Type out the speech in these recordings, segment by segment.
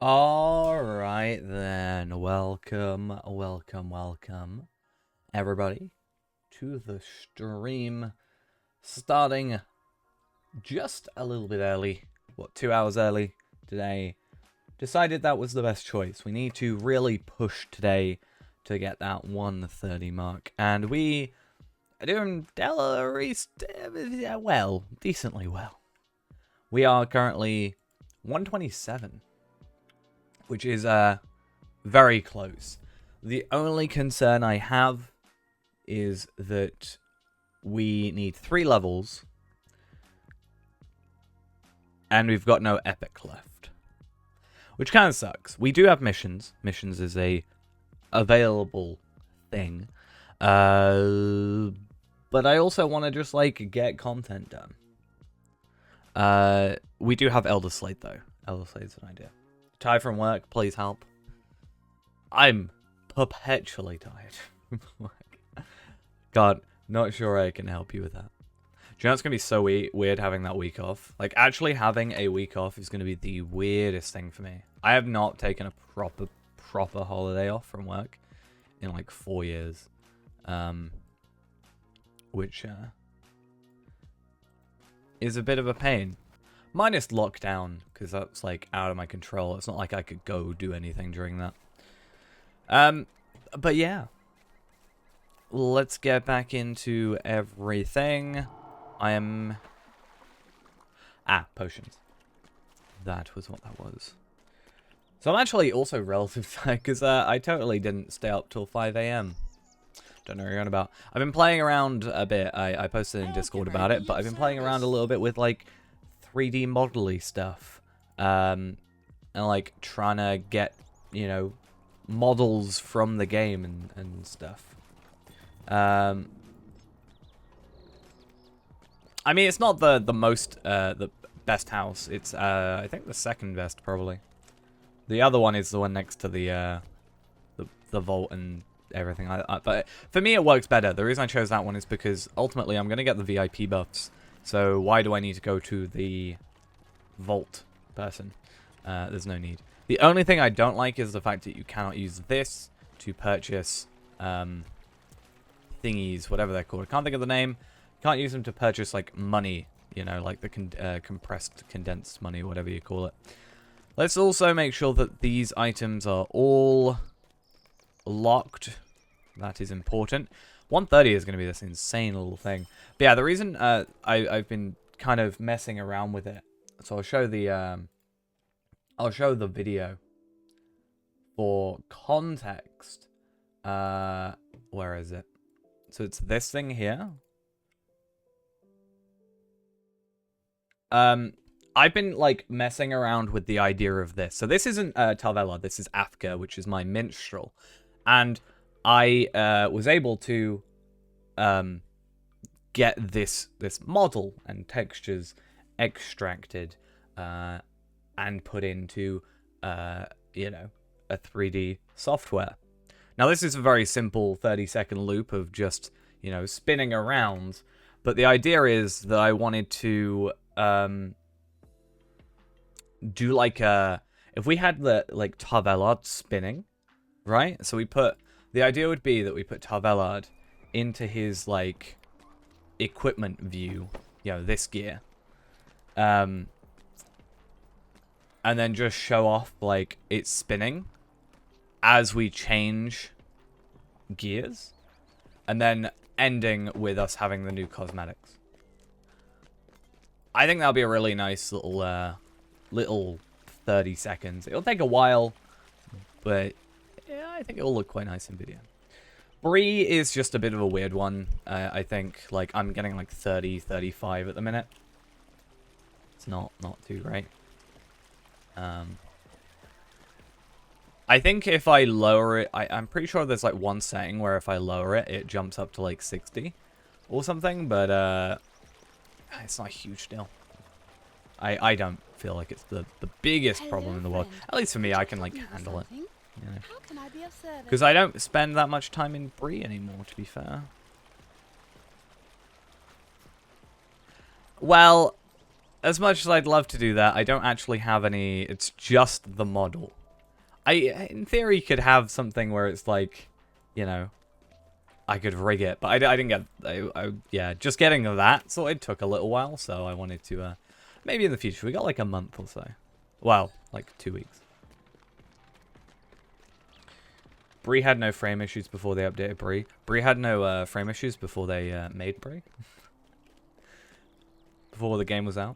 Alright then, welcome, everybody, to the stream, starting just a little bit early, 2 hours early today. Decided that was the best choice. We need to really push today to get that 1:30 mark, and we are doing decently well. We are currently 127. Which is very close. The only concern I have is that we need 3 levels and we've got no epic left, which kind of sucks. We do have missions. Missions is a available thing, but I also want to just like get content done. We do have Elder Slate though. Elder Slate's an idea. Tired from work, please help. I'm perpetually tired from work. God, not sure I can help you with that. Do you know it's going to be so weird having that week off? Like, actually having a week off is going to be the weirdest thing for me. I have not taken a proper holiday off from work in like 4 years. Which is a bit of a pain. Minus lockdown, because that's like out of my control. It's not like I could go do anything during that. But yeah. Let's get back into everything. Potions. That was what that was. So I'm actually also relative tired, because I totally didn't stay up till 5 AM. Don't know what you're on about. I've been playing around a bit. I posted in Discord about it, but I've been playing around a little bit with like 3D model-y stuff, and like trying to get, you know, models from the game and stuff. I mean, it's not the best house. It's I think the second best probably. The other one is the one next to the vault and everything like that. But for me, it works better. The reason I chose that one is because ultimately I'm gonna get the VIP buffs. So why do I need to go to the vault person? There's no need. The only thing I don't like is the fact that you cannot use this to purchase thingies, whatever they're called. I can't think of the name. You can't use them to purchase like money, you know, like the compressed, condensed money, whatever you call it. Let's also make sure that these items are all locked. That is important. 130 is going to be this insane little thing. But yeah, the reason I've been kind of messing around with it, so I'll show the video for context. Where is it? So it's this thing here. I've been like messing around with the idea of this. So this isn't Tarvela, this is Afka, which is my minstrel, and I was able to get this model and textures extracted and put into you know, a 3D software. Now this is a very simple 30-second loop of just, you know, spinning around, but the idea is that I wanted to do like a, if we had the like Tarvelard spinning, right? So the idea would be that we put Tarvelard into his like equipment view, you know, this gear, and then just show off like it's spinning as we change gears, and then ending with us having the new cosmetics. I think that'll be a really nice little 30 seconds. It'll take a while, but yeah, I think it'll look quite nice in video. Bree is just a bit of a weird one. I think like I'm getting like 30, 35 at the minute. It's not too great. I think if I lower it, I'm pretty sure there's like one setting where if I lower it, it jumps up to like 60 or something, but it's not a huge deal. I don't feel like it's the biggest problem in the world. At least for me, I can like handle it. You know. Because I don't spend that much time in Bree anymore, to be fair. Well, As much as I'd love to do that, I don't actually have any. It's just the model. In theory, could have something where it's like, you know, I could rig it, but I didn't get. Yeah, just getting that sorted took a little while, so I wanted to. Maybe in the future. We got like a month or so. Well, like 2 weeks. Bree had no frame issues before they updated Bree. Bree had no frame issues before they made Bree. Before the game was out.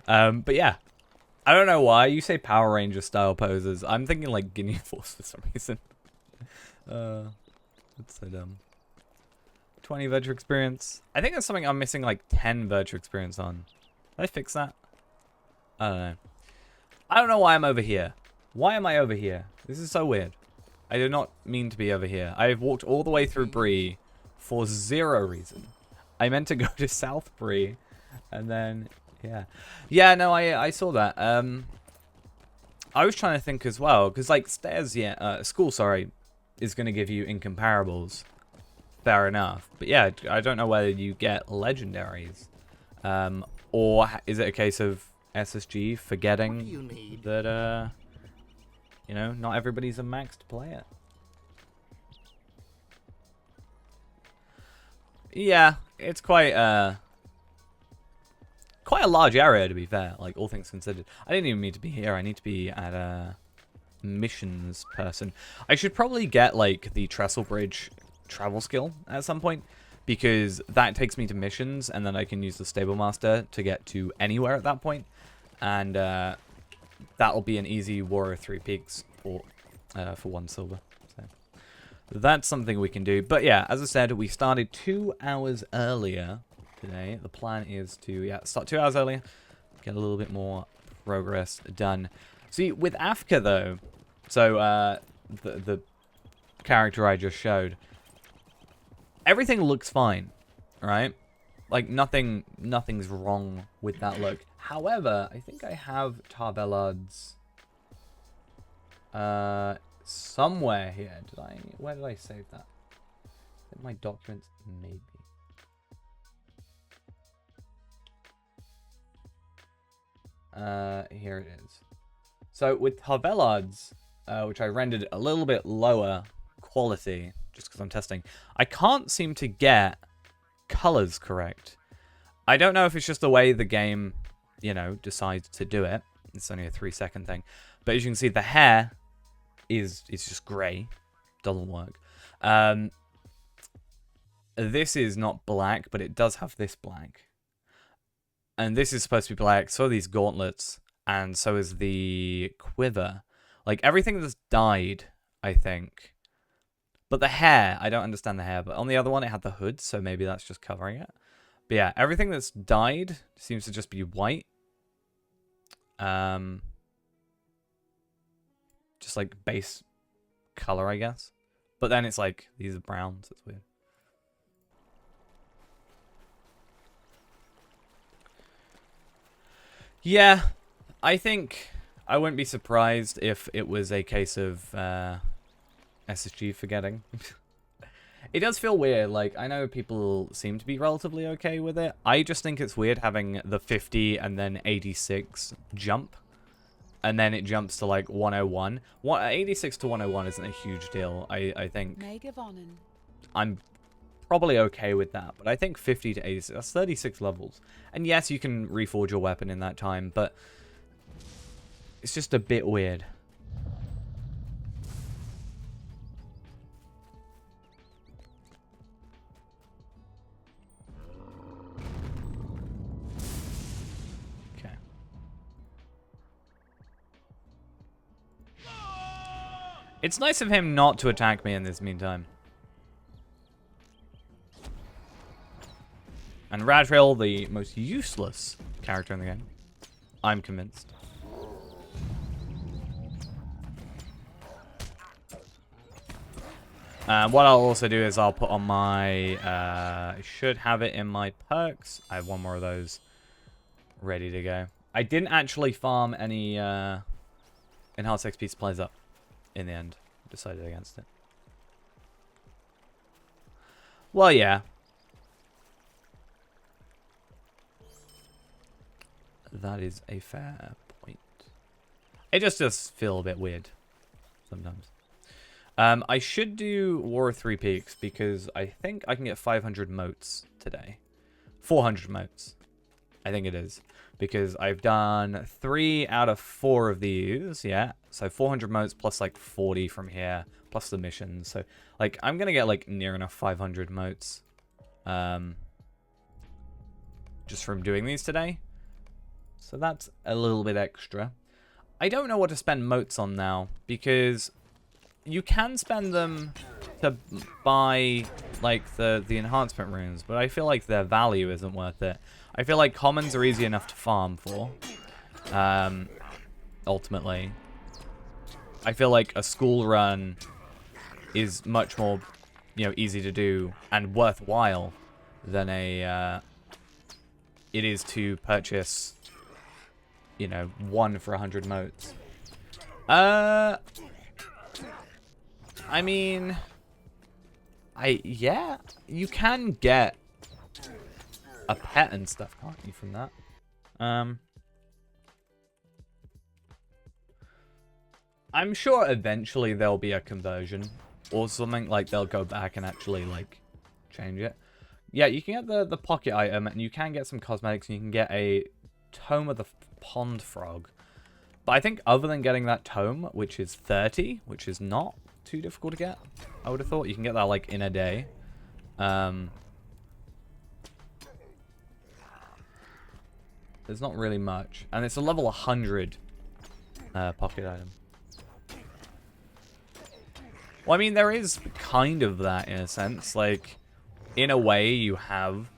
But yeah. I don't know why. You say Power Ranger style poses. I'm thinking like Guinea Force for some reason. That's so dumb. 20 virtual experience. I think that's something I'm missing like 10 virtual experience on. Did I fix that? I don't know. I don't know why I'm over here. Why am I over here? This is so weird. I did not mean to be over here. I've walked all the way through Bree for 0 reason. I meant to go to South Bree, and then, yeah. Yeah, no, I saw that. I was trying to think as well, because, like, stairs, school, sorry, is going to give you incomparables. Fair enough. But, yeah, I don't know whether you get legendaries. Or is it a case of SSG forgetting that, you know, not everybody's a maxed player. Yeah, it's quite a large area, to be fair, like, all things considered. I didn't even need to be here. I need to be at a missions person. I should probably get, like, the Trestle Bridge travel skill at some point, because that takes me to missions, and then I can use the Stable Master to get to anywhere at that point. And that'll be an easy Warrior 3 Peaks for 1 silver. So that's something we can do. But yeah, as I said, we started 2 hours earlier today. The plan is to start 2 hours earlier, get a little bit more progress done. See, with Afka though, so the character I just showed, everything looks fine, right? Like nothing's wrong with that look. However, I think I have Tarbellad's somewhere here. Where did I save that? In my documents, maybe. Here it is. So with Tarbellad's, which I rendered a little bit lower quality, just because I'm testing, I can't seem to get colors correct. I don't know if it's just the way the game, you know, decides to do it. It's only a 3-second thing. But as you can see, the hair is just grey. Doesn't work. This is not black, but it does have this black. And this is supposed to be black. So are these gauntlets. And so is the quiver. Like, everything that's dyed, I think. But the hair, I don't understand the hair. But on the other one, it had the hood. So maybe that's just covering it. But yeah, everything that's dyed seems to just be white. Just like base color, I guess. But then it's like, these are browns. It's weird. Yeah, I think I wouldn't be surprised if it was a case of SSG forgetting. It does feel weird. Like, I know people seem to be relatively okay with it. I just think it's weird having the 50 and then 86 jump. And then it jumps to, like, 101. 86 to 101 isn't a huge deal, I think. I'm probably okay with that. But I think 50 to 86, that's 36 levels. And yes, you can reforge your weapon in that time, but it's just a bit weird. It's nice of him not to attack me in this meantime. And Radriel, the most useless character in the game. I'm convinced. What I'll also do is I'll put on my... I should have it in my perks. I have one more of those ready to go. I didn't actually farm any enhanced XP supplies up. In the end, decided against it. Well, yeah. That is a fair point. It just feel a bit weird sometimes. I should do War of Three Peaks because I think I can get 500 motes today. 400 motes. I think it is. Because I've done 3 out of 4 of these, yeah. So 400 motes plus like 40 from here, plus the missions. So like I'm gonna get like near enough 500 motes. Just from doing these today. So that's a little bit extra. I don't know what to spend motes on now, because you can spend them to buy like the enhancement runes, but I feel like their value isn't worth it. I feel like commons are easy enough to farm for. Ultimately, I feel like a school run is much more, easy to do and worthwhile than it is to purchase, 1 for 100 motes. I mean, yeah, you can get a pet and stuff, can't you, from that? I'm sure eventually there'll be a conversion or something, like they'll go back and actually like change it. Yeah, you can get the pocket item, and you can get some cosmetics, and you can get a tome of the pond frog. But I think other than getting that tome, which is 30, which is not too difficult to get, I would have thought you can get that like in a day. There's not really much, and it's a level 100 pocket item. Well, I mean, there is kind of that in a sense. Like, in a way, you have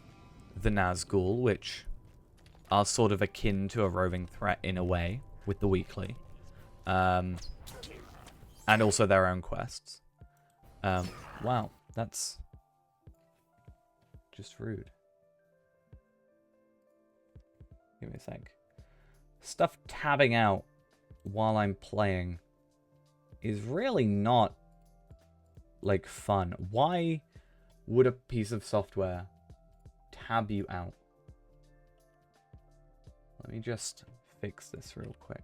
the Nazgul, which are sort of akin to a roving threat in a way with the weekly, and also their own quests. Wow, that's just rude. Give me a sec. Stuff tabbing out while I'm playing is really not like fun. Why would a piece of software tab you out? Let me just fix this real quick.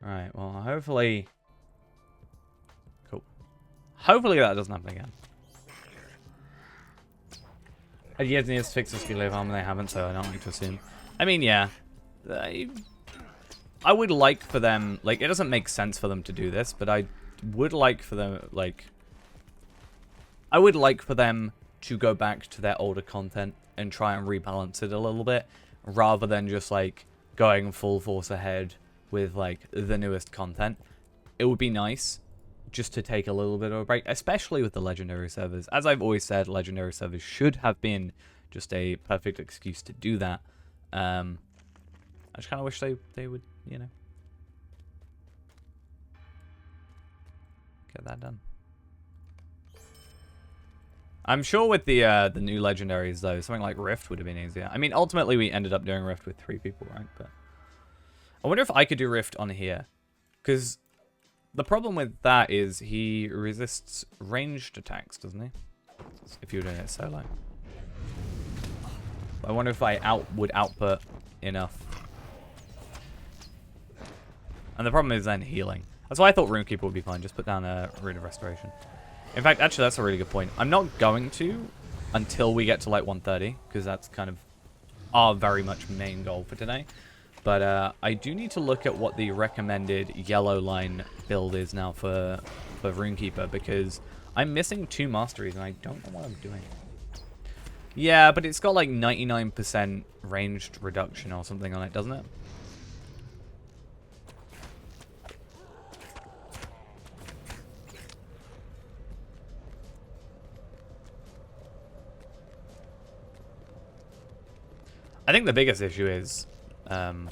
Right, well, hopefully... Cool. Hopefully that doesn't happen again. Ideas need to fix the skill of armor, they haven't, so I don't like to assume. I mean, yeah. I would like for them... Like, it doesn't make sense for them to do this, but I would like for them, like... I would like for them to go back to their older content and try and rebalance it a little bit, rather than just, like, going full force ahead with, like, the newest content. It would be nice just to take a little bit of a break, especially with the Legendary servers. As I've always said, Legendary servers should have been just a perfect excuse to do that. I just kind of wish they would, get that done. I'm sure with the new Legendaries, though, something like Rift would have been easier. I mean, ultimately, we ended up doing Rift with 3 people, right? But I wonder if I could do Rift on here. Because the problem with that is he resists ranged attacks, doesn't he? If you were doing it solo. I wonder if I would output enough. And the problem is then healing. That's why I thought Runekeeper would be fine. Just put down a Rune of Restoration. In fact, actually, that's a really good point. I'm not going to until we get to like 130, because that's kind of our very much main goal for today. But I do need to look at what the recommended yellow line build is now for Runekeeper, because I'm missing 2 masteries and I don't know what I'm doing. Yeah, but it's got like 99% ranged reduction or something on it, doesn't it? I think the biggest issue is, I can't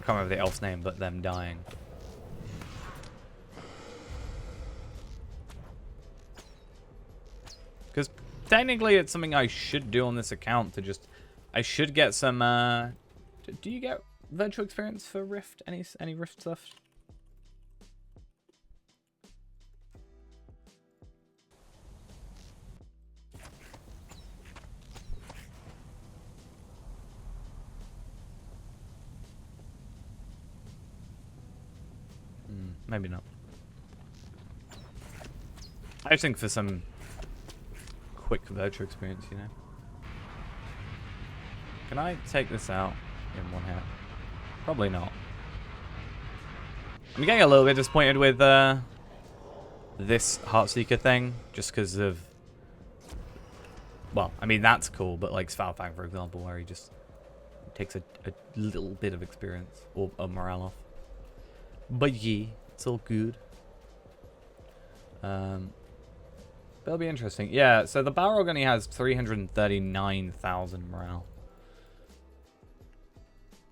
remember the elf's name, but them dying. Because technically it's something I should do on this account to just... I should get some... do you get virtual experience for Rift? Any Rift stuff? Maybe not. I just think for some quick virtual experience, you know. Can I take this out in one hit? Probably not. I'm getting a little bit disappointed with this Heartseeker thing, just because of... Well, I mean, that's cool, but like Svalfang, for example, where he just takes a little bit of experience, or morale off. But yeah, it's all good. That'll be interesting. Yeah, so the Balrog only has 339,000 morale.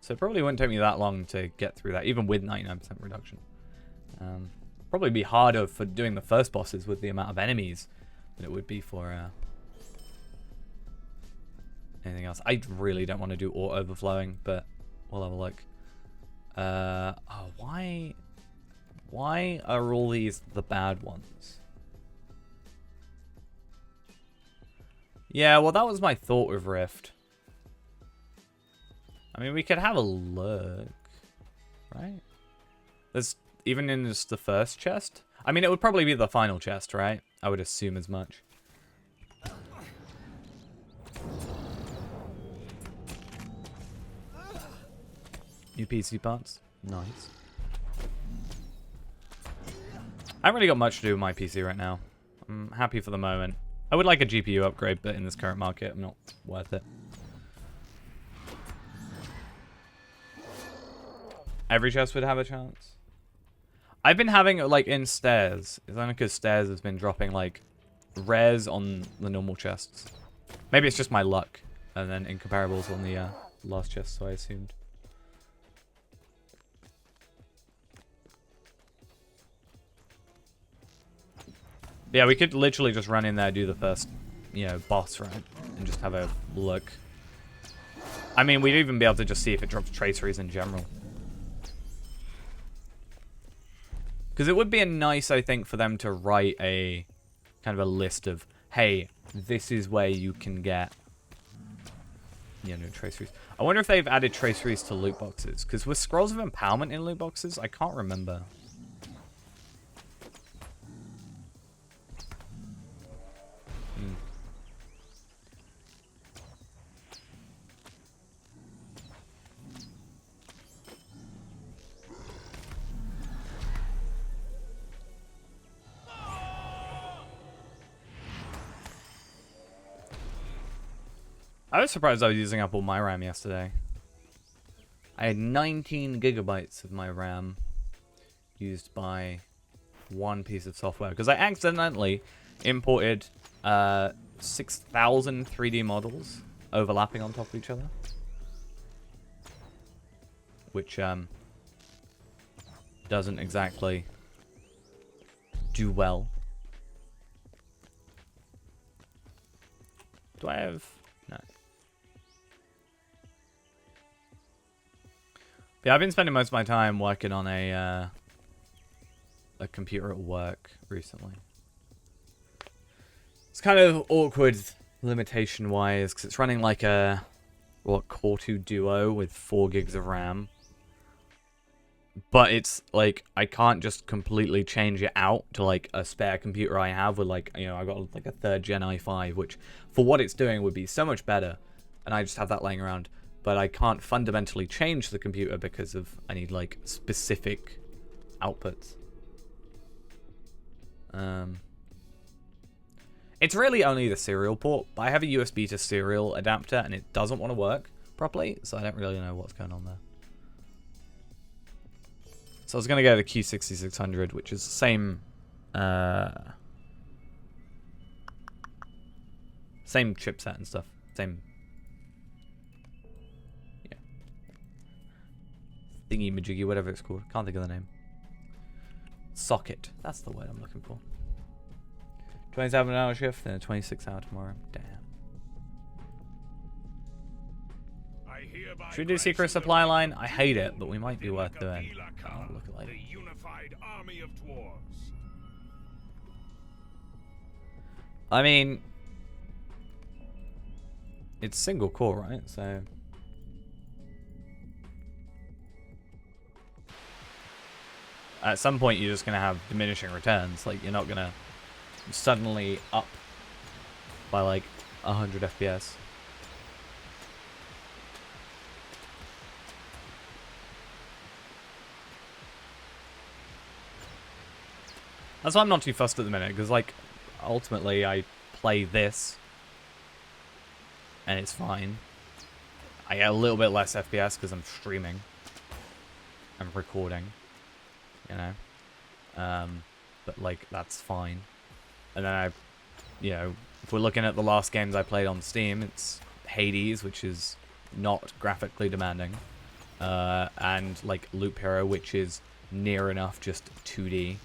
So it probably wouldn't take me that long to get through that, even with 99% reduction. Probably be harder for doing the first bosses with the amount of enemies than it would be for anything else. I really don't want to do auto overflowing, but we'll have a look. Oh, why are all these the bad ones? Yeah, well, that was my thought with Rift. I mean, we could have a look, right? There's even in just the first chest. I mean, it would probably be the final chest, right? I would assume as much. New PC parts, nice. I haven't really got much to do with my PC right now. I'm happy for the moment. I would like a GPU upgrade, but in this current market, I'm not worth it. Every chest would have a chance. I've been having it like in stairs. It's only because stairs has been dropping like rares on the normal chests. Maybe it's just my luck, and then incomparables on the last chest, so I assumed. Yeah, we could literally just run in there, do the first, you know, boss, right? And just have a look. I mean, we'd even be able to just see if it drops traceries in general. Because it would be a nice, I think, for them to write a kind of a list of, hey, this is where you can get, you know, traceries. I wonder if they've added traceries to loot boxes. Because with Scrolls of Empowerment in loot boxes, I can't remember. I was surprised I was using up all my RAM yesterday. I had 19 gigabytes of my RAM used by one piece of software. Because I accidentally imported 6,000 3D models overlapping on top of each other. Which doesn't exactly do well. Do I have... No. Yeah, I've been spending most of my time working on a computer at work recently. It's kind of awkward limitation-wise, because it's running like a Core 2 Duo with 4 gigs of RAM. But it's like, I can't just completely change it out to like a spare computer I have with like, you know, I got like a 3rd gen i5, which for what it's doing would be so much better. And I just have that laying around. But I can't fundamentally change the computer because of, I need like specific outputs. It's really only the serial port, but I have a USB to serial adapter and it doesn't want to work properly, so I don't really know what's going on there. So I was going to go to the Q6600, which is the same same chipset and stuff. Same, yeah, thingy majiggy, whatever it's called. Can't think of the name. Socket. That's the word I'm looking for. 27-hour shift, then a 26-hour tomorrow. Damn. Should we do secret supply line? I hate it, but we might be worth doing. Oh, look at later. I mean, it's single core, right? So at some point you're just gonna have diminishing returns. Like, you're not gonna suddenly up by like 100 FPS. That's why I'm not too fussed at the minute, because like ultimately I play this and it's fine. I get a little bit less FPS because I'm streaming and recording, you know. But like, that's fine. And then I, you know, if we're looking at the last games I played on Steam, it's Hades, which is not graphically demanding, and like Loop Hero, which is near enough just 2D.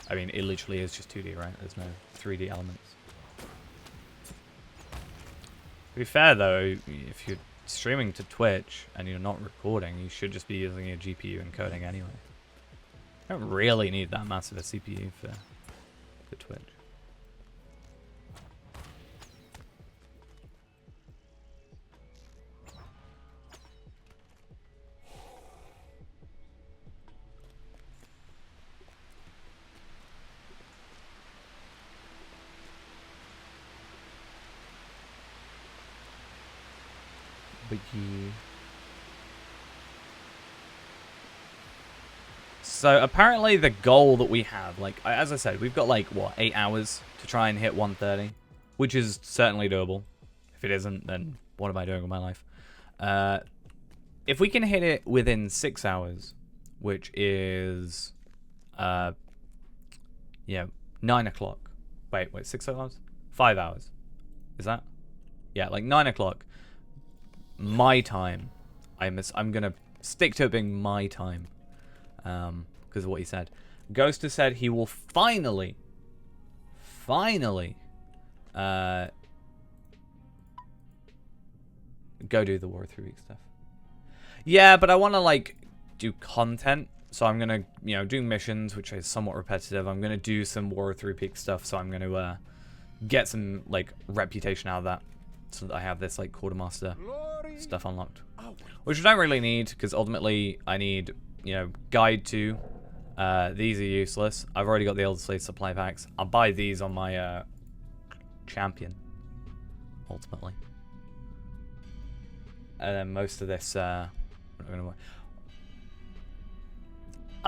I mean, it literally is just 2D, right? There's no 3D elements. To be fair, though, if you're streaming to Twitch and you're not recording, you should just be using your GPU encoding anyway. You don't really need that massive a CPU for Twitch. So apparently the goal that we have, like, as I said, we've got like, what, 8 hours to try and hit 130, which is certainly doable. If it isn't, then what am I doing with my life? If we can hit it within 6 hours, which is, yeah, 9 o'clock. Wait, 6 hours? 5 hours. Is that? Yeah, like 9 o'clock. My time. I'm going to stick to it being my time. Because of what he said. Ghost has said he will finally, go do the War 3 Week stuff. Yeah, but I want to, like, do content. So I'm going to, you know, do missions, which is somewhat repetitive. I'm going to do some War 3 Peak stuff. So I'm going to get some, like, reputation out of that. So that I have this, like, Quartermaster stuff unlocked. Which I don't really need, because ultimately I need, you know, Guide 2. These are useless. I've already got the Elder Slave supply packs. I'll buy these on my champion, ultimately. And then most of this, I've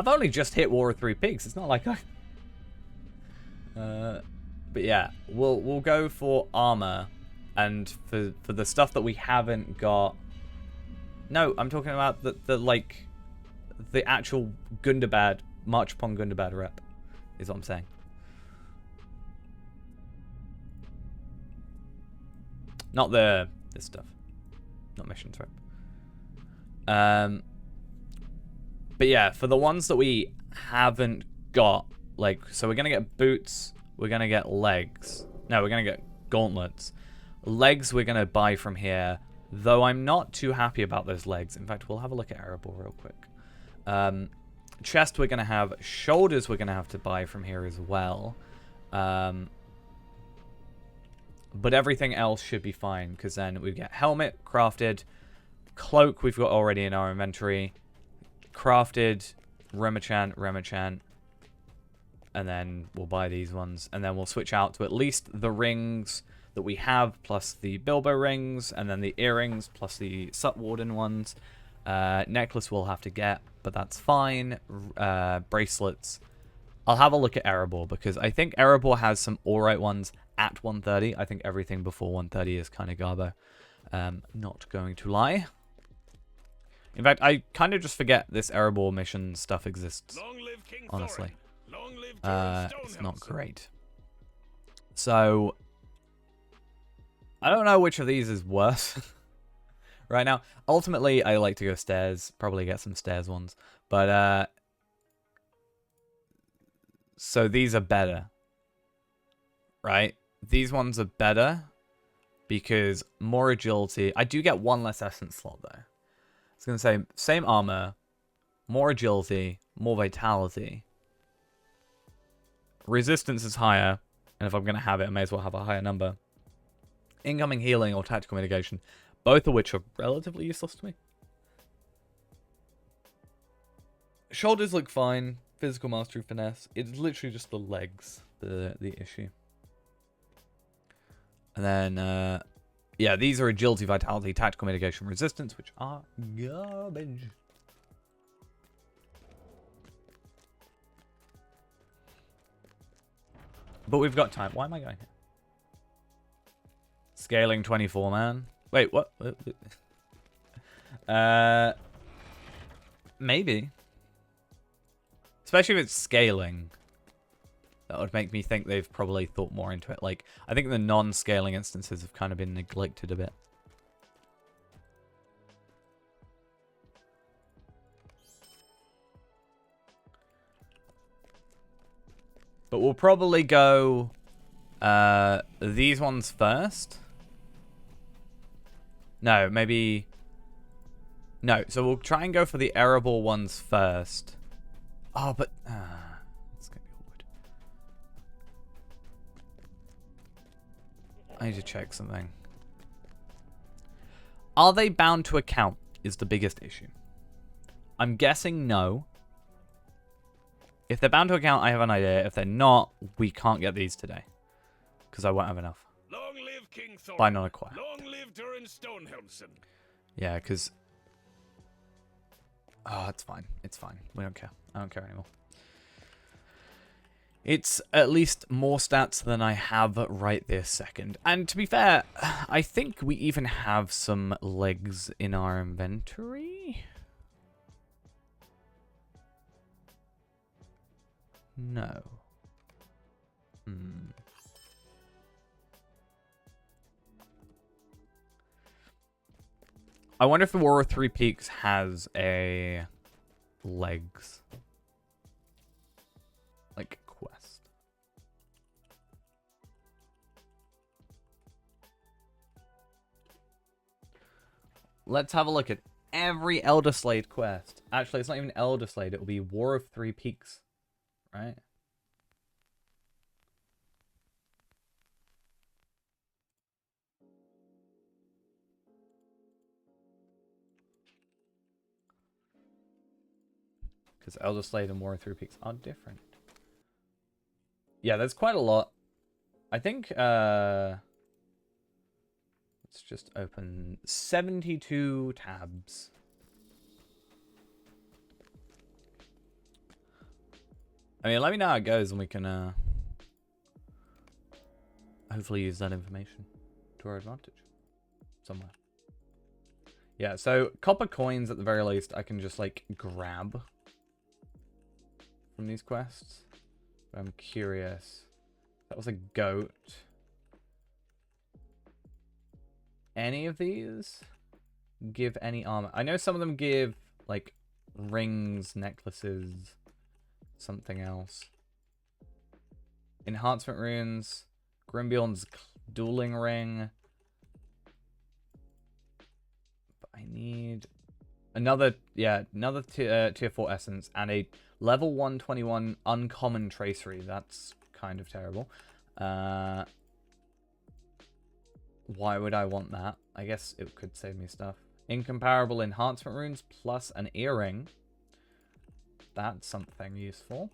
only just hit War of 3 Pigs. It's not like I... but yeah, we'll go for armor, and for the stuff that we haven't got... No, I'm talking about the like... The actual Gundabad, March upon Gundabad rep, is what I'm saying. Not this stuff. Not missions rep. But yeah, for the ones that we haven't got, like, so we're going to get boots, we're going to get legs. No, we're going to get gauntlets. Legs we're going to buy from here, though I'm not too happy about those legs. In fact, we'll have a look at Erebor real quick. Chest we're going to have. Shoulders we're going to have to buy from here as well. But everything else should be fine, because then we get helmet crafted. Cloak we've got already in our inventory. Crafted. Remachant. And then we'll buy these ones. And then we'll switch out to at least the rings that we have, plus the Bilbo rings, and then the earrings, plus the Sutwarden ones. Necklace we'll have to get, but that's fine. Bracelets. I'll have a look at Erebor, because I think Erebor has some alright ones at 130. I think everything before 130 is kind of garbo. Not going to lie. In fact, I kind of just forget this Erebor mission stuff exists. Honestly. It's not great. So, I don't know which of these is worse. Right now, ultimately, I like to go stairs. Probably get some stairs ones. But, so these are better. right? These ones are better because more agility. I do get one less essence slot, though. I was going to say, same armor, more agility, more vitality. Resistance is higher, and if I'm going to have it, I may as well have a higher number. Incoming healing or tactical mitigation, both of which are relatively useless to me. Shoulders look fine. Physical mastery, finesse. It's literally just the legs, the issue. And then, yeah, these are agility, vitality, tactical mitigation, resistance, which are garbage. But we've got time. Why am I going here? Scaling 24, man. Wait, what? Maybe. Especially if it's scaling. That would make me think they've probably thought more into it. Like, I think the non-scaling instances have kind of been neglected a bit. But we'll probably go these ones first. No, maybe... No, so we'll try and go for the arable ones first. Oh, but... it's going to be awkward. I need to check something. Are they bound to account is the biggest issue. I'm guessing no. If they're bound to account, I have an idea. If they're not, we can't get these today. Because I won't have enough. Long live King Thor. By non-acquire. Long live Durin Stonehelmson. Yeah, because... Oh, it's fine. It's fine. We don't care. I don't care anymore. It's at least more stats than I have right this second. And to be fair, I think we even have some legs in our inventory. No. I wonder if the War of Three Peaks has a legs like quest. Let's have a look at every Elder Slade quest. Actually, it's not even Elder Slade. It will be War of Three Peaks, right? Because Elder Slade and War of Three Peaks are different. Yeah, there's quite a lot. I think, let's just open 72 tabs. I mean, let me know how it goes and we can, hopefully use that information to our advantage somewhere. Yeah, so copper coins at the very least I can just, like, grab from these quests. But I'm curious. That was a goat. Any of these give any armor? I know some of them give, like, rings, necklaces, something else. Enhancement runes, Grimbjorn's dueling ring. But I need another, another tier 4 essence and a level 121 uncommon tracery. That's kind of terrible. Why would I want that? I guess it could save me stuff. Incomparable enhancement runes plus an earring. That's something useful.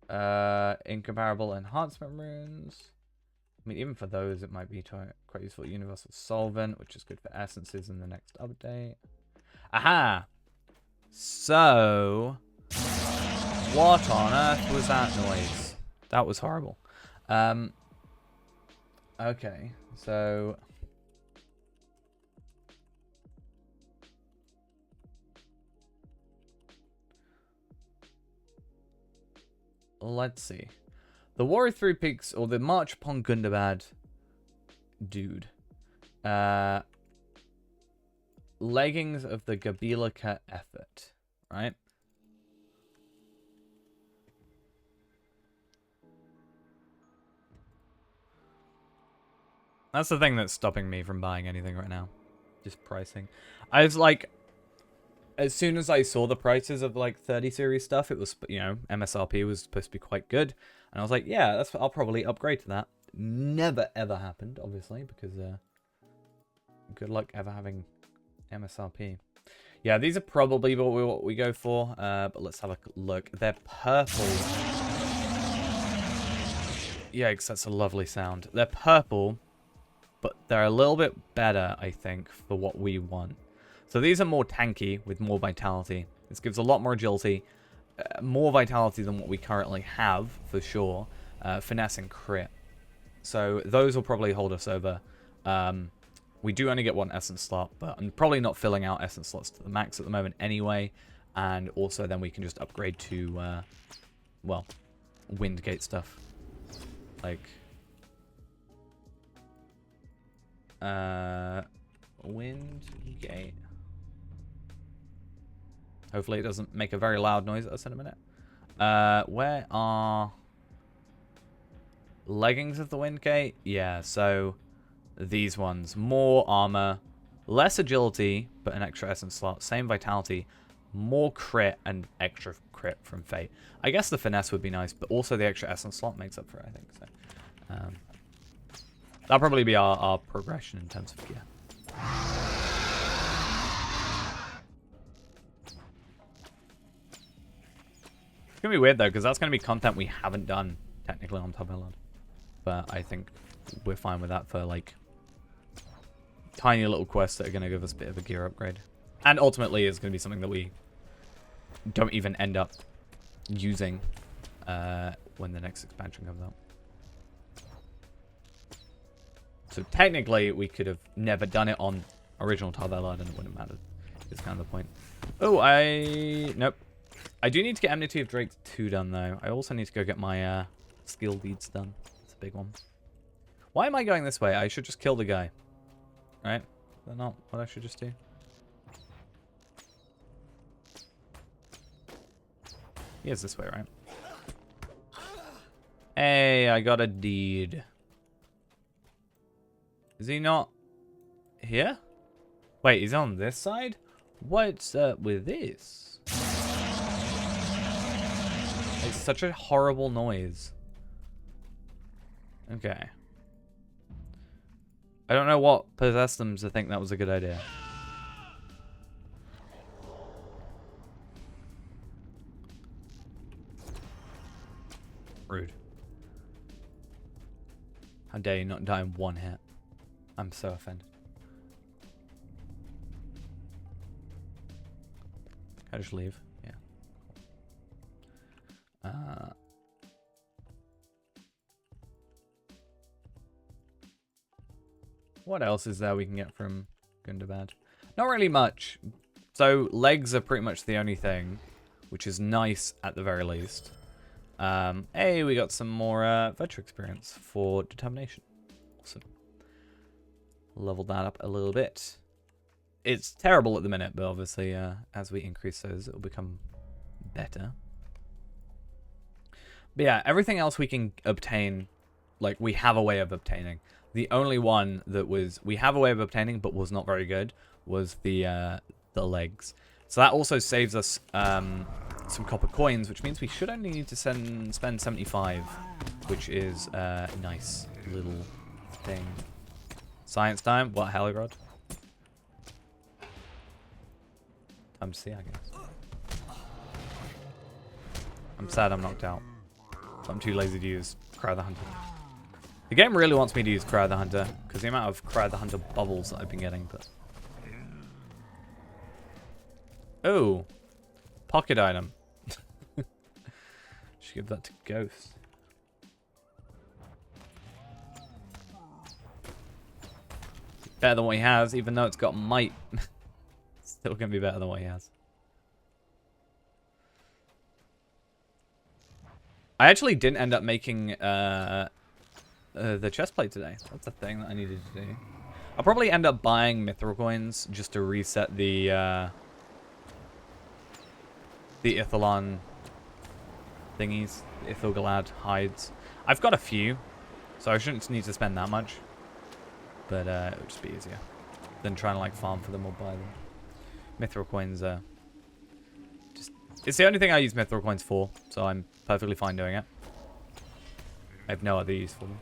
Incomparable enhancement runes. I mean, even for those, it might be quite useful. Universal solvent, which is good for essences in the next update. Aha! So, what on earth was that noise? That was horrible. Okay, so... Let's see. The War of Three Peaks, or the March upon Gundabad dude. Leggings of the Gabilica effort, right? That's the thing that's stopping me from buying anything right now. Just pricing. I was like, as soon as I saw the prices of like 30 series stuff, it was, you know, MSRP was supposed to be quite good. And I was like, yeah, I'll probably upgrade to that. Never ever happened, obviously, because good luck ever having MSRP. Yeah, these are probably what we go for, but let's have a look. They're purple. Yikes, that's a lovely sound. They're purple, but they're a little bit better, I think, for what we want. So these are more tanky with more vitality. This gives a lot more agility, more vitality than what we currently have, for sure. Finesse and crit. So those will probably hold us over. We do only get one essence slot, but I'm probably not filling out essence slots to the max at the moment anyway. And also then we can just upgrade to, well, Windgate stuff. Like, Windgate. Hopefully it doesn't make a very loud noise at us in a minute. Where are leggings of the Windgate? Yeah, so these ones. More armor, less agility, but an extra essence slot. Same vitality, more crit, and extra crit from Fate. I guess the finesse would be nice, but also the extra essence slot makes up for it, I think. So that'll probably be our progression in terms of gear. It's going to be weird, though, because that's going to be content we haven't done, technically, on Top Island. But I think we're fine with that for, like, tiny little quests that are going to give us a bit of a gear upgrade. And ultimately, it's going to be something that we don't even end up using when the next expansion comes out. So technically, we could have never done it on original Top Island and it wouldn't have mattered. Is kind of the point. Oh, nope. I do need to get Enmity of Drake 2 done, though. I also need to go get my skill deeds done. It's a big one. Why am I going this way? I should just kill the guy. Right? Is that not what I should just do? He is this way, right? Hey, I got a deed. Is he not here? Wait, he's on this side? What's up with this? It's such a horrible noise. Okay. I don't know what possessed them to think that was a good idea. Rude. How dare you not die in one hit? I'm so offended. Can I just leave? Yeah. What else is there we can get from Gundabad? Not really much. So legs are pretty much the only thing, which is nice at the very least. Hey, we got some more virtue experience for determination. Awesome. Leveled that up a little bit. It's terrible at the minute, but obviously as we increase those, it'll become better. But yeah, everything else we can obtain, like we have a way of obtaining. The only one that we have a way of obtaining, but was not very good, was the legs. So that also saves us some copper coins, which means we should only need to spend 75, which is a nice little thing. Science time? What, Heligrod? Time to see, I guess. I'm sad I'm knocked out. So I'm too lazy to use Cry the Hunter. The game really wants me to use Cry the Hunter, because the amount of Cry the Hunter bubbles that I've been getting, but... Oh! Pocket item. Should give that to Ghost. Better than what he has, even though it's got might. Still gonna be better than what he has. I actually didn't end up making the chestplate today. That's a thing that I needed to do. I'll probably end up buying mithril coins just to reset the Ithalon thingies, the Ithilgalad hides. I've got a few, so I shouldn't need to spend that much. but it would just be easier than trying to like farm for them or buy them. Mithril coins are just... It's the only thing I use mithril coins for, so I'm perfectly fine doing it. I have no other use for them.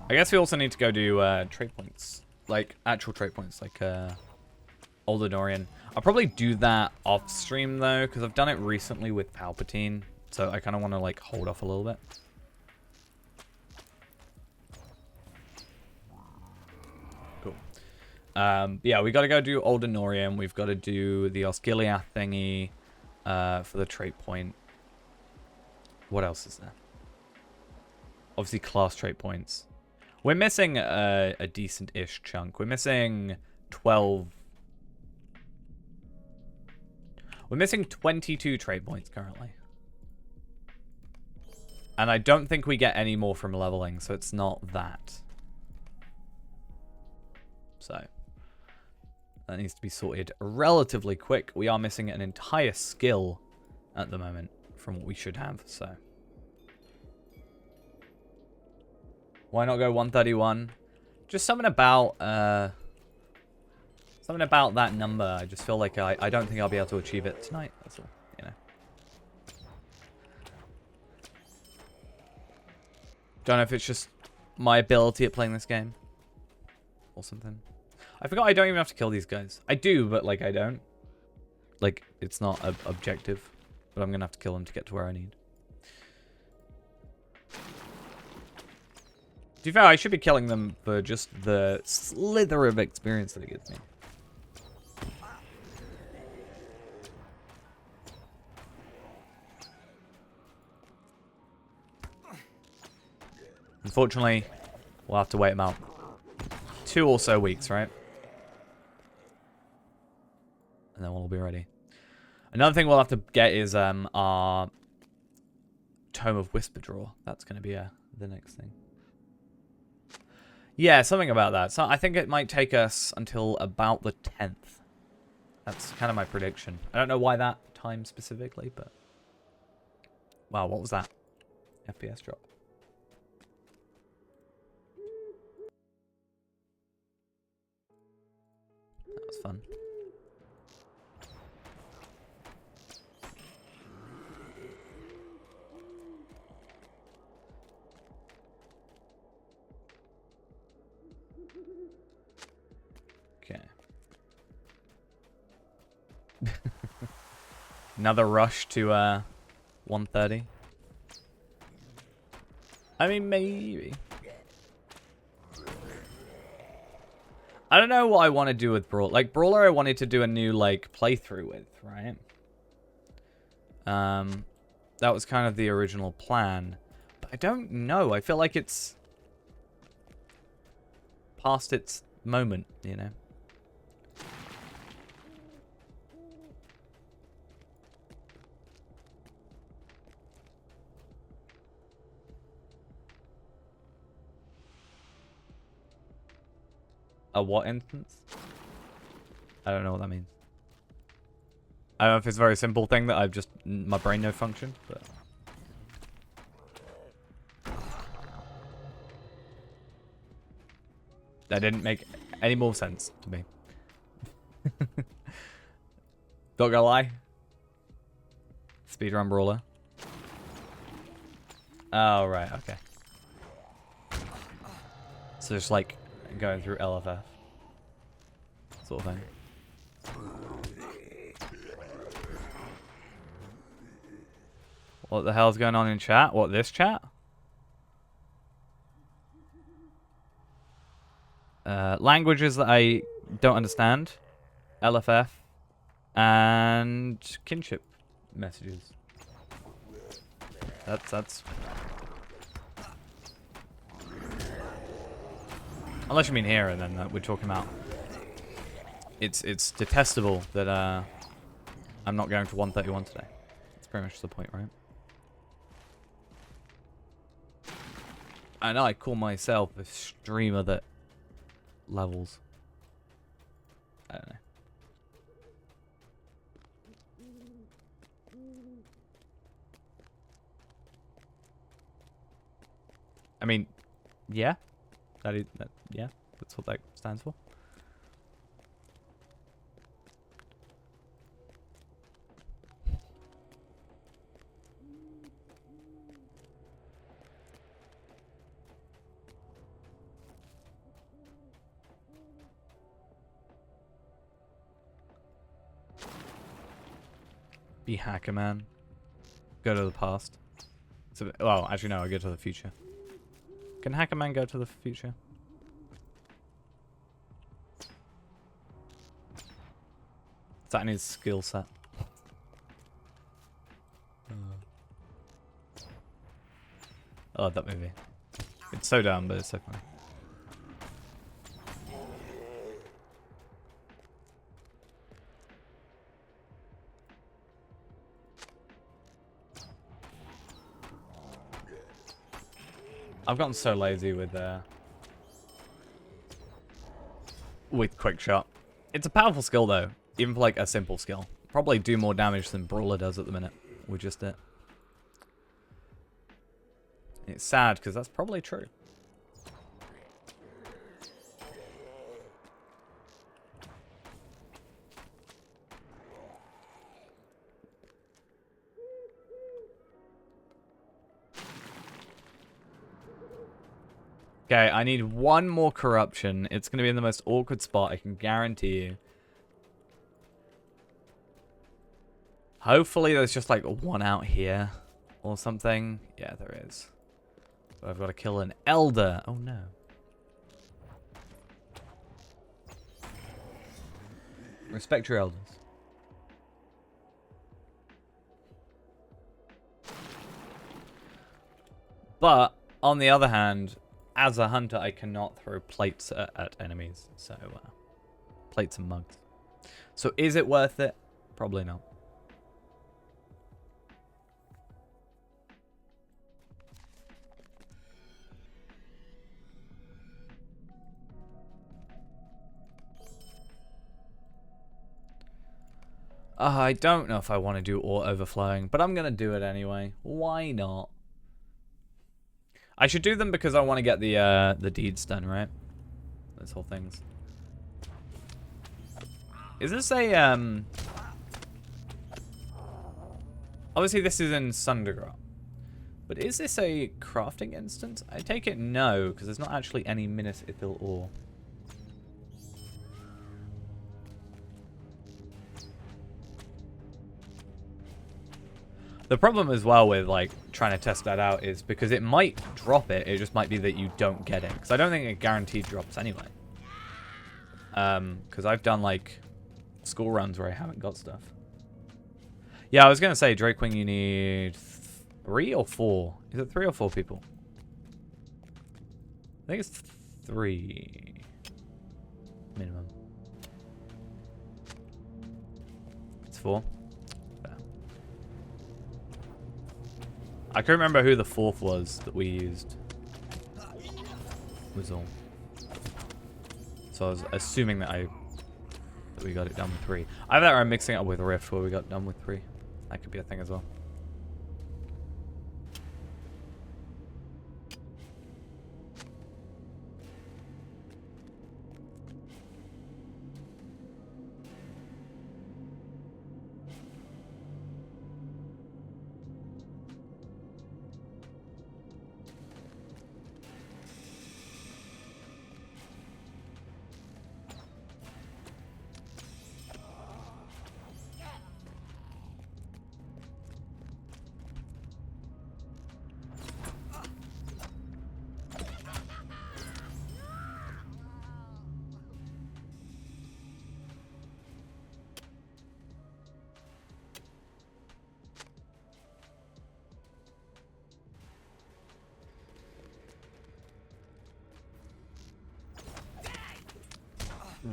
I guess we also need to go do trade points. Like, actual trade points, like Old Anorian. I'll probably do that off stream, though, because I've done it recently with Palpatine. So I kind of want to, like, hold off a little bit. Cool. Yeah, we got to go do Old Anorian. We've got to do the Osgiliath thingy for the trait point. What else is there? Obviously, class trait points. We're missing a decent-ish chunk. We're missing 12. We're missing 22 trait points currently. And I don't think we get any more from leveling, so it's not that. So that needs to be sorted relatively quick. We are missing an entire skill at the moment from what we should have, so. Why not go 131? Just something about that number. I just feel like I don't think I'll be able to achieve it tonight. That's all, you know. Don't know if it's just my ability at playing this game or something. I forgot I don't even have to kill these guys. I do, but like I don't. Like it's not objective, but I'm gonna have to kill them to get to where I need. To be fair, I should be killing them for just the slither of experience that it gives me. Unfortunately, we'll have to wait them out. 2 or so weeks, right? And then we'll all be ready. Another thing we'll have to get is our Tome of Whisper Draw. That's going to be the next thing. Yeah, something about that. So I think it might take us until about the 10th. That's kind of my prediction. I don't know why that time specifically, but... Wow, what was that? FPS drop. That was fun. Okay. Another rush to 130. I mean, maybe. I don't know what I want to do with Brawler. Like, Brawler I wanted to do a new, like, playthrough with, right? That was kind of the original plan. But I don't know. I feel like it's past its moment, you know? A what instance? I don't know what that means. I don't know if it's a very simple thing that I've just... My brain no function, but... That didn't make any more sense to me. Not gonna lie. Speedrun Brawler. Oh, right, okay. So just like going through LFF. Sort of thing. What the hell's going on in chat? What, this chat? Languages that I don't understand. LFF. And kinship messages. That's... Unless you mean here, and then we're talking about... It's detestable that I'm not going to 131 today. That's pretty much the point, right? I know I call myself a streamer that levels. I don't know. mean, yeah. Yeah, that's what that stands for. Be hacker man. Go to the past. So, well, actually no, I go to the future. Can hacker man go to the future? Is that in his skill set? I love that movie. It's so dumb, but it's so funny. I've gotten so lazy with quick shot. It's a powerful skill though, even for like a simple skill. Probably do more damage than Brawler does at the minute, with just it. It's sad because that's probably true. Okay, I need one more corruption. It's going to be in the most awkward spot, I can guarantee you. Hopefully there's just like one out here or something. Yeah, there is. So I've got to kill an elder. Oh no. Respect your elders. But, on the other hand, as a hunter, I cannot throw plates at enemies. So, plates and mugs. So, is it worth it? Probably not. I don't know if I want to do ore overflowing, but I'm going to do it anyway. Why not? I should do them because I want to get the deeds done, right? Those whole things. Is this a, obviously this is in Sundergrot. But is this a crafting instance? I take it no, because there's not actually any Minas Ithil ore. The problem as well with like trying to test that out is because it might drop it, it just might be that you don't get it. Because I don't think it guaranteed drops anyway. Because I've done like school runs where I haven't got stuff. Yeah, I was going to say, Drakewing, you need 3 or 4? Is it 3 or 4 people? I think it's 3 minimum. It's 4. I can't remember who the 4th was that we used. Was all. So I was assuming that we got it done with 3. Either that or I'm mixing it up with Rift where we got done with 3. That could be a thing as well.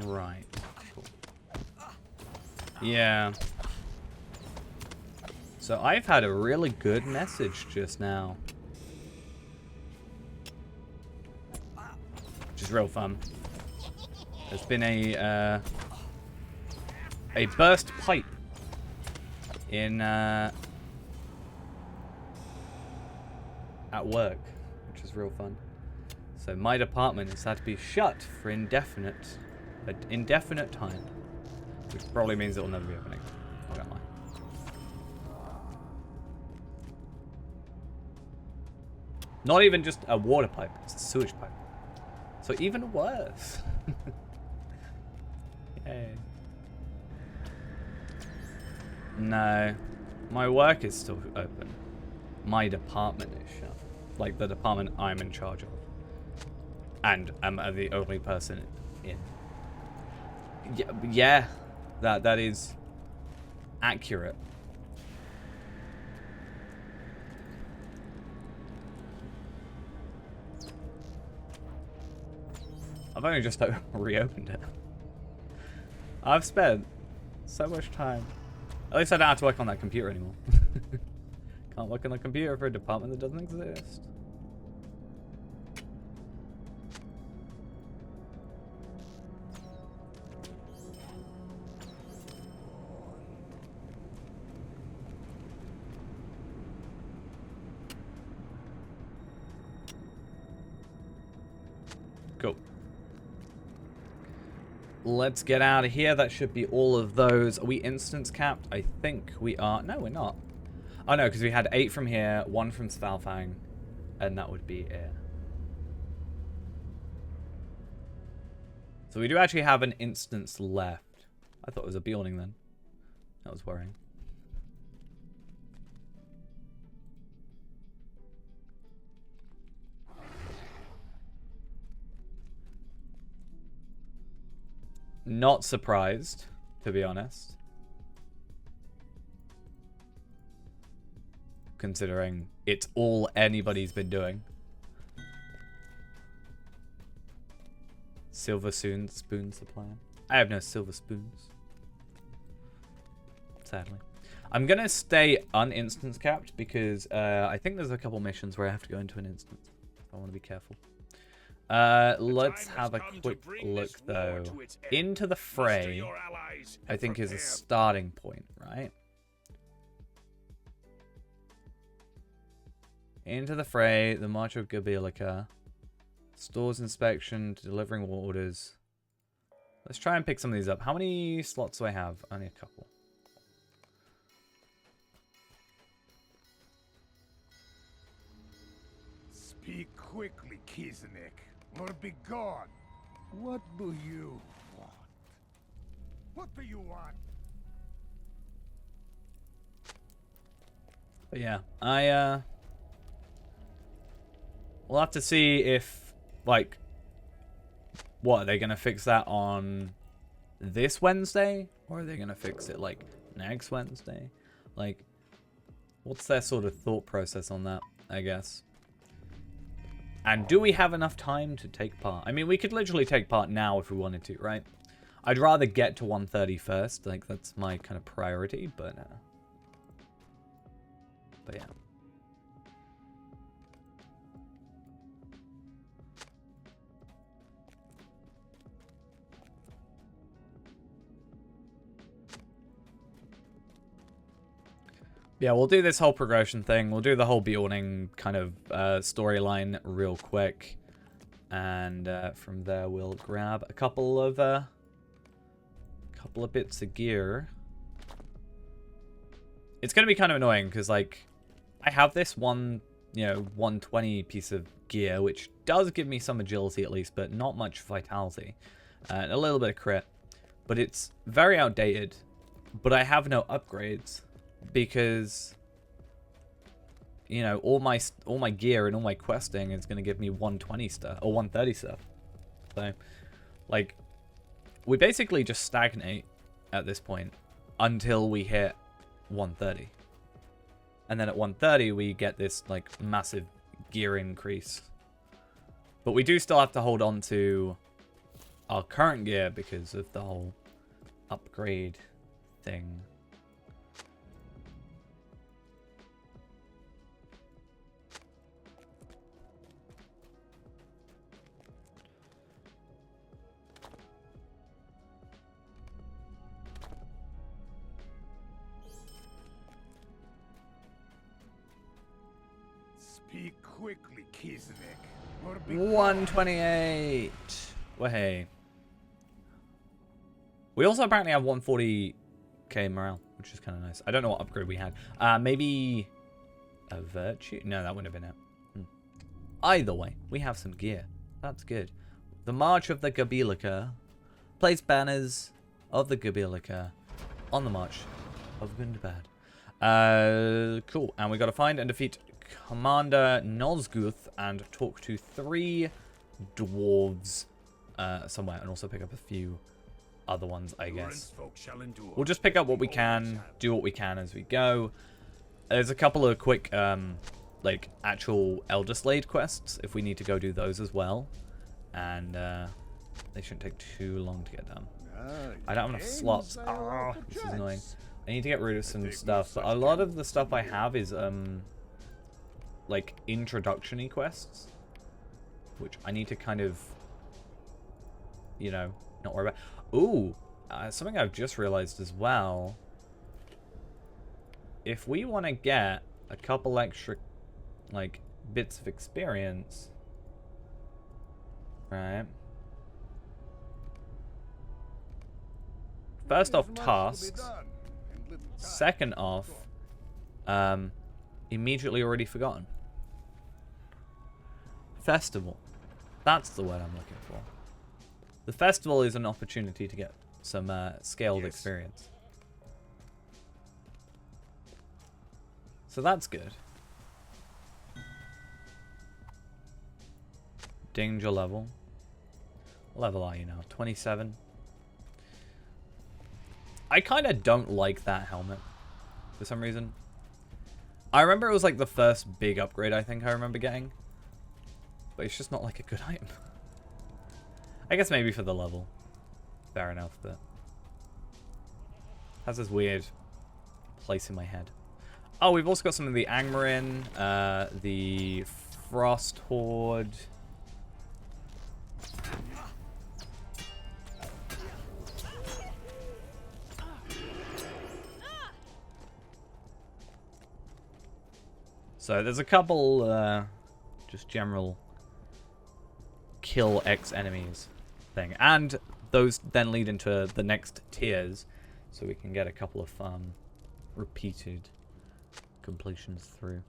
Right. Cool. Yeah. So I've had a really good message just now. Which is real fun. There's been a burst pipe in at work. which is real fun. So my department is had to be shut for indefinite time, which probably means it will never be opening. I don't lie. Not even just a water pipe; it's a sewage pipe. So even worse. Yay. No, my work is still open. My department is shut. Like the department I'm in charge of. And I'm the only person in. Yeah, that is accurate. I've only just reopened it. I've spent so much time. At least I don't have to work on that computer anymore. Can't work on a computer for a department that doesn't exist. Cool. Let's get out of here. That should be all of those. Are we instance capped? I think we are. No, we're not. Oh no, because we had 8 from here, 1 from Svalfang, and that would be it. So we do actually have an instance left. I thought it was a Bjorning then. That was worrying. Not surprised, to be honest. Considering it's all anybody's been doing. Silver spoon supply. I have no silver spoons. Sadly. I'm going to stay uninstance capped because I think there's a couple missions where I have to go into an instance. I want to be careful. Let's have a quick look though. Into the Fray, I think, is a starting point, right? Into the Fray, the March of Gabilica, stores inspection, delivering orders. Let's try and pick some of these up. How many slots do I have? Only a couple. Speak quickly, Kiznik, or be gone. What do you want? What do you want? But yeah, we'll have to see if, like, what, are they going to fix that on this Wednesday? Or are they going to fix it, like, next Wednesday? Like, what's their sort of thought process on that, I guess? And do we have enough time to take part? I mean, we could literally take part now if we wanted to, right? I'd rather get to 130 first. Like, that's my kind of priority, but yeah. Yeah, we'll do this whole progression thing. We'll do the whole Bjorning kind of storyline real quick. And from there, we'll grab a couple of bits of gear. It's going to be kind of annoying because, like, I have this 120 piece of gear, which does give me some agility at least, but not much vitality. And a little bit of crit. But it's very outdated. But I have no upgrades. Because, you know, all my gear and all my questing is going to give me 120 stuff or 130 stuff. So, like, we basically just stagnate at this point until we hit 130. And then at 130 we get this, like, massive gear increase. But we do still have to hold on to our current gear because of the whole upgrade thing. Speak quickly, Kisnek. Or be 128. Well, hey. We also apparently have 140k morale, which is kind of nice. I don't know what upgrade we had. Maybe a virtue? No, that wouldn't have been it. Either way, we have some gear. That's good. The March of the Gabilica. Place banners of the Gabilica on the march of good and bad. Cool. And we got to find and defeat Commander Nosguth and talk to 3 dwarves somewhere, and also pick up a few other ones, I guess. We'll just pick up what we can, do what we can as we go. There's a couple of quick, like, actual Elder Slade quests, if we need to go do those as well. And they shouldn't take too long to get done. I don't have enough slots. Ah, this is annoying. I need to get rid of some stuff, but a lot of the stuff I have is, like, introduction-y quests, which I need to kind of, you know, not worry about. Ooh, something I've just realized as well. If we want to get a couple extra, like, bits of experience, right? First off, tasks. Second off, immediately already forgotten. Festival. That's the word I'm looking for. The festival is an opportunity to get some scaled experience. So that's good. Danger level. What level are you now? 27. I kind of don't like that helmet for some reason. I remember it was like the first big upgrade I think I remember getting. But it's just not like a good item. I guess maybe for the level. Fair enough, but has this weird place in my head. Oh, we've also got some of the Angmarin, the Frost Horde. So there's a couple just general kill X enemies thing, and those then lead into the next tiers, so we can get a couple of repeated completions through.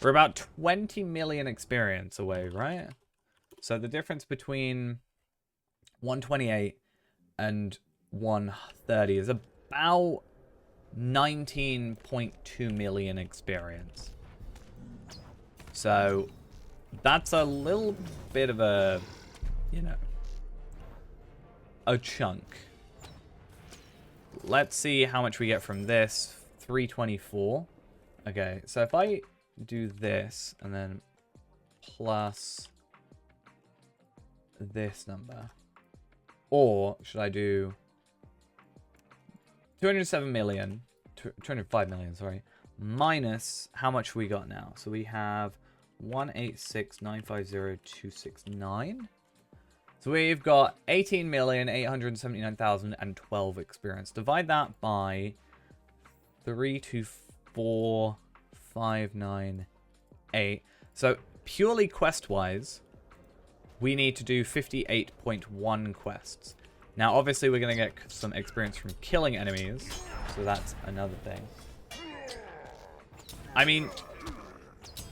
We're about 20 million experience away, right? So the difference between 128 and 130 is about 19.2 million experience. So that's a little bit of a, you know, a chunk. Let's see how much we get from this. 324. Okay, so if I do this and then plus this number, or should I do 207 million, 205 million, sorry, minus how much we got now? So we have 186,950,269. So we've got 18,879,012 experience. Divide that by 324,598. So purely quest-wise, we need to do 58.1 quests. Now, obviously, we're going to get some experience from killing enemies, so that's another thing. I mean,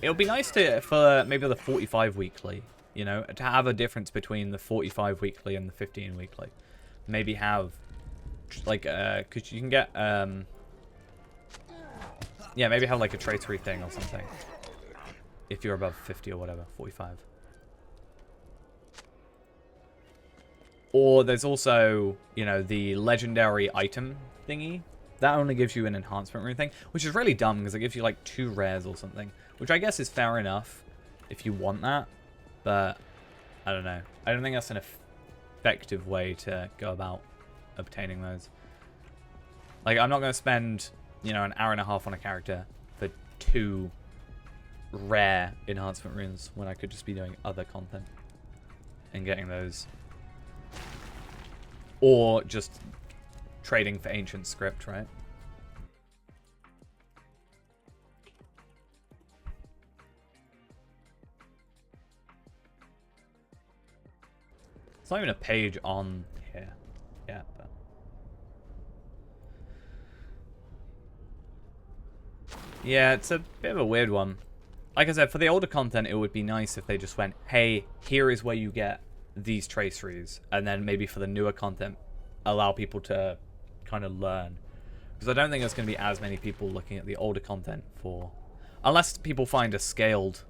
it would be nice to, for maybe the 45 weekly, you know, to have a difference between the 45 weekly and the 15 weekly. Maybe have, like, because you can get, yeah, maybe have, like, a tracery thing or something. If you're above 50 or whatever, 45. Or there's also, you know, the legendary item thingy. That only gives you an enhancement rune thing, which is really dumb because it gives you, like, 2 rares or something. Which I guess is fair enough if you want that. But, I don't know. I don't think that's an effective way to go about obtaining those. Like, I'm not going to spend, you know, an hour and a half on a character for 2 rare enhancement runes when I could just be doing other content and getting those. Or just trading for ancient script, right? It's not even a page on here. Yeah, but... Yeah, it's a bit of a weird one. Like I said, for the older content, it would be nice if they just went, hey, here is where you get these traceries. And then maybe for the newer content, allow people to kind of learn. Because I don't think there's going to be as many people looking at the older content for... Unless people find a scaled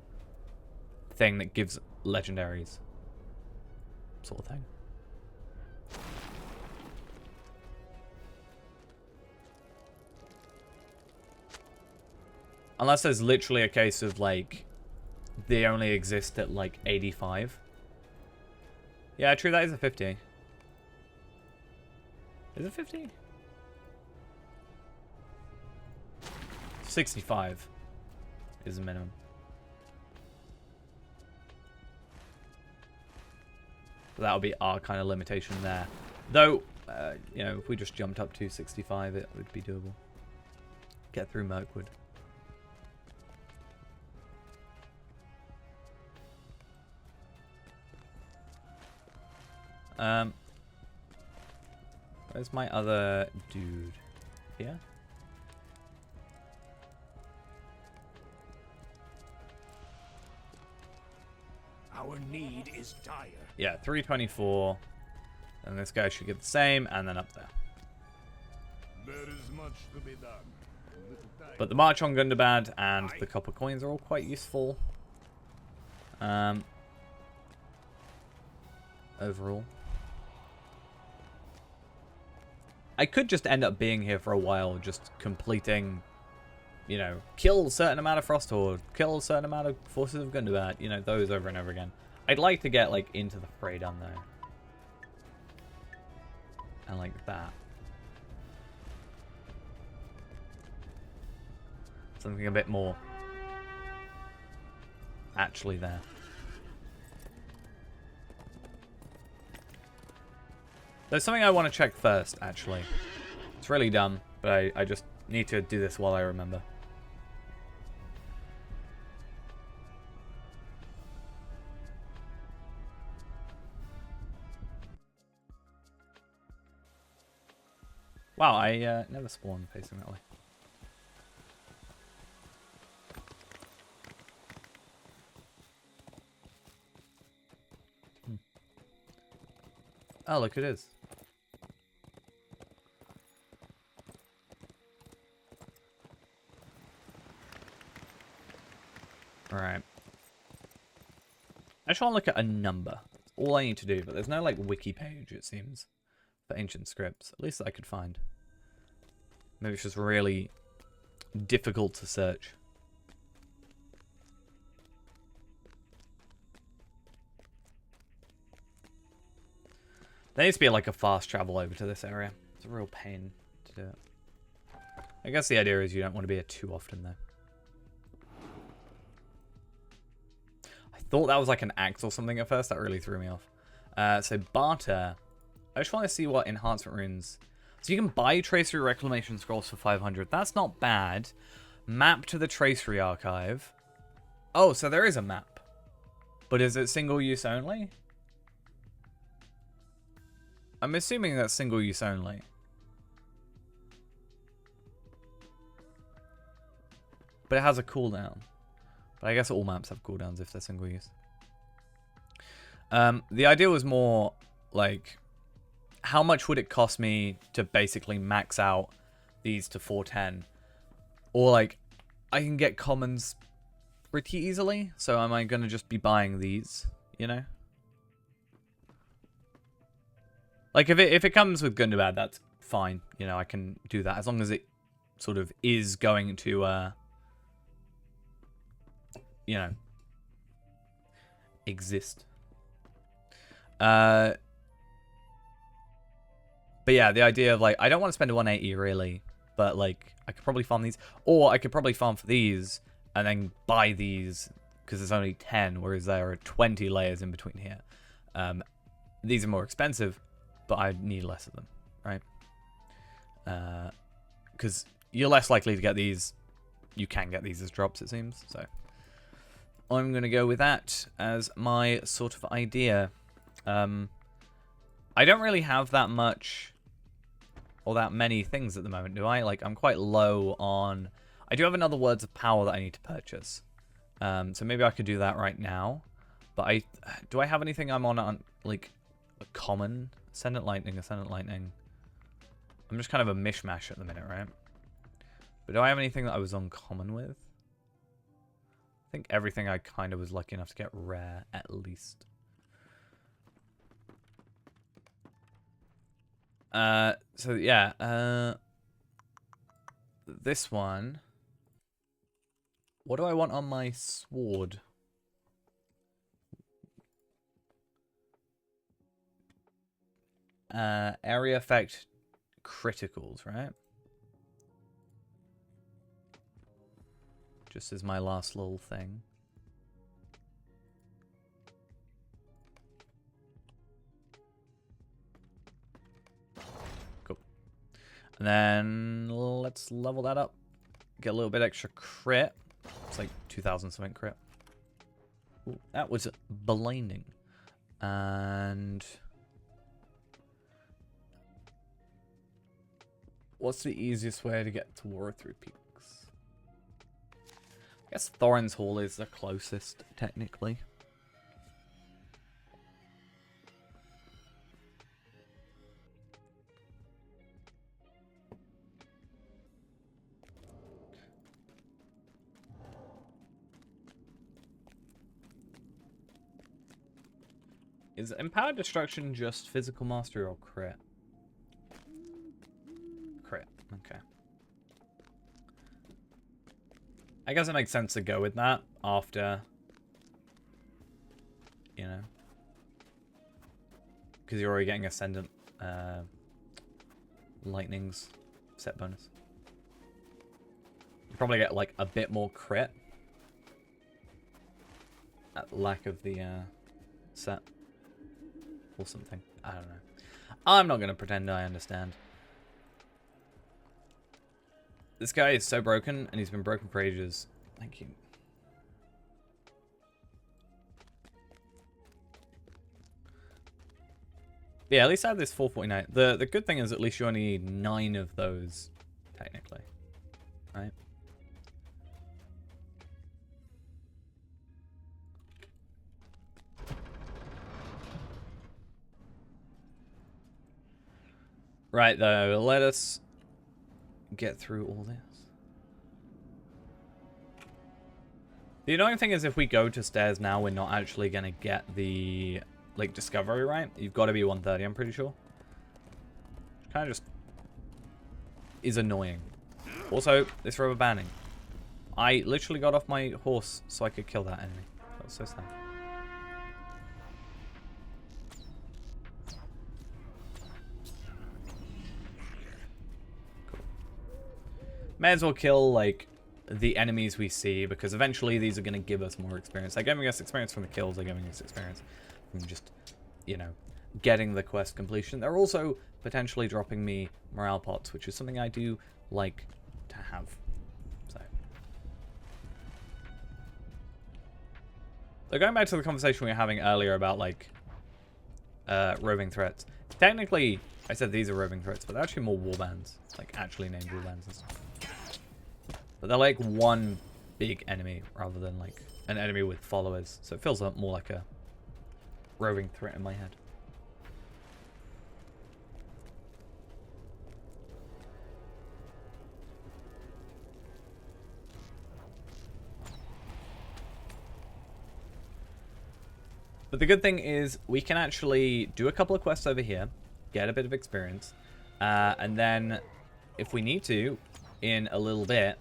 thing that gives legendaries. Sort of thing. Unless there's literally a case of, like, they only exist at, like, 85. Yeah, true, that is a 50. Is it 50? 65 is the minimum. So that would be our kind of limitation there. Though, you know, if we just jumped up to 65, it would be doable. Get through Mirkwood. Where's my other dude? Here? Our need is dire. Yeah, 324. And this guy should get the same, and then up there. There is much to be done. But the March on Gundabad and the copper coins are all quite useful. Overall. I could just end up being here for a while, just completing, you know, kill a certain amount of Frost Horde, kill a certain amount of Forces of Gundabad, you know, those over and over again. I'd like to get, like, into the fray down there. And like that. Something a bit more actually there. There's something I want to check first, actually. It's really dumb, but I just need to do this while I remember. Wow, I never spawned facing that way. Oh, look, it is. Alright. I just want to look at a number. All I need to do, but there's no, like, wiki page, it seems, for ancient scripts. At least that I could find. Maybe it's just really difficult to search. There needs to be, like, a fast travel over to this area. It's a real pain to do it. I guess the idea is you don't want to be here too often, though. I thought that was like an axe or something at first. That really threw me off. So barter. I just want to see what enhancement runes. So you can buy Tracery Reclamation Scrolls for 500. That's not bad. Map to the Tracery Archive. Oh, so there is a map. But is it single use only? I'm assuming that's single use only. But it has a cooldown. But I guess all maps have cooldowns if they're single use. The idea was more like, how much would it cost me to basically max out these to 410? Or like, I can get commons pretty easily. So am I going to just be buying these, you know? Like, if it comes with Gundabad, that's fine. You know, I can do that. As long as it sort of is going to, you know, exist. But yeah, the idea of, like, I don't want to spend 180, really. But, like, I could probably farm these. Or I could probably farm for these and then buy these because there's only 10, whereas there are 20 layers in between here. These are more expensive, but I need less of them, right? Because you're less likely to get these. You can get these as drops, it seems. So I'm going to go with that as my sort of idea. I don't really have that much or that many things at the moment, do I? Like, I'm quite low on... I do have another Words of Power that I need to purchase. So maybe I could do that right now. But do I have anything I'm on like, a common? Ascendant Lightning, Ascendant Lightning. I'm just kind of a mishmash at the minute, right? But do I have anything that I was on common with? I think everything I kind of was lucky enough to get rare, at least. So yeah, this one. What do I want on my sword? Area effect criticals, right? Just as my last little thing. Cool. And then let's level that up. Get a little bit extra crit. It's like 2,000 something crit. Ooh, that was blinding. And... what's the easiest way to get to War Through Peaks? I guess Thorin's Hall is the closest, technically. Is Empowered Destruction just physical mastery or crit? Crit, okay. I guess it makes sense to go with that after, you know, because you're already getting Ascendant Lightning's set bonus. You probably get like a bit more crit at lack of the set or something. I don't know. I'm not going to pretend I understand. This guy is so broken, and he's been broken for ages. Thank you. Yeah, at least I have this 449. The good thing is at least you only need 9 of those, technically. Right? Right, though, let us get through all this. The annoying thing is if we go to stairs now, we're not actually going to get the, like, discovery right. You've got to be 130, I'm pretty sure. Kind of just is annoying. Also, this rubber banding. I literally got off my horse so I could kill that enemy. That was so sad. May as well kill, like, the enemies we see, because eventually these are going to give us more experience. They're giving us experience from the kills, they're giving us experience from just, you know, getting the quest completion. They're also potentially dropping me morale pots, which is something I do like to have. So going back to the conversation we were having earlier about, like, roving threats. Technically, I said these are roving threats, but they're actually more warbands. Like, actually named warbands and stuff. But they're like one big enemy rather than like an enemy with followers. So it feels more like a roving threat in my head. But the good thing is we can actually do a couple of quests over here, get a bit of experience, and then if we need to, in a little bit,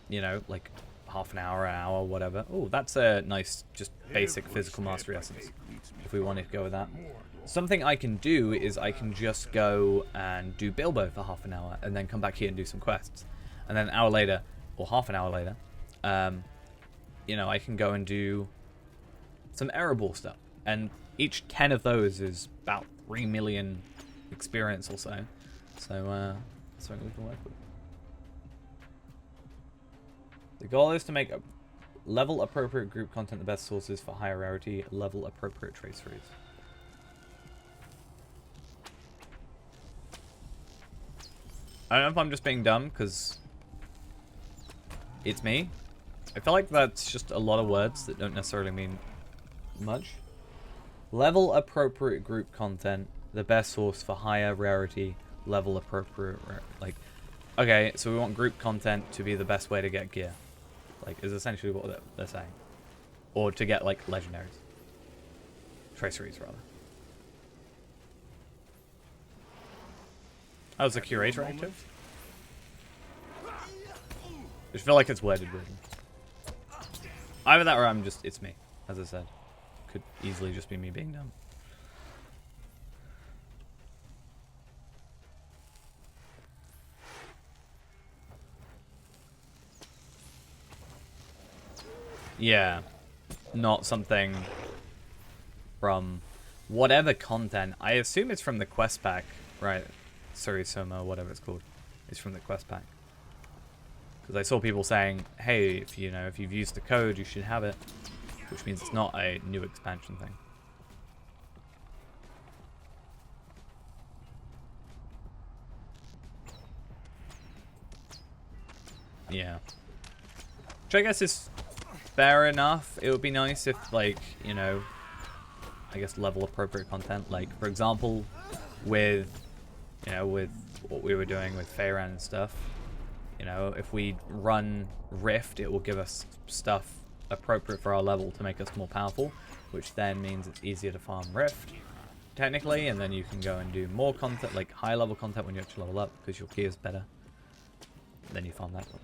you know, like half an hour, whatever. Oh, that's a nice, just basic physical mastery essence, if we wanted to go with that. Something I can do is I can just go and do Bilbo for half an hour, and then come back here and do some quests. And then an hour later, or half an hour later, you know, I can go and do some Erebor stuff. And each 10 of those is about 3 million experience or so. So, something we can work with. The goal is to make a level appropriate group content the best sources for higher rarity, level appropriate traceries. I don't know if I'm just being dumb, because it's me. I feel like that's just a lot of words that don't necessarily mean much. Level appropriate group content, the best source for higher rarity, level appropriate, like, okay, so we want group content to be the best way to get gear. Like, is essentially what they're saying. Or to get, like, legendaries. Traceries, rather. Oh, it's a curator active? I just feel like it's worded weird. Either that or it's me, as I said. Could easily just be me being dumb. Yeah. Not something from whatever content. I assume it's from the quest pack, right? Surisoma, whatever it's called. It's from the quest pack. Because I saw people saying, hey, if you've used the code, you should have it. Which means it's not a new expansion thing. Yeah. Which I guess is fair enough. It would be nice if, like, I guess level appropriate content. Like, for example, with what we were doing with Feyran and stuff. If we run Rift, it will give us stuff appropriate for our level to make us more powerful, which then means it's easier to farm Rift, technically, and then you can go and do more content, like high level content when you actually level up, because your gear is better. Then you farm that content.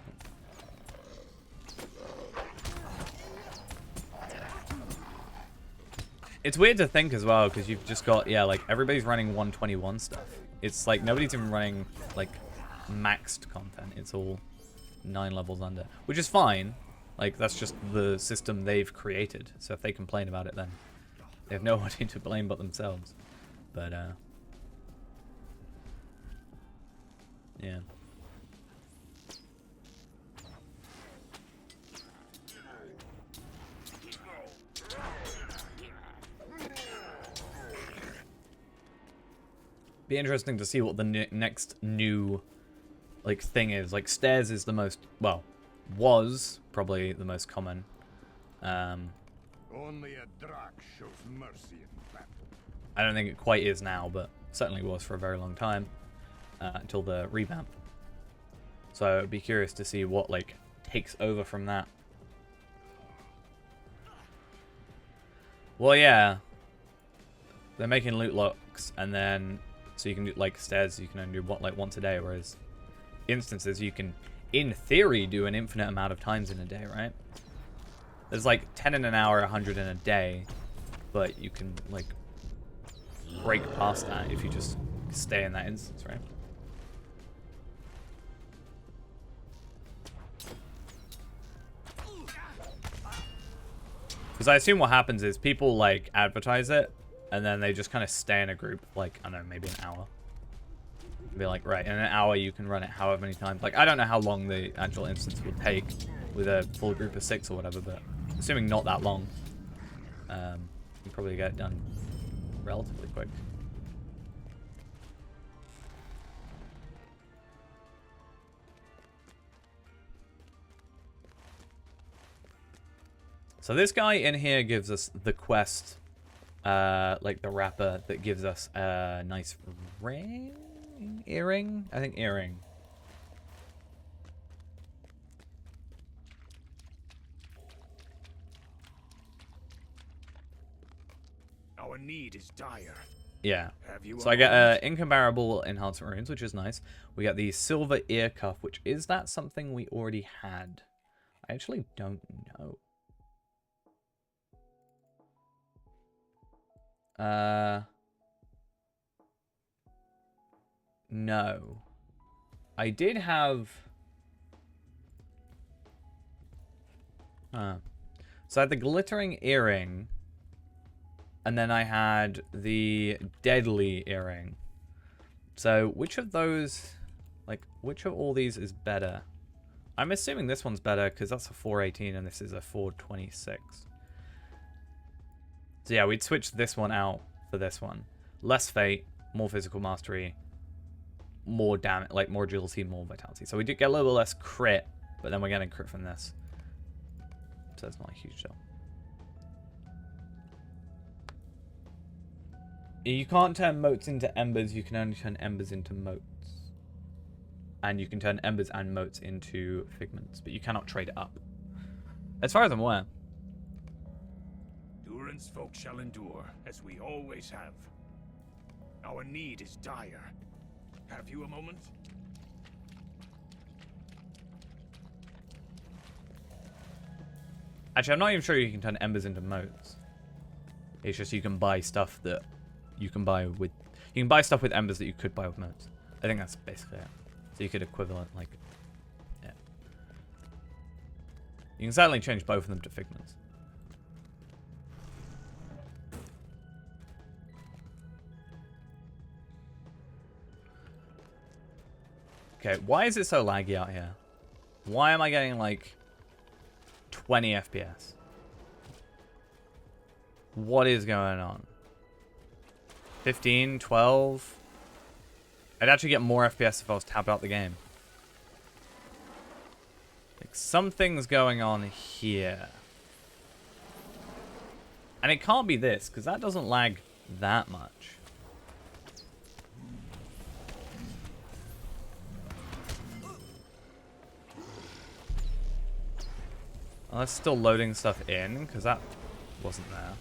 It's weird to think as well, because you've just got, yeah, like, everybody's running 121 stuff. It's like, nobody's even running, like, maxed content. It's all 9 levels under, which is fine. Like, that's just the system they've created. So if they complain about it, then they have nobody to blame but themselves. But, yeah. Be interesting to see what the next new, like, thing is. Like, stairs is the most, well, was probably the most common. Only a Drac shows mercy in battle. I don't think it quite is now, but certainly was for a very long time, until the revamp. So I'd be curious to see what, like, takes over from that. Well, yeah. They're making loot locks, and then, so you can do, like, stairs, you can only do, like, once a day, whereas instances you can, in theory, do an infinite amount of times in a day, right? There's, like, 10 in an hour, 100 in a day, but you can, like, break past that if you just stay in that instance, right? Because I assume what happens is people, like, advertise it, and then they just kind of stay in a group, like, I don't know, maybe an hour. Be like, right, in an hour you can run it however many times. Like, I don't know how long the actual instance would take with a full group of 6 or whatever, but assuming not that long, you probably get it done relatively quick. So this guy in here gives us the quest, like the wrapper that gives us a nice ring? Earring? I think earring. Our need is dire. Yeah. Have you So I get incomparable enhancement runes, which is nice. We get the silver ear cuff, which is that something we already had? I actually don't know. No. I did have... So I had the glittering earring, and then I had the deadly earring. So which of those, like, which of all these is better? I'm assuming this one's better because that's a 418 and this is a 426. So yeah, we'd switch this one out for this one. Less fate, more physical mastery, more damage, like more agility, more vitality. So we do get a little bit less crit, but then we're getting crit from this. So it's not a huge deal. You can't turn motes into embers, you can only turn embers into motes. And you can turn embers and motes into figments, but you cannot trade it up. As far as I'm aware. Durin's folk shall endure, as we always have. Our need is dire. Have you a moment? Actually, I'm not even sure you can turn embers into motes. It's just you can buy stuff that you can buy with... You can buy stuff with embers that you could buy with motes. I think that's basically it. So you could equivalent, like... Yeah. You can certainly change both of them to figments. Okay, why is it so laggy out here? Why am I getting, like, 20 FPS? What is going on? 15, 12? I'd actually get more FPS if I was tapped out the game. Like, something's going on here. And it can't be this, because that doesn't lag that much. Well, that's still loading stuff in, because that wasn't there.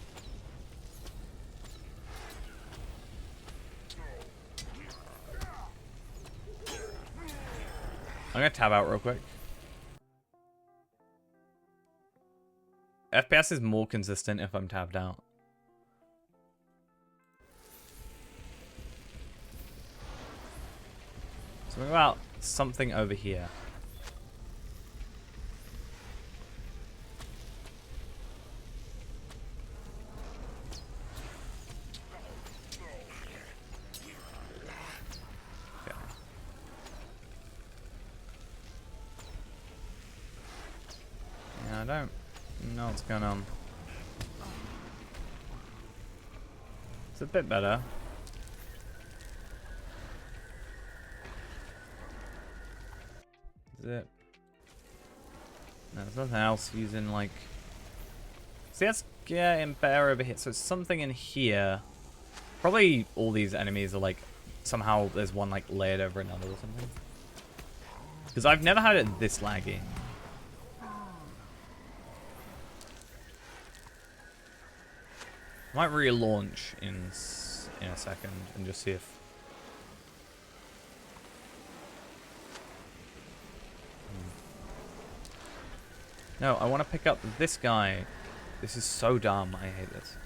I'm going to tab out real quick. FPS is more consistent if I'm tabbed out. Something about something over here. Okay. Yeah, I don't know what's going on. It's a bit better. Is it? No, there's nothing else using, like... See, that's getting better over here. So it's something in here. Probably all these enemies are, like, somehow there's one, like, layered over another or something. Because I've never had it this laggy. I might relaunch in a second and just see if... No, I want to pick up this guy. This is so dumb. I hate this.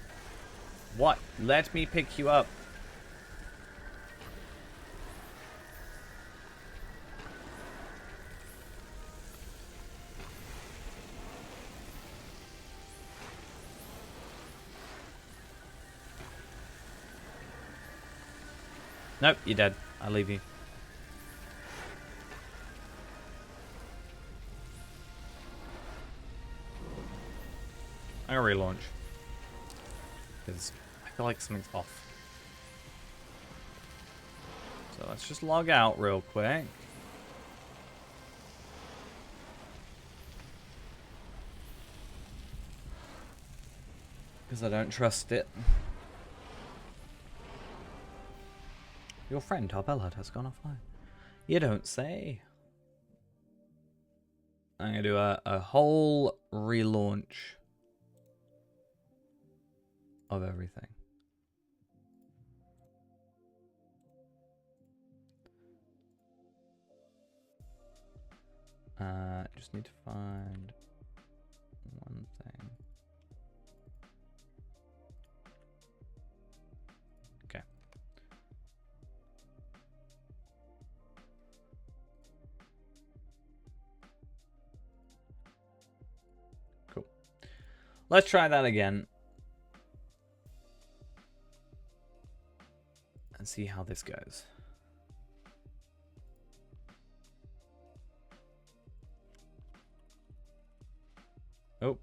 What? Let me pick you up. Nope, you're dead. I'll leave you. I'm gonna relaunch. Because I feel like something's off. So let's just log out real quick. Because I don't trust it. Your friend Tarbellard has gone offline. You don't say. I'm gonna do a whole relaunch of everything. Just need to find one thing. Okay. Cool. Let's try that again. And see how this goes. Oh.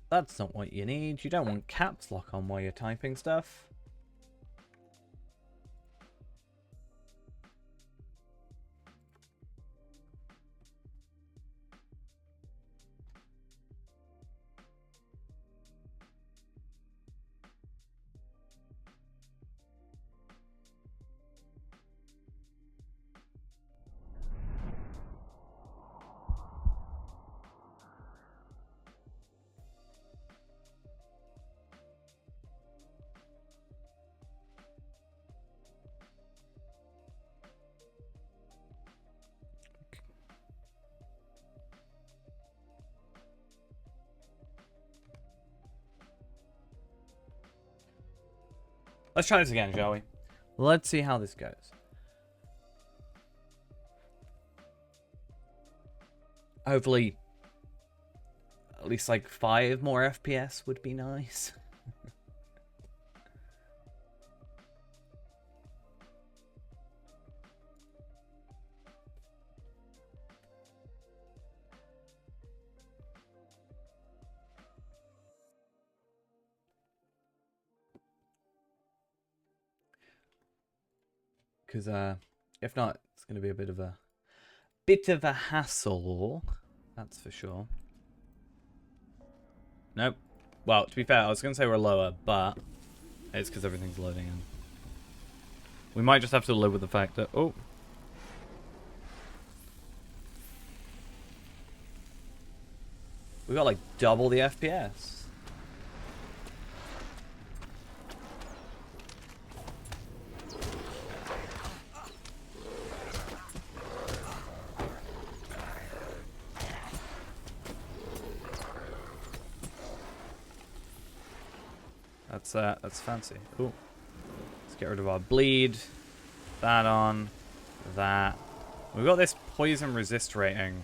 That's not what you need. You don't want caps lock on while you're typing stuff. Let's try this again, shall we? Let's see how this goes. Hopefully, at least like 5 more FPS would be nice. Because if not, it's going to be a bit of a hassle. That's for sure. Nope. Well, to be fair, I was going to say we're lower, but it's because everything's loading in. We might just have to live with the fact that... Oh. We got like double the FPS. That's fancy. Ooh. Let's get rid of our bleed. That on. That. We've got this poison resist rating.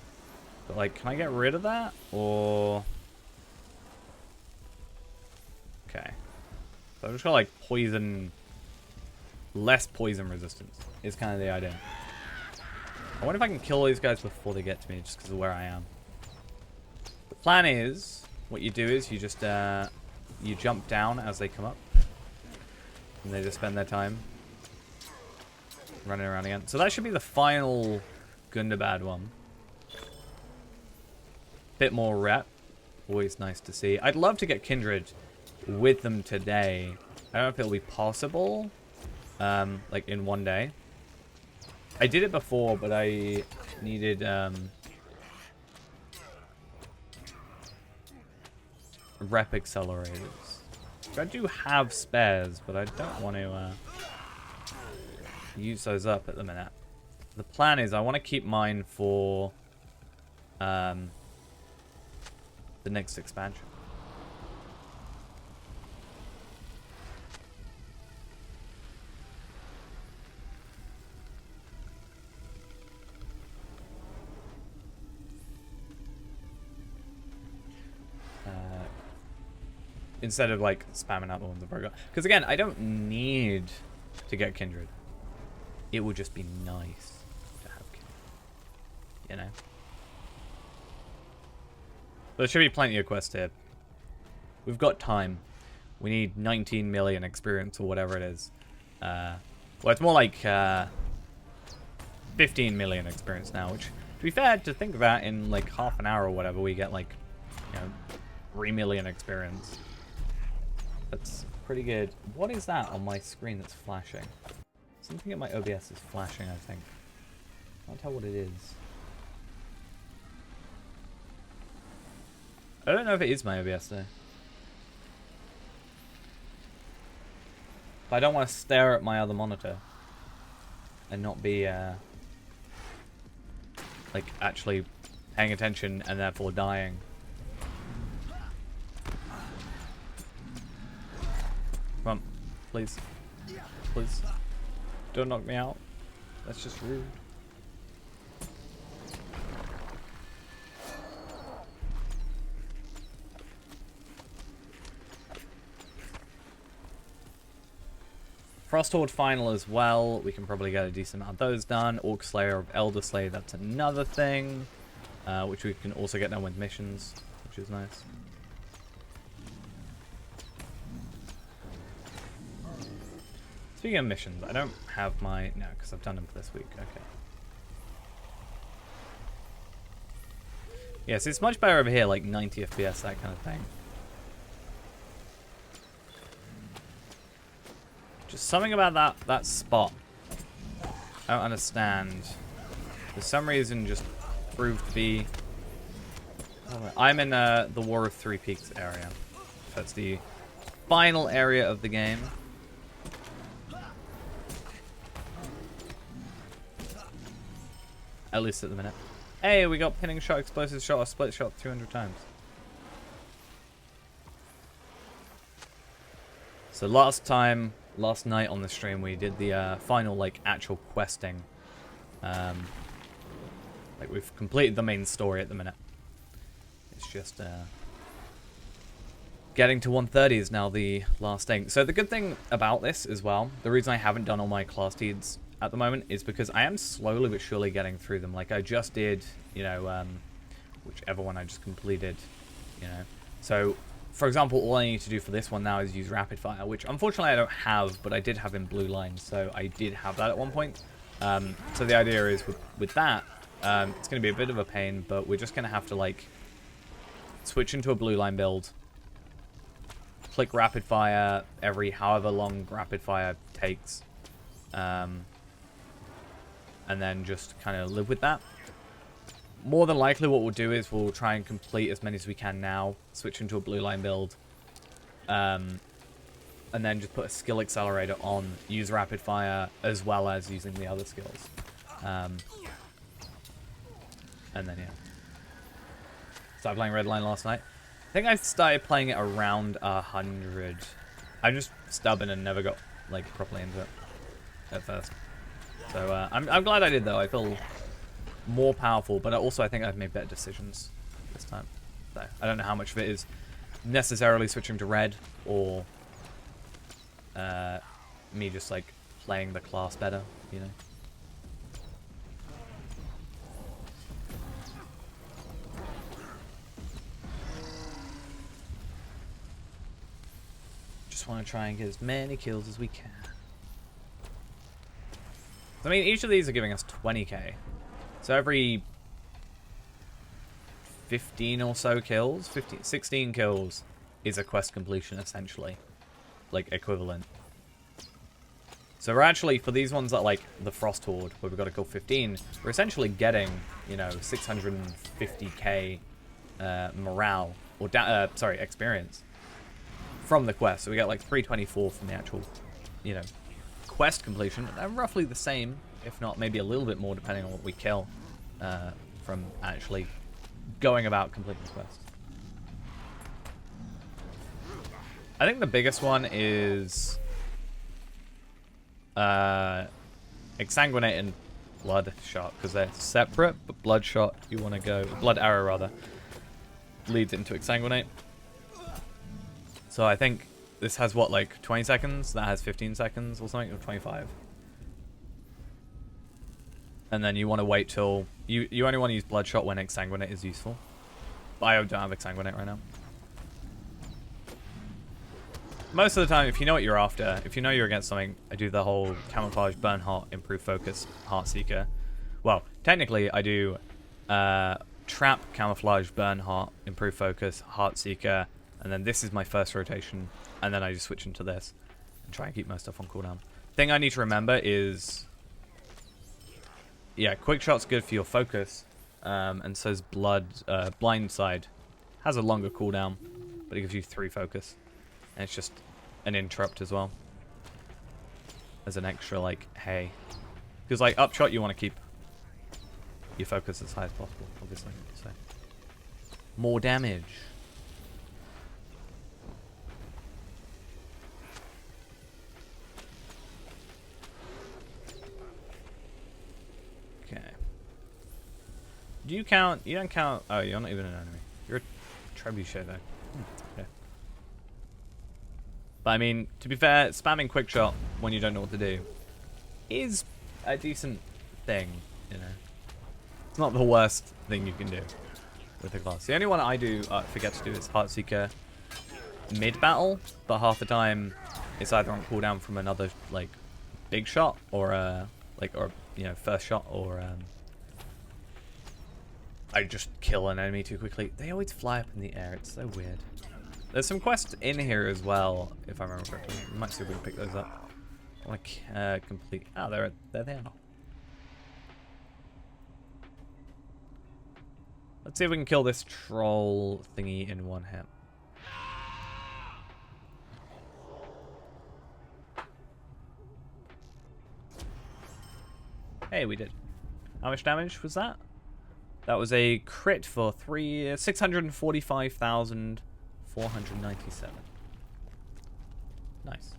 But like, can I get rid of that? Or... Okay. So I'm just gonna like poison... Less poison resistance is kind of the idea. I wonder if I can kill these guys before they get to me, just because of where I am. The plan is, what you do is you just, you jump down as they come up. And they just spend their time running around again. So that should be the final Gundabad one. Bit more rep. Always nice to see. I'd love to get Kindred with them today. I don't know if it'll be possible. Like in one day. I did it before, but I needed rep accelerators. I do have spares, but I don't want to use those up at the minute. The plan is I want to keep mine for the next expansion. Instead of like spamming out the ones I've already got. Because again, I don't need to get Kindred. It would just be nice to have Kindred. You know? But there should be plenty of quests here. We've got time. We need 19 million experience or whatever it is. Well, it's more like 15 million experience now, which, to be fair, to think of that in like half an hour or whatever, we get like, you know, 3 million experience. That's pretty good. What is that on my screen that's flashing? Something at my OBS is flashing, I think. Can't tell what it is. I don't know if it is my OBS though. But I don't want to stare at my other monitor and not be like actually paying attention and therefore dying. Come on, please. Please. Don't knock me out. That's just rude. Frosthorde final as well. We can probably get a decent amount of those done. Orc Slayer of Elder Slayer, that's another thing. Which we can also get done with missions, which is nice. Speaking of missions, I don't have my... No, because I've done them for this week. Okay. Yes, it's much better over here, like 90 FPS, that kind of thing. Just something about that spot. I don't understand. For some reason, just proved to be... I'm in the War of Three Peaks area. That's the final area of the game. At least at the minute. Hey, we got pinning shot, explosive shot, or split shot 200 times. So last time last night on the stream we did the final like actual questing. Like we've completed the main story at the minute. It's just getting to 130 is now the last thing. So the good thing about this as well, the reason I haven't done all my class deeds at the moment is because I am slowly but surely getting through them. Like I just did, you know, whichever one I just completed, you know. So, for example, all I need to do for this one now is use rapid fire, which unfortunately I don't have, but I did have in blue line, so I did have that at one point. So the idea is with that, it's going to be a bit of a pain, but we're just going to have to like switch into a blue line build, click rapid fire every however long rapid fire takes, and then just kind of live with that. More than likely what we'll do is we'll try and complete as many as we can now, switch into a blue line build, and then just put a skill accelerator on, use rapid fire as well as using the other skills. And then yeah. Started playing red line last night. I think I started playing it around 100. I'm just stubborn and never got like properly into it at first. So I'm glad I did though. I feel more powerful, but also I think I've made better decisions this time. So I don't know how much of it is necessarily switching to red or me just like playing the class better, you know. Just want to try and get as many kills as we can. I mean, each of these are giving us 20k. So every 15 or so kills, 16 kills is a quest completion essentially, like equivalent. So we're actually, for these ones that like the Frost Horde, where we've got to kill 15, we're essentially getting, you know, 650k morale, or sorry, experience from the quest. So we got like 324 from the actual, you know, quest completion. They're roughly the same, if not maybe a little bit more depending on what we kill from actually going about completing the quest. I think the biggest one is Exsanguinate and Bloodshot, because they're separate, but Bloodshot, you want to go, Blood Arrow rather, leads into Exsanguinate. So I think this has what, like 20 seconds? That has 15 seconds or something, or 25. And then you want to wait till... You only want to use Bloodshot when Exsanguinate is useful. But I don't have Exsanguinate right now. Most of the time, if you know what you're after, if you know you're against something, I do the whole Camouflage, Burn Heart, Improve Focus, Heart Seeker. Well, technically, I do Trap, Camouflage, Burn Heart, Improve Focus, Heart Seeker, and then this is my first rotation, and then I just switch into this and try and keep my stuff on cooldown. Thing I need to remember is... Yeah, quick shot's good for your focus, and so's blind side. Has a longer cooldown, but it gives you 3 focus, and it's just an interrupt as well, as an extra like hey, because like upshot you want to keep your focus as high as possible, obviously. So more damage. Do you count? You don't count. Oh, you're not even an enemy. You're a trebuchet though. Okay. But I mean, to be fair, spamming quick shot when you don't know what to do is a decent thing, you know. It's not the worst thing you can do with the class. The only one I do forget to do is Heartseeker mid battle, but half the time it's either on cooldown from another like big shot or you know, first shot, or I just kill an enemy too quickly. They always fly up in the air. It's so weird. There's some quests in here as well, if I remember correctly. We might see if we can pick those up. I want to complete... Oh, they're there now. Let's see if we can kill this troll thingy in one hit. Hey, we did. How much damage was that? That was a crit for 645,497. Nice.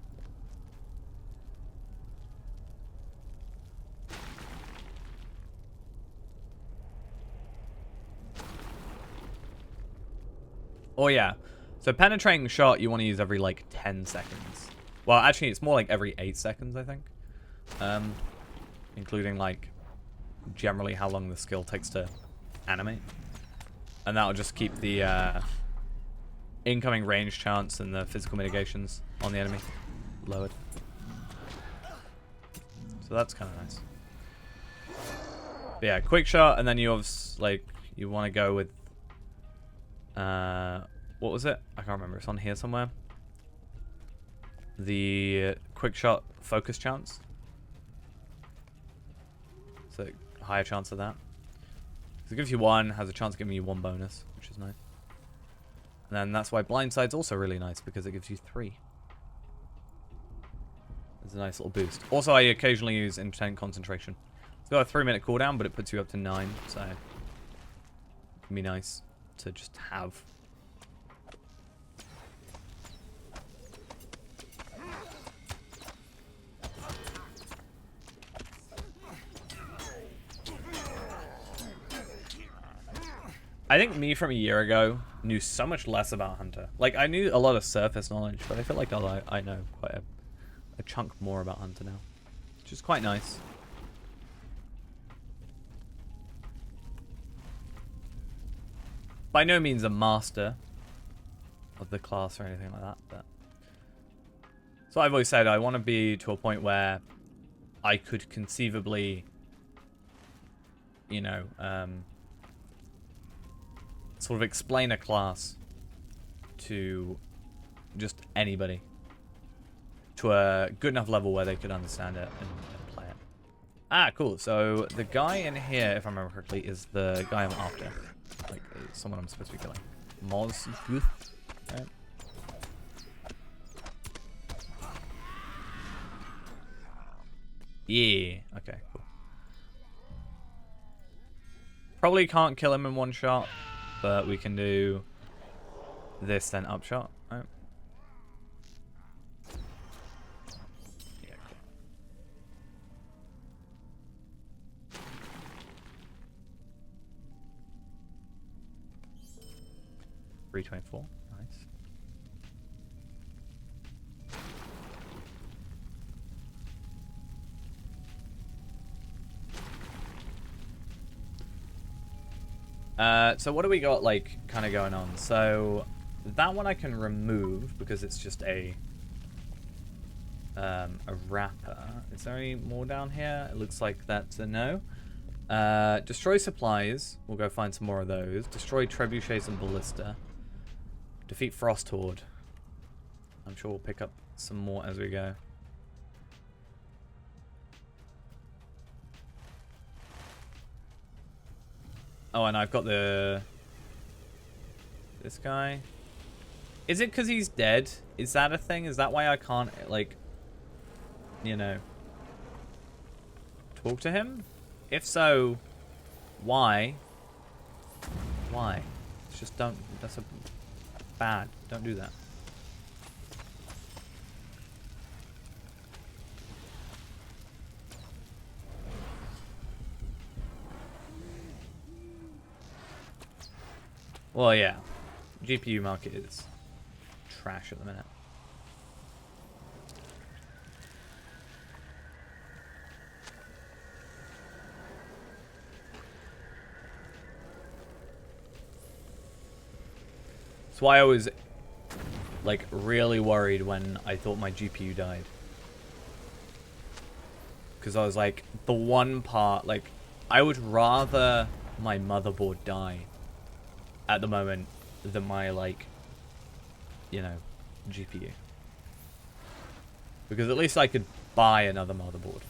Oh yeah. So penetrating shot you want to use every like 10 seconds. Well, actually it's more like every 8 seconds, I think. Including like generally how long the skill takes to animate. And that'll just keep the incoming range chance and the physical mitigations on the enemy lowered. So that's kind of nice. But yeah, quick shot, and then you obviously, like, you want to go with, what was it? I can't remember. It's on here somewhere. The quick shot focus chance. So higher chance of that. So it gives you 1, has a chance of giving you 1 bonus, which is nice. And then that's why blindside's also really nice, because it gives you 3. It's a nice little boost. Also, I occasionally use intent concentration. It's got a 3-minute cooldown, but it puts you up to 9, so it can be nice to just have. I think me from a year ago knew so much less about Hunter. Like, I knew a lot of surface knowledge, but I feel like I know quite a chunk more about Hunter now, which is quite nice. By no means a master of the class or anything like that, but so I've always said I want to be to a point where I could conceivably, you know, sort of explain a class to just anybody to a good enough level where they could understand it and play it. Ah, cool. So the guy in here, if I remember correctly, is the guy I'm after. Like, someone I'm supposed to be killing. Mozguth, right? Yeah. Okay, cool. Probably can't kill him in 1 shot, but we can do this then upshot. Right? Yeah, cool. 324. Nice. So what do we got, like, kind of going on? So that one I can remove because it's just a wrapper. Is there any more down here? It looks like that's a no. Destroy supplies. We'll go find some more of those. Destroy trebuchets and ballista. Defeat Frost Horde. I'm sure we'll pick up some more as we go. Oh, and I've got this guy. Is it because he's dead? Is that a thing? Is that why I can't, like, you know, talk to him? If so, why? Why? It's just don't, that's a bad. Don't do that. Well, yeah. GPU market is trash at the minute. That's why I was, like, really worried when I thought my GPU died. Because I was like, the one part, like, I would rather my motherboard die at the moment than my, like, you know, GPU. Because at least I could buy another motherboard.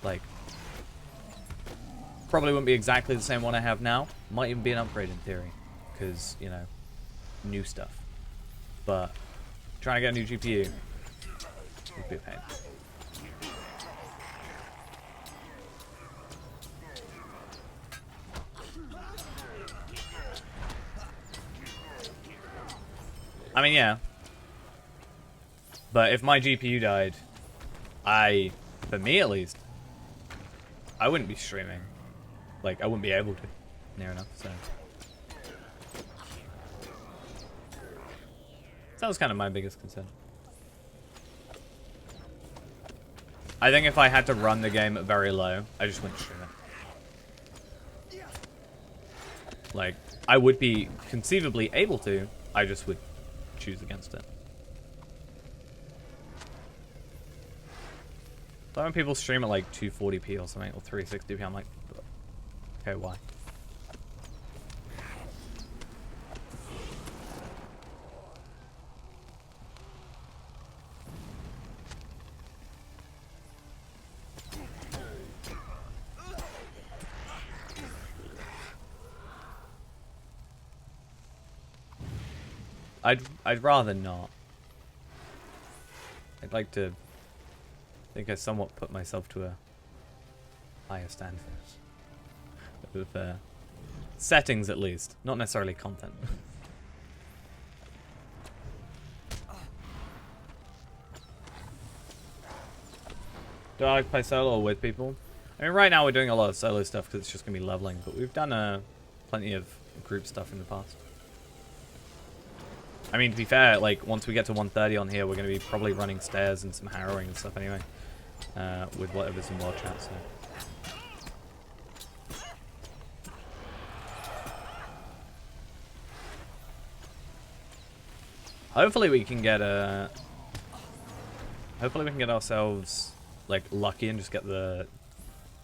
Like, probably wouldn't be exactly the same one I have now. Might even be an upgrade in theory. Because, you know, new stuff. But trying to get a new GPU would be a pain. I mean, yeah. But if my GPU died, for me at least, I wouldn't be streaming. Like, I wouldn't be able to. Near enough, so. That was kind of my biggest concern. I think if I had to run the game at very low, I just wouldn't stream it. Like, I would be conceivably able to, I just would choose against it. So when people stream at like 240p or something, or 360p, I'm like, okay, why? I'd rather not. I'd like to think I somewhat put myself to a higher standard of settings, at least, not necessarily content. Do I like to play solo or with people? I mean, right now we're doing a lot of solo stuff because it's just gonna be leveling, but we've done plenty of group stuff in the past. I mean, to be fair, like, once we get to 130 on here, we're going to be probably running stairs and some harrowing and stuff anyway. With whatever's in world chat, so. Hopefully we can get hopefully we can get ourselves, like, lucky and just get the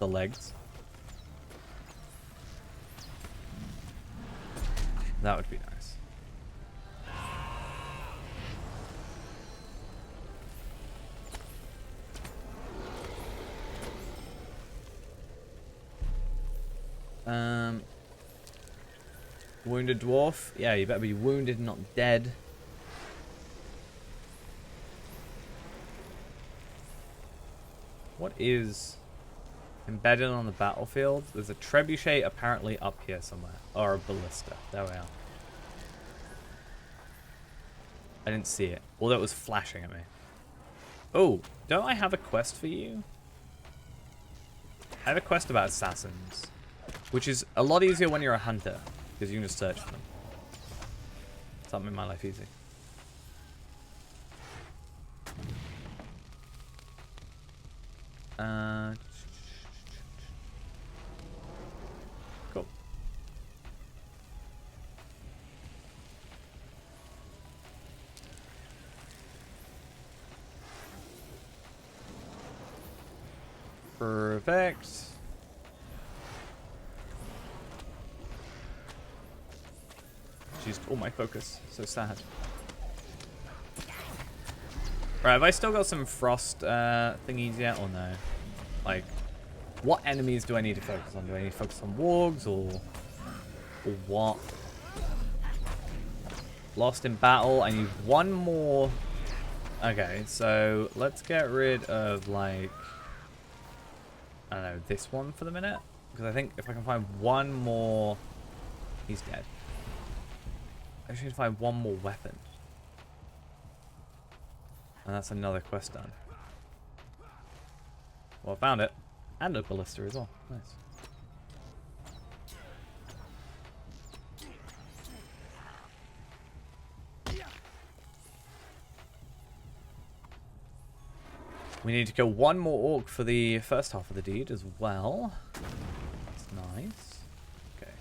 legs. That would be nice. Wounded dwarf. Yeah, you better be wounded, not dead. What is embedded on the battlefield? There's a trebuchet apparently up here somewhere. Or a ballista. There we are. I didn't see it. Although it was flashing at me. Oh, don't I have a quest for you? I have a quest about assassins. Which is a lot easier when you're a hunter. Because you can just search for them. Something made my life easy. Cool. Perfect. She's all my focus. So sad. Right, have I still got some frost thingies yet or no? Like, what enemies do I need to focus on? Do I need to focus on wargs or what? Lost in battle. I need one more. Okay, so let's get rid of, like, I don't know, this one for the minute. Because I think if I can find one more, he's dead. I just need to find one more weapon. And that's another quest done. Well, I found it. And a ballista as well. Nice. We need to kill one more orc for the first half of the deed as well. That's nice. Okay.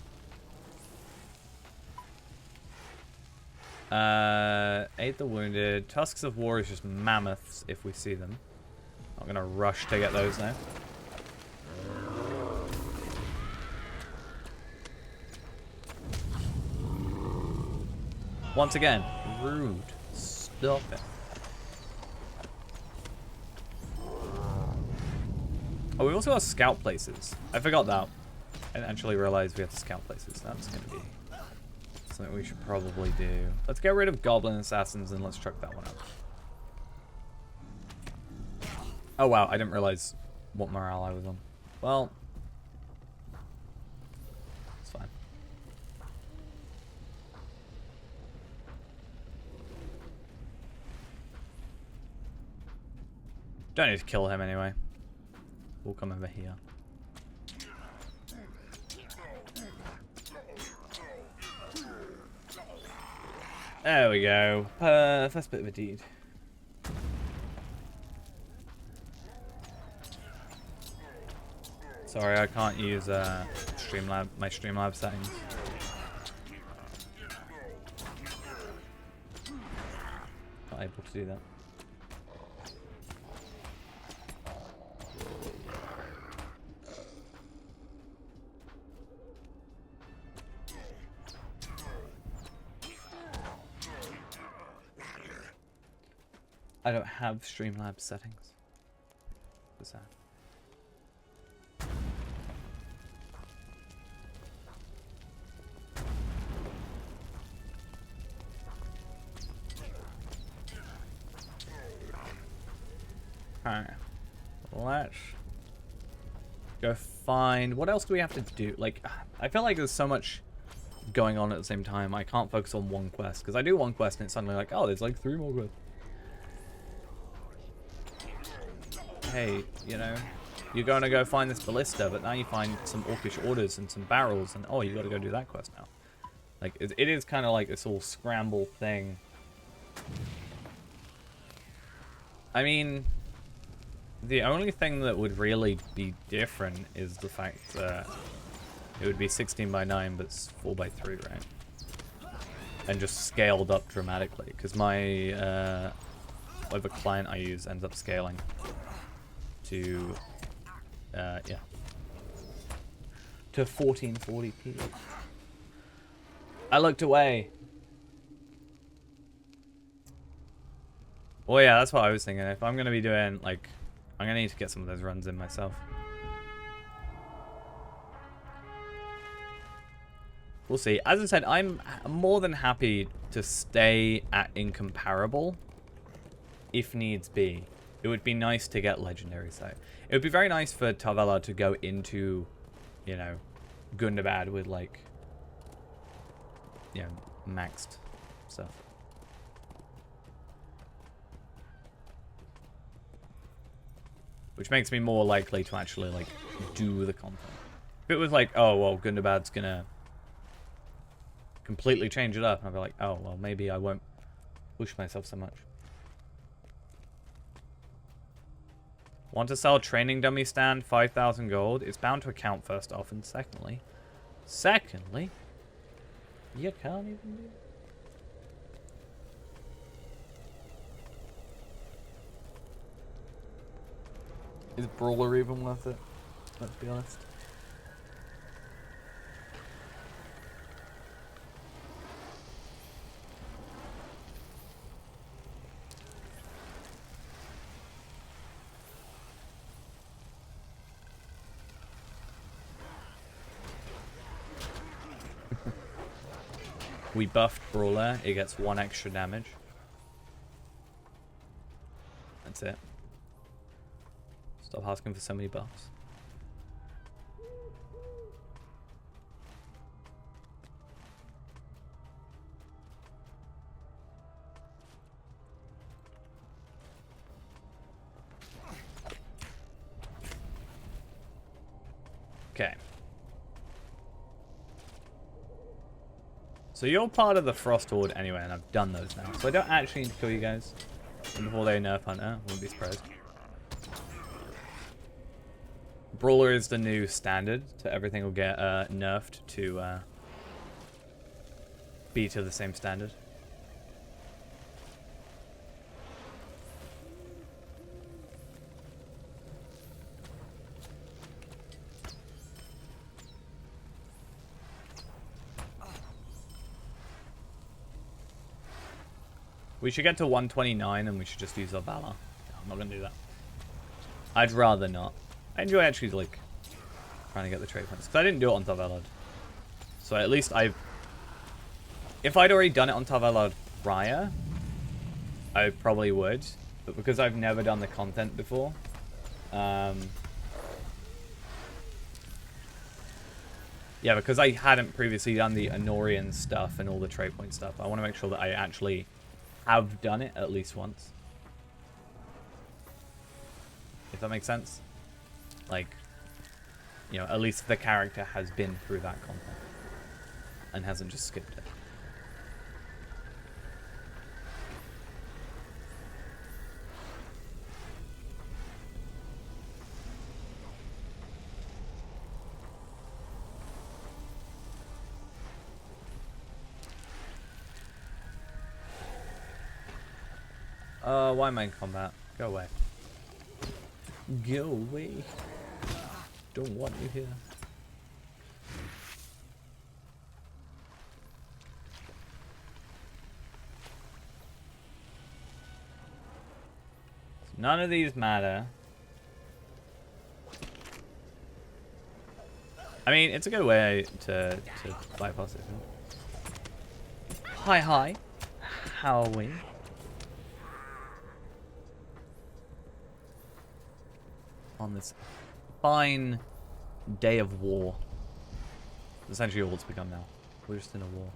Aid the wounded. Tusks of War is just mammoths if we see them. Not gonna rush to get those now. Once again, rude. Stop it. Oh, we also got scout places. I forgot that. I didn't actually realize we have to scout places. That's gonna be something we should probably do. Let's get rid of goblin assassins and let's chuck that one up. Oh wow, I didn't realize what morale I was on. Well, it's fine. Don't need to kill him anyway. We'll come over here. There we go. First bit of a deed. Sorry, I can't use Streamlab, my Streamlab settings. Not able to do that. I don't have Streamlab settings. What's that? Alright. Let's go find... What else do we have to do? Like, I feel like there's so much going on at the same time. I can't focus on one quest. Because I do one quest and it's suddenly like, oh, there's like 3 more quests. Hey, you know, you're going to go find this ballista, but now you find some orcish orders and some barrels, and oh, you got to go do that quest now. Like, it is kind of like this all scramble thing. I mean, the only thing that would really be different is the fact that it would be 16 by 9, but it's 4 by 3, right? And just scaled up dramatically, because my whatever client I use ends up scaling to yeah, to 1440p. I looked away. Well, yeah, that's what I was thinking. If I'm gonna be doing, like, I'm gonna need to get some of those runs in myself. We'll see. As I said, I'm more than happy to stay at incomparable if needs be. It would be nice to get legendary site. It would be very nice for Tavella to go into, you know, Gundabad with, like, you know, maxed stuff. Which makes me more likely to actually, like, do the content. If it was like, oh, well, Gundabad's gonna completely change it up, I'd be like, oh, well, maybe I won't push myself so much. Want to sell a training dummy stand, 5,000 gold? It's bound to account first off, and secondly, you can't even do it. Is Brawler even worth it? Let's be honest. We buffed Brawler, it gets 1 extra damage. That's it. Stop asking for so many buffs. Okay. So you're part of the Frost Horde anyway, and I've done those now. So I don't actually need to kill you guys. And before they nerf Hunter, wouldn't be surprised. Brawler is the new standard, so everything will get nerfed to be to the same standard. We should get to 129 and we should just use our Valor. No, I'm not going to do that. I'd rather not. I enjoy actually, like, trying to get the trade points. Because I didn't do it on Tavelard. So at least I've... If I'd already done it on Tavelard prior, I probably would. But because I've never done the content before... yeah, because I hadn't previously done the Honorian stuff and all the trade point stuff. I want to make sure that I actually have done it at least once. If that makes sense. Like, you know, at least the character has been through that content and hasn't just skipped it. Why am I in combat? Go away. Go away. Don't want you here. None of these matter. I mean, it's a good way to bypass it. Hi, hi. How are we? On this fine day of war. Essentially all it's become now. We're just in a war.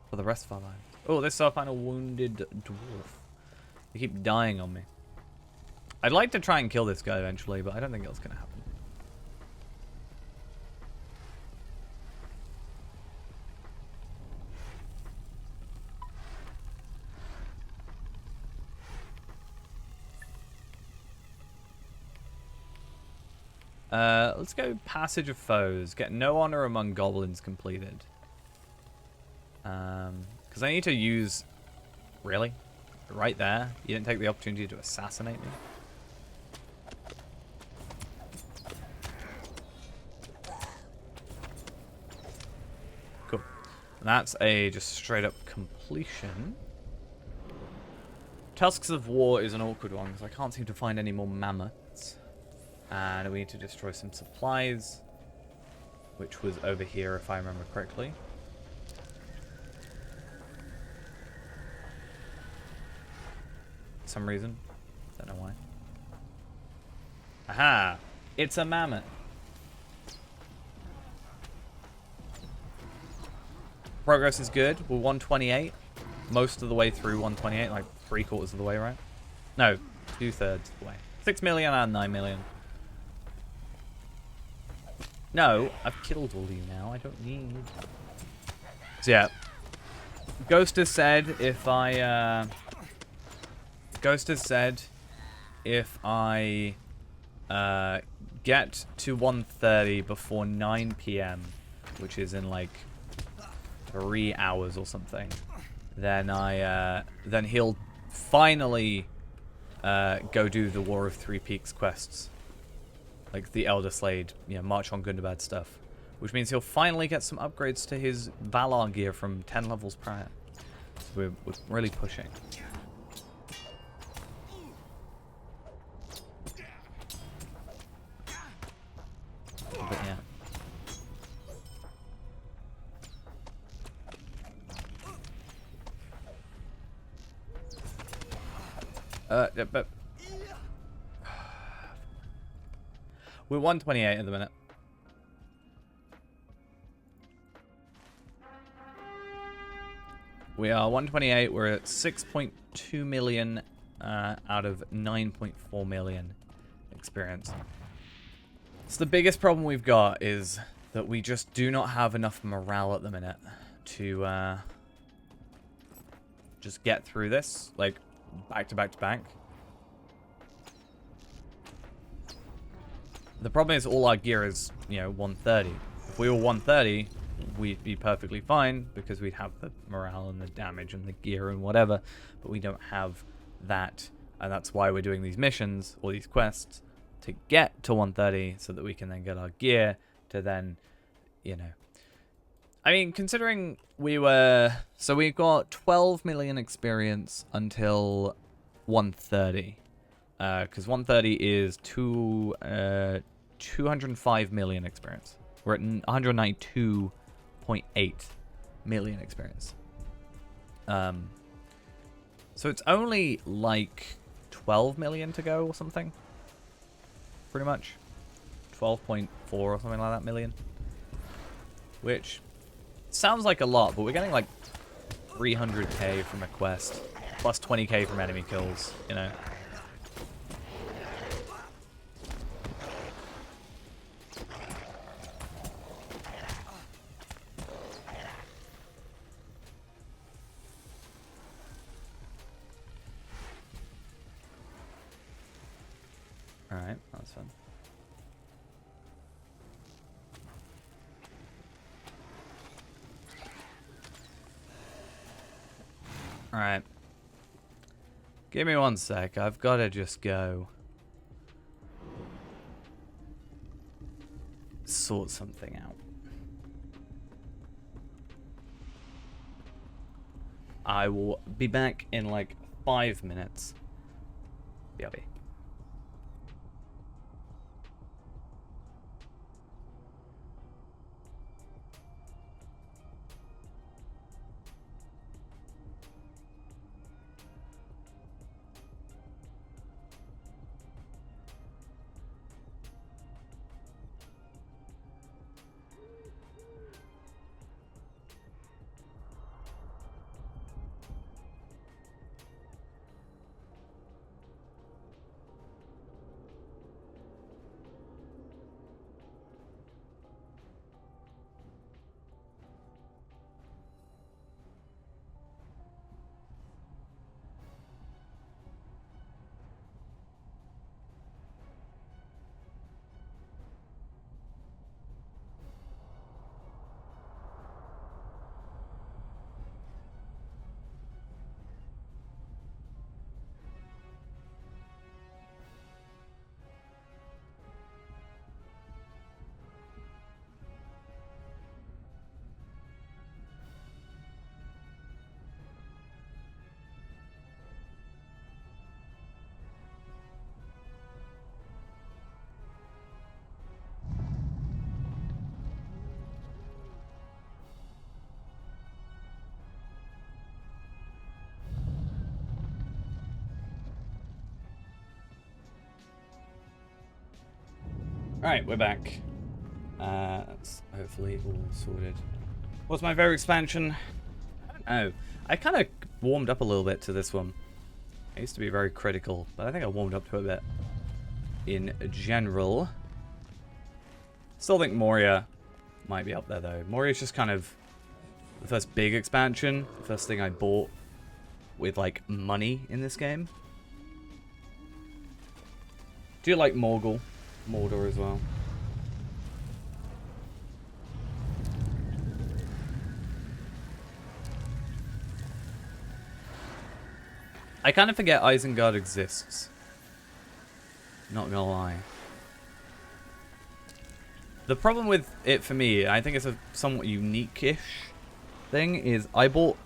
For the rest of our lives. Oh, this is our final wounded dwarf. They keep dying on me. I'd like to try and kill this guy eventually, but I don't think it's going to happen. Let's go Passage of Foes. Get no honor among goblins completed. Because I need to use... Really? Right there? You didn't take the opportunity to assassinate me? Cool. And that's a just straight up completion. Tusks of War is an awkward one because I can't seem to find any more mammoths. And we need to destroy some supplies, which was over here if I remember correctly. For some reason. Don't know why. Aha! It's a mammoth. Progress is good. We're 128. Most of the way through 128, like 3/4 of the way, right? No, 2/3 of the way. 6 million and 9 million. No, I've killed all you now. I don't need. So yeah, Ghost has said if I get to 130 before 9 p.m., which is in like 3 hours or something, then then he'll finally go do the War of Three Peaks quests. Like the Elder Slade, you know, March on Gundabad stuff. Which means he'll finally get some upgrades to his Valar gear from 10 levels prior. So we're really pushing. But yeah. But... We're 128 at the minute. We are 128. We're at 6.2 million out of 9.4 million experience. So the biggest problem we've got is that we just do not have enough morale at the minute to just get through this, like back to back to back. The problem is all our gear is, you know, 130. If we were 130, we'd be perfectly fine because we'd have the morale and the damage and the gear and whatever, but we don't have that, and that's why we're doing these missions or these quests to get to 130 so that we can then get our gear to then, you know. I mean, considering we were... So we've got 12 million experience until 130. Because 130 is 205 million experience. We're at 192.8 million experience. So it's only like 12 million to go or something. Pretty much. 12.4 or something like that million. Which sounds like a lot, but we're getting like 300k from a quest. Plus 20k from enemy kills, you know. Alright, that's fun. Alright. Give me one sec. I've got to just go sort something out. I will be back in like 5 minutes. BRB. Alright, we're back. That's hopefully all sorted. What's my favorite expansion? I don't know. I kind of warmed up a little bit to this one. I used to be very critical, but I think I warmed up to it a bit. In general. Still think Moria might be up there though. Moria's just kind of the first big expansion. The first thing I bought with like money in this game. Do you like Mordor as well? I kind of forget Isengard exists. Not gonna lie. The problem with it for me, I think it's a somewhat unique-ish thing, is I bought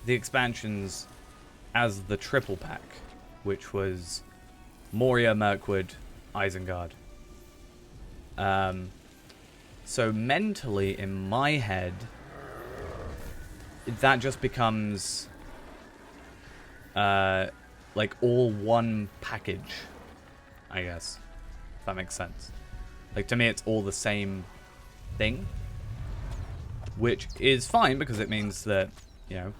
the expansions as the triple pack, which was Moria, Mirkwood, Isengard. So mentally, in my head, that just becomes like all one package, I guess, if that makes sense. Like, to me, it's all the same thing, which is fine because it means that, you know,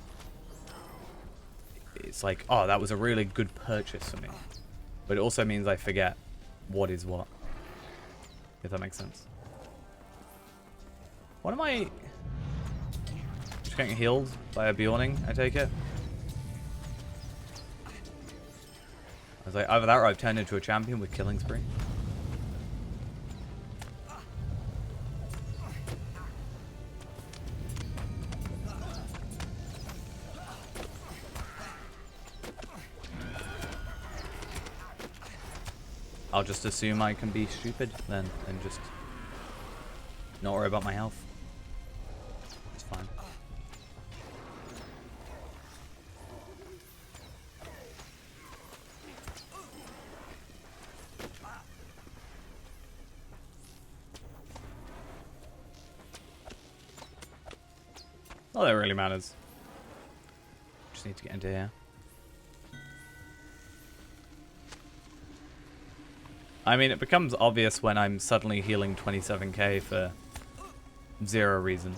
it's like, oh, that was a really good purchase for me. But it also means I forget what is what, if that makes sense. What am I... Just getting healed by a Bjorning, I take it? I was like, either that or I've turned into a champion with Killing Spree. I'll just assume I can be stupid then and just not worry about my health. It's fine. Not that it really matters. Just need to get into here. I mean, it becomes obvious when I'm suddenly healing 27k for zero reason.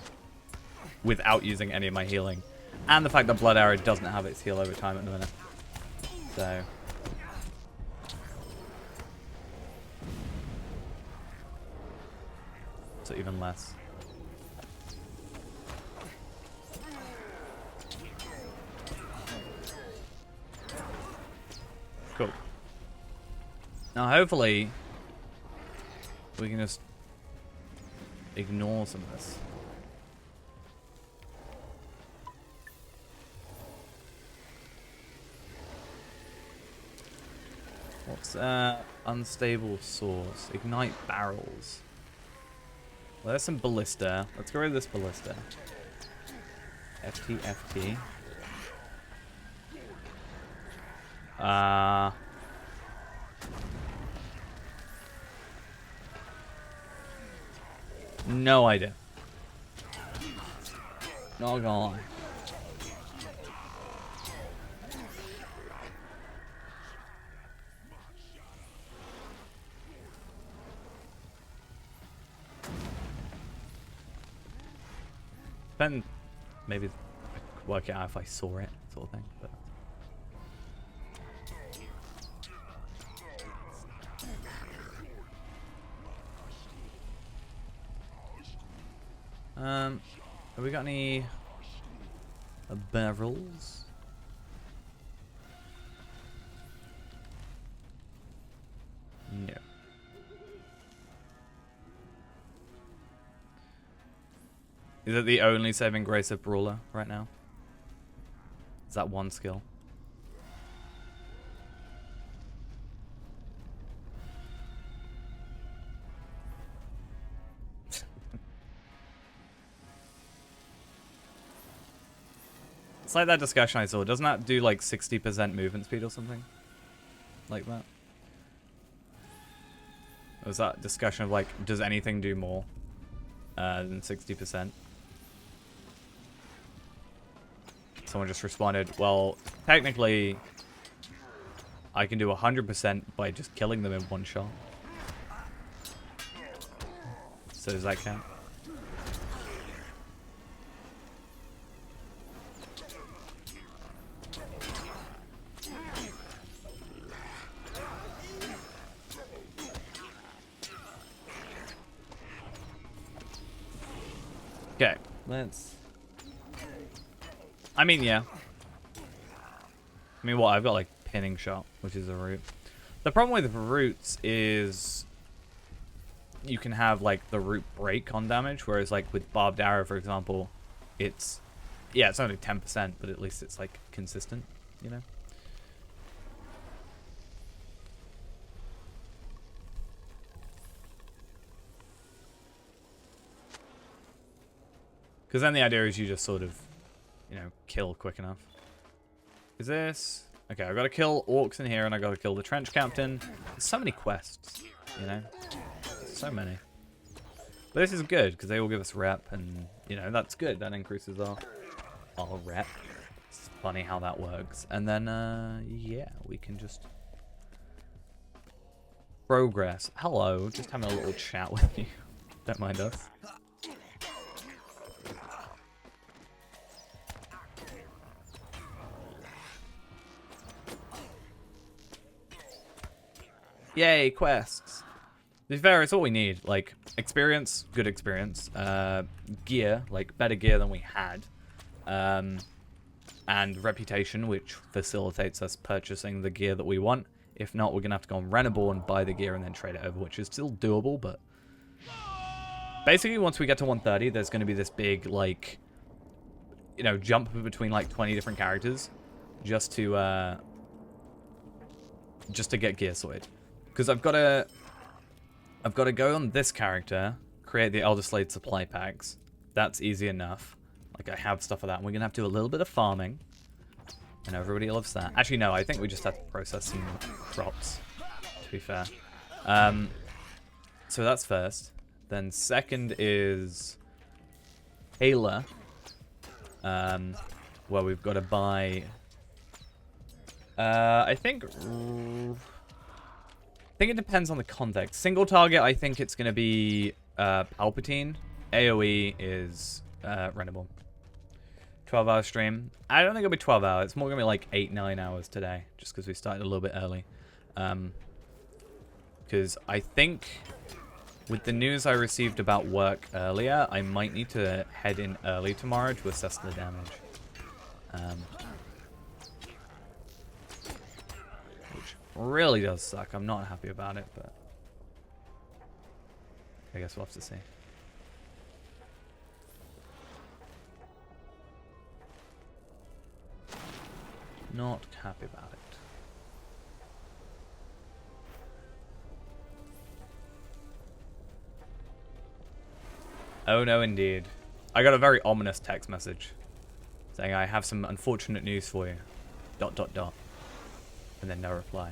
Without using any of my healing. And the fact that Blood Arrow doesn't have its heal over time at the minute. So... so even less. Cool. Now, hopefully, we can just ignore some of this. unstable source. Ignite barrels. Well, there's some ballista. Let's get rid of this ballista. FT, FT. No idea. Not gonna lie. Then maybe I could work it out if I saw it, sort of thing. But have we got any barrels? No. Is it the only saving grace of Brawler right now? Is that one skill? It's like that discussion I saw. Doesn't that do like 60% movement speed or something? Like that? Or was that discussion of like, does anything do more than 60%? Someone just responded, well, technically, I can do 100% by just killing them in one shot. So does that count? Okay, let's... I mean, yeah. I mean, what? I've got, like, pinning shot, which is a root. The problem with roots is you can have, like, the root break on damage, whereas, like, with barbed arrow, for example, it's... Yeah, it's only 10%, but at least it's, like, consistent, you know? Because then the idea is you just sort of, you know, kill quick enough. Is this... Okay, I've got to kill orcs in here, and I've got to kill the trench captain. There's so many quests, you know? So many. But this is good, because they will give us rep, and, you know, that's good. That increases our rep. It's funny how that works. And then, yeah, we can just... Progress. Hello, just having a little chat with you. Don't mind us. Yay, quests. To be fair, it's all we need. Like, experience, good experience. Gear, like, better gear than we had. And reputation, which facilitates us purchasing the gear that we want. If not, we're going to have to go on Renable and buy the gear and then trade it over, which is still doable, but... Basically, once we get to 130, there's going to be this big, like... You know, jump between, like, 20 different characters. Just to get gear sorted. Because I've got to go on this character, create the Elder Slade supply packs. That's easy enough. Like, I have stuff for that. And we're going to have to do a little bit of farming. I know everybody loves that. Actually, no, I think we just have to process some crops, to be fair. So that's first. Then second is Ayla, where we've got to buy... I think it depends on the context. Single target, I think it's going to be Palpatine. AoE is Renable. 12-hour stream. I don't think it'll be 12 hours. It's more going to be like 8-9 hours today, just because we started a little bit early. Because I think with the news I received about work earlier, I might need to head in early tomorrow to assess the damage. Which really does suck. I'm not happy about it, but I guess we'll have to see. Not happy about it. Oh no, indeed. I got a very ominous text message saying I have some unfortunate news for you. ... And then no reply.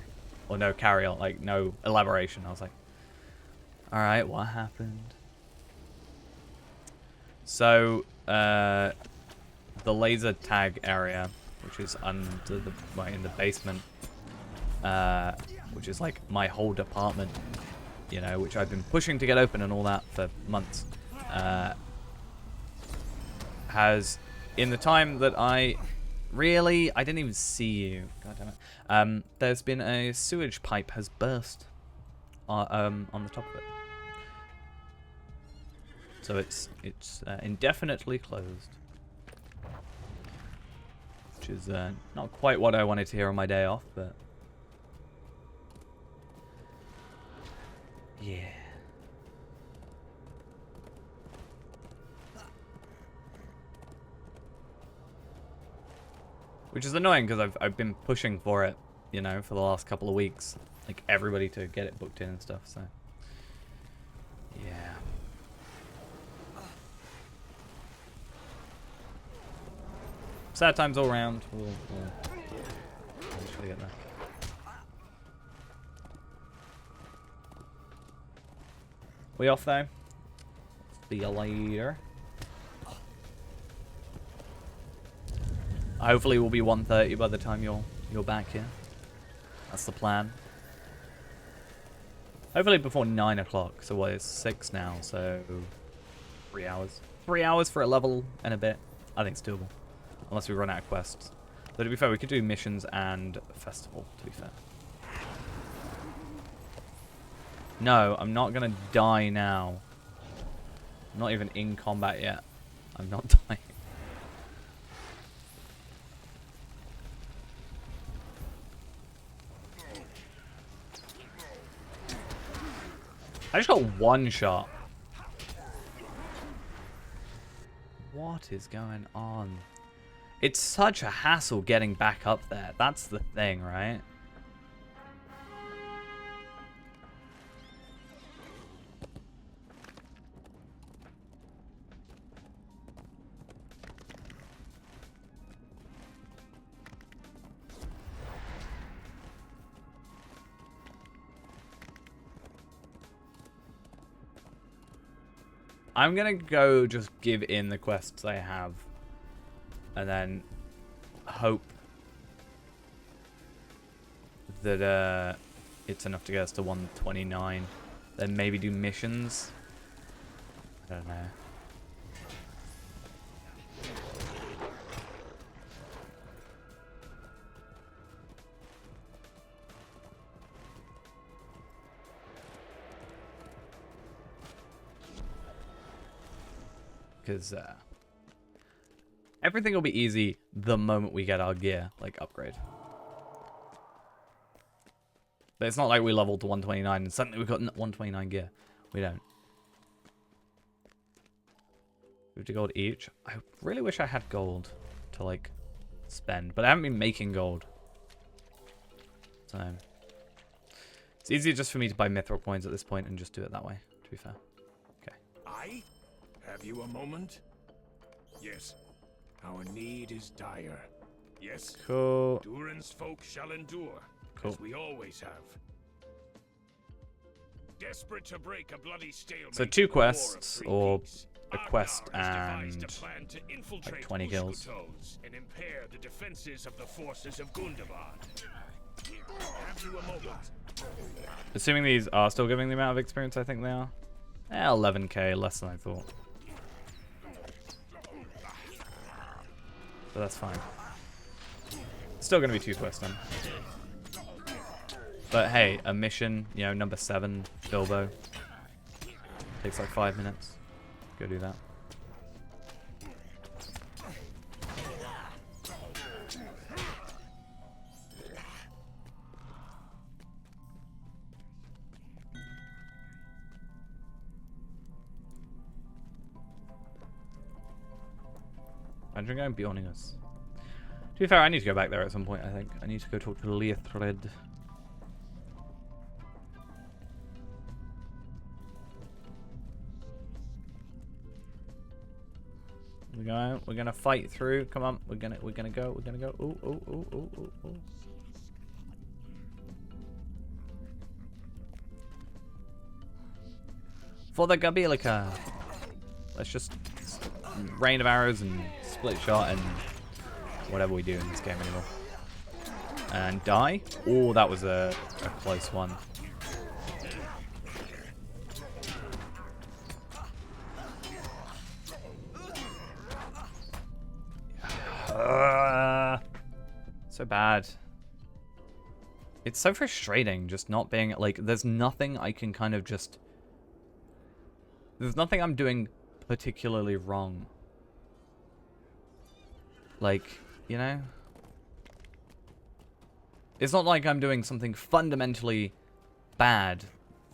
Or no carry on, like no elaboration. I was like, alright, what happened? So, the laser tag area, which is under the, in the basement, which is like my whole department, you know, which I've been pushing to get open and all that for months, has, in the time that I didn't even see you, god damn it, there's been a sewage pipe has burst on the top of it. So it's indefinitely closed. Which is not quite what I wanted to hear on my day off, but yeah. Which is annoying because I've been pushing for it, you know, for the last couple of weeks. Like everybody to get it booked in and stuff, so yeah. Sad times all round. We'll eventually get there. We off though? See you later. Hopefully we'll be 1:30 by the time you're back here. That's the plan. Hopefully before 9 o'clock. So what, it's 6 now, so 3 hours. 3 hours for a level and a bit. I think it's doable. Unless we run out of quests. But to be fair, we could do missions and festival, to be fair. No, I'm not going to die now. I'm not even in combat yet. I'm not dying. I just got one shot. What is going on? It's such a hassle getting back up there. That's the thing, right? I'm gonna go just give in the quests I have. And then hope that it's enough to get us to 129. Then maybe do missions. I don't know. Because everything will be easy the moment we get our gear, like, upgrade. But it's not like we leveled to 129 and suddenly we've got 129 gear. We don't. 50 gold each. I really wish I had gold to, like, spend. But I haven't been making gold. So it's easier just for me to buy mithril coins at this point and just do it that way, to be fair. Okay. Have you a moment? Yes. Our need is dire. Yes. Cool. Durin's folk shall endure, as we always have. Desperate to break a bloody stalemate. So 2 quests, or a quest and like 20 kills. And impair the defenses of the forces of Gundabad. Have you a moment? Assuming these are still giving the amount of experience I think they are. 11k, less than I thought. But that's fine. Still gonna be 2 quests then. But hey, a mission, you know, number 7, Bilbo. Takes like 5 minutes. Go do that. Imagine going beyonding us. To be fair, I need to go back there at some point, I think. I need to go talk to Leithred. We're gonna fight through. Come on, we're gonna go. Ooh, ooh, ooh, ooh, ooh, ooh. For the Gabilika. Let's just rain of arrows and split shot and whatever we do in this game anymore. And die. Oh, that was a close one. So bad. It's so frustrating just not being, like, there's nothing I can kind of just... There's nothing I'm doing particularly wrong. Like, you know? It's not like I'm doing something fundamentally bad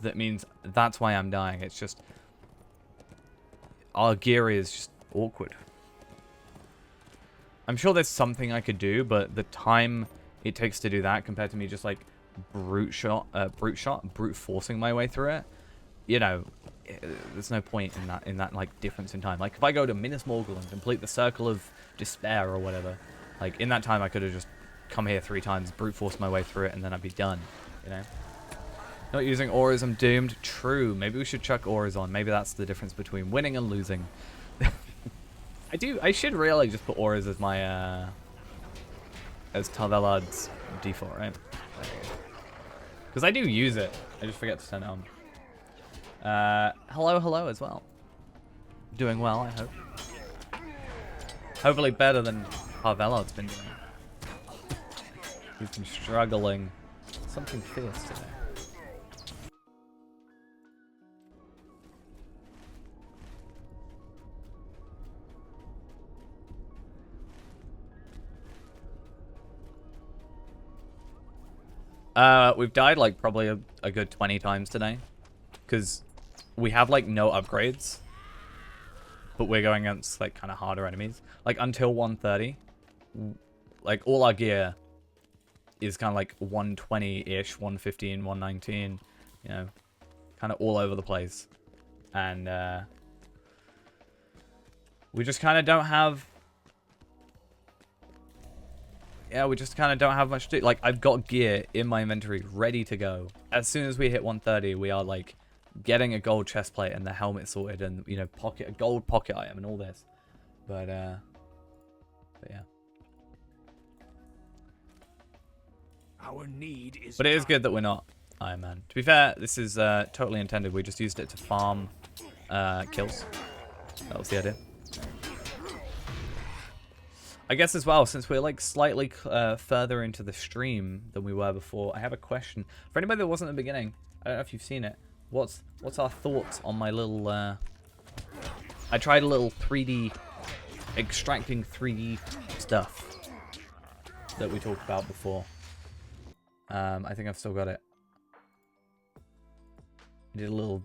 that means that's why I'm dying. It's just... Our gear is just awkward. I'm sure there's something I could do, but the time it takes to do that compared to me just like brute forcing my way through it, you know, there's no point in that like difference in time. Like if I go to Minas Morgul and complete the Circle of Despair or whatever, like in that time I could have just come here 3 times, brute forced my way through it, and then I'd be done, you know. Not using auras, I'm doomed. True. Maybe we should chuck auras on. Maybe that's the difference between winning and losing. I should really just put auras as my, as Tarvelard's default, right? Because I do use it. I just forget to turn it on. Hello as well. Doing well, I hope. Hopefully better than Tarvelard's been doing. He's been struggling. Something fierce today. We've died like probably a good 20 times today. Because we have like no upgrades. But we're going against like kind of harder enemies. Like until 130. Like all our gear is kind of like 120-ish, 115, 119. You know, kind of all over the place. And we just kind of don't have... Yeah, we just kind of don't have much to do. Like, I've got gear in my inventory ready to go. As soon as we hit 130, we are, like, getting a gold chest plate and the helmet sorted and, you know, a gold pocket item and all this. But yeah. Our need is But it is good that we're not Iron Man. To be fair, this is totally intended. We just used it to farm kills. That was the idea. I guess as well, since we're like slightly further into the stream than we were before, I have a question. For anybody that wasn't at the beginning, I don't know if you've seen it. What's our thoughts on my little... I tried a little 3D... extracting 3D stuff that we talked about before. I think I've still got it. I did a little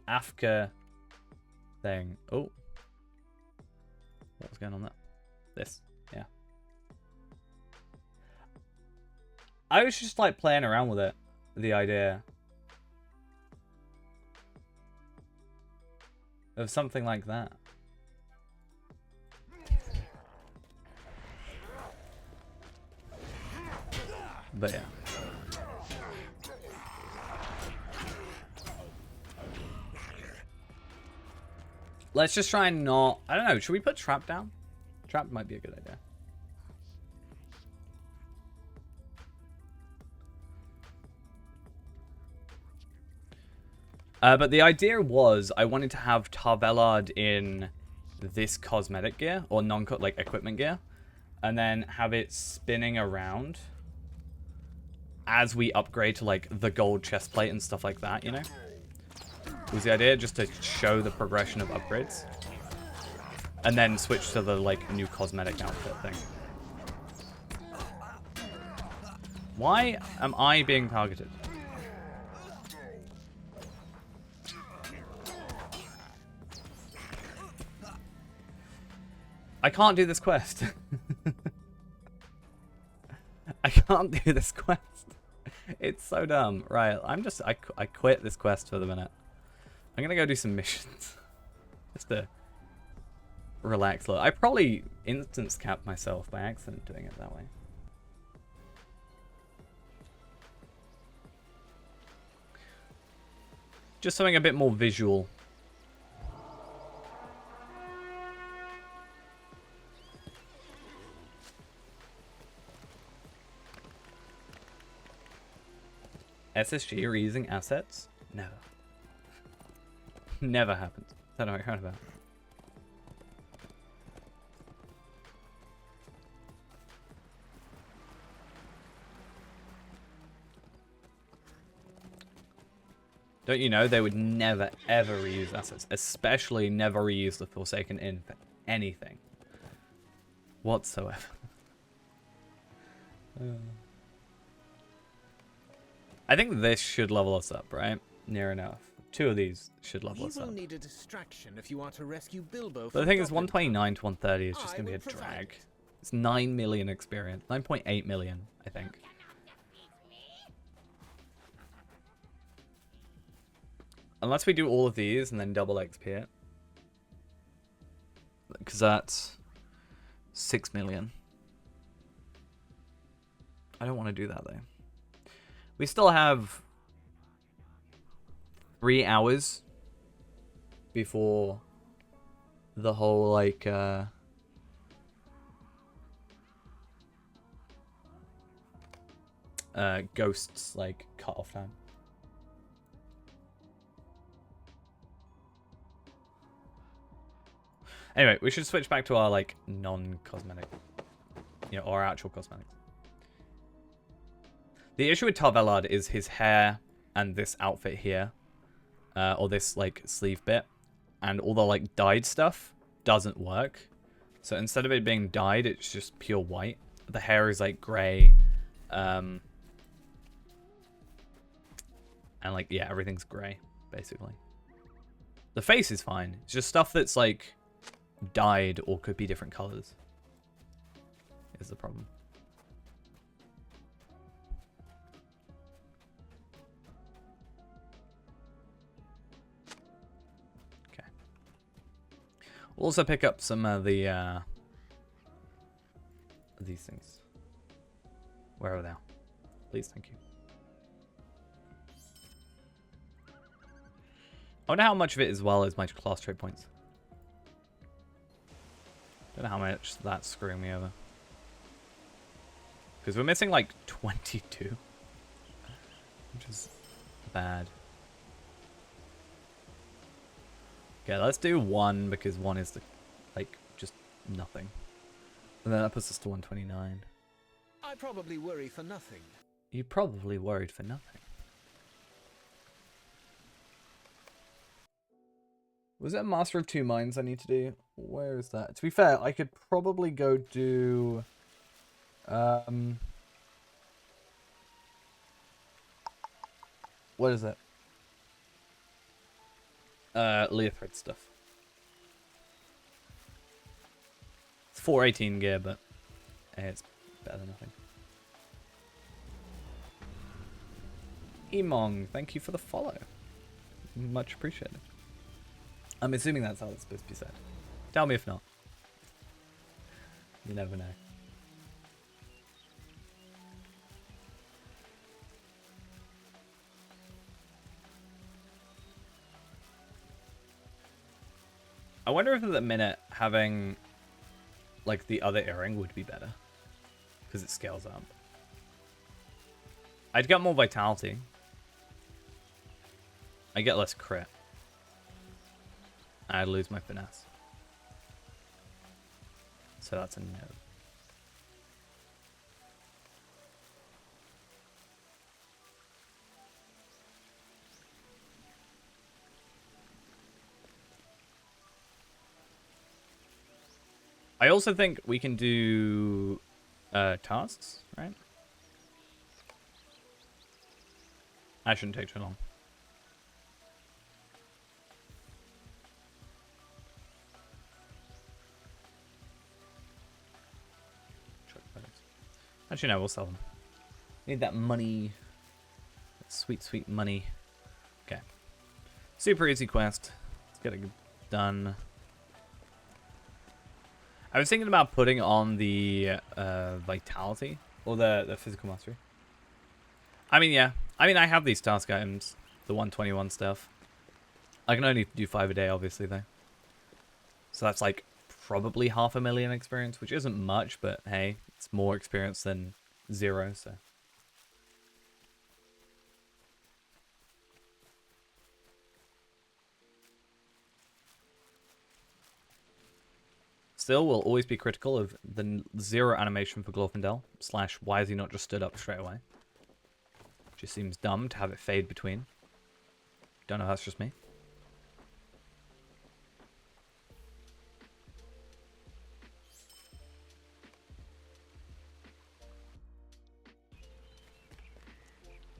Afka thing. Oh. What was going on there? This, yeah. I was just like playing around with it, the idea of something like that. But yeah. Let's just try and not... I don't know, should we put trap down? Trap might be a good idea. But the idea was I wanted to have Tarvelard in this cosmetic gear, or like equipment gear, and then have it spinning around as we upgrade to like the gold chest plate and stuff like that, you know? Was the idea just to show the progression of upgrades. And then switch to the, like, new cosmetic outfit thing. Why am I being targeted? I can't do this quest. I can't do this quest. It's so dumb. Right, I quit this quest for the minute. I'm gonna go do some missions. Just to relaxed look. I probably instance capped myself by accident doing it that way. Just something a bit more visual. SSG reusing assets? Never. Never happened. Don't know what you're on about. Don't you know they would never ever reuse assets, especially never reuse the Forsaken Inn for anything whatsoever. I think this should level us up, right? Near enough. 2 of these should level us up. You will need a distraction if you want to rescue Bilbo. But the thing is, 129 to 130 is just going to be a drag. It's 9 million experience. 9.8 million, I think. Unless we do all of these and then double XP it. Because that's 6 million. I don't want to do that, though. We still have 3 hours before the whole, like, ghosts, like, cut off time. Anyway, we should switch back to our, like, non-cosmetic, you know, or actual cosmetics. The issue with Tar-Valard is his hair and this outfit here, or this, like, sleeve bit, and all the, like, dyed stuff doesn't work. So instead of it being dyed, it's just pure white. The hair is, like, grey, and, like, yeah, everything's grey, basically. The face is fine. It's just stuff that's, like, dyed or could be different colors is the problem. Okay. We'll also pick up some of the these things. Where are they? Please, thank you. I wonder how much of it as well is my class trade points. Don't know how much that's screwing me over. Because we're missing like 22. Which is bad. Okay, let's do 1 because 1 is the, like, just nothing. And then that puts us to 129. I probably worry for nothing. You probably worried for nothing. Was it Master of 2 Minds I need to do? Where is that? To be fair, I could probably go do... what is it? Leothred stuff. It's 418 gear, but it's better than nothing. Emong, thank you for the follow. Much appreciated. I'm assuming that's how it's supposed to be said. Tell me if not. You never know. I wonder if at the minute having like the other earring would be better. Because it scales up. I'd get more vitality. I get less crit. I'd lose my finesse. So that's a no. I also think we can do tasks, right? That shouldn't take too long. Actually, no, we'll sell them. Need that money. That sweet, sweet money. Okay. Super easy quest. Let's get it done. I was thinking about putting on the vitality or the physical mastery. I mean, yeah. I mean, I have these task items, the 121 stuff. I can only do 5 a day, obviously, though. So that's like probably 500,000 experience, which isn't much, but hey, it's more experience than 0, so. Still, will always be critical of the 0 animation for Glorfindel, / why is he not just stood up straight away? Just seems dumb to have it fade between. Don't know if that's just me.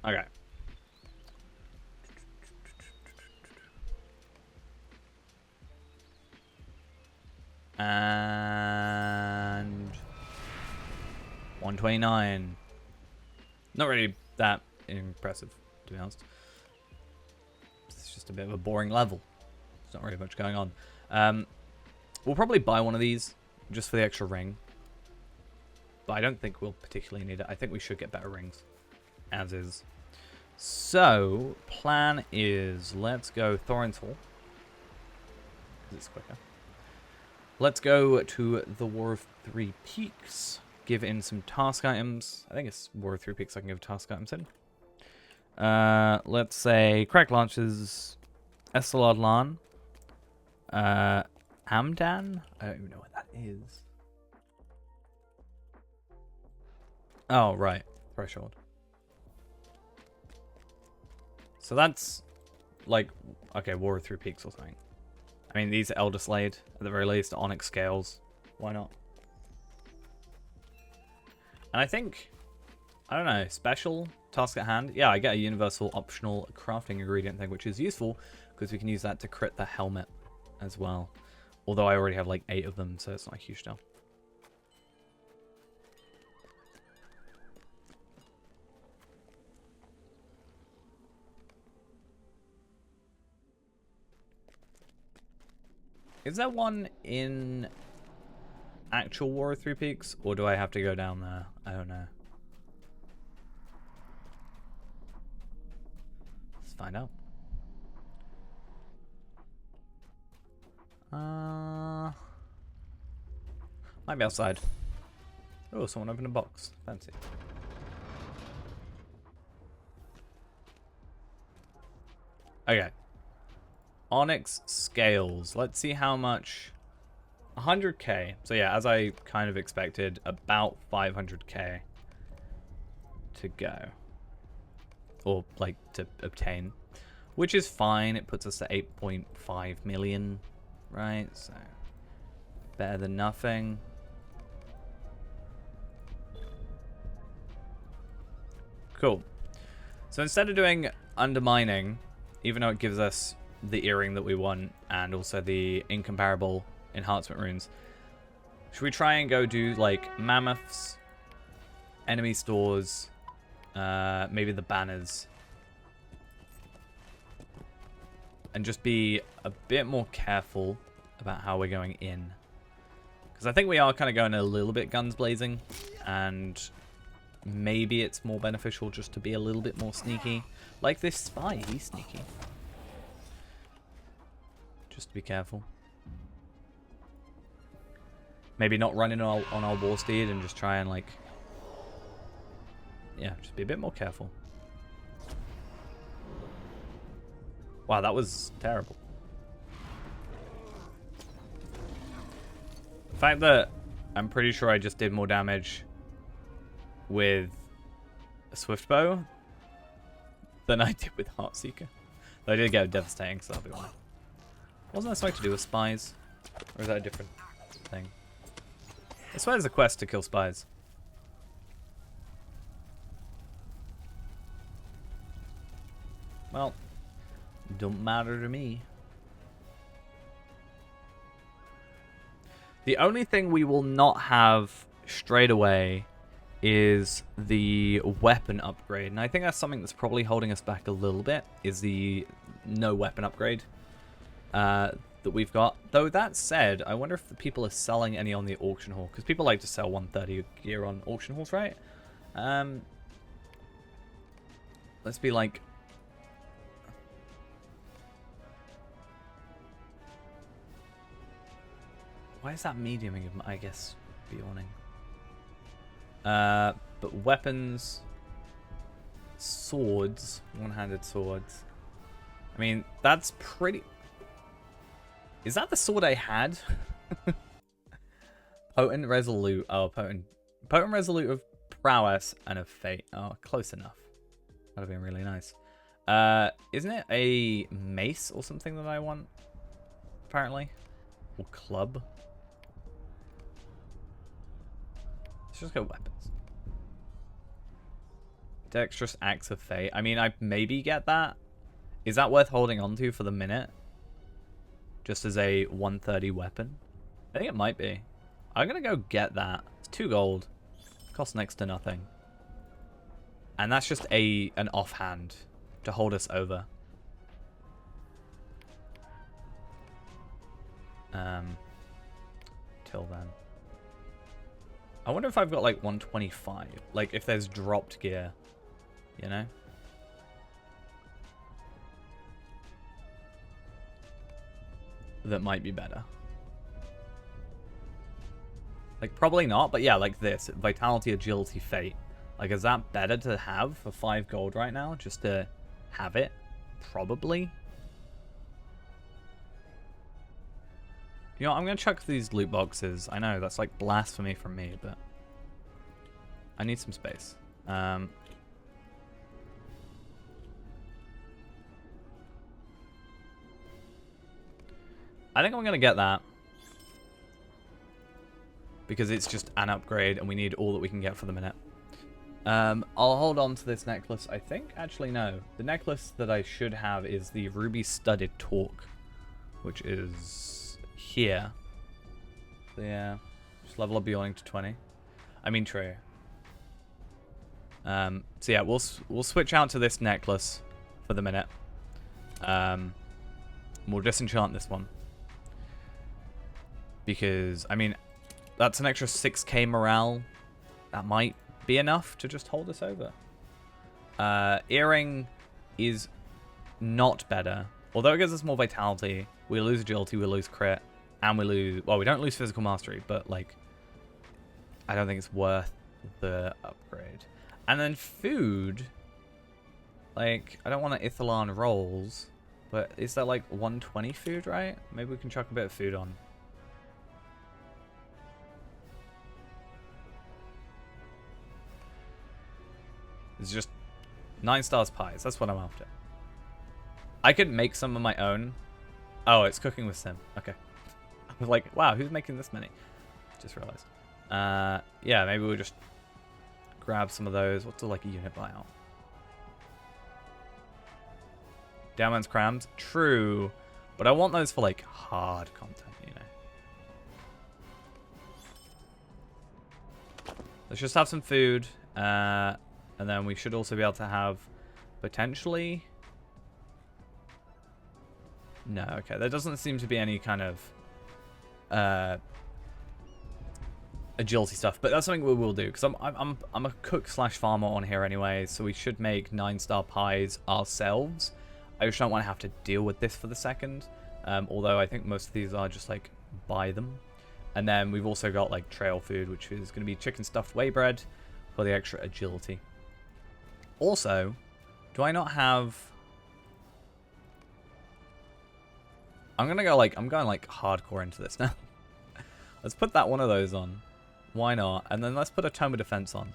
Okay. And 129. Not really that impressive, to be honest. It's just a bit of a boring level. There's not really much going on. We'll probably buy one of these just for the extra ring. But I don't think we'll particularly need it. I think we should get better rings. As is. So, plan is, let's go Thorin's it's quicker. Let's go to the War of Three Peaks. Give in some task items. I think it's War of Three Peaks I can give task items in. Let's say Crack Launches, Estelard Lan, Hamdan? I don't even know what that is. Oh, right. Threshold. So that's like, okay, War of Three Peaks or something. I mean, these are Elder Slade, at the very least, Onyx Scales. Why not? And I think, I don't know, special task at hand. Yeah, I get a universal optional crafting ingredient thing, which is useful because we can use that to crit the helmet as well. Although I already have like 8 of them, so it's not a huge deal. Is there one in actual War of Three Peaks, or do I have to go down there? I don't know. Let's find out. Might be outside. Oh, someone opened a box. Fancy. Okay. Onyx Scales. Let's see how much. 100k. So yeah, as I kind of expected, about 500k to go. Or, like, to obtain. Which is fine. It puts us at 8.5 million. Right? So, better than nothing. Cool. So instead of doing undermining, even though it gives us the earring that we want and also the incomparable enhancement runes, should we try and go do like mammoths, enemy stores, maybe the banners, and just be a bit more careful about how we're going in, because I think we are kind of going a little bit guns blazing, and maybe it's more beneficial just to be a little bit more sneaky, like this spy. He's sneaky. Just to be careful. Maybe not running on our war steed and just try and, like, yeah, just be a bit more careful. Wow, that was terrible. The fact that I'm pretty sure I just did more damage with a swift bow than I did with Heartseeker. Though I did get devastating, so that'll be fine. Wasn't that something to do with spies? Or is that a different thing? I swear there's a quest to kill spies. Well, don't matter to me. The only thing we will not have straight away is the weapon upgrade. And I think that's something that's probably holding us back a little bit, is the no weapon upgrade. that we've got. Though that said, I wonder if the people are selling any on the auction hall, because people like to sell 130 gear on auction halls, right? Let's be like... Why is that mediuming, I guess, yawning? But weapons... Swords. One-handed swords. I mean, that's pretty... Is that the sword I had? Potent Resolute. Oh, Potent Resolute of Prowess and of Fate. Oh, close enough. That would have been really nice. Isn't it a mace or something that I want? Apparently. Or club. Let's just go weapons. Dexterous Axe of Fate. I mean, I maybe get that. Is that worth holding on to for the minute? Just as a 130 weapon? I think it might be. I'm going to go get that. It's 2 gold. Costs next to nothing. And that's just an offhand to hold us over. Till then. I wonder if I've got like 125. Like if there's dropped gear. You know? That might be better. Like, probably not, but yeah, like this. Vitality, Agility, Fate. Like, is that better to have for 5 gold right now? Just to have it? Probably. You know, I'm going to chuck these loot boxes. I know, that's like blasphemy from me, but... I need some space. I think I'm going to get that. Because it's just an upgrade and we need all that we can get for the minute. I'll hold on to this necklace, I think. Actually, no. The necklace that I should have is the Ruby Studded Torque. Which is here. So yeah. Just level up Beyonding to 20. I mean, true. So yeah, we'll switch out to this necklace for the minute. We'll disenchant this one. Because, I mean, that's an extra 6k morale. That might be enough to just hold us over. Earring is not better. Although it gives us more vitality, we lose agility, we lose crit, and we lose... Well, we don't lose physical mastery, but, like, I don't think it's worth the upgrade. And then food... Like, I don't want to Ithalan rolls, but is that, like, 120 food, right? Maybe we can chuck a bit of food on. It's just 9 stars pies. That's what I'm after. I could make some of my own. Oh, it's cooking with Sim. Okay. I was like, wow, who's making this many? Just realized. Yeah, maybe we'll just grab some of those. What's like a unit buyout? Downman's crams? True. But I want those for like hard content, you know. Let's just have some food. And then we should also be able to have potentially... No, okay. There doesn't seem to be any kind of agility stuff, but that's something we will do because I'm a cook / farmer on here anyway, so we should make 9-star pies ourselves. I just don't want to have to deal with this for the second, although I think most of these are just like buy them. And then we've also got like trail food, which is going to be chicken stuffed whey bread for the extra agility. Also, do I not have... I'm going like hardcore into this now. Let's put that one of those on. Why not? And then let's put a Tome of Defense on.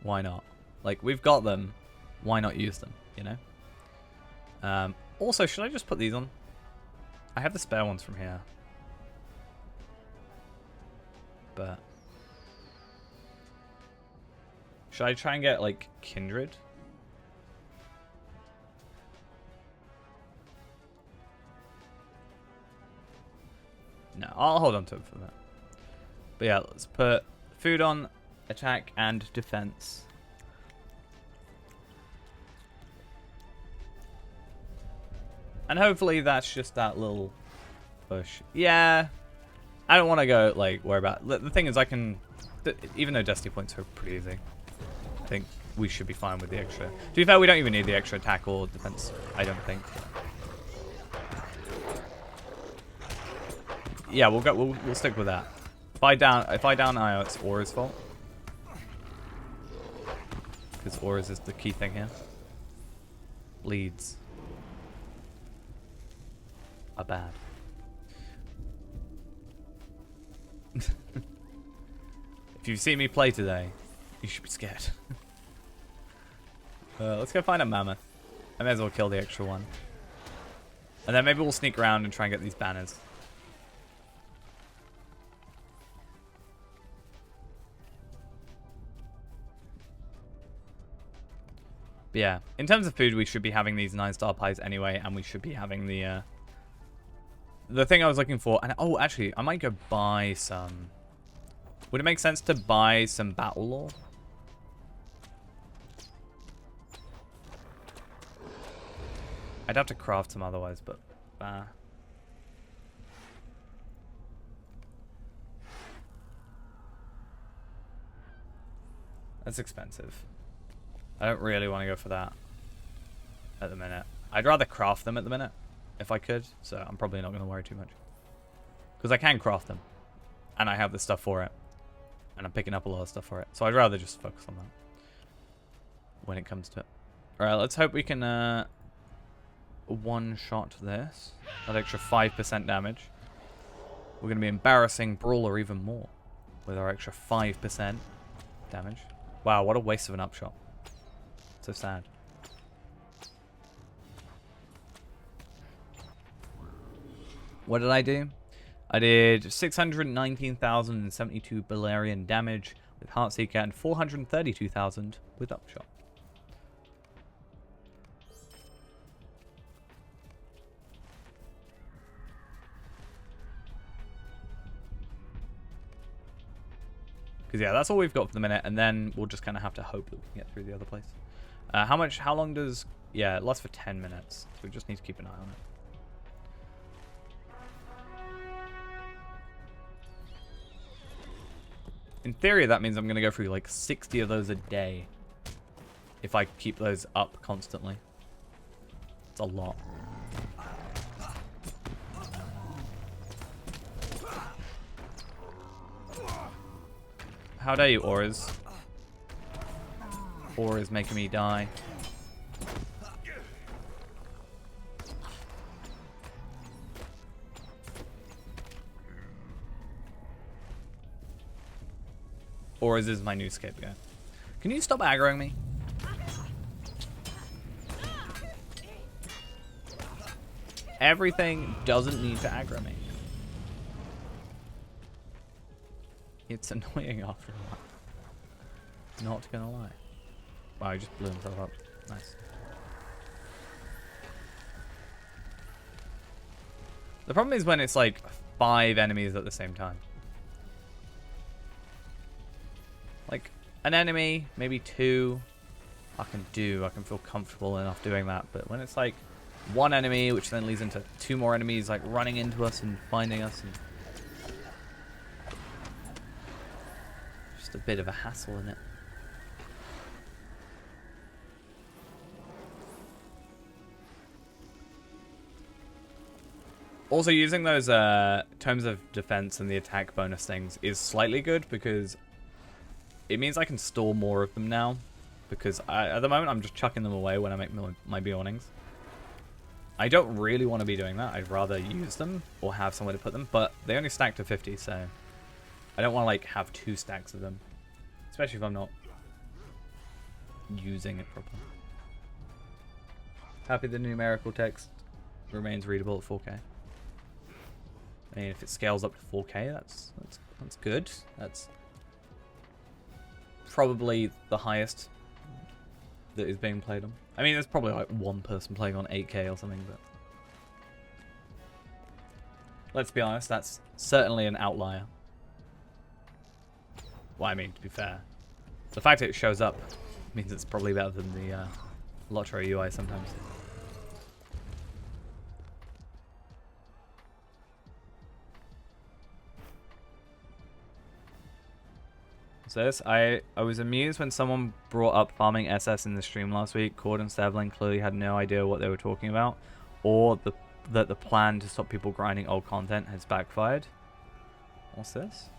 Why not? Like, we've got them. Why not use them, you know? Also, should I just put these on? I have the spare ones from here. But... should I try and get, like, Kindred? No, I'll hold on to it for that. But yeah, let's put food on, attack, and defense. And hopefully that's just that little push. Yeah. I don't want to go, like, worry about... The thing is, I can... Even though Destiny points are pretty easy, I think we should be fine with the extra. To be fair, we don't even need the extra attack or defense, I don't think. Yeah, we'll stick with that. If I down Io, it's Aura's fault. Because Aura's is the key thing here. Bleeds are bad. If you see me play today, you should be scared. Let's go find a mammoth. I may as well kill the extra one. And then maybe we'll sneak around and try and get these banners. But yeah, in terms of food, we should be having these 9-star pies anyway, and we should be having the thing I was looking for. And oh, actually, I might go buy some. Would it make sense to buy some battle lore? I'd have to craft some otherwise, but that's expensive. I don't really want to go for that at the minute. I'd rather craft them at the minute if I could, so I'm probably not going to worry too much. Because I can craft them, and I have the stuff for it, and I'm picking up a lot of stuff for it. So I'd rather just focus on that when it comes to it. Alright, let's hope we can one-shot this. That extra 5% damage. We're going to be embarrassing Brawler even more with our extra 5% damage. Wow, what a waste of an upshot. So sad. What did I do? I did 619,072 Balerian damage with Heartseeker and 432,000 with Upshot. Because yeah, that's all we've got for the minute, and then we'll just kind of have to hope that we can get through the other place. How long does... Yeah, it lasts for 10 minutes, so we just need to keep an eye on it. In theory, that means I'm going to go through like 60 of those a day if I keep those up constantly. It's a lot. How dare you, Auras? Auras making me die. Auras is my new scapegoat. Can you stop aggroing me? Everything doesn't need to aggro me. It's annoying after a while. Not gonna lie. Wow, he just blew himself up. Nice. The problem is when it's like 5 enemies at the same time. Like, an enemy, maybe 2, I can feel comfortable enough doing that. But when it's like 1 enemy, which then leads into 2 more enemies, like running into us and finding us, and just a bit of a hassle in it. Also, using those tomes of defense and the attack bonus things is slightly good because it means I can store more of them now, because at the moment I'm just chucking them away when I make my Beornings. I don't really want to be doing that. I'd rather use them or have somewhere to put them, but they only stack to 50, so I don't want to like have 2 stacks of them, especially if I'm not using it properly. Happy the numerical text remains readable at 4K. I mean, if it scales up to 4K, that's good. That's probably the highest that is being played on. I mean, there's probably like 1 person playing on 8K or something, but let's be honest, that's certainly an outlier. Well, I mean, to be fair, the fact that it shows up means it's probably better than the Lotro UI sometimes. So this, I was amused when someone brought up farming SS in the stream last week. Cord and Stavlin clearly had no idea what they were talking about, or that the plan to stop people grinding old content has backfired. What's this?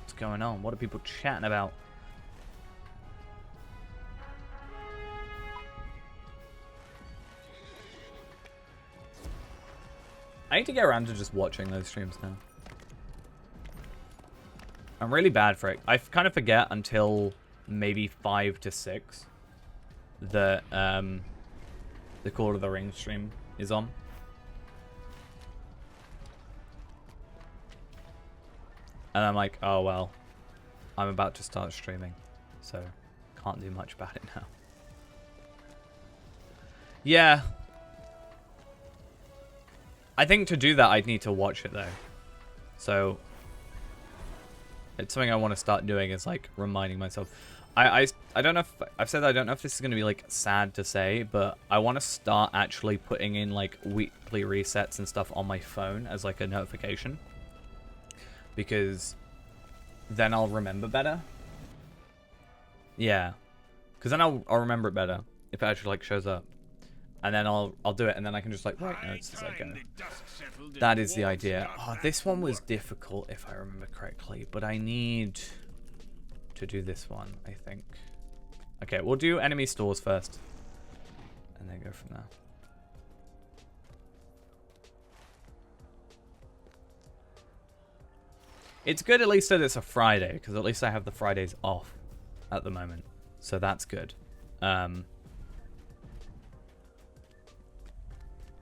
What's going on? What are people chatting about? I need to get around to just watching those streams now. I'm really bad for it. I kind of forget until maybe 5 to 6 that the Call of the Ring stream is on. And I'm like, oh well, I'm about to start streaming, so can't do much about it now. Yeah. I think to do that, I'd need to watch it, though. So, it's something I want to start doing, is, like, reminding myself. I don't know if... I've said I don't know if this is going to be, like, sad to say, but I want to start actually putting in, like, weekly resets and stuff on my phone as, like, a notification. Because then I'll remember better. Yeah. Because then I'll remember it better if it actually, like, shows up. And then I'll do it, and then I can just, like, write notes as I go. That is the idea. Oh, this one was difficult, if I remember correctly. But I need to do this one, I think. Okay, we'll do enemy stores first. And then go from there. It's good at least that it's a Friday, because at least I have the Fridays off at the moment. So that's good.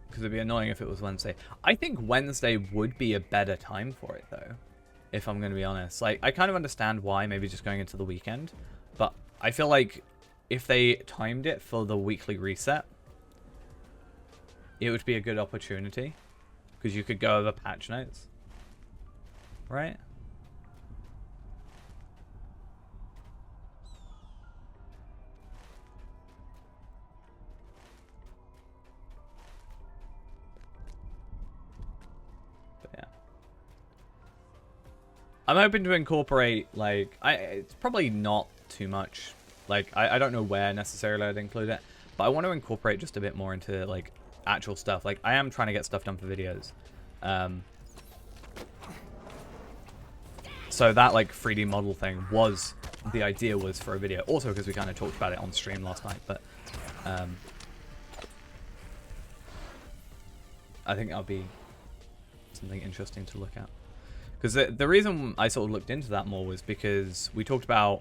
Because it'd be annoying if it was Wednesday. I think Wednesday would be a better time for it, though. If I'm going to be honest. Like, I kind of understand why, maybe just going into the weekend. But I feel like if they timed it for the weekly reset, it would be a good opportunity. Because you could go over patch notes. Right? I'm hoping to incorporate, like, it's probably not too much. Like, I don't know where necessarily I'd include it, but I want to incorporate just a bit more into, like, actual stuff. Like, I am trying to get stuff done for videos. So that, like, 3D model thing was, the idea was for a video. Also because we kind of talked about it on stream last night, but I think that'll be something interesting to look at. Because the reason I sort of looked into that more was because we talked about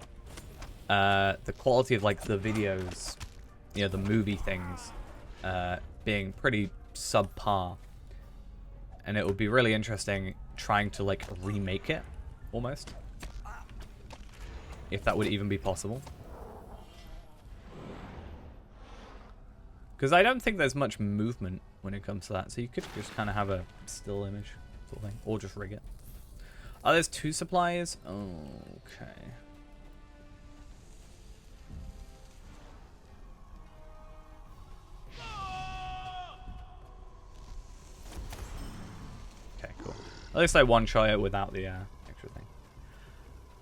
the quality of, like, the videos, you know, the movie things being pretty subpar. And it would be really interesting trying to, like, remake it, almost. If that would even be possible. Because I don't think there's much movement when it comes to that. So you could just kind of have a still image sort of thing. Or just rig it. Oh, there's 2 suppliers? Okay. Okay, cool. At least I one-shot it without the extra thing.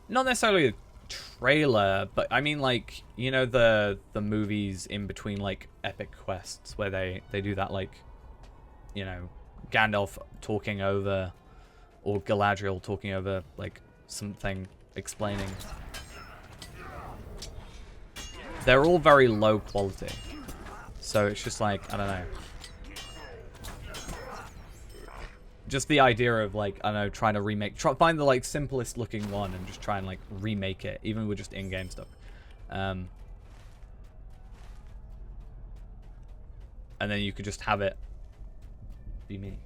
Not necessarily a trailer, but I mean, like, you know, the movies in between, like, epic quests where they do that, like, you know, Gandalf talking over... Or Galadriel talking over, like, something, explaining. They're all very low quality. So it's just like, I don't know. Just the idea of, like, I don't know, trying to remake... find the, like, simplest looking one and just try and, like, remake it. Even with just in-game stuff. And then you could just have it be me.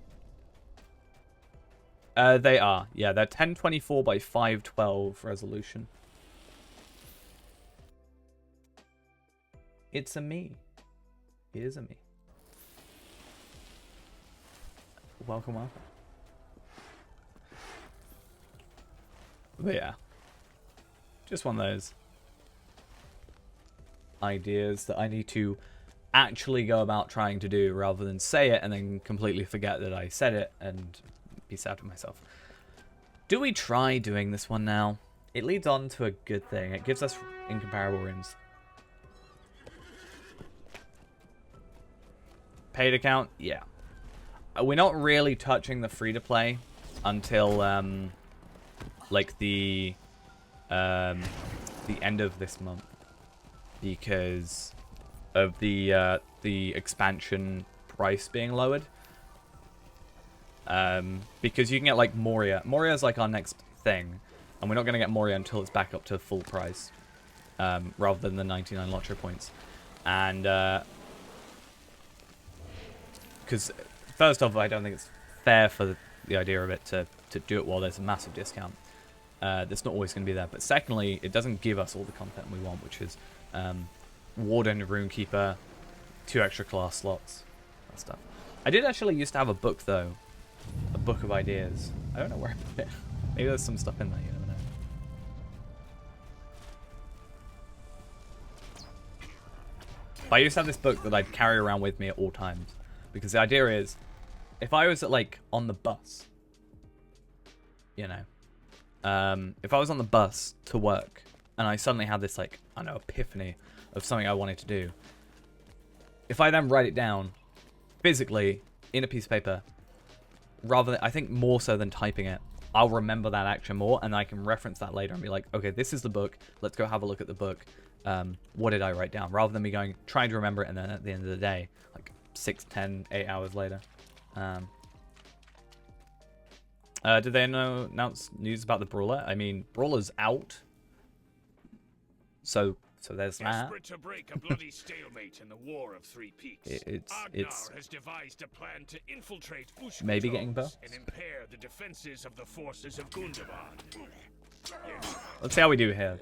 They are. Yeah, they're 1024 by 512 resolution. It's a me. It is a me. Welcome, welcome. But yeah. Just one of those. ideas that I need to actually go about trying to do rather than say it and then completely forget that I said it and be sad with myself. Do we try doing this one now? It leads on to a good thing. It gives us incomparable rooms. Paid account? Yeah. We're not really touching the free-to-play until, like, the end of this month. Because of the expansion price being lowered. Because you can get, like, Moria. Moria is, like, our next thing. And we're not going to get Moria until it's back up to full price. Rather than the 99 Lottery points. And, because, first off, I don't think it's fair for the idea of it to do it while there's a massive discount. That's not always going to be there. But secondly, it doesn't give us all the content we want, which is Warden, Runekeeper, 2 extra class slots, that stuff. I did actually used to have a book, though. A book of ideas. I don't know where I put it. Maybe there's some stuff in there, you never know. But I used to have this book that I'd carry around with me at all times. Because the idea is, if I was, like, on the bus, you know, if I was on the bus to work, and I suddenly had this, like, I don't know, epiphany of something I wanted to do, if I then write it down, physically, in a piece of paper, rather than, I think more so than typing it, I'll remember that action more, and I can reference that later and be like, okay, this is the book, let's go have a look at the book, what did I write down, rather than me trying to remember it, and then at the end of the day, like, 6, 10, 8 hours later. Did they announce news about the Brawler? I mean, Brawler's out. So there's that. Desperate to break a bloody stalemate in the War of Three Peaks, It's Agnar has devised a plan to infiltrate Ushka maybe getting buffed. and impair the defenses of the forces of Gundabad. Yes. Let's see how we do here.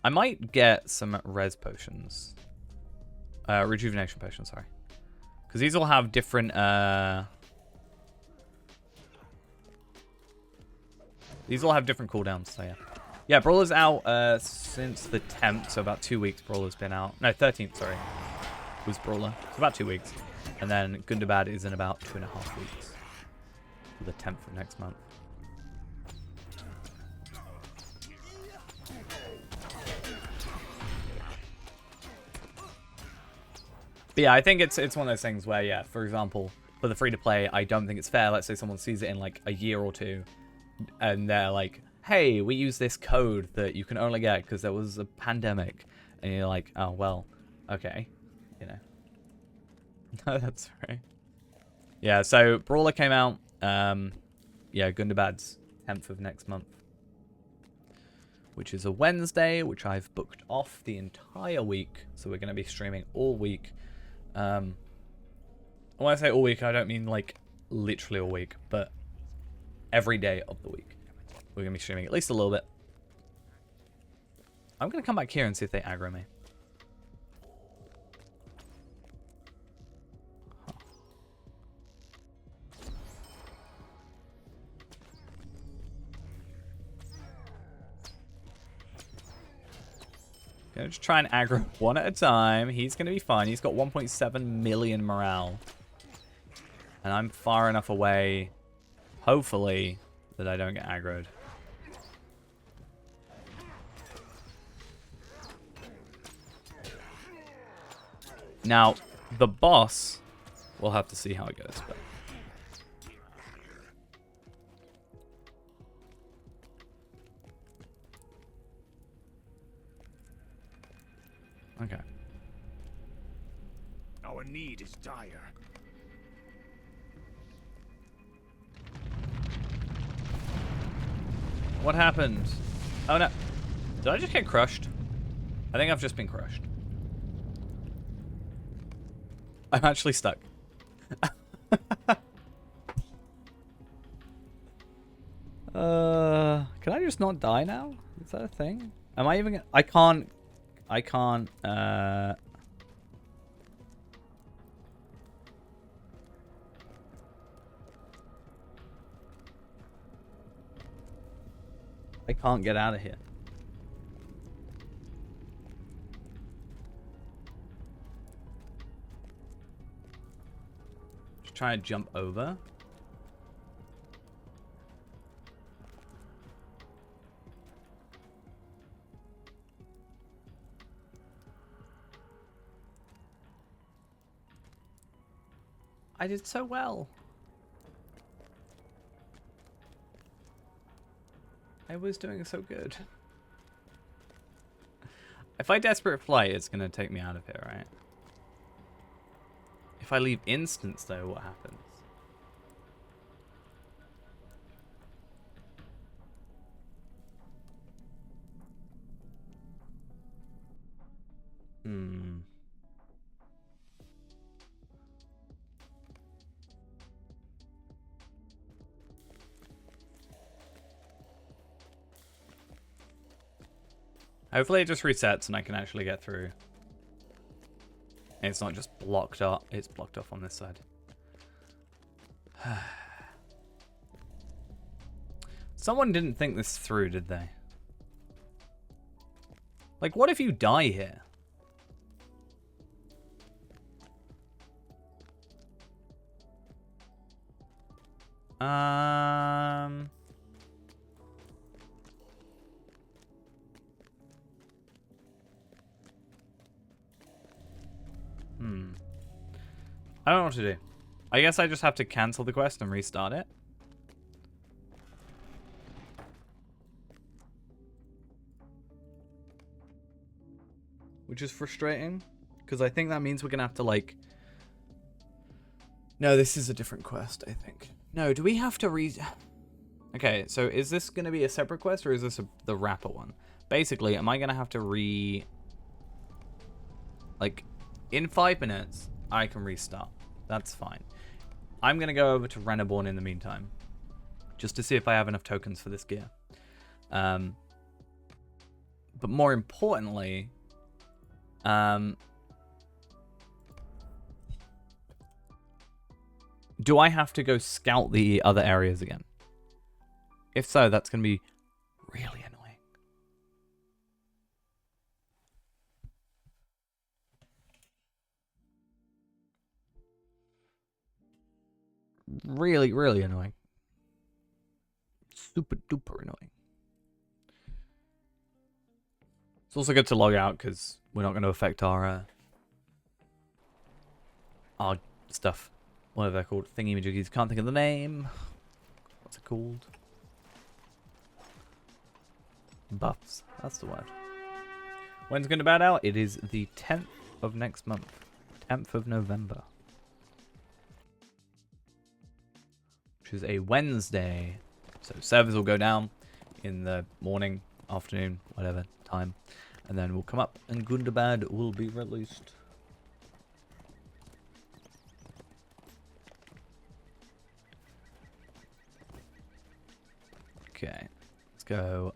I might get some res potions. Rejuvenation potions, sorry. Because these all have different, these all have different cooldowns, so yeah. Yeah, Brawler's out since the 10th, so about 2 weeks Brawler's been out. No, 13th, sorry, was Brawler. So about 2 weeks. And then Gundabad is in about 2.5 weeks. The 10th of next month. But yeah, I think it's one of those things where, yeah, for example, for the free-to-play, I don't think it's fair. Let's say someone sees it in, like, a year or two, and they're like, hey, we use this code that you can only get because there was a pandemic. And you're like, oh, well, okay, you know. No, that's right. Yeah, so Brawler came out, yeah, Gundabad's 10th of next month, which is a Wednesday, which I've booked off the entire week. So we're going to be streaming all week. When I say all week, I don't mean, like, literally all week, but every day of the week. We're going to be streaming at least a little bit. I'm going to come back here and see if they aggro me. Huh. Gonna just try and aggro one at a time. He's going to be fine. He's got 1.7 million morale. And I'm far enough away, hopefully, that I don't get aggroed. Now, the boss, we'll have to see how it goes. But okay. Our need is dire. What happened? Oh no. Did I just get crushed? I think I've just been crushed. I'm actually stuck. Can I just not die now? Is that a thing? Am I even gonna... I can't... I can't get out of here. try and jump over. I did so well. I was doing so good. If I desperate flight, it's gonna take me out of here, right? If I leave instance, though, what happens? Hmm. Hopefully it just resets and I can actually get through. And it's not just blocked up. It's blocked off on this side. Someone didn't think this through, did they? Like, what if you die here? I don't know what to do. I guess I just have to cancel the quest and restart it. Which is frustrating, because I think that means we're going to have to, like... No, this is a different quest, I think. No, do we have to Okay, so is this going to be a separate quest, or is this the wrapper one? Basically, am I going to have to Like, in 5 minutes, I can restart. That's fine. I'm going to go over to Renaborn in the meantime, just to see if I have enough tokens for this gear. But more importantly, do I have to go scout the other areas again? If so, that's going to be really annoying. Really, really annoying. Super duper annoying. It's also good to log out because we're not going to affect our stuff. Whatever they're called. Thingy-majiggies. Can't think of the name. What's it called? Buffs. That's the word. When's going to bat out? It is the 10th of next month. 10th of November. Which is a Wednesday. So servers will go down in the morning, afternoon, whatever time. And then we'll come up and Gundabad will be released. Okay. Let's go.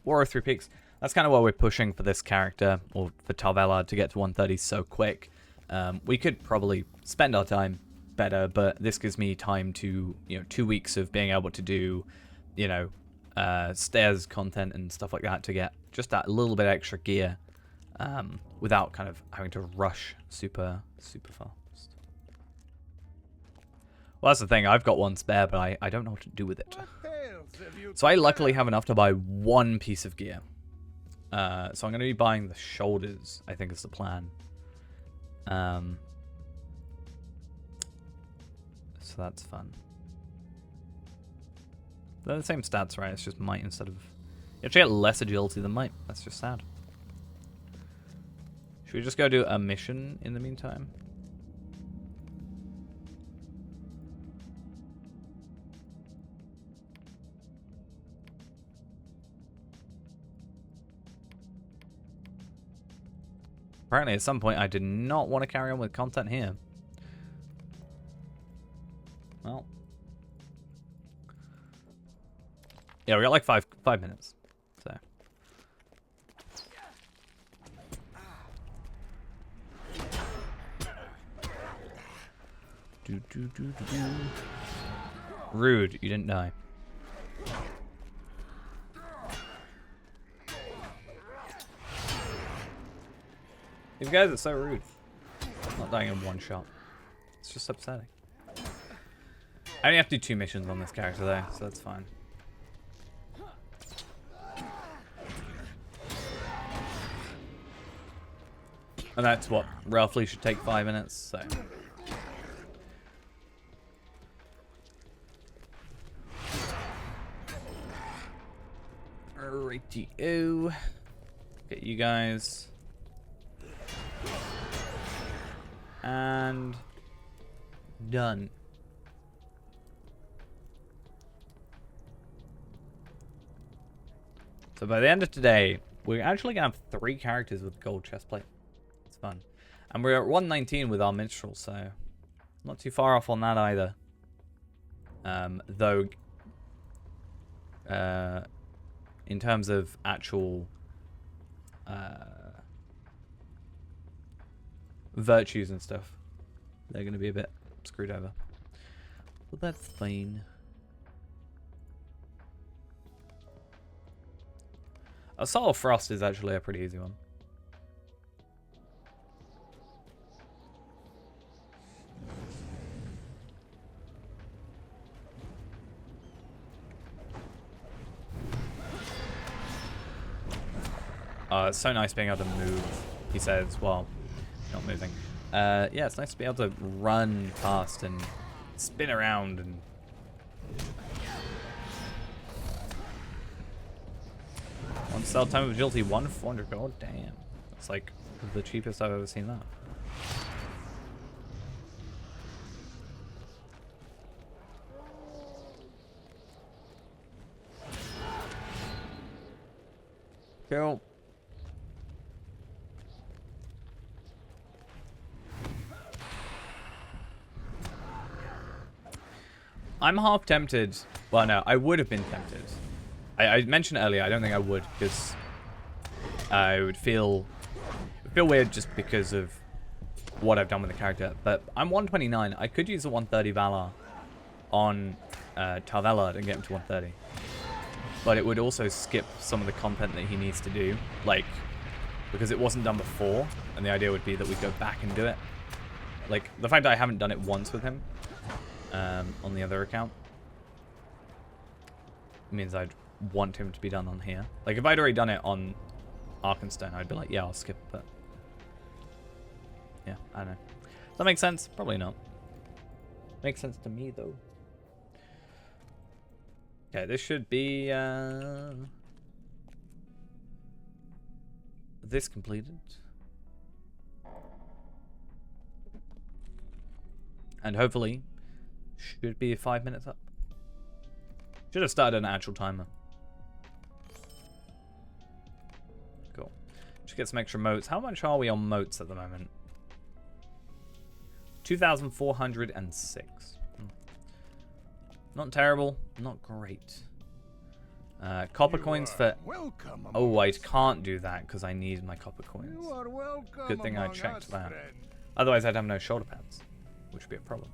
War of Three Peaks. That's kind of what we're pushing for this character, or for Tarvella, to get to 130 so quick. We could probably spend our time better, but this gives me time to, 2 weeks of being able to do, stairs content and stuff like that to get just that little bit extra gear without kind of having to rush super fast. Well, that's the thing. I've got one spare, but I don't know what to do with it. So I luckily have enough to buy one piece of gear. So I'm going to be buying the shoulders, I think is the plan. So that's fun. They're the same stats, right? It's just might instead of... You actually get less agility than might. That's just sad. Should we just go do a mission in the meantime? Apparently at some point I did not want to carry on with content here. Well. Yeah, we got like five minutes. So. Rude, you didn't die. These guys are so rude. Not dying in one shot. It's just upsetting. I only have to do 2 missions on this character though, so that's fine. And that's what roughly should take 5 minutes, so. Righty-o. Get you guys. And done. So by the end of today, we're actually going to have 3 characters with gold chestplate. It's fun. And we're at 119 with our minstrel, so not too far off on that either. Though, in terms of actual virtues and stuff, they're going to be a bit screwed over. But that's fine. Assault of Frost is actually a pretty easy one. It's so nice being able to move, he says, while not moving. Yeah, it's nice to be able to run fast and spin around and... One cell time of agility, 1/400 gold. Damn. That's like the cheapest I've ever seen that. Cool. I'm half tempted. Well, no, I would have been tempted. I mentioned earlier, I don't think I would, because I would feel weird just because of what I've done with the character. But I'm 129. I could use a 130 Valor on Tarvella and get him to 130. But it would also skip some of the content that he needs to do, like, because it wasn't done before, and the idea would be that we go back and do it. Like, the fact that I haven't done it once with him on the other account means I'd want him to be done on here. Like, if I'd already done it on Arkenstone, I'd be like, yeah, I'll skip it. But yeah, I don't know. Does that make sense? Probably not. Makes sense to me, though. Okay, this should be this completed. And hopefully should be 5 minutes up. Should have started an actual timer. Cool. Should get some extra motes. How much are we on motes at the moment? 2,406. Not terrible, not great. Copper coins for... Oh, I can't do that because I need my copper coins. Good thing I checked that. Otherwise I'd have no shoulder pads, which would be a problem.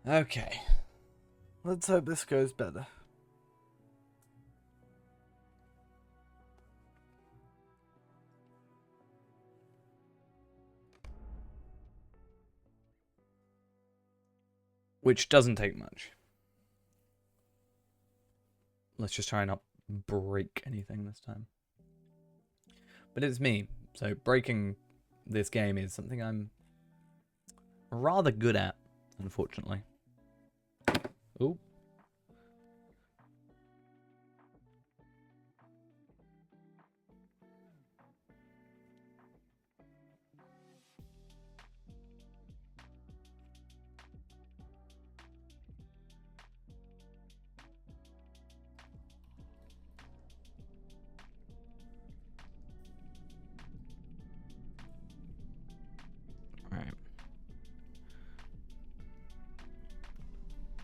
Okay. Let's hope this goes better. Which doesn't take much. Let's just try and not break anything this time. But it's me, so breaking this game is something I'm rather good at, unfortunately. Ooh.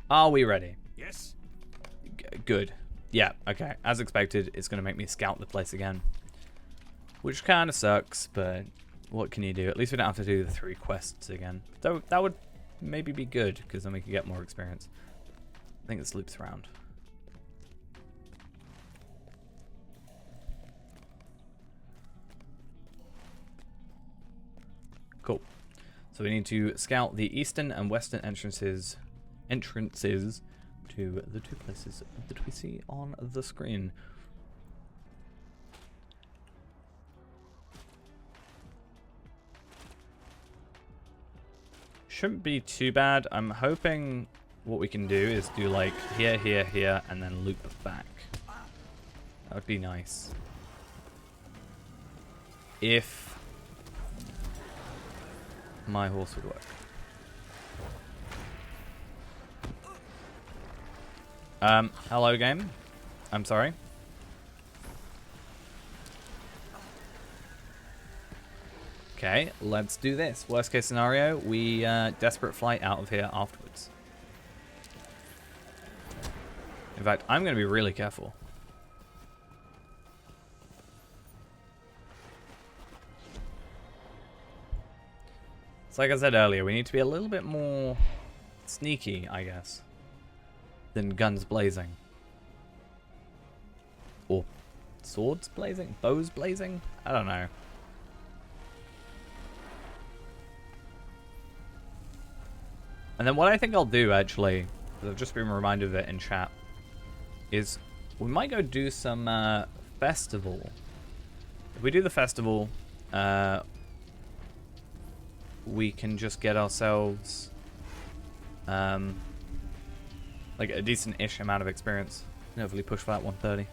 Are we ready? Yes. Good. Yeah, okay. As expected, it's going to make me scout the place again. Which kind of sucks, but what can you do? At least we don't have to do the 3 quests again. Though that would maybe be good, because then we could get more experience. I think this loops around. Cool. So we need to scout the eastern and western entrances to the two places that we see on the screen. Shouldn't be too bad. I'm hoping what we can do is do like here, here, here, and then loop back. That would be nice. If my horse would work. Hello game. I'm sorry. Okay, let's do this. Worst case scenario, we desperate flight out of here afterwards. In fact, I'm going to be really careful. It's like I said earlier, we need to be a little bit more sneaky, I guess, than guns blazing. Or swords blazing? Bows blazing? I don't know. And then what I think I'll do, actually, because I've just been reminded of it in chat, is we might go do some festival. If we do the festival, we can just get ourselves like a decent-ish amount of experience. And hopefully push for that 130.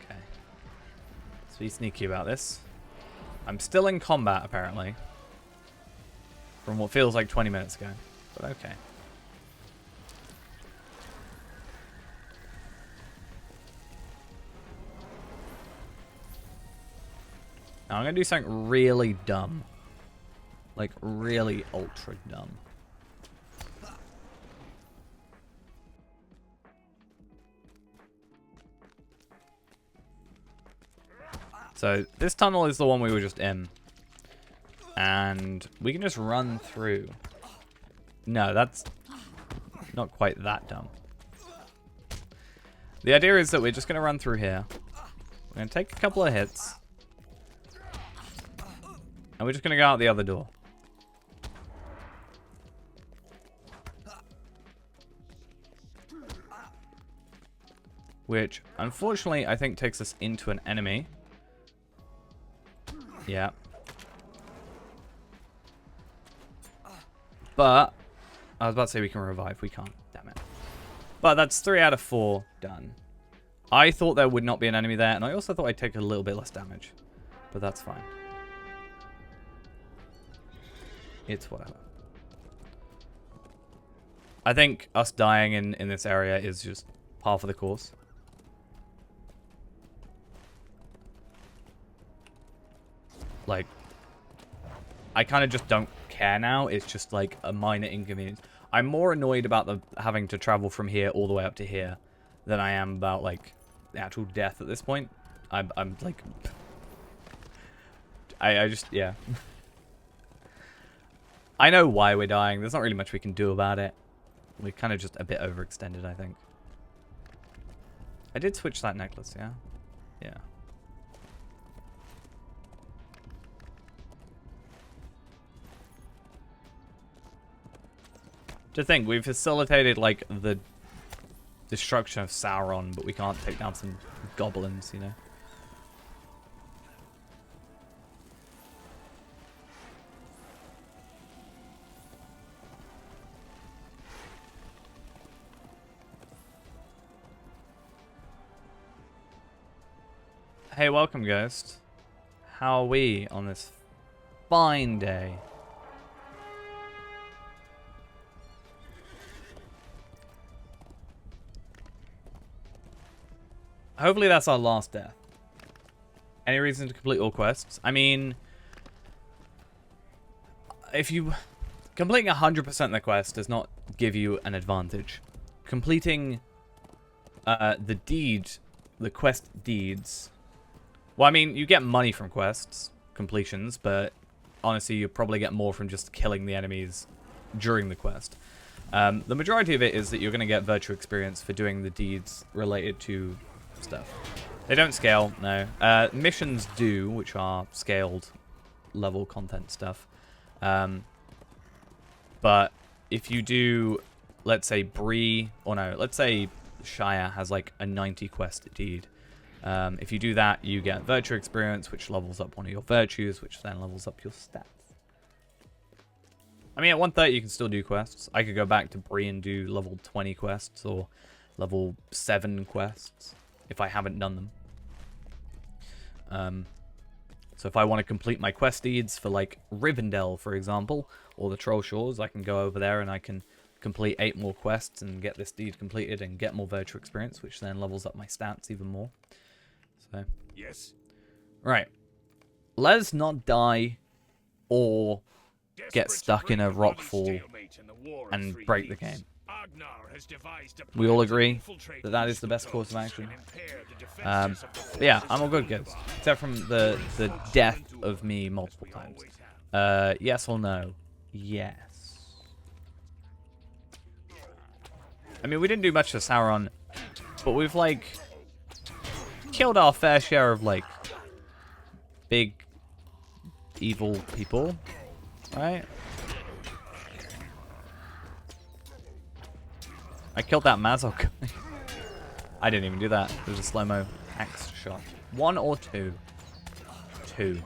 Okay. Let's be sneaky about this. I'm still in combat, apparently. From what feels like 20 minutes ago. But okay. Now I'm going to do something really dumb. Like, really ultra dumb. So, this tunnel is the one we were just in. And we can just run through. No, that's not quite that dumb. The idea is that we're just going to run through here. We're going to take a couple of hits. And we're just going to go out the other door. Which, unfortunately, I think takes us into an enemy. Yeah. But, I was about to say we can revive. We can't. Damn it. But that's 3 out of 4 done. I thought there would not be an enemy there. And I also thought I'd take a little bit less damage. But that's fine. It's whatever. I think us dying in this area is just par for the course. Like, I kind of just don't care now. It's just like a minor inconvenience. I'm more annoyed about the having to travel from here all the way up to here than I am about like the actual death at this point. I'm like, I just, yeah. I know why we're dying. There's not really much we can do about it. We're kind of just a bit overextended, I think. I did switch that necklace, yeah? Yeah. To think, we've facilitated, like, the destruction of Sauron, but we can't take down some goblins, you know? Hey, welcome, Ghost. How are we on this fine day? Hopefully that's our last death. Any reason to complete all quests? I mean, if you... Completing 100% of the quest does not give you an advantage. Completing the deed, the quest deeds... Well, I mean, you get money from quests, completions, but honestly, you probably get more from just killing the enemies during the quest. The majority of it is that you're going to get virtue experience for doing the deeds related to stuff. They don't scale, no. Missions do, which are scaled level content stuff. But if you do, let's say let's say Shire has like a 90 quest deed. If you do that, you get virtue experience, which levels up one of your virtues, which then levels up your stats. I mean, at 130 you can still do quests. I could go back to Bree and do level 20 quests or level 7 quests if I haven't done them. So if I want to complete my quest deeds for like Rivendell, for example, or the Troll Shores, I can go over there and I can complete 8 more quests and get this deed completed and get more virtue experience, which then levels up my stats even more. So Yes. right, let's not die or get stuck in a rock fall and break the game. We all agree that that is the best course of action. But yeah, I'm all good, guys. Except from the death of me multiple times. Yes or no? Yes. I mean, we didn't do much to Sauron, but we've, like, killed our fair share of, like, big evil people, right? I killed that Mazok guy. I didn't even do that. It was a slow-mo axe shot. 1 or 2? 2.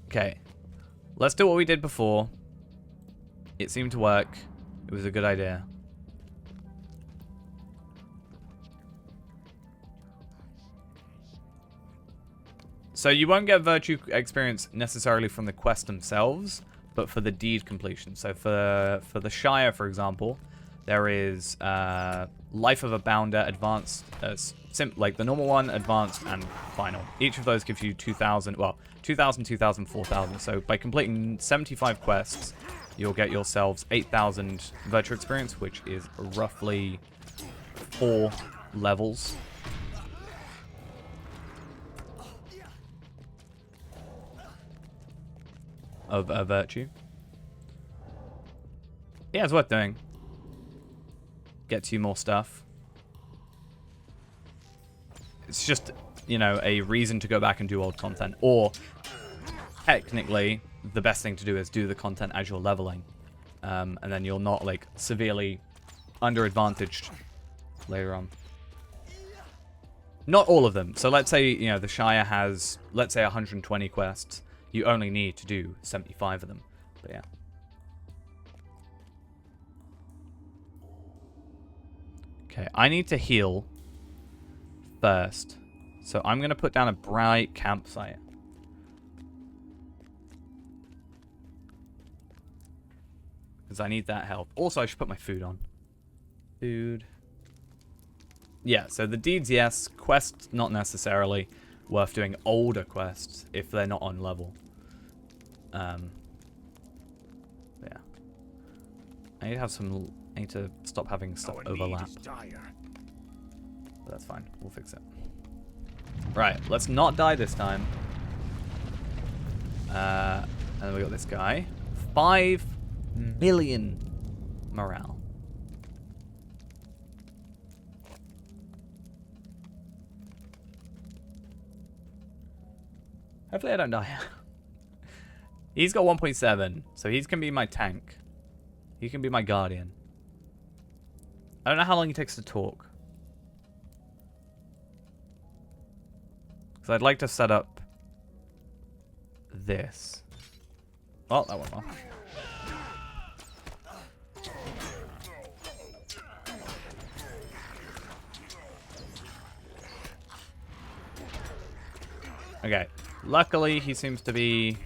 Okay. Let's do what we did before. It seemed to work. It was a good idea. So you won't get virtue experience necessarily from the quest themselves, but for the deed completion. So for the Shire, for example, there is Life of a Bounder, Advanced, like the normal one, Advanced, and Final. Each of those gives you 2,000, well, 2,000, 2,000, 4,000. So by completing 75 quests, you'll get yourselves 8,000 virtue experience, which is roughly 4 levels. Of a virtue. Yeah, it's worth doing. Gets you more stuff. It's just, you know, a reason to go back and do old content. Or, technically, the best thing to do is do the content as you're leveling. And then you're not, like, severely under-advantaged later on. Not all of them. So let's say, you know, the Shire has, let's say, 120 quests. You only need to do 75 of them. But yeah. Okay, I need to heal first. So I'm going to put down a bright campsite. Because I need that help. Also, I should put my food on. Food. Yeah, so the deeds, yes. Quests, not necessarily. Worth doing older quests if they're not on level. Yeah. I need to have some... I need to stop having stuff overlap. But that's fine. We'll fix it. Right, let's not die this time. And then we got this guy. 5 million morale. Hopefully I don't die. He's got 1.7, so he's going to be my tank. He can be my guardian. I don't know how long he takes to talk. Because I'd like to set up this. Oh, that went well. Okay. Luckily, he seems to be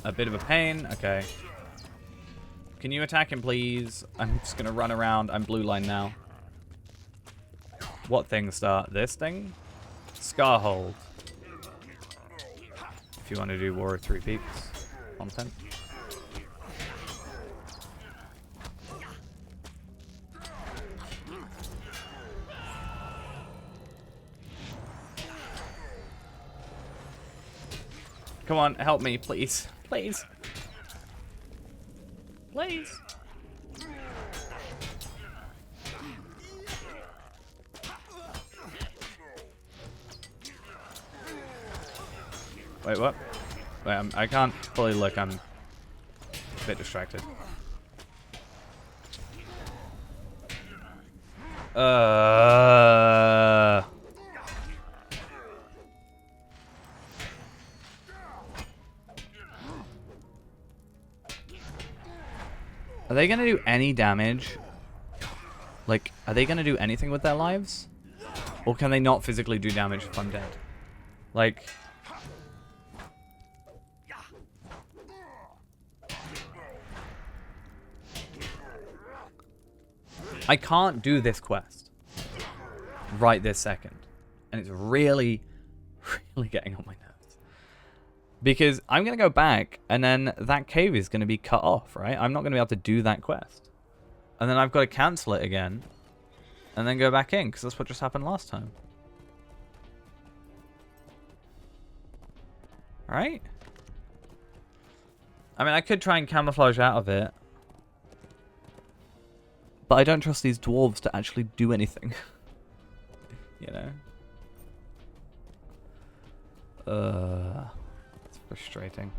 a bit of a pain. Okay. Can you attack him, please? I'm just going to run around. I'm blue line now. What thing start? This thing? Scarhold. If you want to do War of Three Peaks content. Come on, help me, please. Please. Please. Wait, what? Wait, I can't fully look. I'm a bit distracted. Are they gonna do any damage? Like, are they gonna do anything with their lives? Or can they not physically do damage if I'm dead? Like... I can't do this quest right this second. And it's really, really getting on my nerves. Because I'm going to go back and then that cave is going to be cut off, right? I'm not going to be able to do that quest. And then I've got to cancel it again and then go back in because that's what just happened last time. Right? I mean, I could try and camouflage out of it. But I don't trust these dwarves to actually do anything. You know? It's frustrating.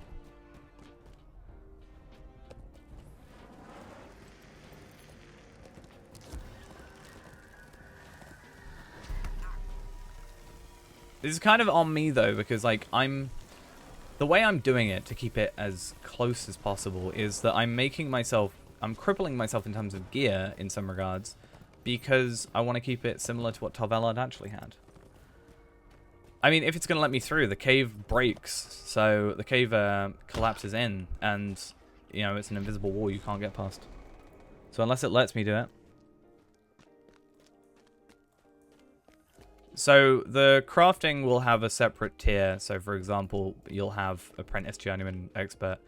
This is kind of on me though, because like the way I'm doing it to keep it as close as possible is that I'm crippling myself in terms of gear in some regards because I want to keep it similar to what Torvald actually had. I mean, if it's going to let me through, the cave breaks, so the cave collapses in, and, you know, it's an invisible wall you can't get past. So unless it lets me do it. So the crafting will have a separate tier. So for example, you'll have Apprentice, Journeyman, Expert.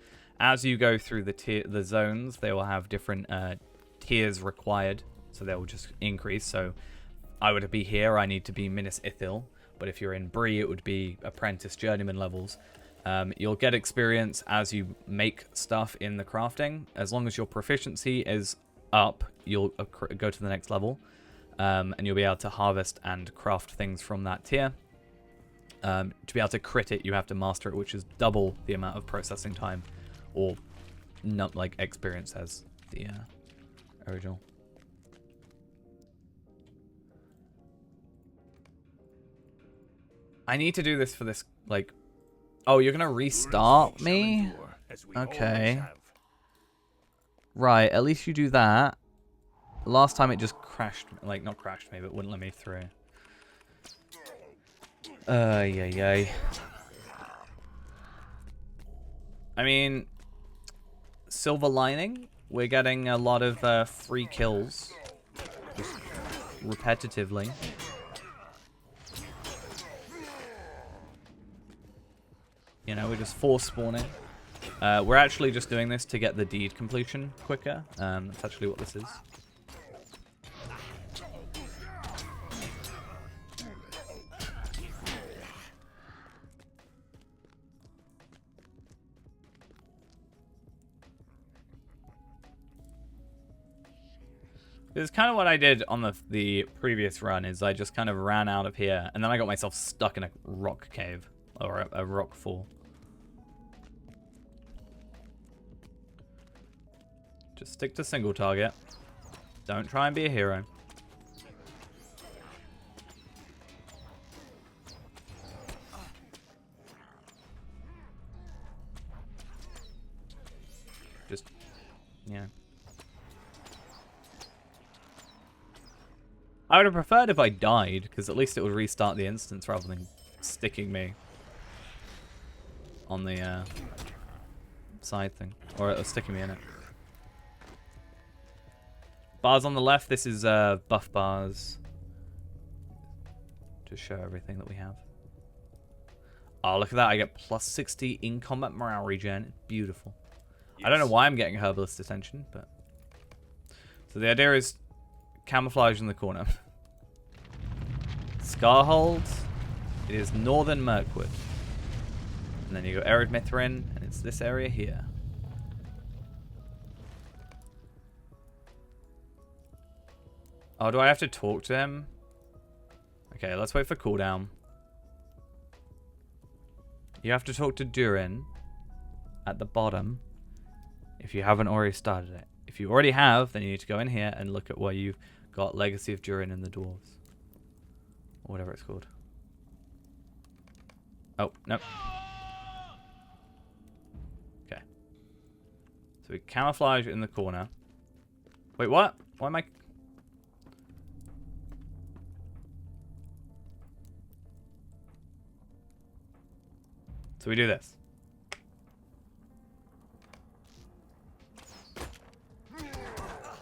As you go through the zones, they will have different tiers required. So they will just increase. So I would be here, I need to be Minas Ithil. But if you're in Bree, it would be Apprentice, Journeyman levels. You'll get experience as you make stuff in the crafting. As long as your proficiency is up, you'll go to the next level. And you'll be able to harvest and craft things from that tier. To be able to crit it, you have to master it, which is double the amount of processing time. Or not like experience as the original. I need to do this for this, like... Oh, you're gonna restart me? Okay. Right, at least you do that. Last time it just crashed, like, not crashed me, but wouldn't let me through. Yay. I mean... Silver lining, we're getting a lot of free kills. Just repetitively. You know, we're just force spawning. We're actually just doing this to get the deed completion quicker. That's actually what this is. This is kind of what I did on the previous run, is I just kind of ran out of here, and then I got myself stuck in a rock cave, or a rock fall. Just stick to single target. Don't try and be a hero. Just, yeah. I would have preferred if I died, because at least it would restart the instance rather than sticking me on the side thing, or sticking me in it. Bars on the left, this is buff bars to show everything that we have. Oh, look at that, I get plus 60 in combat morale regen. Beautiful. Yes. I don't know why I'm getting herbalist attention, but... So the idea is camouflage in the corner. Scarhold, it is northern Mirkwood. And then you go Ered Mithrin, and it's this area here. Oh, do I have to talk to him? Okay, let's wait for cooldown. You have to talk to Durin at the bottom if you haven't already started it. If you already have, then you need to go in here and look at where you've got Legacy of Durin in the Dwarves. Or whatever it's called. Oh, no. Okay. So we camouflage in the corner. Wait, what? Why am I... So we do this.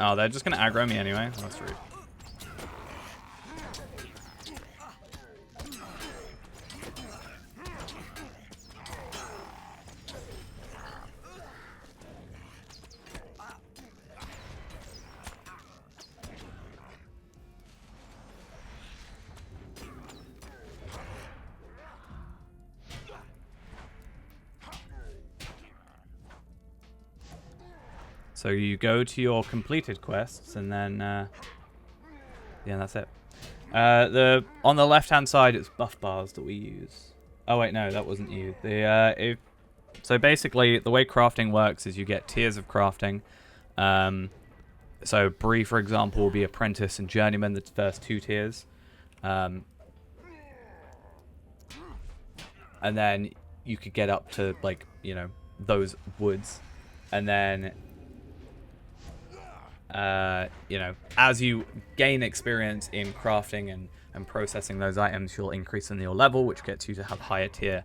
Oh, they're just gonna aggro me anyway. That's rude. So you go to your completed quests, and then yeah, that's it. On the left-hand side, it's buff bars that we use. Oh wait, no, that wasn't you. So basically, the way crafting works is you get tiers of crafting. So Bree, for example, will be Apprentice and Journeyman, the first 2 tiers. And then you could get up to, like, you know, those woods. And then, you know, as you gain experience in crafting and processing those items, you'll increase in your level, which gets you to have higher tier,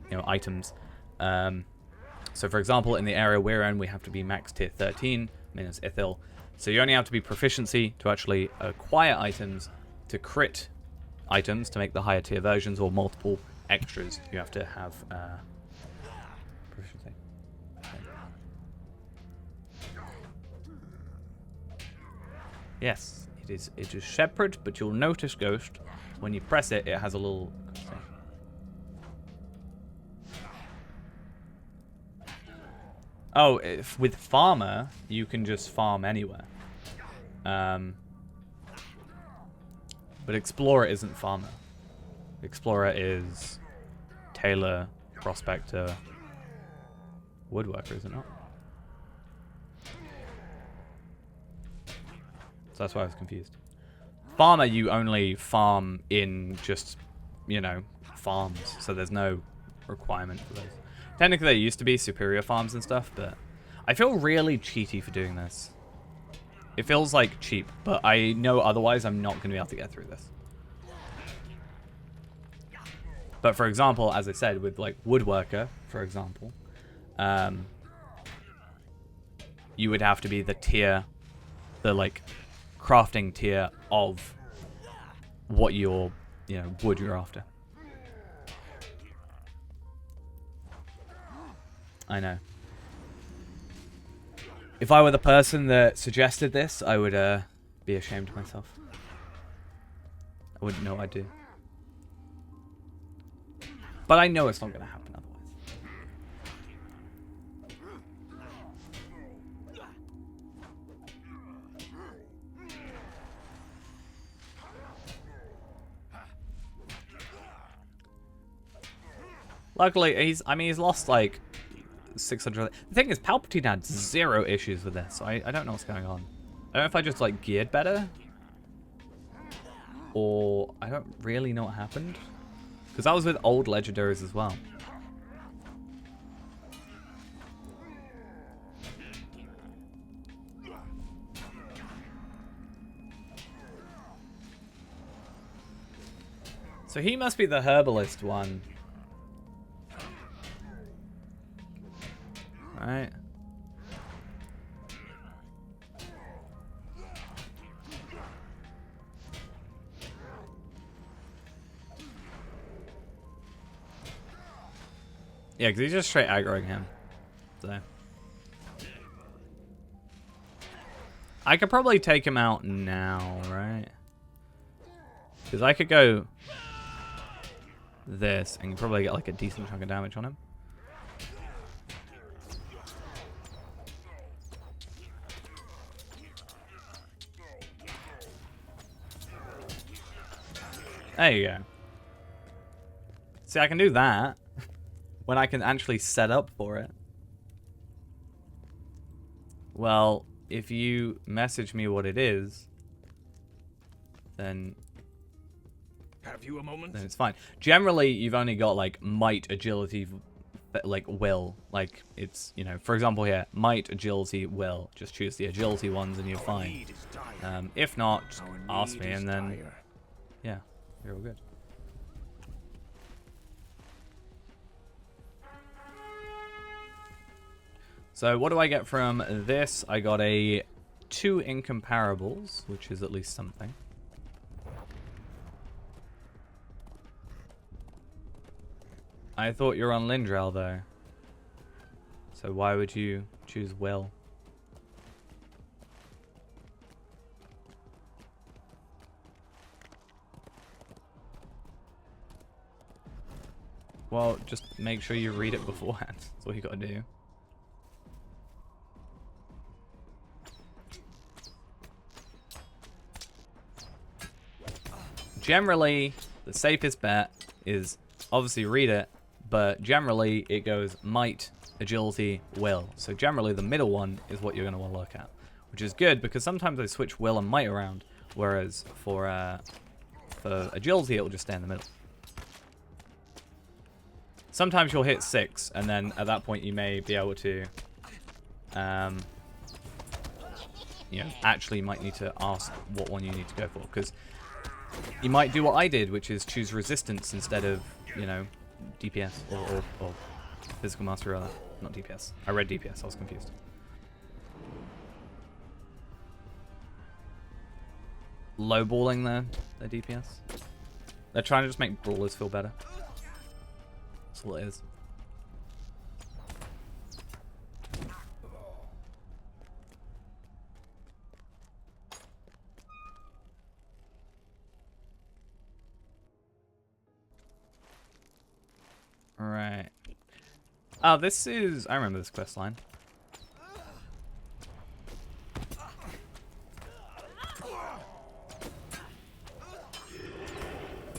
you know, items. So, for example, in the area we're in, we have to be max tier 13, minus Ithil. So you only have to be proficiency to actually acquire items, to crit items, to make the higher tier versions, or multiple extras. You have to have proficiency. Yes, it is separate, but you'll notice, Ghost, when you press it, it has a little... Oh, with Farmer, you can just farm anywhere. But Explorer isn't Farmer. Explorer is Tailor, Prospector, Woodworker, is it not? So that's why I was confused. Farmer, you only farm in just, you know, farms. So there's no requirement for those. Technically, there used to be superior farms and stuff, but I feel really cheaty for doing this. It feels like cheap, but I know otherwise I'm not going to be able to get through this. But for example, as I said, with like Woodworker, for example, you would have to be the tier, the like crafting tier of what your, you know, wood you're after. I know. If I were the person that suggested this, I would be ashamed of myself. I wouldn't know what I'd do. But I know it's not going to happen otherwise. Luckily, he's lost like 600. The thing is, Palpatine had 0 issues with this, so I don't know what's going on. I don't know if I just like geared better, or I don't really know what happened, because that was with old legendaries as well. So he must be the herbalist one. Right. Yeah, because he's just straight aggroing him. So I could probably take him out now, right? Because I could go this and probably get like a decent chunk of damage on him. There you go. See, I can do that. when I can actually set up for it. Well, if you message me what it is, then Have you a moment? it's fine. Generally, you've only got like might, agility, like will. Like it's, you know, for example here, might, agility, will. Just choose the agility ones and you're Our fine. need is dire. If not, just Our ask need me is and then dire. yeah, you're all good. So what do I get from this? I got a 2 incomparables, which is at least something. I thought you were on Lindrel though. So why would you choose Will? Well, just make sure you read it beforehand. That's all you gotta do. Generally, the safest bet is obviously read it, but generally it goes might, agility, will. So generally the middle one is what you're going to want to look at, which is good because sometimes I switch will and might around, whereas for agility it will just stay in the middle. Sometimes you'll hit 6, and then at that point you may be able to, you know, actually might need to ask what one you need to go for, because you might do what I did, which is choose resistance instead of, you know, DPS or physical mastery rather, not DPS. I read DPS, I was confused. Lowballing their DPS. They're trying to just make brawlers feel better. That's all it is. Right. Oh, this is... I remember this quest line.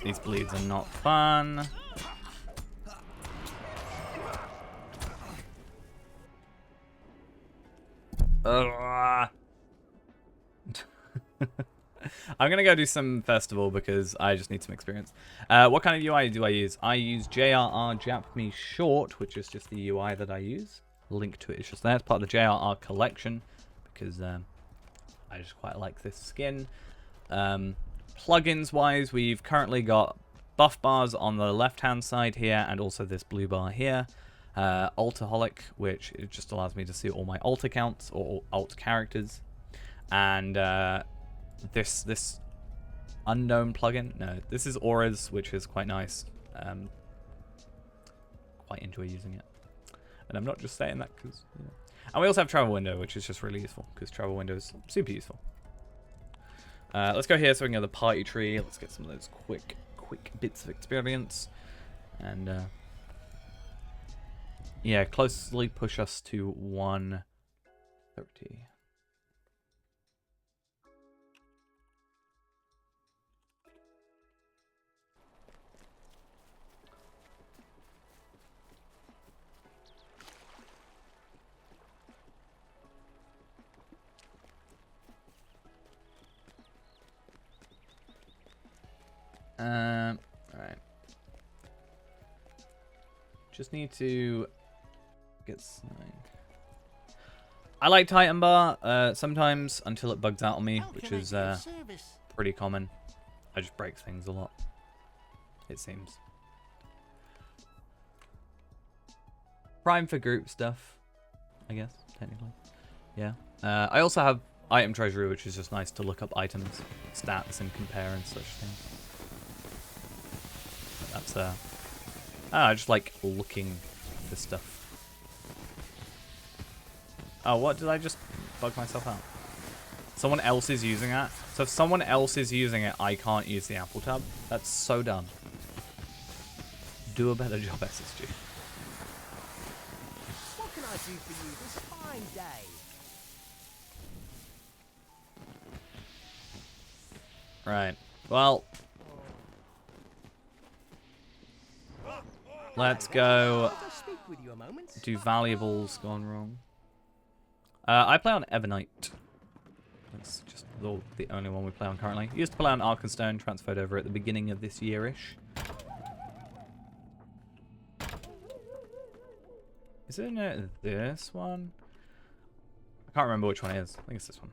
These bleeds are not fun. I'm gonna go do some festival because I just need some experience. What kind of UI do I use? I use JRR Jap Me Short, which is just the UI that I use. Link to it is just there. It's part of the JRR collection because I just quite like this skin. Plugins wise, we've currently got buff bars on the left hand side here and also this blue bar here. Altaholic, which it just allows me to see all my alt accounts or alt characters. And this unknown plugin. No, this is Auras, which is quite nice. Quite enjoy using it. And I'm not just saying that because, you know. And we also have Travel Window, which is just really useful because Travel Window is super useful. Let's go here so we can get the party tree. Let's get some of those quick bits of experience. And yeah, closely push us to 130. Alright. Just need to get signed. I like Titan Bar sometimes until it bugs out on me, which is pretty common. I just break things a lot, it seems. Prime for group stuff, I guess, technically. Yeah. I also have Item Treasury, which is just nice to look up items, stats, and compare and such things. That's I just like looking for stuff. Oh, what did I just bug myself out? Someone else is using that. So if someone else is using it, I can't use the Apple tab. That's so dumb. Do a better job, SSG. What can I do for you this fine day? Right. Well, Let's go I'll speak with you a moment. do valuables gone wrong. I play on Evernight. That's just the only one we play on currently. Used to play on Arkenstone, transferred over at the beginning of this year-ish. Isn't it this one? I can't remember which one it is. I think it's this one.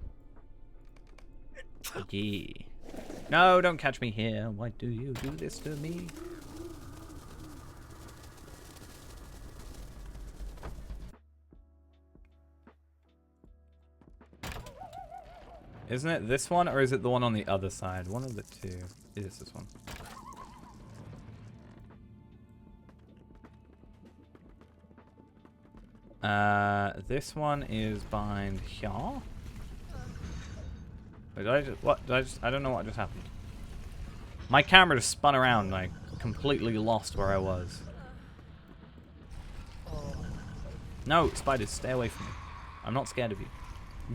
Yeah. No, don't catch me here. Why do you do this to me? Isn't it this one, or is it the one on the other side? One of the two. It is this one. This one is behind here. Wait, did I just, what? Did I just, I don't know what just happened. My camera just spun around and I completely lost where I was. No, spiders, stay away from me. I'm not scared of you.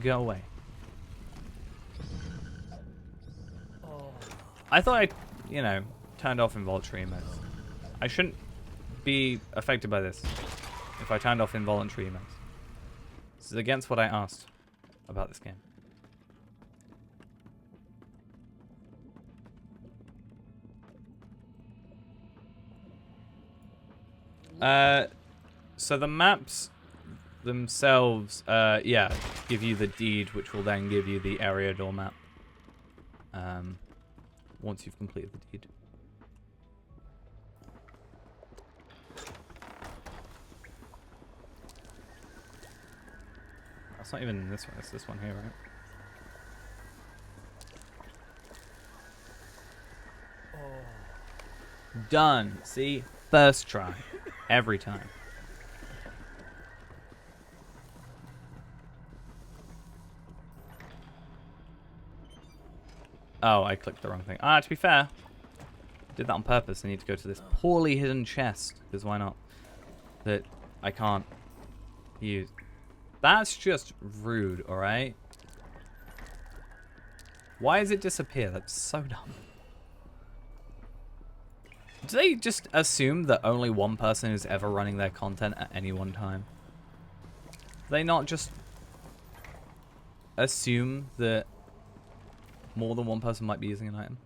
Go away. I thought I, you know, turned off involuntary emotes. I shouldn't be affected by this if I turned off involuntary emotes. This is against what I asked about this game. So the maps themselves, yeah, give you the deed, which will then give you the area door map. Once you've completed the deed. That's not even this one, it's this one here, right? Done. See? First try. Every time. Oh, I clicked the wrong thing. To be fair, I did that on purpose. I need to go to this poorly hidden chest, because why not? That I can't use. That's just rude, alright? Why does it disappear? That's so dumb. Do they just assume that only one person is ever running their content at any one time? Do they not just assume that more than one person might be using an item?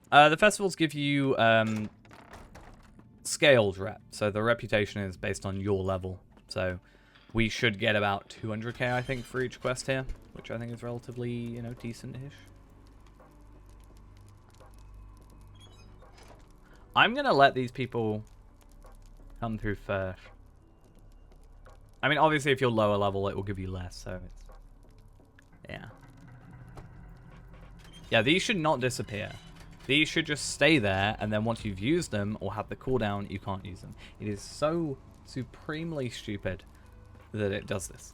The festivals give you scaled rep. So the reputation is based on your level. So we should get about 200k, I think, for each quest here, which I think is relatively, you know, decent-ish. I'm going to let these people come through first. I mean, obviously, if you're lower level, it will give you less, so it's... Yeah. Yeah, these should not disappear. These should just stay there, and then once you've used them or have the cooldown, you can't use them. It is so supremely stupid that it does this.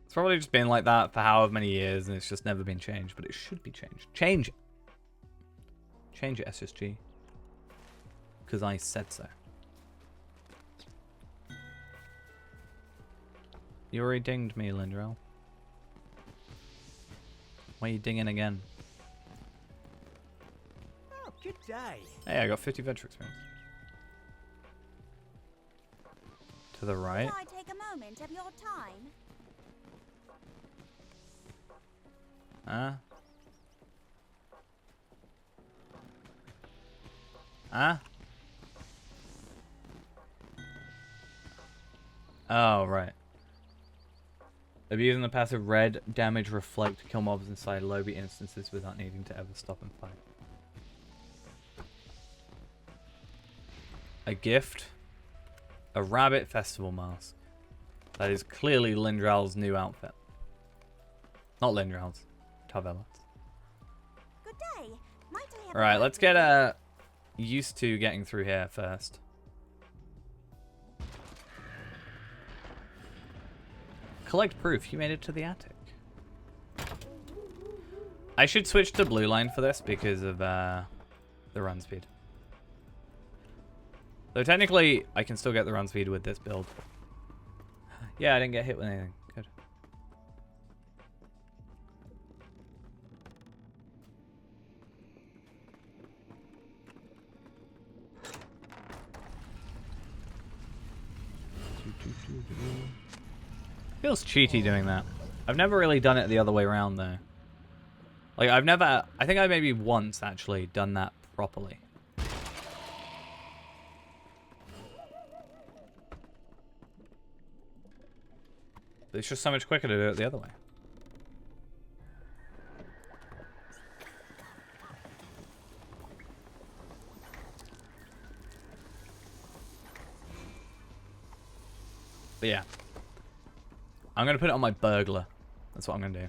It's probably just been like that for however many years, and it's just never been changed, but it should be changed. Change it. Change it, SSG. Because I said so. You already dinged me, Lindrell. Why are you dinging again? Oh, good day. Hey, I got 50 venture experience. To the right. Can I take a moment of your time? Huh? Huh? Oh, right. Abusing the passive red, damage, reflect, kill mobs inside lobby instances without needing to ever stop and fight. A gift. A rabbit festival mask. That is clearly Lindrell's new outfit. Not Lindrell's. Tavella's. Good day. Might I have Alright, let's get used to getting through here first. Collect proof. You made it to the attic. I should switch to blue line for this because of the run speed. Though technically, I can still get the run speed with this build. Yeah, I didn't get hit with anything. Good. Feels cheaty doing that. I've never really done it the other way around though. Like I've never, I think I maybe once actually done that properly. But it's just so much quicker to do it the other way. But yeah. I'm going to put it on my burglar. That's what I'm going to do.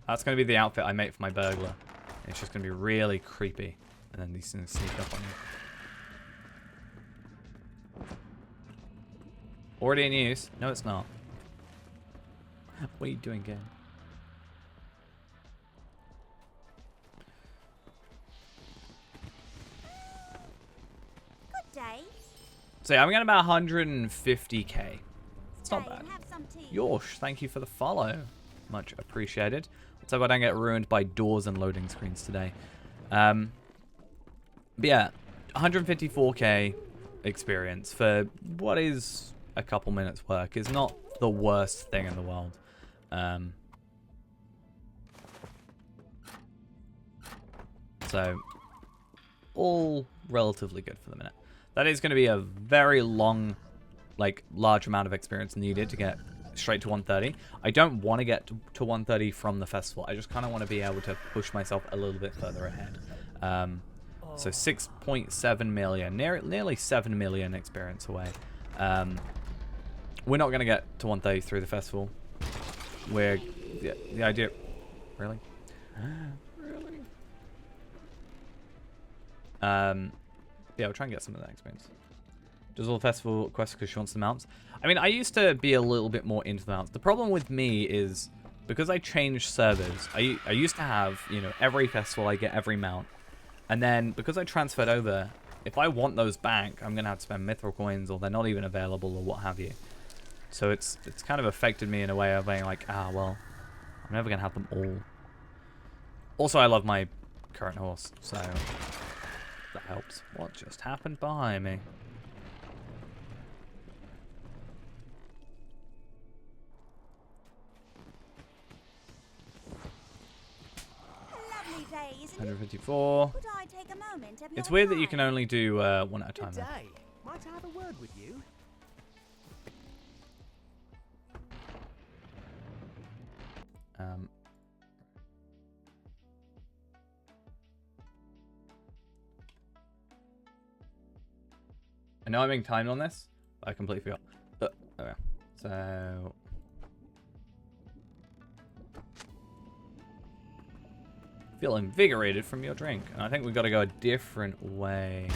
That's going to be the outfit I make for my burglar. It's just going to be really creepy. And then these things sneak up on you. Already in use? No, it's not. What are you doing, game? Good day. So yeah, I'm getting about 150k. It's not bad. Have some tea. Yorsh, thank you for the follow. Much appreciated. Let's hope I don't get ruined by doors and loading screens today. But yeah, 154k experience for what is a couple minutes work is not the worst thing in the world. So, all relatively good for the minute. That is going to be a very long, like, large amount of experience needed to get straight to 130. I don't want to get to 130 from the festival. I just kind of want to be able to push myself a little bit further ahead. So 6.7 million, nearly 7 million experience away. We're not going to get to 130 through the festival. The idea... Really? Really? Yeah, we'll try and get some of that experience. Does all the festival quests because she wants the mounts? I mean, I used to be a little bit more into the mounts. The problem with me is, because I changed servers, I used to have, you know, every festival I get every mount. And then, because I transferred over, if I want those back, I'm going to have to spend mithril coins, or they're not even available, or what have you. So it's kind of affected me in a way of being like, well, I'm never going to have them all. Also, I love my current horse, so that helps. What just happened behind me? Lovely day, isn't it? 154. Could I take a moment of It's your weird that you time? can only do one at a time. Good day. Might I have a word with you? I know I'm being timed on this, but I completely forgot. But, okay. So... Feel invigorated from your drink. And I think we've got to go a different way.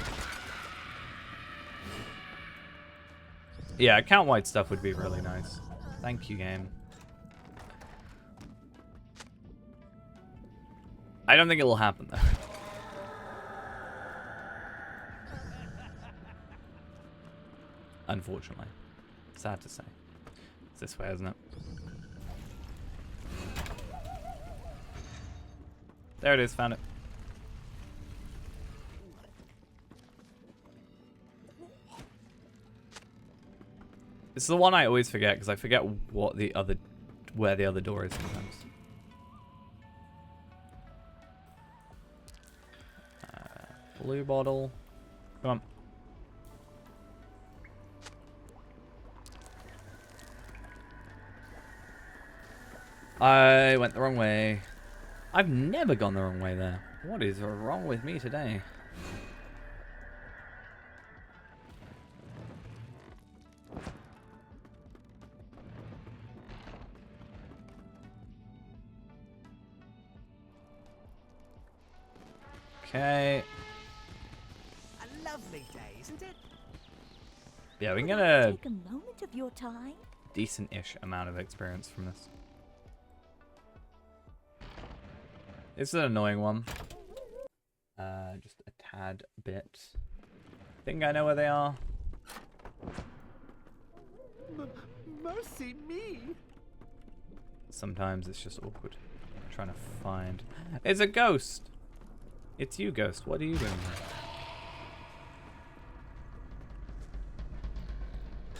Yeah, account-wide stuff would be really nice. Thank you, game. I don't think it'll happen, though. Unfortunately. Sad to say. It's this way, isn't it? There it is, found it. This is the one I always forget, because I forget what the other, where the other door is sometimes. Blue bottle. Come on. I went the wrong way. I've never gone the wrong way there. What is wrong with me today? Okay. A lovely day, isn't it? Yeah, we can Could get I a take a moment of your time? decent-ish amount of experience from this. It's an annoying one. Just a tad bit. Think I know where they are. Mercy me! Sometimes it's just awkward. Trying to find... It's a ghost! It's you, ghost. What are you doing here?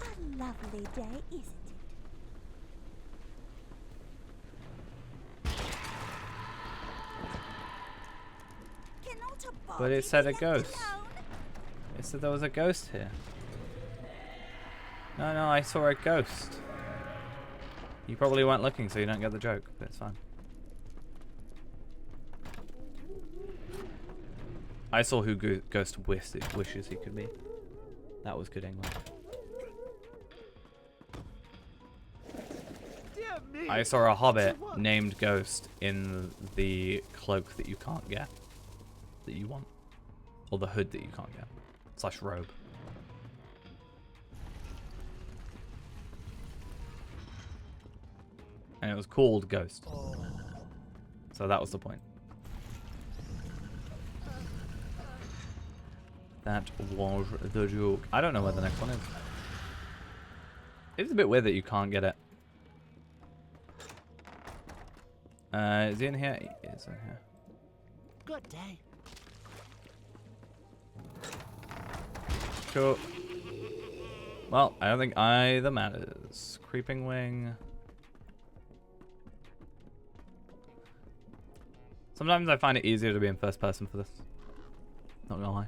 A lovely day, isn't it? a body. But it said a Left ghost. alone. It said there was a ghost here. No, I saw a ghost. You probably weren't looking, so you don't get the joke, but it's fine. I saw who Ghost wishes he could be. That was good English. Dear me. I saw a hobbit named Ghost in the cloak that you can't get. That you want. Or the hood that you can't get. / robe. And it was called Ghost. So that was the point. That was the joke. I don't know where the next one is. It's a bit weird that you can't get it. Is he in here? He is in here. Good day. Cool. Well, I don't think either matters. Creeping wing. Sometimes I find it easier to be in first person for this. Not gonna lie.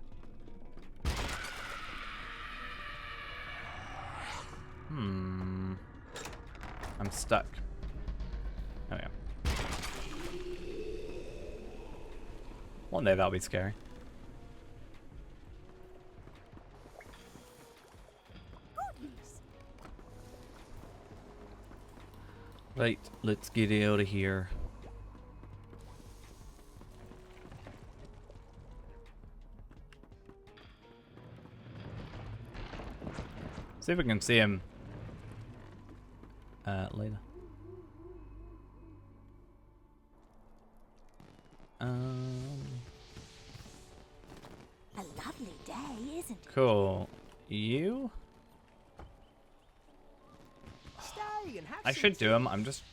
I'm stuck. Oh yeah. One day that'll be scary. Goodness. Right, let's get out of here. See if we can see him later. A lovely day, isn't it? Cool. You? Stay and have I some should do him. I'm just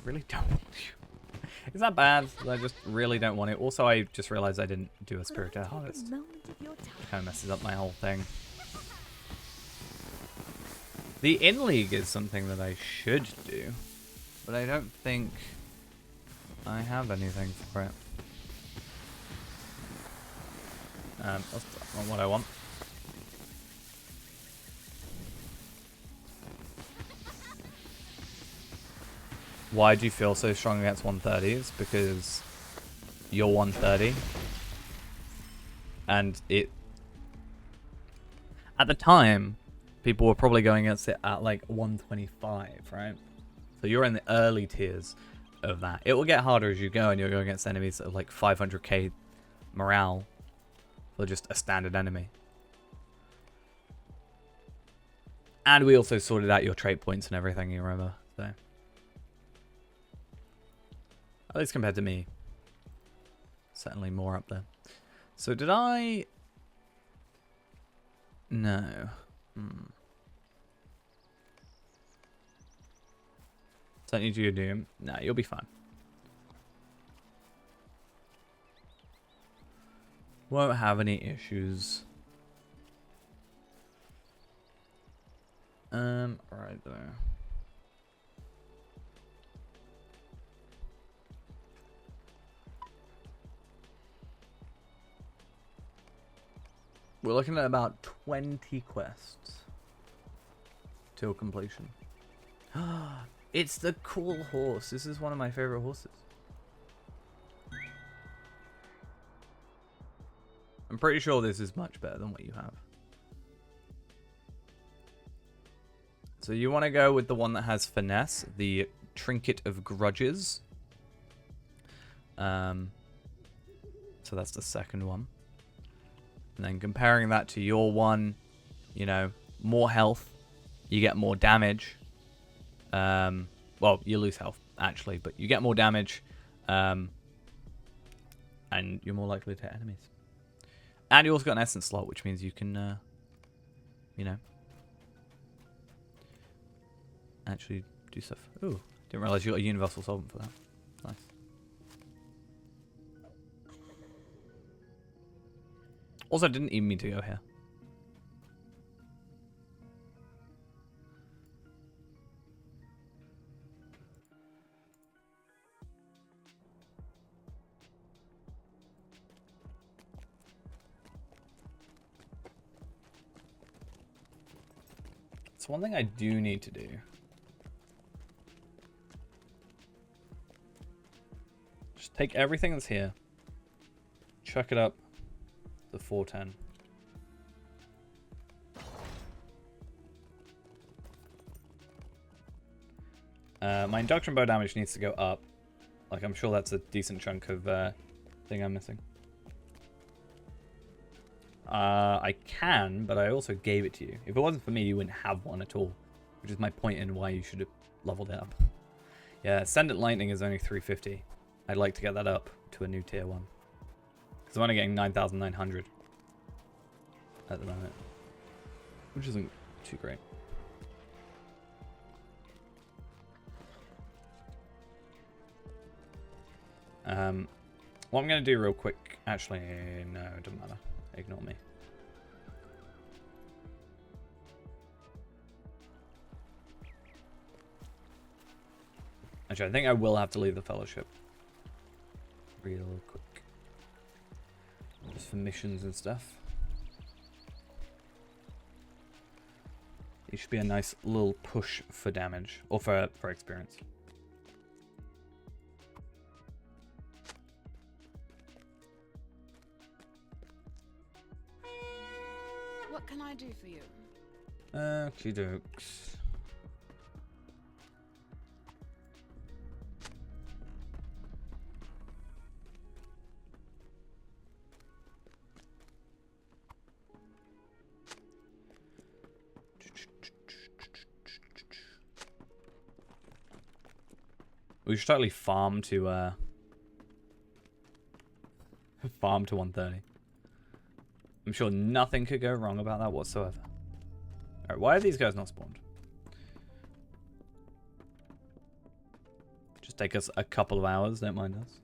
really don't want to. Is that bad? I just really don't want it. Also, I just realized I didn't do a spirit Take harvest. a moment of your time. Kind of messes up my whole thing. The in league is something that I should do, but I don't think I have anything for it. That's not what I want. Why do you feel so strong against 130s? Because you're 130. And it... At the time, people were probably going against it at like 125, right? So you're in the early tiers of that. It will get harder as you go, and you'll go against enemies of like 500k morale for just a standard enemy. And we also sorted out your trait points and everything, you remember? So, at least compared to me, certainly more up there. So did I? No. Don't need you to do him. Nah, you'll be fine. Won't have any issues. Right there. We're looking at about 20 quests till completion. It's the cool horse. This is one of my favorite horses. I'm pretty sure this is much better than what you have. So you want to go with the one that has finesse, the Trinket of Grudges. So that's the second one. And then comparing that to your one, you know, more health, you get more damage. Well, you lose health, actually, but you get more damage. And you're more likely to hit enemies. And you also got an essence slot, which means you can, you know, actually do stuff. Ooh, didn't realize you got a universal solvent for that. Nice. Also, didn't even mean to go here. It's one thing I do need to do. Just take everything that's here, chuck it up to 410. My induction bow damage needs to go up. Like, I'm sure that's a decent chunk of thing I'm missing. I can, but I also gave it to you. If it wasn't for me, you wouldn't have one at all. Which is my point in why you should have leveled it up. Yeah, Ascendant Lightning is only 350. I'd like to get that up to a new tier 1. Because I'm only getting 9,900 at the moment. Which isn't too great. What I'm going to do real quick... Actually, no, it doesn't matter. Ignore me. Actually, I think I will have to leave the Fellowship. Real quick. Just for missions and stuff. It should be a nice little push for damage. Or for experience. What can I do for you? Okie dokes. We should totally farm to 130. I'm sure nothing could go wrong about that whatsoever. Alright, why are these guys not spawned? Just take us a couple of hours, don't mind us.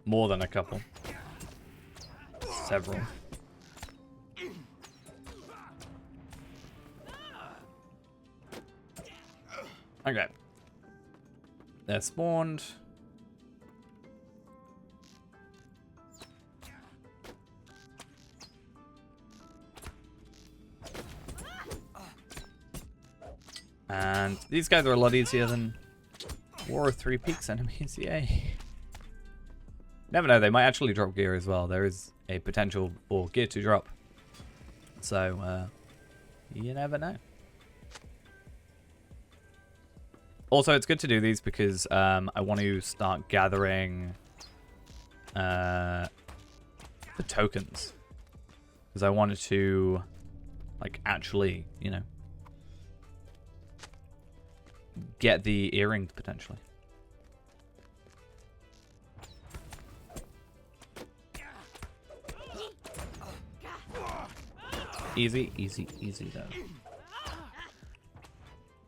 More than a couple. Several. Okay. They're spawned. And these guys are a lot easier than War of Three Peaks enemies, yay. Never know, they might actually drop gear as well. There is a potential for gear to drop. So, you never know. Also, it's good to do these because I want to start gathering the tokens. Because I wanted to, like, actually, you know, get the earrings potentially. Easy, easy, easy though.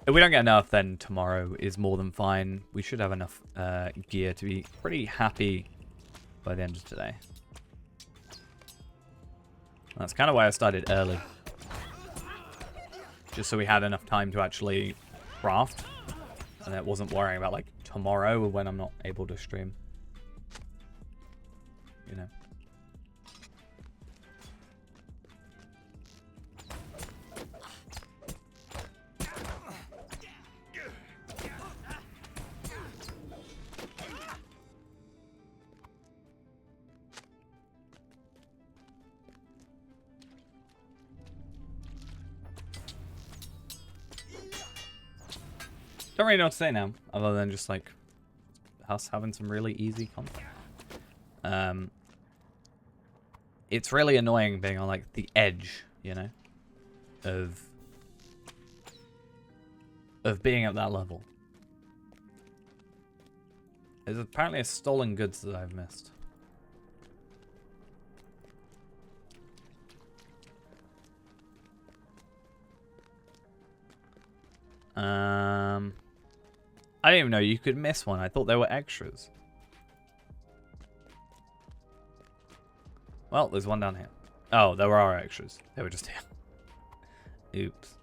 If we don't get enough, then tomorrow is more than fine. We should have enough gear to be pretty happy by the end of today. That's kind of why I started early. Just so we had enough time to actually craft. And it wasn't worrying about, like, tomorrow when I'm not able to stream. You know. Don't really know what to say now, other than just like us having some really easy content. It's really annoying being on like the edge, you know, of being at that level. There's apparently a stolen goods that I've missed. I didn't even know you could miss one. I thought they were extras. Well, there's one down here. Oh, there were extras. They were just here. Oops.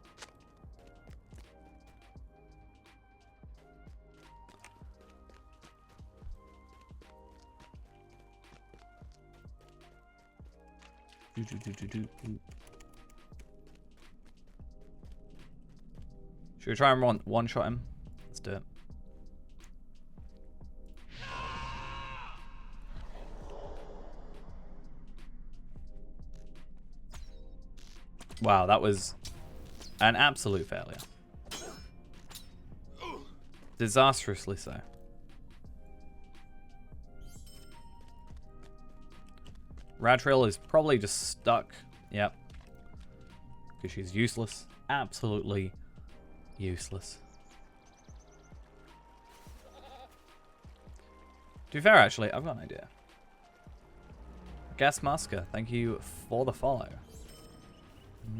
Should we try and one-shot him? Let's do it. Wow, that was an absolute failure. Disastrously so. Radrill is probably just stuck. Yep. Because she's useless. Absolutely useless. To be fair, actually, I've got an idea. Gas Masker, thank you for the follow.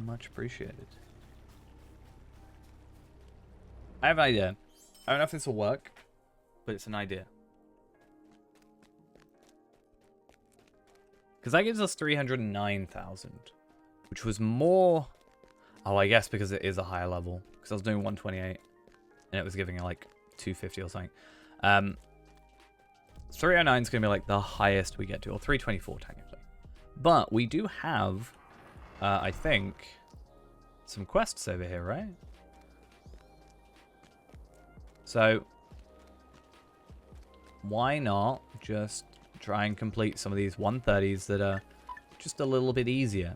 Much appreciated. I have an idea. I don't know if this will work, but it's an idea. Because that gives us 309,000, which was more... Oh, I guess because it is a higher level. Because I was doing 128, and it was giving it like 250 or something. 309 is going to be like the highest we get to, or 324 technically. But we do have, I think, some quests over here, right? So, why not just try and complete some of these 130s that are just a little bit easier?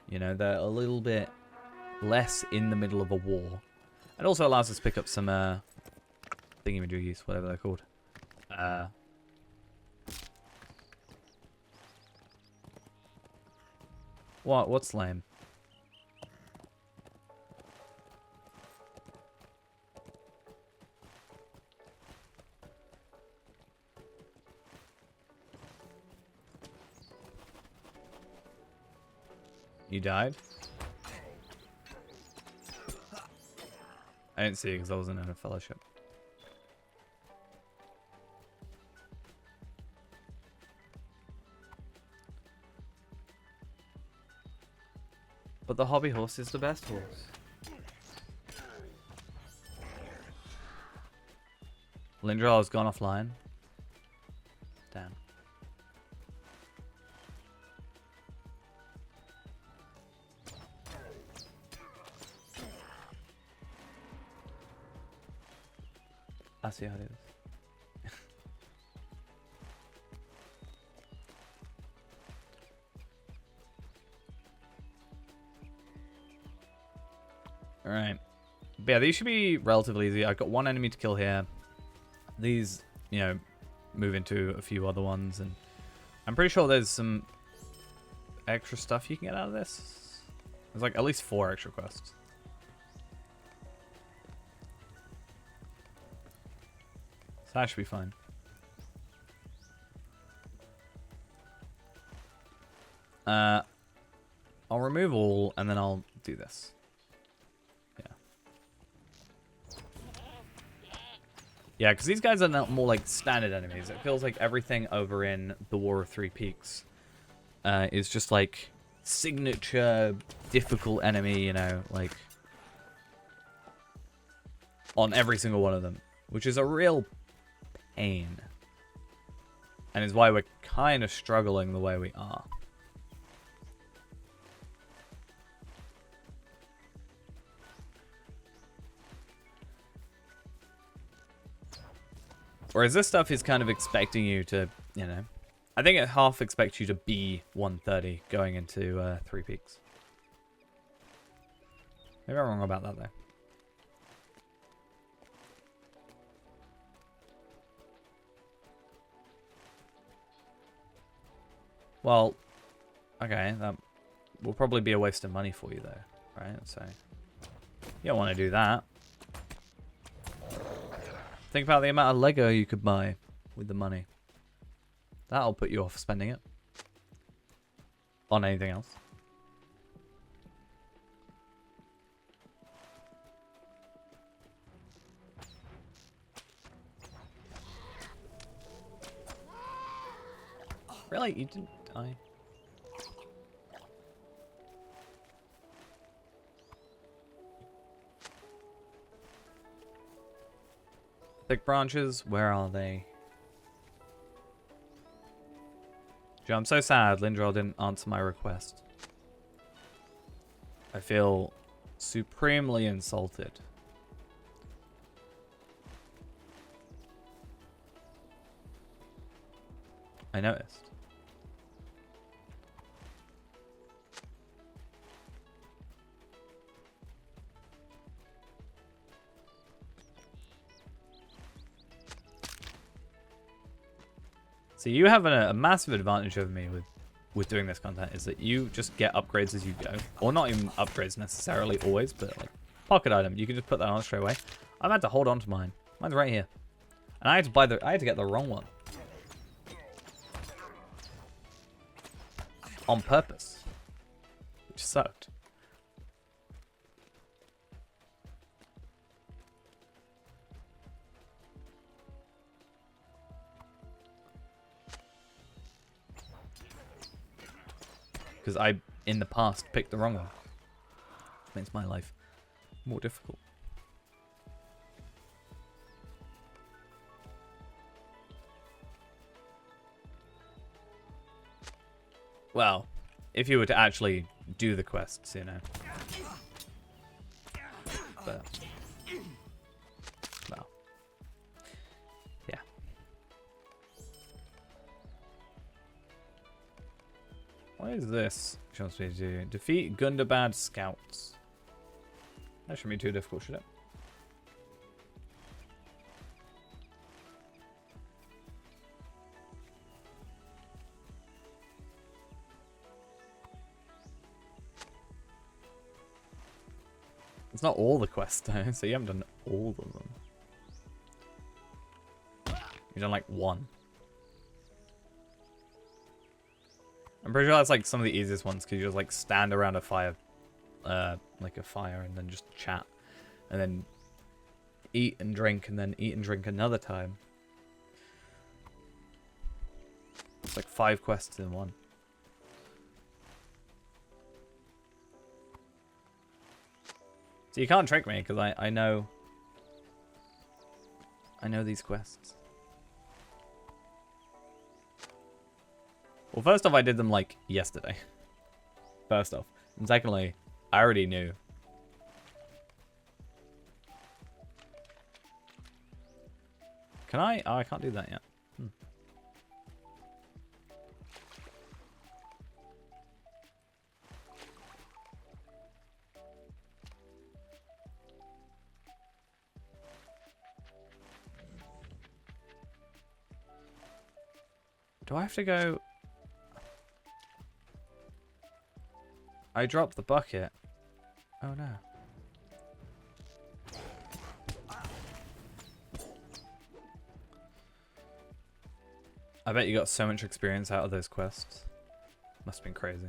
You know, they're a little bit less in the middle of a war. It also allows us to pick up some thingamajiggies, whatever they're called. What's lame? You died? I didn't see it because I wasn't in a fellowship. But the hobby horse is the best horse. Lindral has gone offline. Damn. I see how it is. Alright. But yeah, these should be relatively easy. I've got one enemy to kill here. These, you know, move into a few other ones. And I'm pretty sure there's some extra stuff you can get out of this. There's like at least 4 extra quests. So that should be fine. I'll remove all, and then I'll do this. Yeah, because these guys are not more like standard enemies. It feels like everything over in the War of Three Peaks is just like signature difficult enemy, you know, like on every single one of them, which is a real pain, and is why we're kind of struggling the way we are. Whereas this stuff is kind of expecting you to, you know, I think it half expects you to be 130 going into Three Peaks. Maybe I'm wrong about that though. Well, okay, that will probably be a waste of money for you though, right? So, you don't want to do that. Think about the amount of Lego you could buy with the money. That'll put you off spending it on anything else. Really? You didn't die? Thick branches, where are they? Joe, I'm so sad Lindral didn't answer my request. I feel supremely insulted. I noticed. So you have a massive advantage over me with doing this content, is that you just get upgrades as you go. Or not even upgrades necessarily always, but like pocket item. You can just put that on straight away. I've had to hold on to mine. Mine's right here. And I had to get the wrong one. On purpose. Which sucked. Because I, in the past, picked the wrong one. Makes my life more difficult. Well, if you were to actually do the quests, you know. But, well. Yeah. What is this? She wants me to do. Defeat Gundabad scouts. That shouldn't be too difficult, should it? It's not all the quests though, so you haven't done all of them. You've done like one. I'm pretty sure that's like some of the easiest ones because you just like stand around a fire, like a fire, and then just chat, and then eat and drink, and then eat and drink another time. It's like 5 quests in one. So you can't trick me because I know these quests. Well, first off, I did them like yesterday. First off. And secondly, I already knew. Can I? Oh, I can't do that yet. Do I have to go? I dropped the bucket. Oh no. I bet you got so much experience out of those quests. Must have been crazy.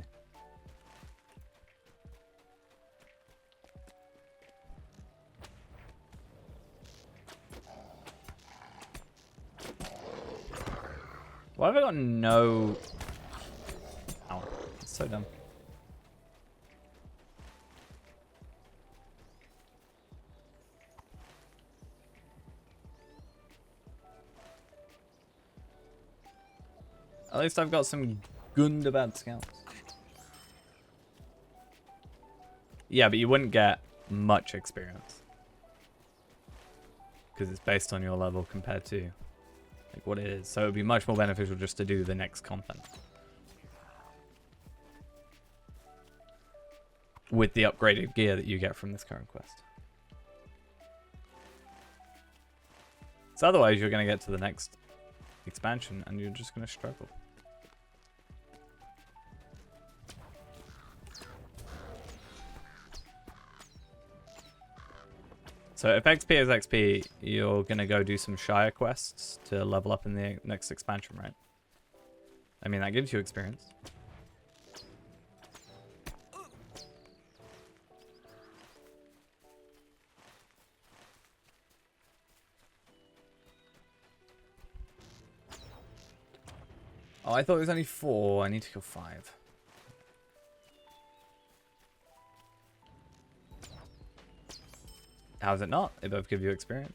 Why have I got no... Ow. It's so dumb. At least I've got some Gundabad scouts. Yeah, but you wouldn't get much experience. Because it's based on your level compared to like what it is. So it would be much more beneficial just to do the next content. With the upgraded gear that you get from this current quest. So otherwise you're going to get to the next expansion and you're just going to struggle. So if XP is XP, you're going to go do some Shire quests to level up in the next expansion, right? I mean, that gives you experience. Oh, I thought it was only 4. I need to kill 5. How's it not? They both give you experience.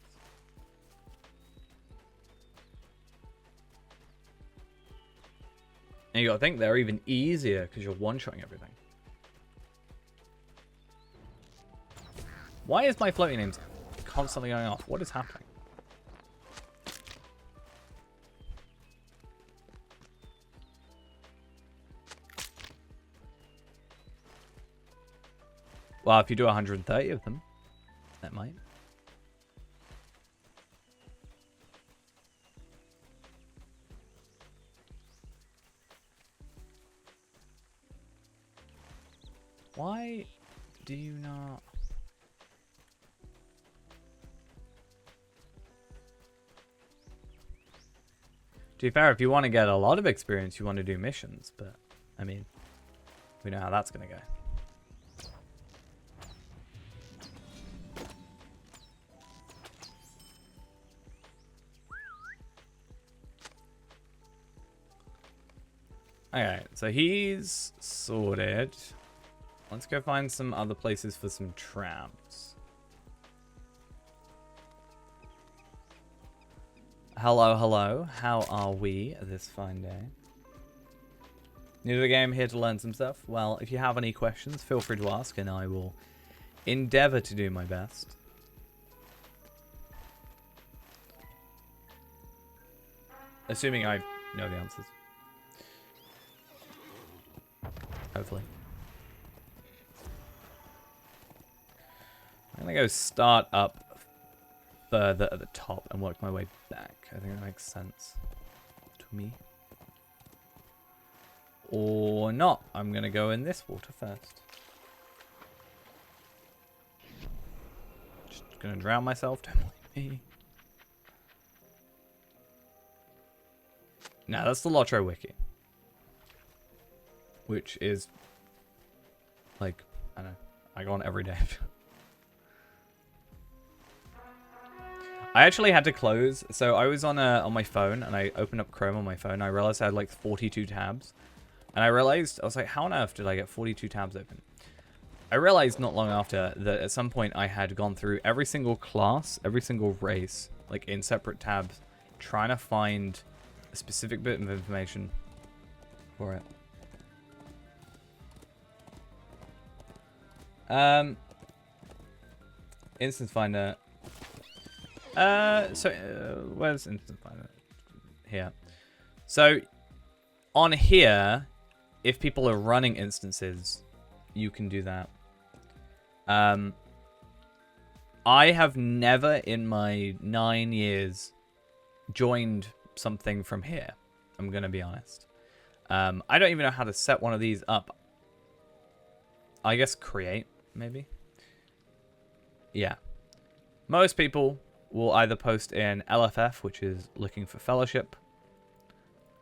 And you gotta think they're even easier because you're one-shotting everything. Why is my floating names constantly going off? What is happening? Well, if you do 130 of them, that might. Why do you not... To be fair, if you want to get a lot of experience, you want to do missions, but, I mean, we know how that's going to go. Alright, so he's sorted. Let's go find some other places for some traps. Hello, hello. How are we this fine day? New to the game, here to learn some stuff? Well, if you have any questions, feel free to ask, and I will endeavor to do my best. Assuming I know the answers. Hopefully. I'm gonna go start up further at the top and work my way back. I think that makes sense to me. Or not. I'm gonna go in this water first. Just gonna drown myself, don't mind me. No, that's the Lotro Wiki. Which is, like, I don't know, I go on every day. I actually had to close, so I was on my phone, and I opened up Chrome on my phone. I realized I had like 42 tabs, and I realized, I was like, how on earth did I get 42 tabs open? I realized not long after that at some point I had gone through every single class, every single race, like in separate tabs, trying to find a specific bit of information for it. Instance Finder. Where's Instance Finder? Here. So, on here, if people are running instances, you can do that. I have never in my 9 years joined something from here. I'm gonna be honest. I don't even know how to set one of these up. I guess create, maybe? Yeah. Most people will either post in LFF, which is looking for fellowship,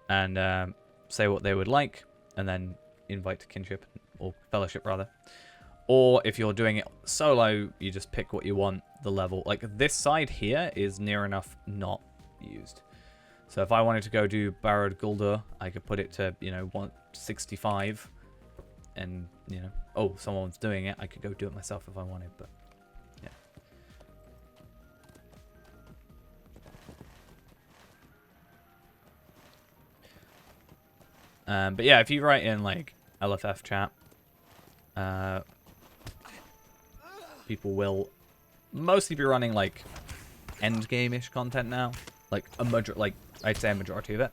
and say what they would like, and then invite to kinship, or fellowship rather. Or if you're doing it solo, you just pick what you want, the level. Like this side here is near enough not used. So if I wanted to go do Barad Guldur, I could put it to, you know, 165. And, you know, oh, someone's doing it. I could go do it myself if I wanted, but yeah. But yeah, if you write in, like, LFF chat, people will mostly be running, like, endgame-ish content now. Like, I'd say a majority of it.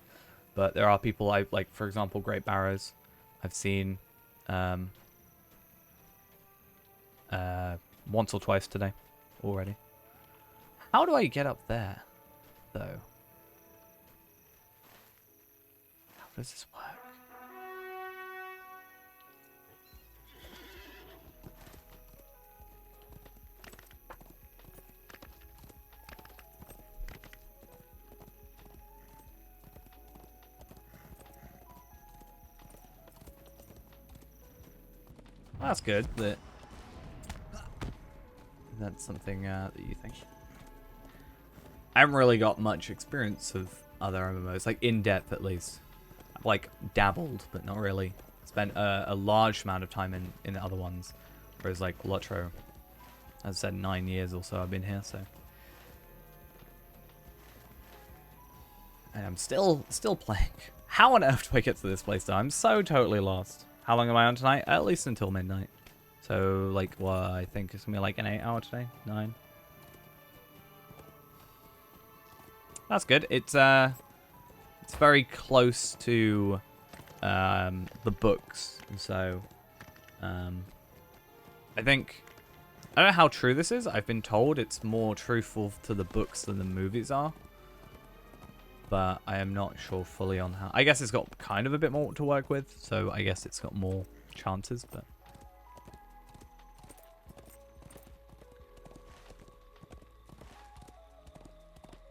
But there are people, like, for example, Great Barrows. I've seen once or twice today already. How do I get up there, though? How does this work? That's good that that's something that you think. I haven't really got much experience of other MMOs, like in depth at least. I've like dabbled, but not really. Spent a large amount of time in the other ones, whereas like Lotro, as I said, 9 years or so I've been here, so. And I'm still playing. How on earth do I get to this place though? I'm so totally lost. How long am I on tonight? At least until midnight. So, like, well, I think it's going to be like an 8 hour today. 9. That's good. It's very close to the books. So, I think... I don't know how true this is. I've been told it's more truthful to the books than the movies are. But I am not sure fully on how... I guess it's got kind of a bit more to work with. So I guess it's got more chances, but...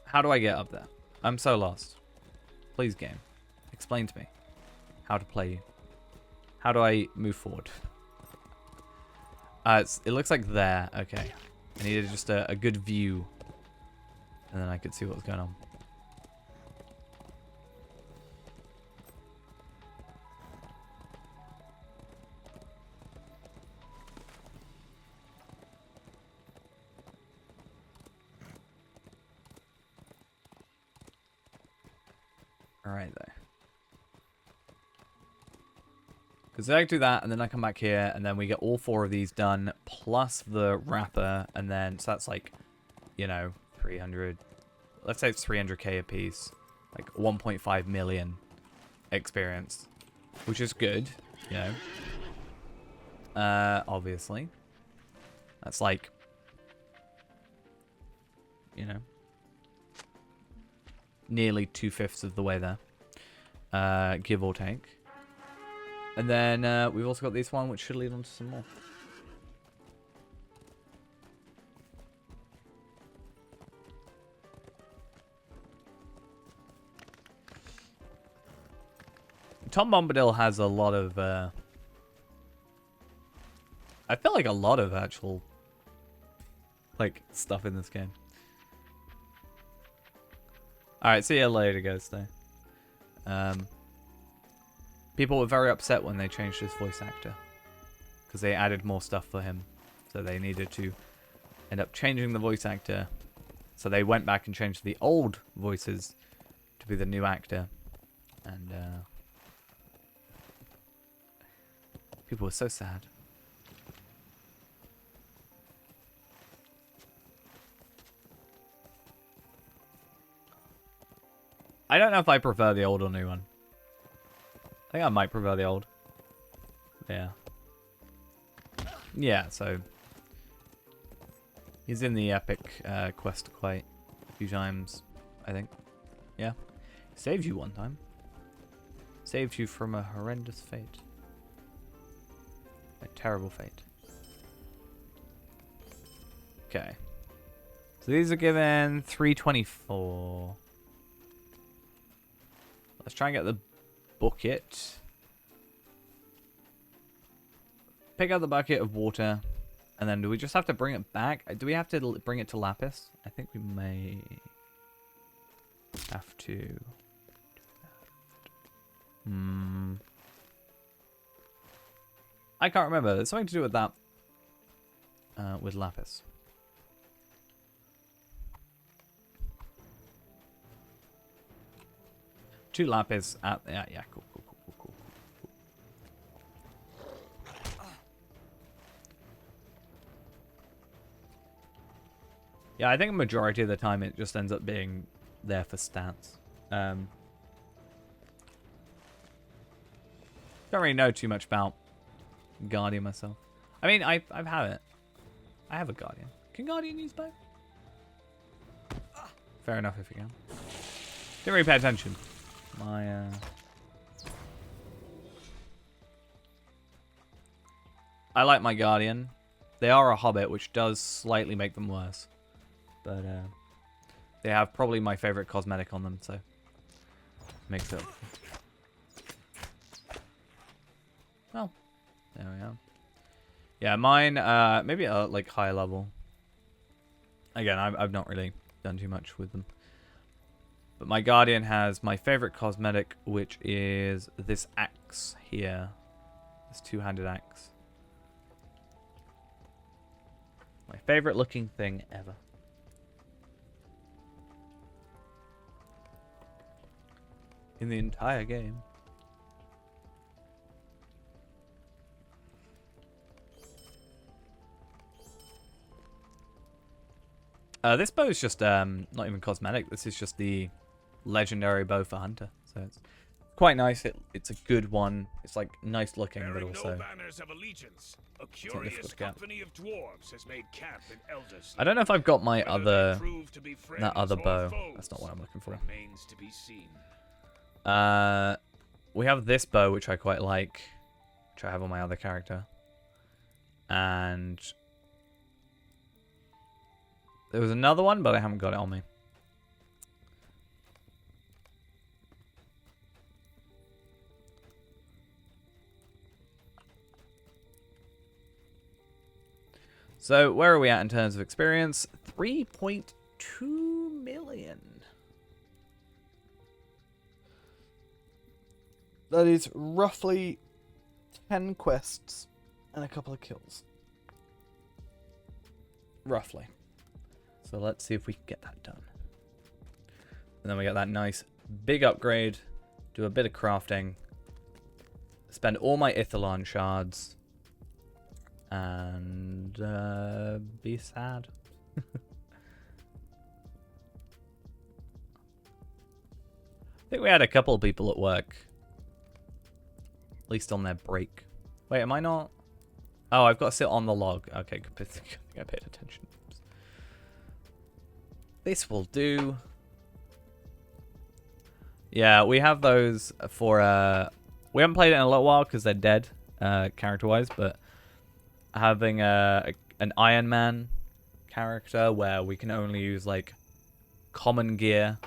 How do I get up there? I'm so lost. Please, game. Explain to me how to play you. How do I move forward? It looks like there. Okay. I needed just a good view. And then I could see what was going on. Alright there. Because I do that, and then I come back here, and then we get all 4 of these done, plus the wrapper, and then, so that's like, you know, 300, let's say it's 300k a piece, like 1.5 million experience, which is good, you know, obviously. That's like, you know, nearly 2/5 of the way there, give or take. And then we've also got this one, which should lead on to some more. Tom Bombadil has a lot of... I feel like a lot of actual... like, stuff in this game. Alright, see you later, guys, though. People were very upset when they changed his voice actor, because they added more stuff for him. So they needed to end up changing the voice actor. So they went back and changed the old voices to be the new actor. And people were so sad. I don't know if I prefer the old or new one. I think I might prefer the old. Yeah. Yeah, so... he's in the epic quest quite a few times, I think. Yeah. Saved you one time. Saved you from a horrendous fate. A terrible fate. Okay. So these are given 324. Let's try and get the bucket. Pick up the bucket of water. And then do we just have to bring it back? Do we have to bring it to Lapis? I think we may have to do that. I can't remember. There's something to do with that. With Lapis. Two Lapis at... yeah, cool. Yeah, I think a majority of the time it just ends up being there for stats. Don't really know too much about Guardian myself. I mean, I've had it. I have a Guardian. Can Guardian use both? Fair enough if you can. Didn't really pay attention. I like my Guardian. They are a Hobbit, which does slightly make them worse. But they have probably my favorite cosmetic on them, so makes it. Well, there we are. Yeah, mine maybe at like higher level. Again, I've not really done too much with them. But my Guardian has my favorite cosmetic, which is this axe here. This two-handed axe. My favorite looking thing ever. In the entire game. This bow is just not even cosmetic. This is just the legendary bow for Hunter. So it's quite nice. It's a good one. It's like nice looking, but Bearing also no banners of allegiance, a difficult curious to get. company of dwarves has made camp in Eldersley. I don't know if I've got my Whether other they prove to be friends that other or bow. foes That's not what I'm looking for. remains to be seen. We have this bow, which I quite like, which I have on my other character. And there was another one, but I haven't got it on me. So, where are we at in terms of experience? 3.2 million. That is roughly 10 quests and a couple of kills. Roughly. So let's see if we can get that done. And then we get that nice big upgrade, do a bit of crafting, spend all my Ithalon shards, and be sad. I think we had a couple of people at work, at least on their break. Wait, am I not? Oh, I've got to sit on the log. Okay, good thing I paid attention. Oops. This will do. Yeah, we have those for we haven't played it in a little while because they're dead character-wise, but having an Iron Man character where we can only use like common gear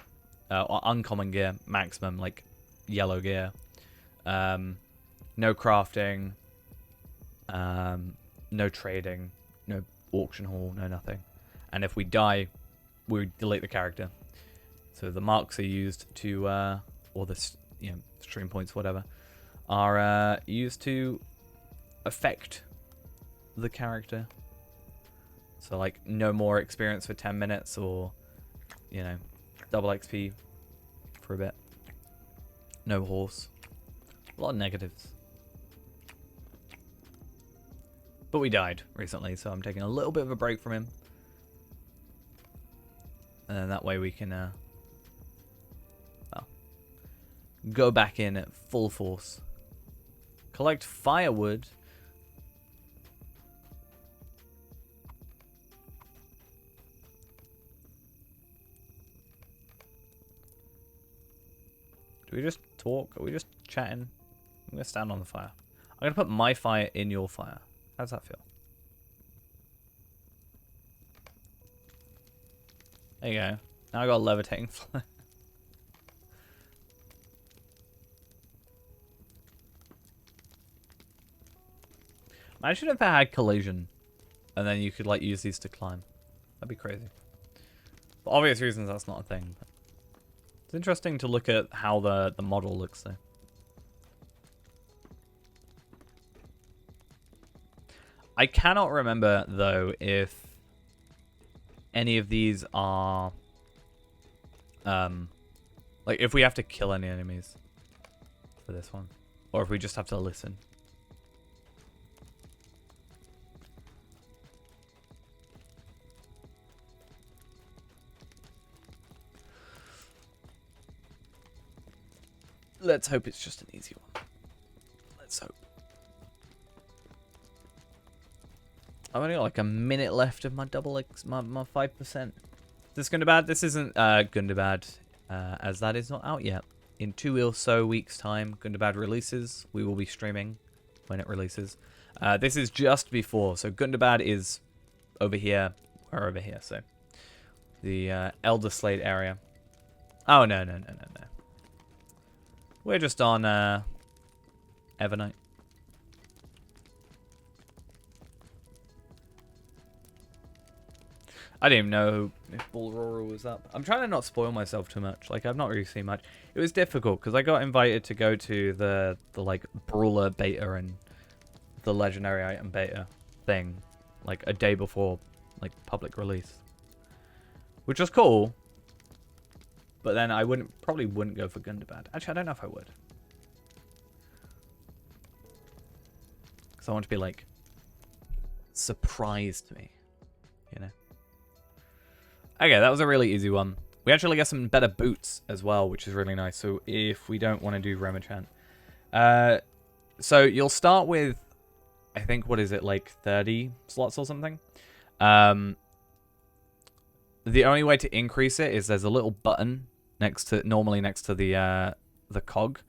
or uncommon gear maximum, like yellow gear, no crafting, no trading, no auction hall, no nothing, and if we die we delete the character. So the marks are used to or the stream points, whatever, are used to affect the character. So like no more experience for 10 minutes, or double XP for a bit. No horse. A lot of negatives. But we died recently, so I'm taking a little bit of a break from him. And then that way we can go back in at full force. Collect firewood. Do we just talk? Are we just chatting? I'm going to stand on the fire. I'm going to put my fire in your fire. How does that feel? There you go. Now I got a levitating fire. Imagine if I had collision and then you could like use these to climb. That'd be crazy. For obvious reasons, that's not a thing. But it's interesting to look at how the model looks though. I cannot remember though if any of these are like if we have to kill any enemies for this one, or if we just have to listen. Let's hope it's just an easy one. Let's hope. I've only got like a minute left of my double X, my 5%. Is this Gundabad? This isn't Gundabad, as that is not out yet. In 2 or so weeks' time, Gundabad releases. We will be streaming when it releases. This is just before, so Gundabad is over here. We're over here, so the Elder Slate area. Oh no. We're just on Evernight. I didn't even know if Bullroarer was up. I'm trying to not spoil myself too much. Like, I've not really seen much. It was difficult because I got invited to go to the like Brawler beta and the Legendary Item beta thing, like a day before like public release, which was cool. But then I probably wouldn't go for Gundabad. Actually, I don't know if I would. Because I want to be like surprised me, you know. Okay, that was a really easy one. We actually get some better boots as well, which is really nice. So if we don't want to do Remachant. So you'll start with, I think, what is it, like 30 slots or something? The only way to increase it is there's a little button normally next to the cog.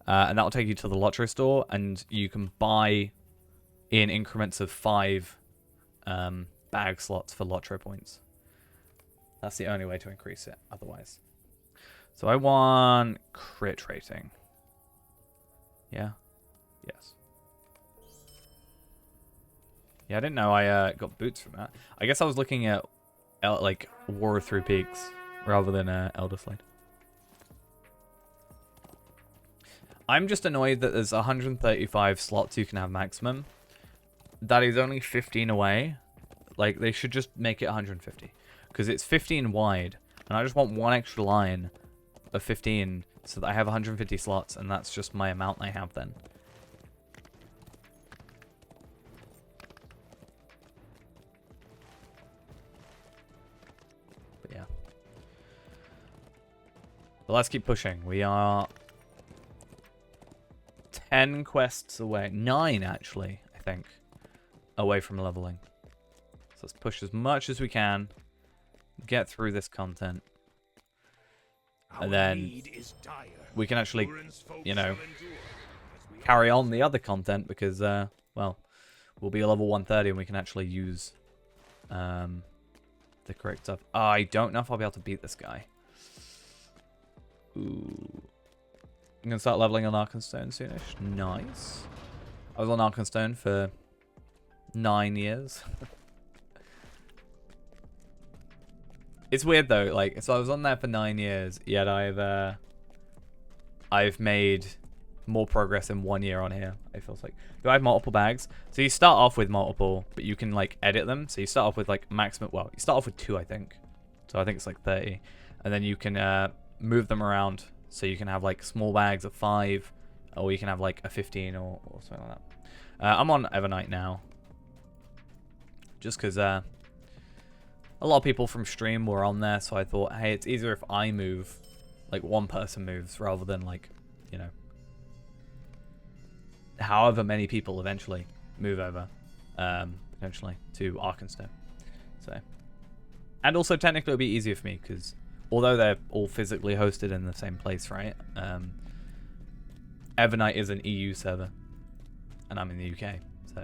And that will take you to the lottery store, and you can buy in increments of 5 bag slots for lottery points. That's the only way to increase it, otherwise. So I want crit rating. Yeah? Yes. Yeah, I didn't know I got boots from that. I guess I was looking at, like, War Through Peaks rather than Elder Slate. I'm just annoyed that there's 135 slots you can have maximum. That is only 15 away. Like, they should just make it 150. Because it's 15 wide. And I just want one extra line of 15 so that I have 150 slots. And that's just my amount I have then. But yeah. But let's keep pushing. We are 10 quests away. 9, actually, I think. Away from leveling. So let's push as much as we can. Get through this content. And then we can actually, you know, carry on the other content because, well, we'll be a level 130 and we can actually use the correct stuff. I don't know if I'll be able to beat this guy. Ooh. I'm going to start leveling on Arkenstone soonish. Nice. I was on Arkenstone for 9 years. It's weird though, like, so I was on there for 9 years, yet I've made more progress in 1 year on here, it feels like. Do I have multiple bags? So you start off with multiple, but you can, like, edit them. So you start off with, like, maximum, well, you start off with 2, I think. So I think it's, like, 30. And then you can move them around. So you can have, like, small bags of 5, or you can have, like, a 15 or something like that. I'm on Evernight now. Just because, a lot of people from stream were on there, so I thought, hey, it's easier if I move, like one person moves, rather than like, you know, however many people eventually move over, potentially, to Arkenstone. So, and also technically it'll be easier for me, because although they're all physically hosted in the same place, right, Evernight is an EU server, and I'm in the UK, so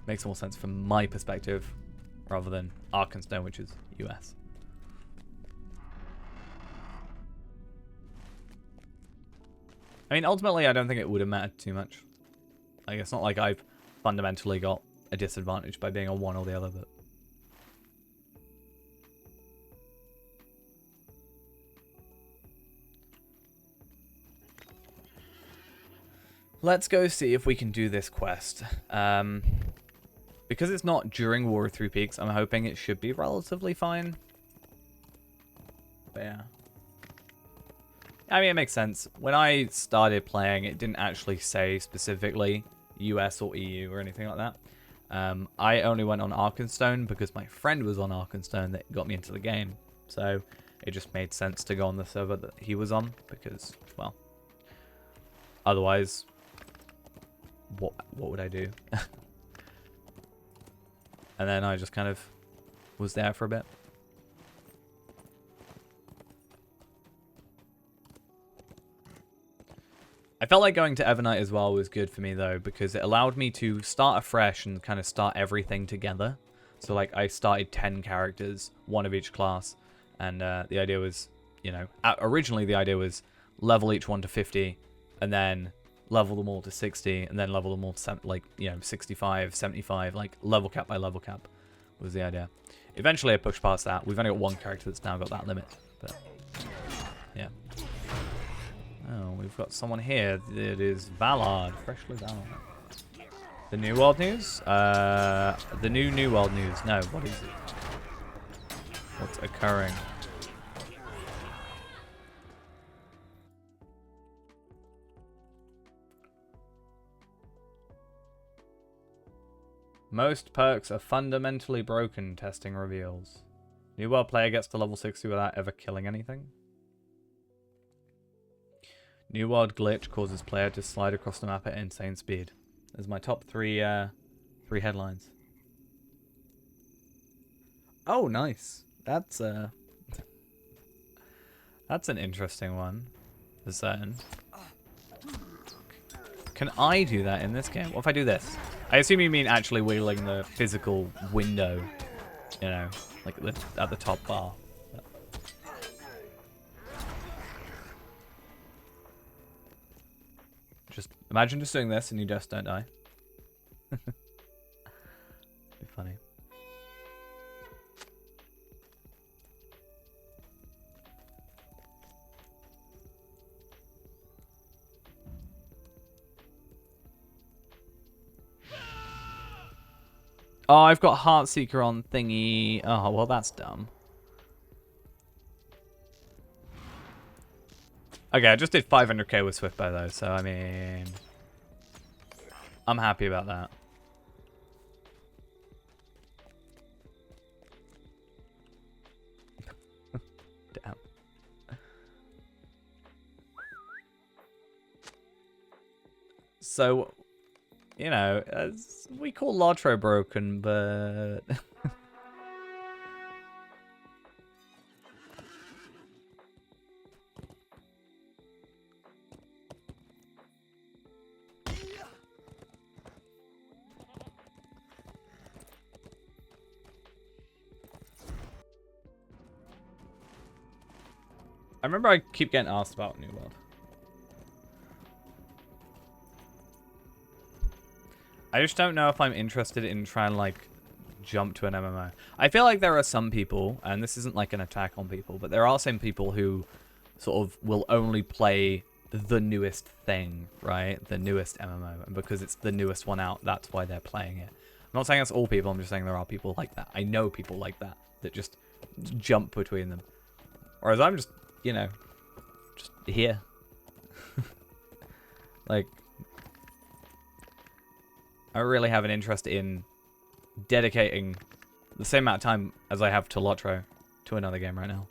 makes more sense from my perspective, rather than Arkenstone, which is US. I mean, ultimately, I don't think it would have mattered too much. Like, it's not like I've fundamentally got a disadvantage by being on one or the other, but... Let's go see if we can do this quest. Because it's not during War of Three Peaks, I'm hoping it should be relatively fine. But yeah. I mean, it makes sense. When I started playing, it didn't actually say specifically US or EU or anything like that. I only went on Arkenstone because my friend was on Arkenstone that got me into the game. So it just made sense to go on the server that he was on because, well, otherwise, what would I do? And then I just kind of was there for a bit. I felt like going to Evernight as well was good for me though, because it allowed me to start afresh and kind of start everything together. So like I started 10 characters, one of each class, and the idea was, you know, originally the idea was level each one to 50, and then level them all to 60, and then level them all to, like, you know, 65, 75, like, level cap by level cap was the idea. Eventually, I pushed past that. We've only got one character that's now got that limit, but, yeah. Oh, we've got someone here. It is Ballard, freshly Ballard. The New World News? The New World News. No, what is it? What's occurring? Most perks are fundamentally broken, testing reveals. New World player gets to level 60 without ever killing anything. New World glitch causes player to slide across the map at insane speed. There's my top three headlines. Oh, nice. That's an interesting one. For certain. Can I do that in this game? What if I do this? I assume you mean actually wiggling the physical window, you know, like at the top bar. Just imagine just doing this and you just don't die. Be funny. Oh, I've got Heartseeker on thingy. Oh, well, that's dumb. Okay, I just did 500k with Swiftbow, though, so, I mean... I'm happy about that. Damn. So... You know, we call Lotro broken, but... I remember I keep getting asked about New World. I just don't know if I'm interested in trying to, like, jump to an MMO. I feel like there are some people, and this isn't like an attack on people, but there are some people who sort of will only play the newest thing, right? The newest MMO. And because it's the newest one out, that's why they're playing it. I'm not saying that's all people, I'm just saying there are people like that. I know people like that, that just jump between them. Whereas I'm just, you know, just here. Like... I really have an interest in dedicating the same amount of time as I have to Lotro to another game right now.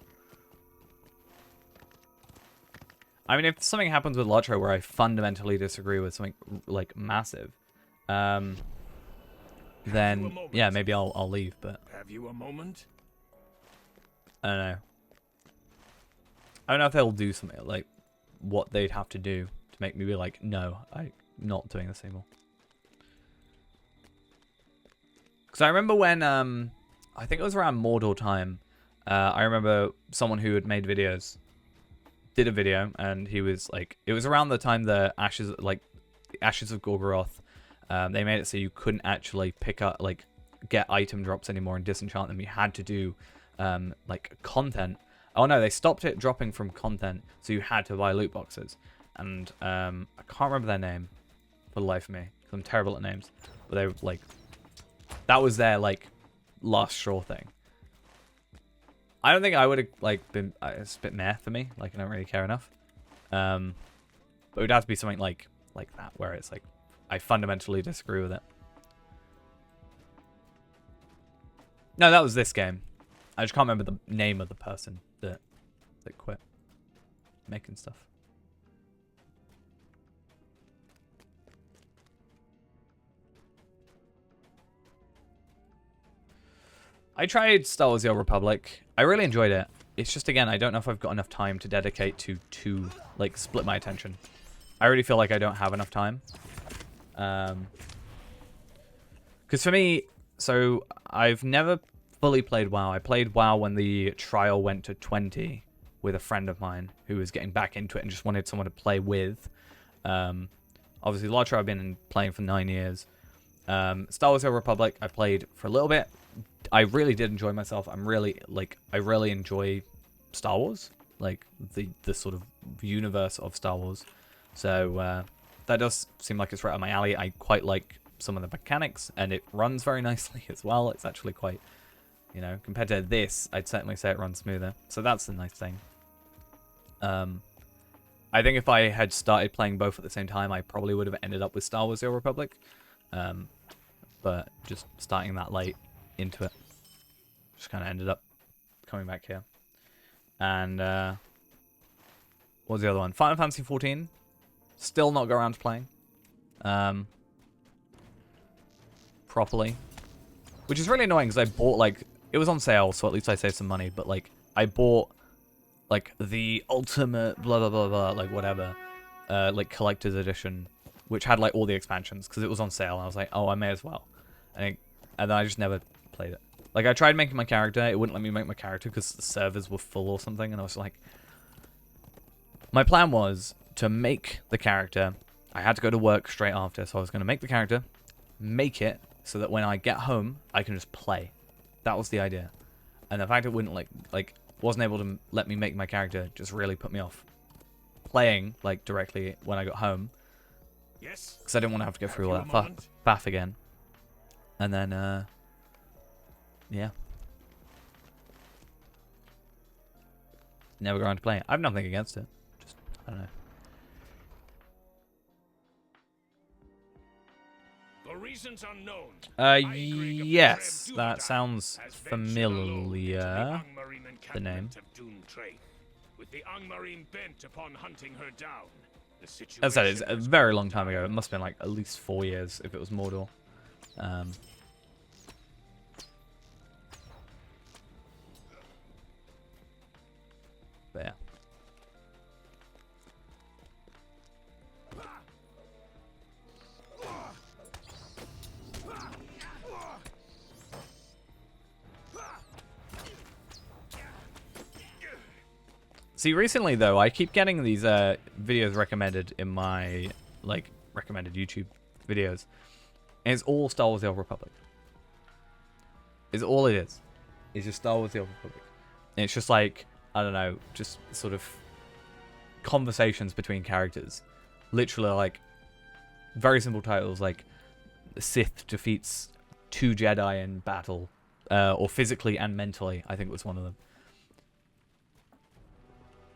I mean, if something happens with Lotro where I fundamentally disagree with something, like, massive, then, yeah, maybe I'll leave, but... Have you a moment? I don't know. I don't know if they'll do something, like, what they'd have to do to make me be like, no, I'm not doing this anymore. Because I remember when, I think it was around Mordor time, I remember someone who had made videos, did a video, and he was like, it was around the time the Ashes, like, the Ashes of Gorgoroth, they made it so you couldn't actually pick up, like, get item drops anymore and disenchant them. You had to do, like, content. Oh no, they stopped it dropping from content, so you had to buy loot boxes. And, I can't remember their name for the life of me, because I'm terrible at names. But they were, like... That was their, like, last straw thing. I don't think I would have, like, been... It's a bit meh for me. Like, I don't really care enough. But it would have to be something like that, where it's like, I fundamentally disagree with it. No, that was this game. I just can't remember the name of the person that quit making stuff. I tried Star Wars: The Old Republic. I really enjoyed it. It's just, again, I don't know if I've got enough time to dedicate to like, split my attention. I really feel like I don't have enough time. Because for me, so I've never fully played WoW. I played WoW when the trial went to 20 with a friend of mine who was getting back into it and just wanted someone to play with. Obviously, Lotro I've been playing for 9 years. Star Wars: The Old Republic I played for a little bit. I really did enjoy myself. I really enjoy Star Wars, like the sort of universe of Star Wars. So that does seem like it's right up my alley. I quite like some of the mechanics, and it runs very nicely as well. It's actually quite, you know, compared to this, I'd certainly say it runs smoother. So that's the nice thing. I think if I had started playing both at the same time, I probably would have ended up with Star Wars: The Old Republic. But just starting that late into it just kind of ended up coming back here. And what was the other one? Final Fantasy 14. Still not got around to playing properly, which is really annoying because I bought like it was on sale, so at least I saved some money. But like I bought like the ultimate blah blah blah blah like whatever like collector's edition, which had like all the expansions because it was on sale. And I was like, oh, I may as well, and then I just never played it. Like I tried making my character, it wouldn't let me make my character because the servers were full or something, and I was like, my plan was to make the character. I had to go to work straight after, so I was going to make the character, make it so that when I get home, I can just play. That was the idea. And the fact it wouldn't like wasn't able to let me make my character just really put me off playing like directly when I got home. Yes. Because I didn't want to have to go through all that faff again. And then yeah. Never going to play it. I have nothing against it. Just I don't know. For reasons unknown. Yes, that sounds familiar. The name. With the Angmarim bent upon hunting her down. As I said, it's a very long time ago. It must have been like at least 4 years if it was Mordor. But yeah. See, recently though, I keep getting these videos recommended in my like recommended YouTube videos, and it's all Star Wars: The Old Republic. Is all it is. It's just Star Wars: The Old Republic. And it's just like I don't know, just sort of conversations between characters. Literally, like very simple titles like Sith defeats 2 Jedi in battle, or physically and mentally. I think was one of them.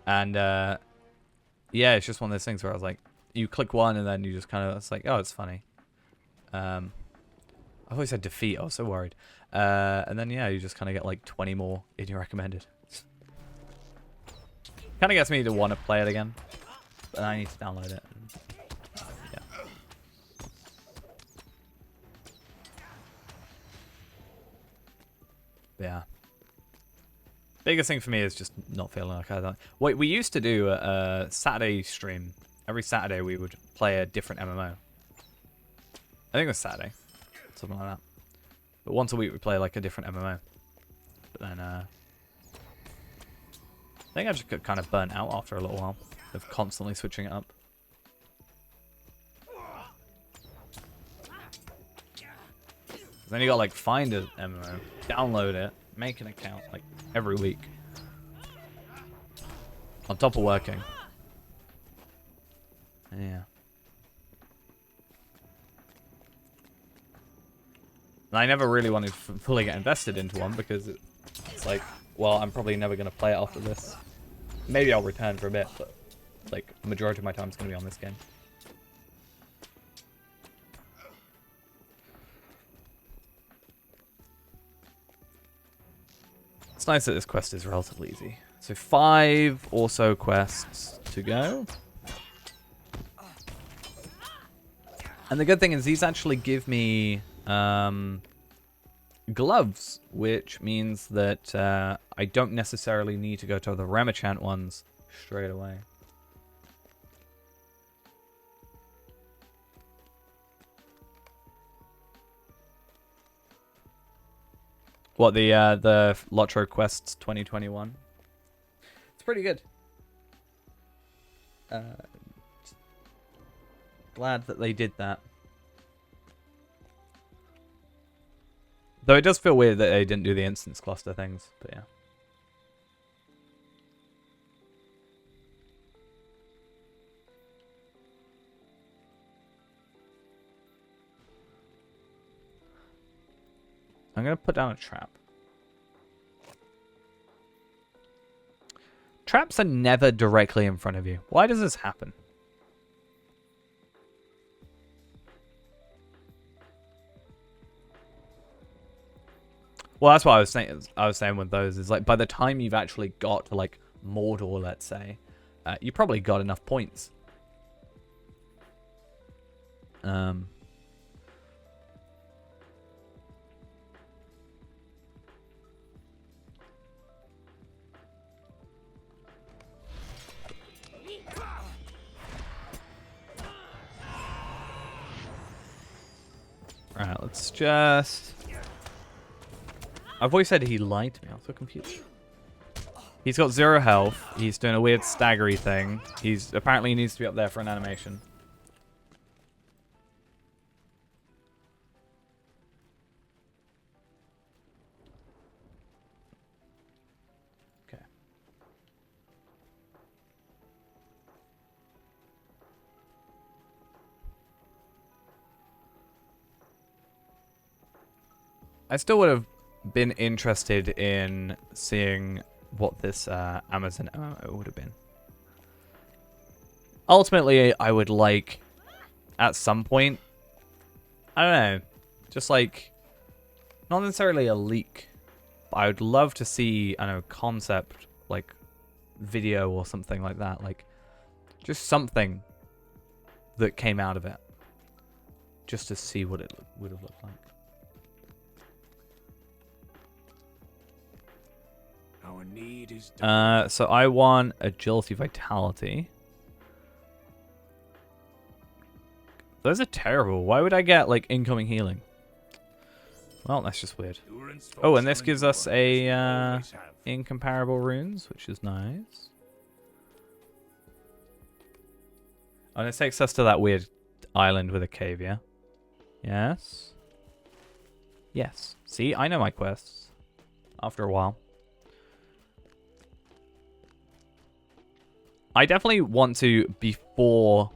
And yeah, it's just one of those things where I was like, you click one and then you just kind of, it's like, oh, it's funny. I always said defeat. I was so worried. And then yeah, you just kind of get like 20 more in your recommended. Kind of gets me to want to play it again, but I need to download it. And, yeah. But yeah. Biggest thing for me is just not feeling like I don't. Wait, we used to do a Saturday stream. Every Saturday we would play a different MMO. I think it was Saturday, something like that. But once a week we play like a different MMO. But then I think I just got kind of burnt out after a little while of constantly switching it up. Then you got like find an MMO, download it, make an account like every week. On top of working. Yeah. And I never really wanted to fully get invested into one because it's like, well, I'm probably never going to play it after this. Maybe I'll return for a bit, but like the majority of my time is going to be on this game. It's nice that this quest is relatively easy. So 5 or so quests to go. And the good thing is these actually give me gloves, which means that I don't necessarily need to go to the Ramachant ones straight away. What, the Lotro Quests 2021? It's pretty good. Glad that they did that. Though it does feel weird that they didn't do the instance cluster things, but yeah. I'm going to put down a trap. Traps are never directly in front of you. Why does this happen? Well, that's what I was saying. I was saying with those is like by the time you've actually got to like Mordor, let's say, you probably got enough points. Right, let's just... I've always said he lied to me. I'm so confused. He's got 0 health. He's doing a weird staggery thing. He's apparently he needs to be up there for an animation. Okay. I still would have been interested in seeing what this Amazon MMO would have been. Ultimately, I would like, at some point, I don't know, just like, not necessarily a leak, but I would love to see, I don't know, concept, like, video or something like that. Like, just something that came out of it. Just to see what it would have looked like. Our need is So I want agility, vitality. Those are terrible. Why would I get like incoming healing? Well, that's just weird. Oh, and this gives us a incomparable runes, which is nice. And it takes us to that weird island with a cave, yeah? Yes. Yes. See, I know my quests. After a while. I definitely want to, before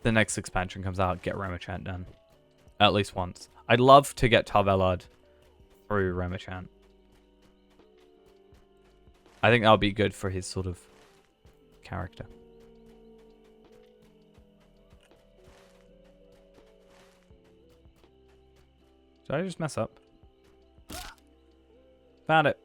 the next expansion comes out, get Remachant done. At least once. I'd love to get Tarvelard through Remachant. I think that would be good for his sort of character. Did I just mess up? Found it.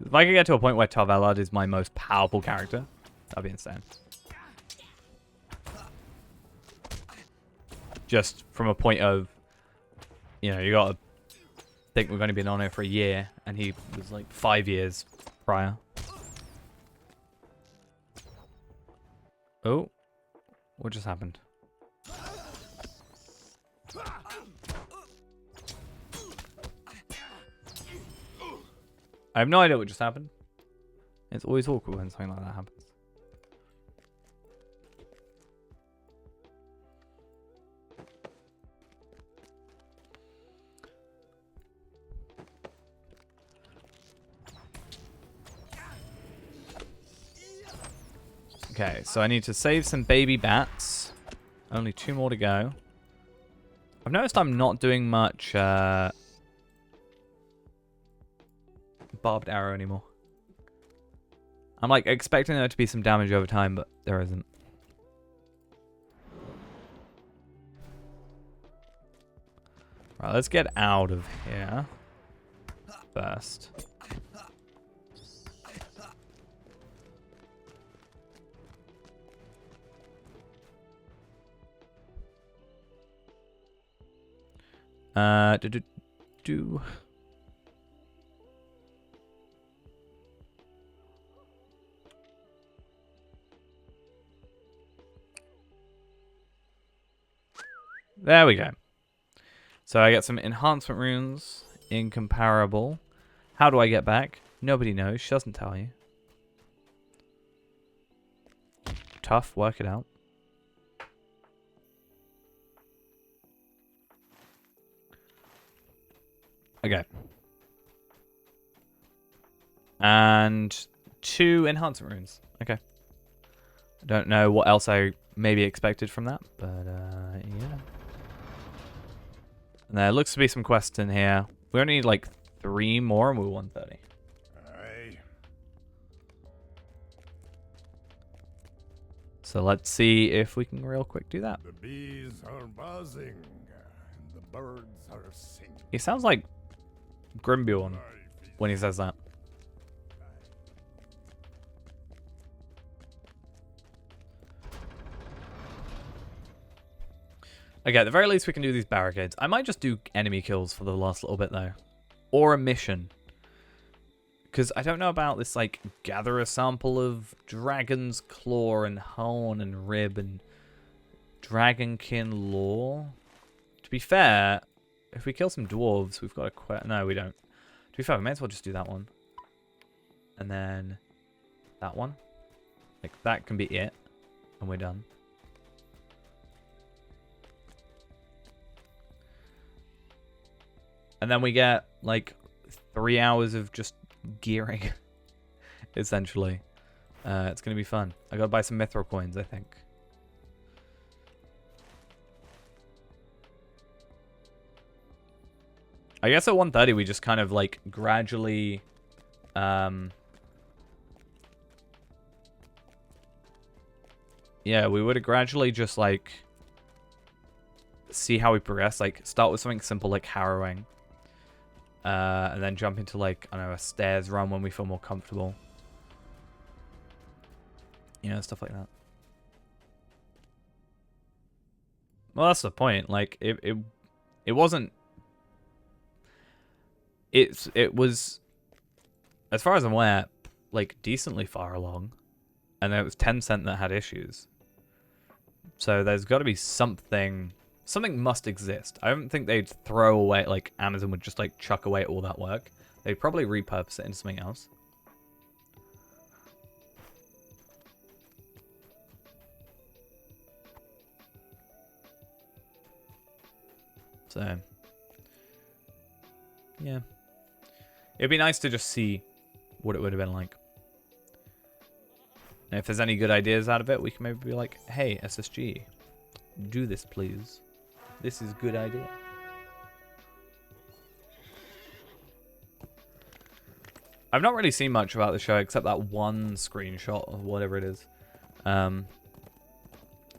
If I could get to a point where Tarvelard is my most powerful character, that'd be insane. Just from a point of, you know, you gotta think we're going to be on it for a year, and he was like 5 years prior. Oh, what just happened? I have no idea what just happened. It's always awkward when something like that happens. Okay, so I need to save some baby bats. Only 2 more to go. I've noticed I'm not doing much barbed arrow anymore. I'm like expecting there to be some damage over time, but there isn't. Right, let's get out of here first. There we go. So I get some enhancement runes. Incomparable. How do I get back? Nobody knows. She doesn't tell you. Tough. Work it out. Okay. And 2 enhancement runes. Okay. I don't know what else I maybe expected from that, but yeah. And there looks to be some quests in here. We only need like 3 more and we're 130. So let's see if we can real quick do that. The bees are buzzing, and the birds are singing. He sounds like Grimbjorn when he says that. Okay, at the very least we can do these barricades. I might just do enemy kills for the last little bit though. Or a mission. Because I don't know about this, like, gather a sample of dragon's claw and horn and rib and dragonkin lore. To be fair, if we kill some dwarves, we've got a quest. No, we don't. To be fair, we may as well just do that one. And then that one. Like, that can be it. And we're done. And then we get, like, 3 hours of just gearing, essentially. It's going to be fun. I got to buy some mithril coins, I think. I guess at 1:30 we just kind of, like, gradually... yeah, we would gradually just, like... see how we progress. Like, start with something simple like harrowing. And then jump into, like, I don't know, a stairs run when we feel more comfortable. You know, stuff like that. Well, that's the point. Like, it wasn't... It was, as far as I'm aware, like, decently far along. And then it was Tencent that had issues. So there's got to be something... Something must exist. I don't think they'd throw away, like, Amazon would just, like, chuck away all that work. They'd probably repurpose it into something else. So, yeah. It'd be nice to just see what it would have been like. And if there's any good ideas out of it, we can maybe be like, hey, SSG, do this, please. This is a good idea. I've not really seen much about the show except that one screenshot or whatever it is. When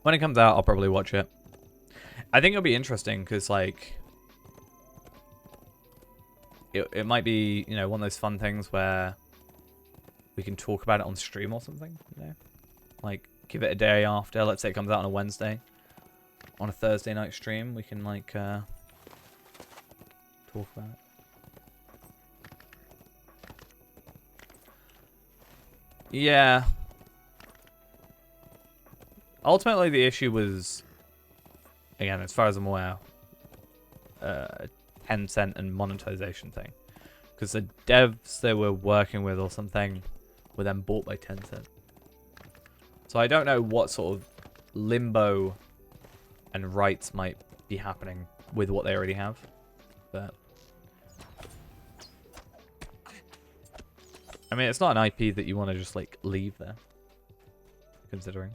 it comes out, I'll probably watch it. I think it'll be interesting because, like, it might be, you know, one of those fun things where we can talk about it on stream or something, you know? Like, give it a day after. Let's say it comes out on a Wednesday. On a Thursday night stream, we can, like, talk about it. Yeah. Ultimately, the issue was, again, as far as I'm aware, 10-cent and monetization thing. Because the devs they were working with or something were then bought by Tencent. So I don't know what sort of limbo and rights might be happening with what they already have. But I mean, it's not an IP that you want to just, like, leave there. Considering.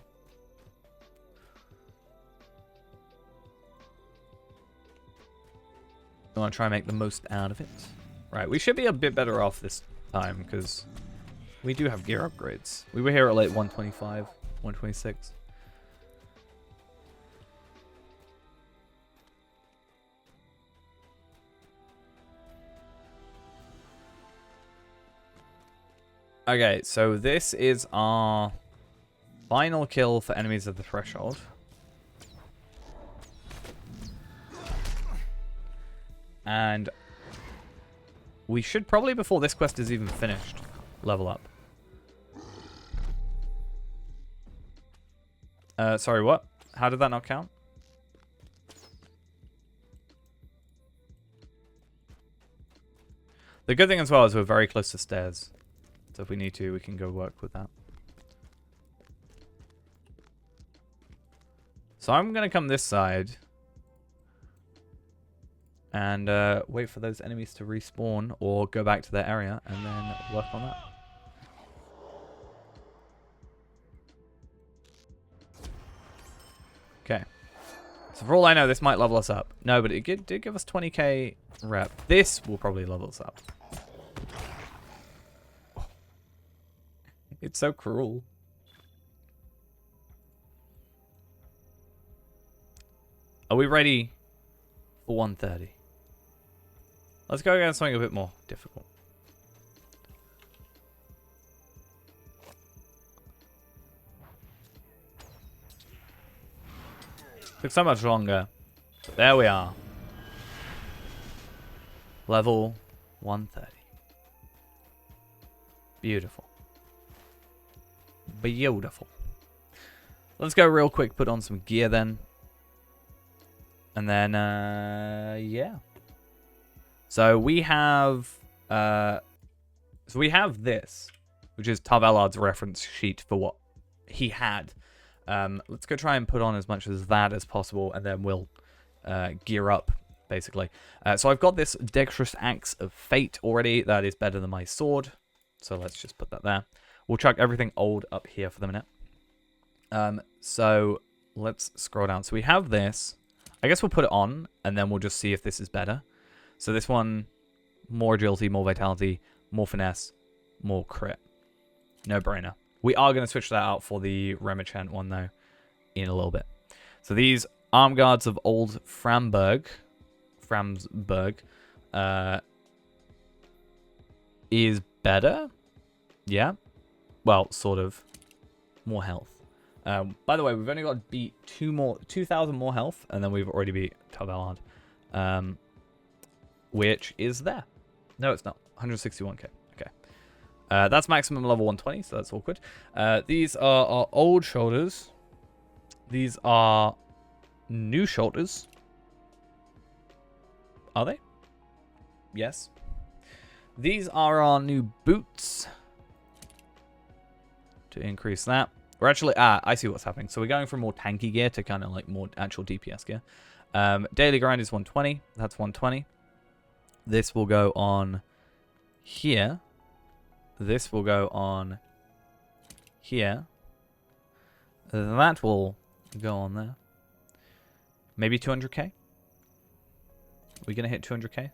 I want to try and make the most out of it. Right, we should be a bit better off this time, because we do have gear upgrades. We were here at, like, 125, 126. Okay, so this is our final kill for enemies of the threshold. And we should probably, before this quest is even finished, level up. Sorry, what? How did that not count? The good thing as well is we're very close to stairs. So if we need to, we can go work with that. So I'm going to come this side. And wait for those enemies to respawn or go back to their area and then work on that. Okay. So for all I know, this might level us up. No, but it did give us 20k rep. This will probably level us up. It's so cruel. Are we ready for 130? Let's go against something a bit more difficult. Took so much longer. But there we are. Level 130. Beautiful. Beautiful. Let's go real quick, put on some gear then. And then, yeah. So we have, this, which is Tarvelard's reference sheet for what he had. Let's go try and put on as much as that as possible, and then we'll gear up, basically. So I've got this Dexterous Axe of Fate already. That is better than my sword. So let's just put that there. We'll chuck everything old up here for the minute. So let's scroll down. So we have this. I guess we'll put it on, and then we'll just see if this is better. So this one, more agility, more vitality, more finesse, more crit. No brainer. We are going to switch that out for the Remachant one, though, in a little bit. So these Arm Guards of Old Framsburg, is better. Yeah. Well, sort of. More health. By the way, we've only got to beat 2,000 more health, and then we've already beat Tarvelard. Which is there. No, it's not. 161k. Okay. That's maximum level 120, so that's awkward. These are our old shoulders. These are new shoulders. Are they? Yes. These are our new boots. To increase that. We're actually... I see what's happening. So we're going from more tanky gear to kind of like more actual DPS gear. Daily grind is 120. That's 120. This will go on here. This will go on here. That will go on there. Maybe 200k? We gonna hit 200k?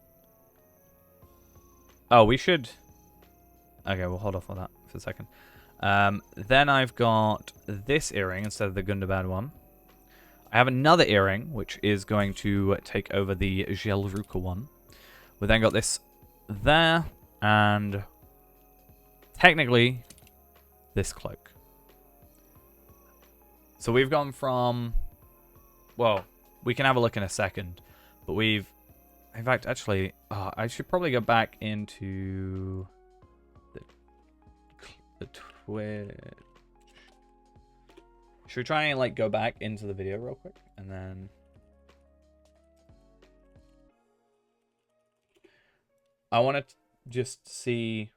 Oh, we should... Okay, we'll hold off on that for a second. Then I've got this earring instead of the Gundabad one. I have another earring, which is going to take over the Gelruka one. We then got this there, and technically this cloak. So we've gone from... Well, we can have a look in a second, but we've... In fact, actually, I should probably go back into the Twitch. Should we try and like go back into the video real quick, and then I want to just see.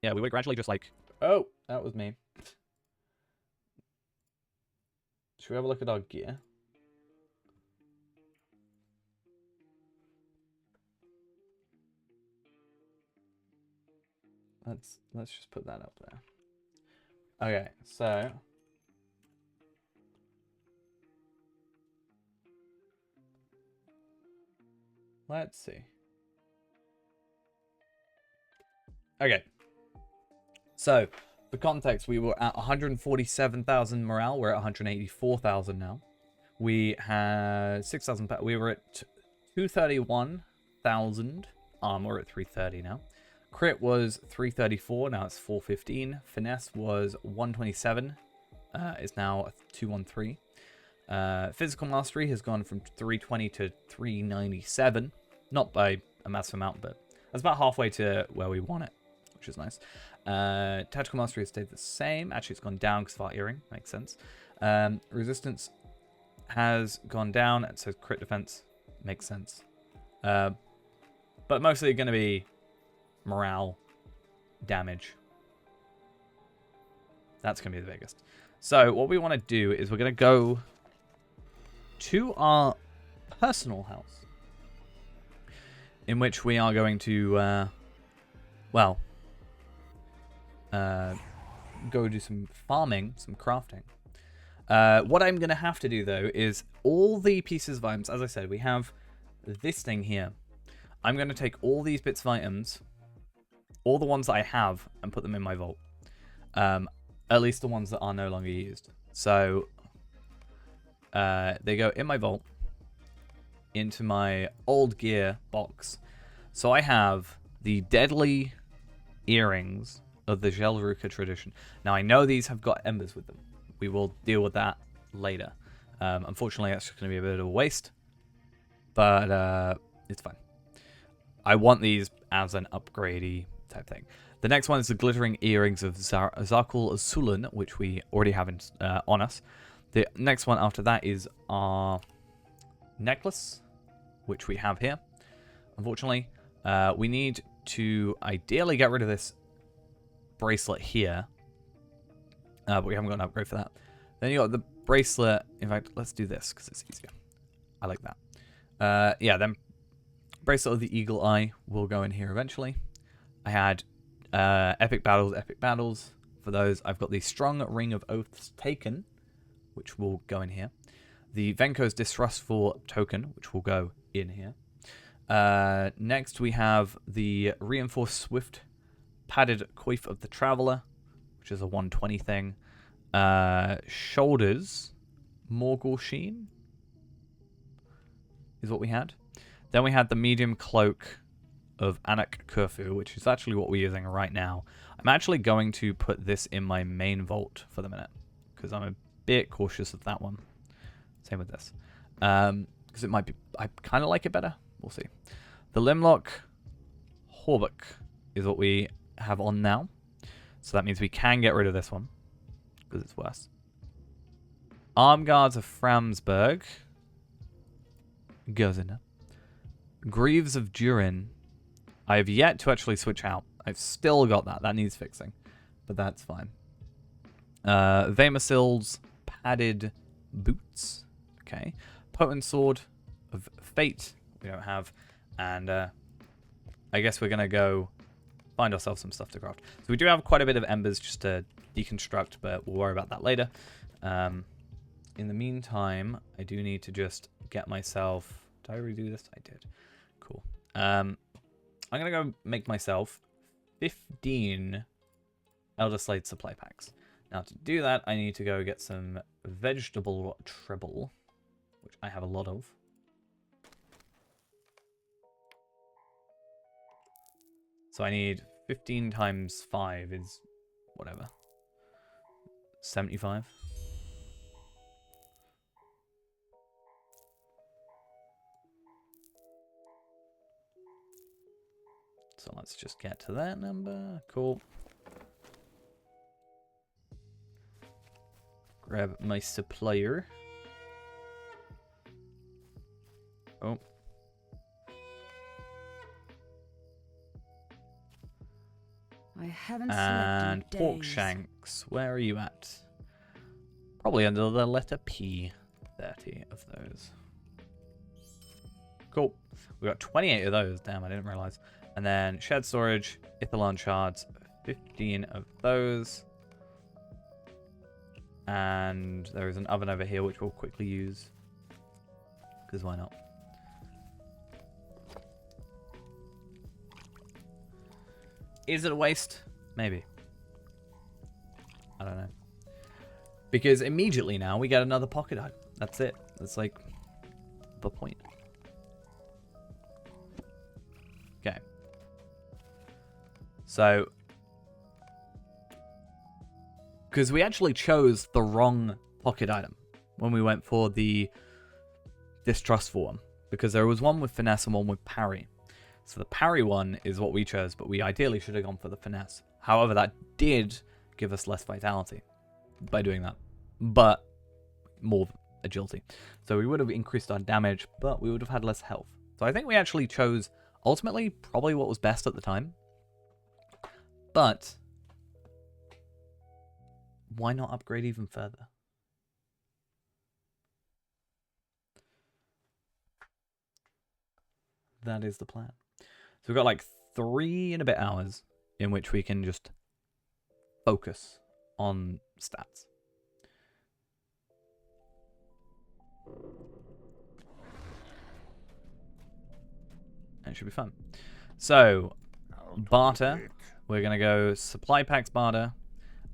Yeah, we would gradually just like. Oh, that was me. Should we have a look at our gear? Let's just put that up there. Okay, so let's see. Okay. So, for context, we were at 147,000 morale. We're at 184,000 now. We had 6,000. We were at 231,000 armor. We're at 330 now. Crit was 334, now it's 415. Finesse was 127, is now 213. Physical Mastery has gone from 320 to 397. Not by a massive amount, but that's about halfway to where we want it, which is nice. Tactical Mastery has stayed the same. Actually, it's gone down because of our earring. Makes sense. Resistance has gone down, so crit defense makes sense. But mostly going to be morale, damage. That's going to be the biggest. So what we want to do is we're going to go to our personal house, in which we are going to, go do some farming, some crafting. What I'm going to have to do, though, is all the pieces of items. As I said, we have this thing here. I'm going to take all these bits of items, all the ones that I have, and put them in my vault. At least the ones that are no longer used. So they go in my vault, into my old gear box. So I have the deadly earrings of the Gelruka tradition. Now I know these have got embers with them. We will deal with that later. Unfortunately, that's just going to be a bit of a waste, but it's fine. I want these as an upgradey type thing. The next one is the glittering earrings of Zarkul Sulun, which we already have on us. The next one after that is our necklace, which we have here. Unfortunately, we need to ideally get rid of this bracelet here, but we haven't got an upgrade for that. Then you got the bracelet. In fact, let's do this because it's easier. I like that. Yeah, then bracelet of the eagle eye will go in here eventually. I had epic battles. For those, I've got the strong ring of oaths taken, which will go in here. The Venko's distrustful token, which will go in here. Next, we have the reinforced swift padded coif of the traveler, which is a 120 thing. Shoulders, Morgul Sheen is what we had. Then we had the medium cloak of Anak Kurfu, which is actually what we're using right now. I'm actually going to put this in my main vault for the minute, because I'm a bit cautious of that one. Same with this. Because it might be... I kind of like it better. We'll see. The Limlock Horbuk is what we have on now. So that means we can get rid of this one, because it's worse. Arm Guards of Framsburg goes in there. Greaves of Durin. I have yet to actually switch out. I've still got that. That needs fixing. But that's fine. Vamasil's padded boots. Okay. Potent Sword of Fate. We don't have. And I guess we're going to go find ourselves some stuff to craft. So we do have quite a bit of embers just to deconstruct, but we'll worry about that later. In the meantime, I do need to just get myself... Did I redo this? I did. Cool. I'm going to go make myself 15 Elder Slade supply packs. Now, to do that, I need to go get some vegetable tribble, which I have a lot of. So I need 15 times 5 is whatever. 75. So let's just get to that number. Cool. Grab my supplier. Oh. I haven't And slept in pork days. shanks. Where are you at? Probably under the letter P. 30 of those. Cool. We got 28 of those. Damn, I didn't realize. And then shared storage, Ithalon shards, 15 of those. And there is an oven over here which we'll quickly use. Because why not? Is it a waste? Maybe. I don't know. Because immediately now we get another pocket item. That's it. That's like the point. Okay. So, because we actually chose the wrong pocket item when we went for the distrustful one. Because there was one with finesse and one with parry. So the parry one is what we chose, but we ideally should have gone for the finesse. However, that did give us less vitality by doing that. But more agility. So we would have increased our damage, but we would have had less health. So I think we actually chose, ultimately, probably what was best at the time. But why not upgrade even further? That is the plan. So we've got like 3 and a bit hours in which we can just focus on stats. And it should be fun. So, barter. We're going to go supply packs barter.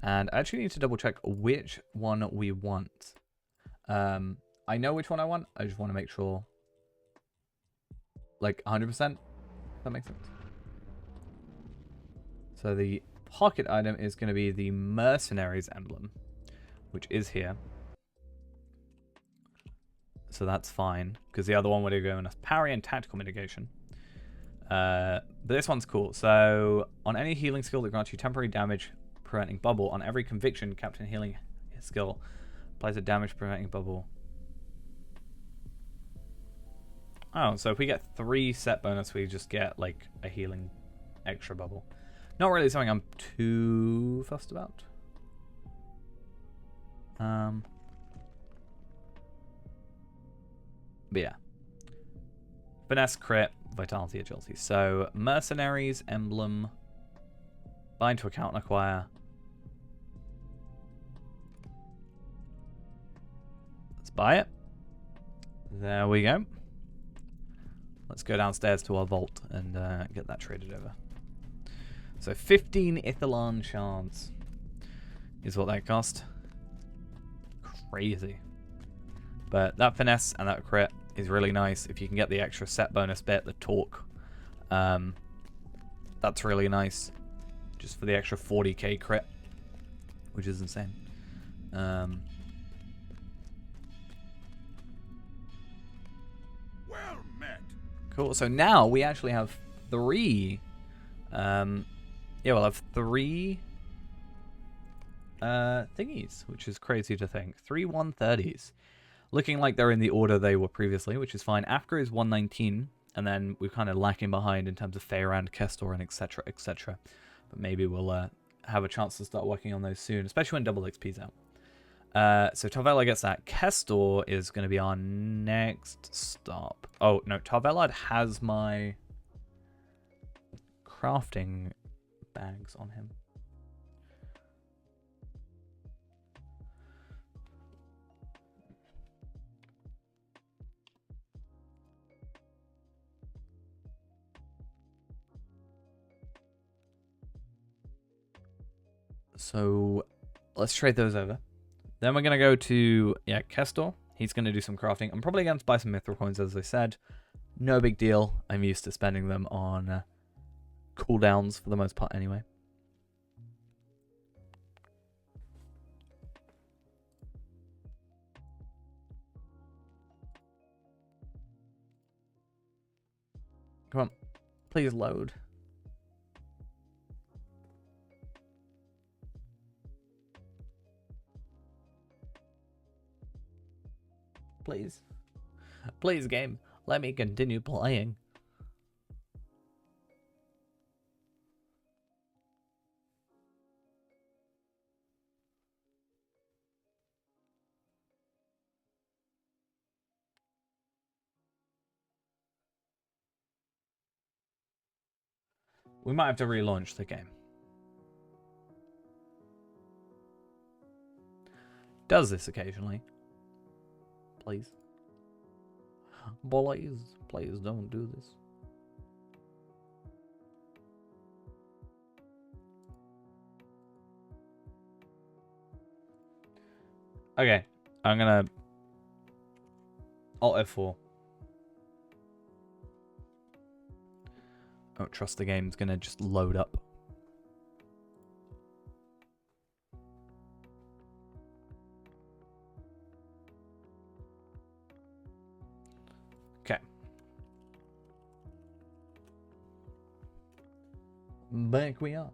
And I actually need to double check which one we want. I I know which one I want. I just want to make sure, like 100%. That makes sense. So the pocket item is going to be the Mercenaries emblem, which is here. So that's fine, because the other one would have given us parry and tactical mitigation. But this one's cool. So on any healing skill that grants you temporary damage preventing bubble, on every conviction, Captain Healing skill applies a damage preventing bubble. Oh, so if we get 3 set bonus, we just get like a healing extra bubble. Not really something I'm too fussed about. But yeah. Finesse, crit, vitality, agility. So Mercenaries, emblem, bind to account and acquire. Let's buy it. There we go. Let's go downstairs to our vault and get that traded over. So 15 Ithalan shards is what that cost. Crazy. But that finesse and that crit is really nice. If you can get the extra set bonus bit, the torque, that's really nice. Just for the extra 40k crit, which is insane. Well met. Cool. So now we actually have 3. Yeah, we'll have 3 thingies, which is crazy to think. 3 130s. Looking like they're in the order they were previously, which is fine. Africa is 119, and then we're kind of lacking behind in terms of Feyrand, Kestor, and etc., etc. But maybe we'll have a chance to start working on those soon, especially when double XP's out. So Tarvela gets that. Kestor is going to be our next stop. Oh, no, Tarvela has my crafting bags on him. So let's trade those over. Then we're going to go to, yeah, Kestor. He's going to do some crafting. I'm probably going to buy some mithril coins, as I said. No big deal. I'm used to spending them on cooldowns for the most part anyway. Come on. Please load. Please. Please, game. Let me continue playing. We might have to relaunch the game. Does this occasionally. Please. Please don't do this. Okay, I'm gonna Alt F4. I don't trust the game's gonna just load up. Okay. Back we are.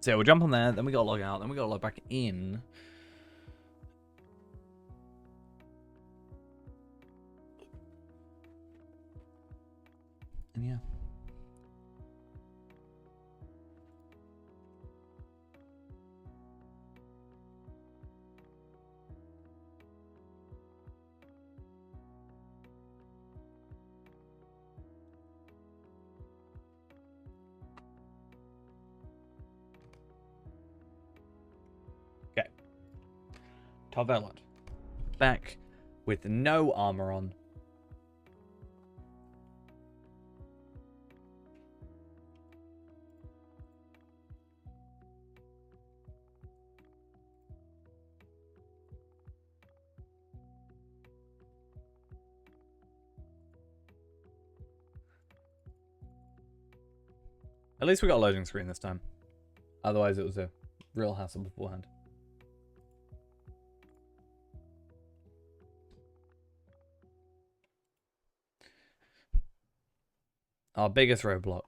So yeah, we'll jump on there, then we gotta log out, then we gotta log back in. And yeah. Tarvelot. Back with no armor on. At least we got a loading screen this time. Otherwise, it was a real hassle beforehand. Our biggest roadblock.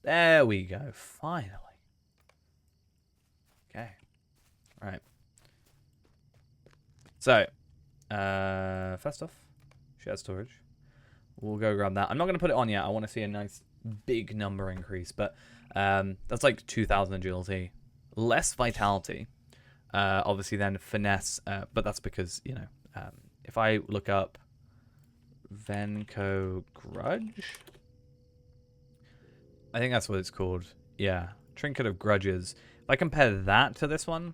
There we go. Finally. Okay. Right. So, first off, shared storage. We'll go grab that. I'm not going to put it on yet. I want to see a nice big number increase, but that's like 2,000 agility. Less vitality. Obviously then finesse, but that's because, you know, if I look up Venco Grudge, I think that's what it's called. Yeah, Trinket of Grudges. If I compare that to this one,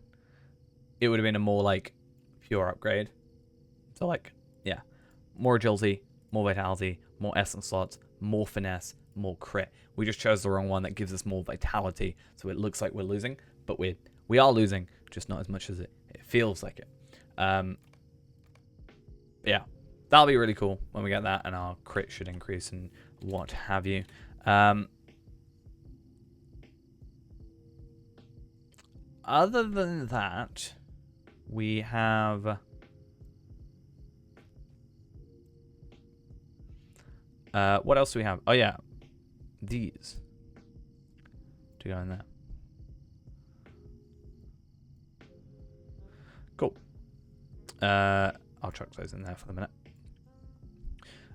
it would have been a more like pure upgrade. So like, yeah, more agility, more vitality, more essence slots, more finesse, more crit. We just chose the wrong one that gives us more vitality, so it looks like we're losing, but we are losing, just not as much as it feels like it. Yeah, that'll be really cool when we get that, and our crit should increase and what have you. Other than that, we have what else do we have? Oh yeah, these to go in there. Cool. I'll chuck those in there for the minute.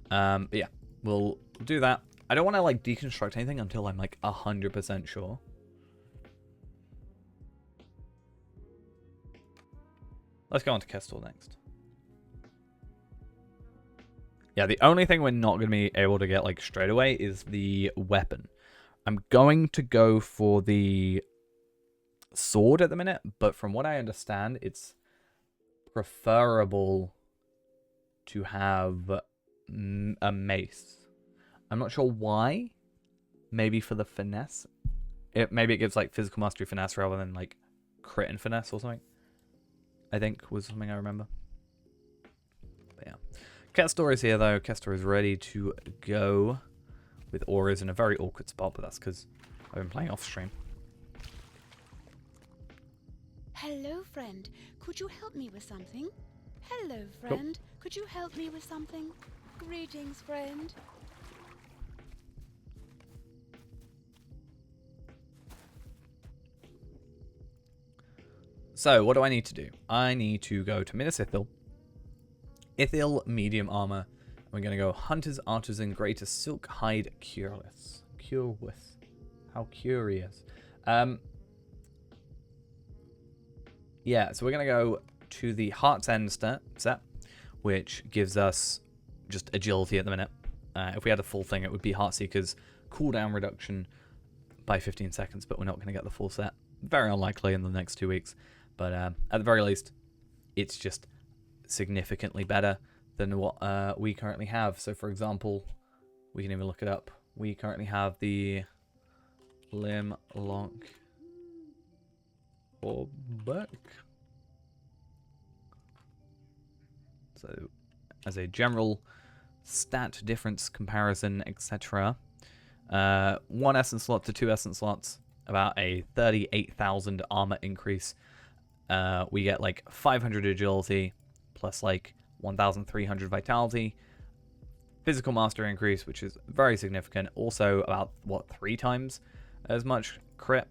But yeah, we'll do that. I don't want to like deconstruct anything until I'm like 100% sure. Let's go on to Kestel next. Yeah, the only thing we're not going to be able to get like straight away is the weapon. I'm going to go for the sword at the minute, but from what I understand, it's preferable to have a mace. I'm not sure why. Maybe for the finesse. Maybe it gives like physical mastery finesse rather than like crit and finesse or something. I think was something I remember. But yeah. Kestor is here though. Kestor is ready to go. With Aura's in a very awkward spot, but that's because I've been playing off stream. Hello, friend. Could you help me with something? Hello, friend. Could you help me with something? Greetings, friend. So, what do I need to do? I need to go to Minas Ithil. Ithil, medium armor. We're going to go Hunter's Artisan, Greater Silk Hide, Cureless. Cureless. How curious. Yeah, so we're going to go to the Heart's End set, which gives us just agility at the minute. If we had a full thing, it would be Heartseeker's cooldown reduction by 15 seconds, but we're not going to get the full set. Very unlikely in the next 2 weeks. But at the very least, it's just significantly better than what we currently have. So, for example, we can even look it up. We currently have the Limb Lock or Buck. So, as a general stat difference comparison, etc., 1 essence slot to 2 essence slots, about a 38,000 armor increase. We get like 500 agility plus like 1,300 vitality, physical mastery increase, which is very significant. Also about what 3 times as much crit.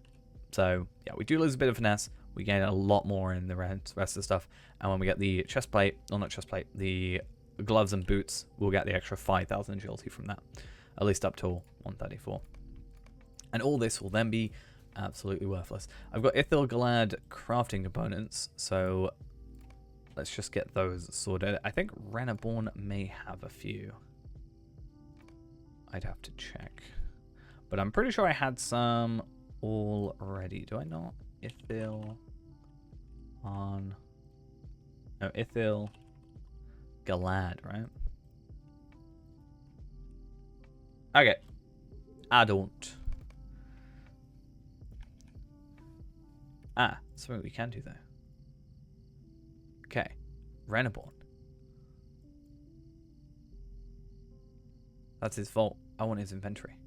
So yeah, we do lose a bit of finesse. We gain a lot more in the rest of the stuff. And when we get the chest plate, or not chest plate, the gloves and boots, we'll get the extra 5,000 agility from that, at least up to 134. And all this will then be absolutely worthless. I've got Ithil Galad crafting components, so let's just get those sorted. I think Renaborn may have a few. I'd have to check. But I'm pretty sure I had some already. Do I not? Ithil on... No, Ithil Galad, right? Okay. I don't. Ah, something we can do though. Okay. Renaborn. That's his vault. I want his inventory.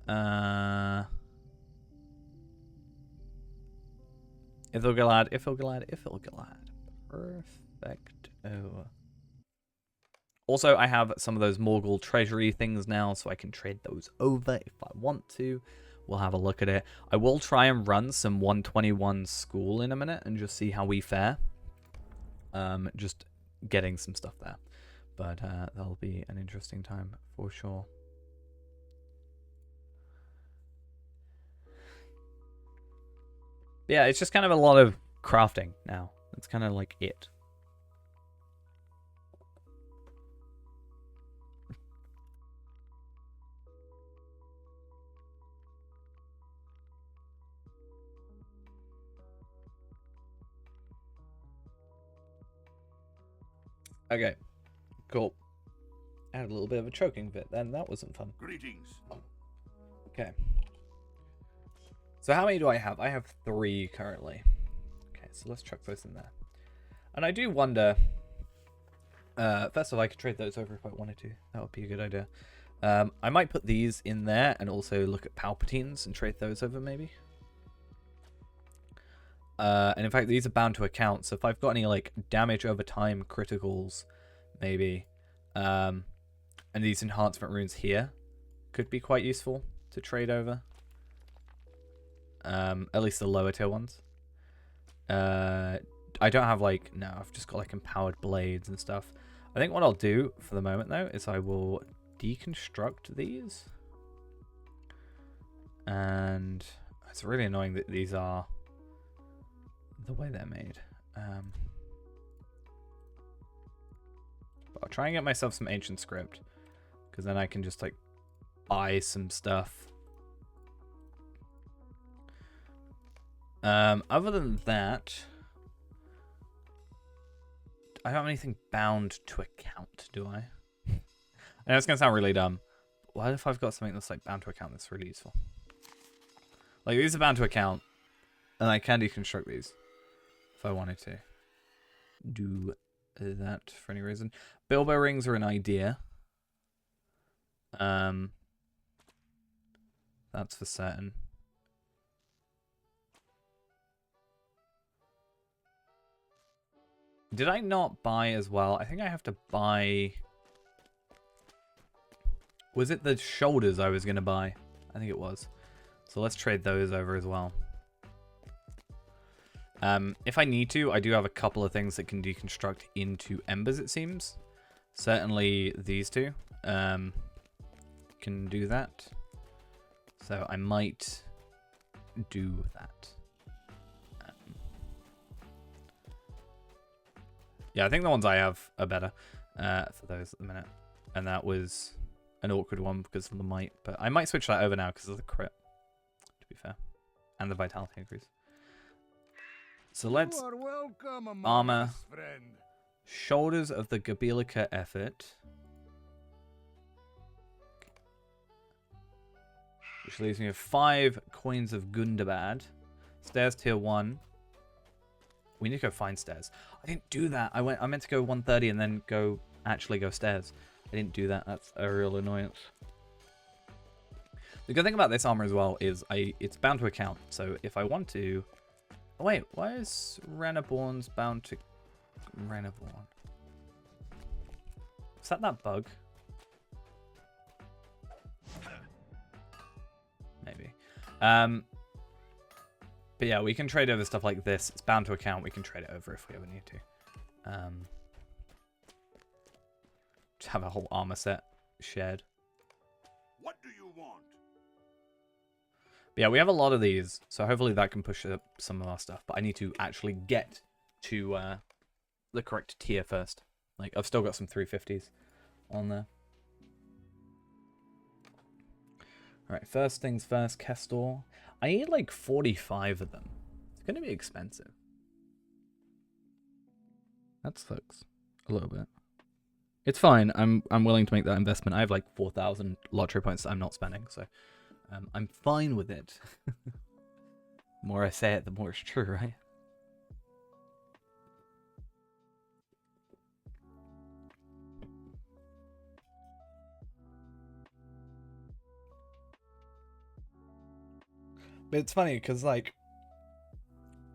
Ithilgalad, Ithilgalad, Ithilgalad. Perfect. Oh. Also, I have some of those Morgul treasury things now, so I can trade those over if I want to. We'll have a look at it. I will try and run some 121 school in a minute and just see how we fare. Just getting some stuff there. But that'll be an interesting time for sure. Yeah, it's just kind of a lot of crafting now. That's kind of like it. Okay, cool. I had a little bit of a choking fit then. That wasn't fun. Greetings. Okay. So how many do I have? I have 3 currently. Okay, so let's chuck those in there. And I do wonder... first of all, I could trade those over if I wanted to. That would be a good idea. I might put these in there and also look at Palpatines and trade those over maybe. And in fact, these are bound to account. So if I've got any like damage over time criticals, maybe. And these enhancement runes here could be quite useful to trade over. At least the lower tier ones. I don't have like, no, I've just got like empowered blades and stuff. I think what I'll do for the moment though is I will deconstruct these. And it's really annoying that these are the way they're made. But I'll try and get myself some ancient script, because then I can just like buy some stuff. Other than that, I don't have anything bound to account, do I? I know it's gonna sound really dumb. What if I've got something that's like bound to account that's really useful? Like these are bound to account, and I can deconstruct these if I wanted to do that for any reason. Bilbo rings are an idea. That's for certain. Did I not buy as well? I think I have to buy... Was it the shoulders I was going to buy? I think it was. So let's trade those over as well. If I need to, I do have a couple of things that can deconstruct into embers, it seems. Certainly these two can do that. So I might do that. Yeah, I think the ones I have are better for those at the minute. And that was an awkward one because of the might. But I might switch that over now because of the crit, to be fair. And the vitality increase. So let's armor. Shoulders of the Gabilica effort. Which leaves me with 5 coins of Gundabad. Stairs tier 1. We need to go find stairs. I didn't do that. I meant to go 130 and then actually go stairs. I didn't do that. That's a real annoyance. The good thing about this armor as well is it's bound to account. So if I want to... Oh, wait, why is Renaborn's bound to Renaborn? Is that bug? Maybe. But yeah, we can trade over stuff like this. It's bound to account. We can trade it over if we ever need to. Just have a whole armor set shared. What do you want? But yeah, we have a lot of these, so hopefully that can push up some of our stuff. But I need to actually get to the correct tier first. Like, I've still got some 350s on there. Alright, first things first, Kestor. I need like 45 of them. It's going to be expensive. That sucks a little bit. It's fine. I'm willing to make that investment. I have like 4,000 lottery points that I'm not spending, so I'm fine with it. The more I say it, the more it's true, right? But it's funny because, like,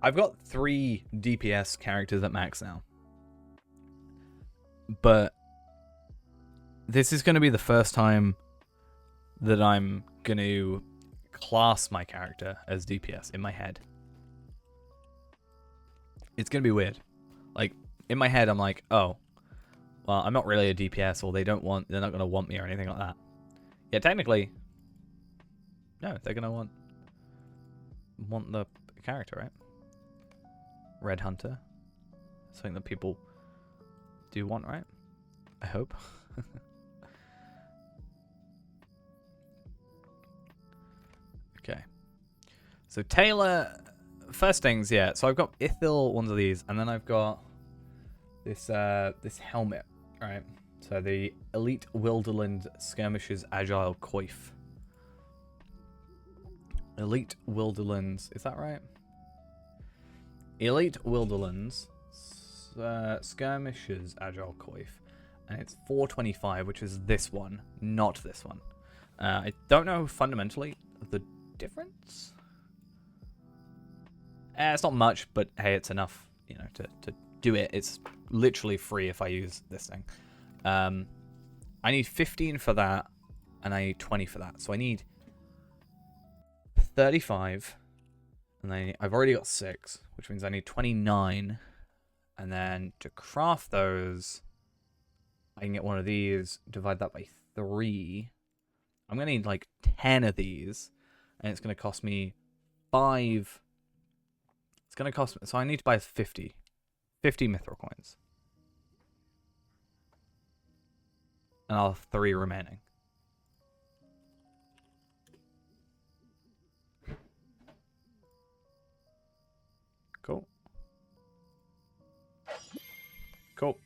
I've got 3 DPS characters at max now. But this is going to be the first time that I'm going to class my character as DPS in my head. It's going to be weird. Like, in my head, I'm like, oh, well, I'm not really a DPS, or they're not going to want me or anything like that. Yeah, technically, no, they're going to want the character, right? Red Hunter. Something that people do want, right? I hope. Okay. So Taylor, first things, yeah. So I've got Ithil, one of these, and then I've got this this helmet, right? So the Elite Wilderland Skirmishers Agile Coif. Elite Wilderlands, is that right? Elite Wilderlands Skirmishers Agile Coif. And it's 425, which is this one, not this one. I don't know fundamentally the difference. It's not much, but hey, it's enough, you know, to do it. It's literally free if I use this thing. I need 15 for that, and I need 20 for that. So I need 35, and then I've already got 6, which means I need 29. And then to craft those, I can get one of these, divide that by 3. I'm going to need like 10 of these, and it's going to cost me 5. It's going to cost me, so I need to buy 50 mithril coins. And I'll have 3 remaining. Cool. Cool.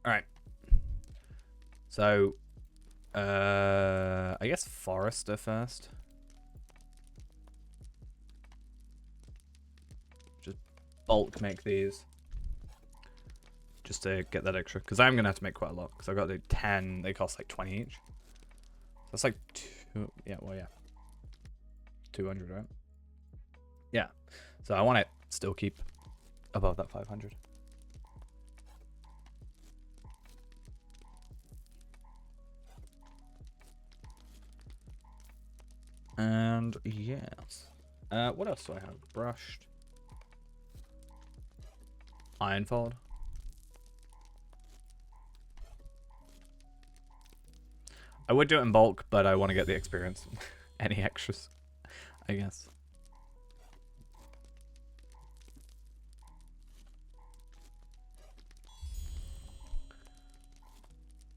Alright. So, I guess Forester first. Just bulk make these. Just to get that extra. Because I'm going to have to make quite a lot. Because I've got to do 10. They cost like 20 each. So that's like 2. Yeah, well, yeah. 200, right? Yeah. So I want to still keep above that 500. And yes. What else do I have? Brushed. Ironfold. I would do it in bulk, but I want to get the experience. Any extras, I guess.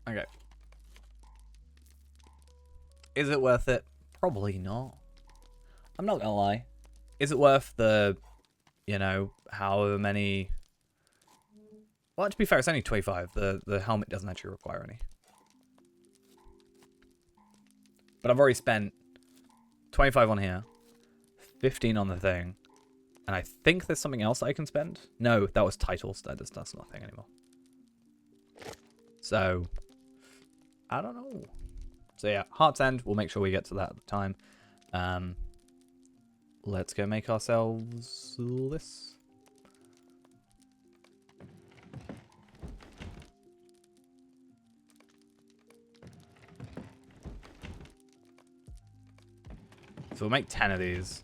Okay. Is it worth it? Probably not. I'm not gonna lie. Is it worth the, you know, however many... Well, to be fair, it's only 25. The helmet doesn't actually require any. But I've already spent 25 on here, 15 on the thing, and I think there's something else I can spend. No, that was titles. That's not a thing anymore. So, I don't know. So yeah, Heart's End, we'll make sure we get to that at the time. Let's go make ourselves this. So we'll make 10 of these.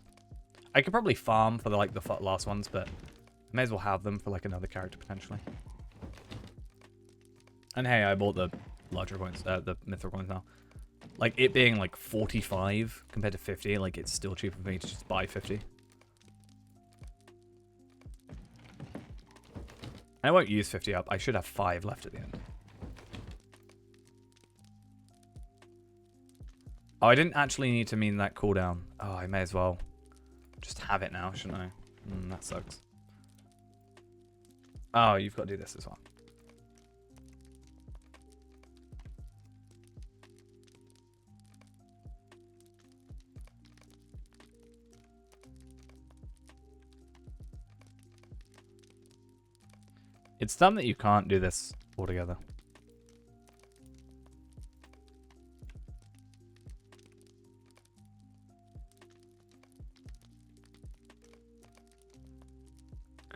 I could probably farm for the last ones, but may as well have them for like another character potentially. And hey, I bought the larger coins, the mithril coins now. Like it being like 45 compared to 50, like it's still cheaper for me to just buy 50. And I won't use 50 up. I should have 5 left at the end. Oh, I didn't actually need to mean that cooldown. Oh, I may as well just have it now, shouldn't I? That sucks. Oh, you've got to do this as well. It's dumb that you can't do this all together.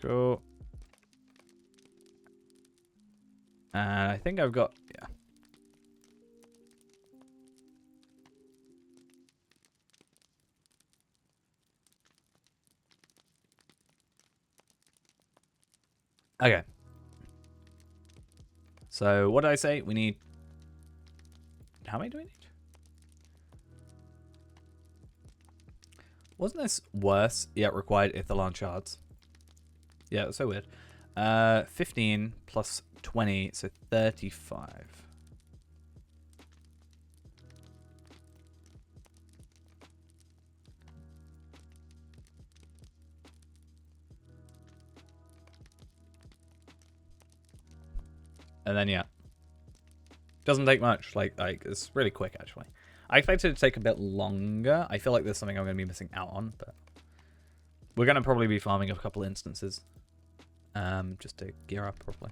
Cool. And I think I've got, yeah. Okay. So what did I say? We need, how many do we need? Wasn't this worse yet required Ithalan shards? Yeah, it's so weird. 15 plus 20, so 35. And then, yeah. Doesn't take much. Like it's really quick, actually. I expected it to take a bit longer. I feel like there's something I'm going to be missing out on, but we're going to probably be farming a couple instances. Just to gear up properly.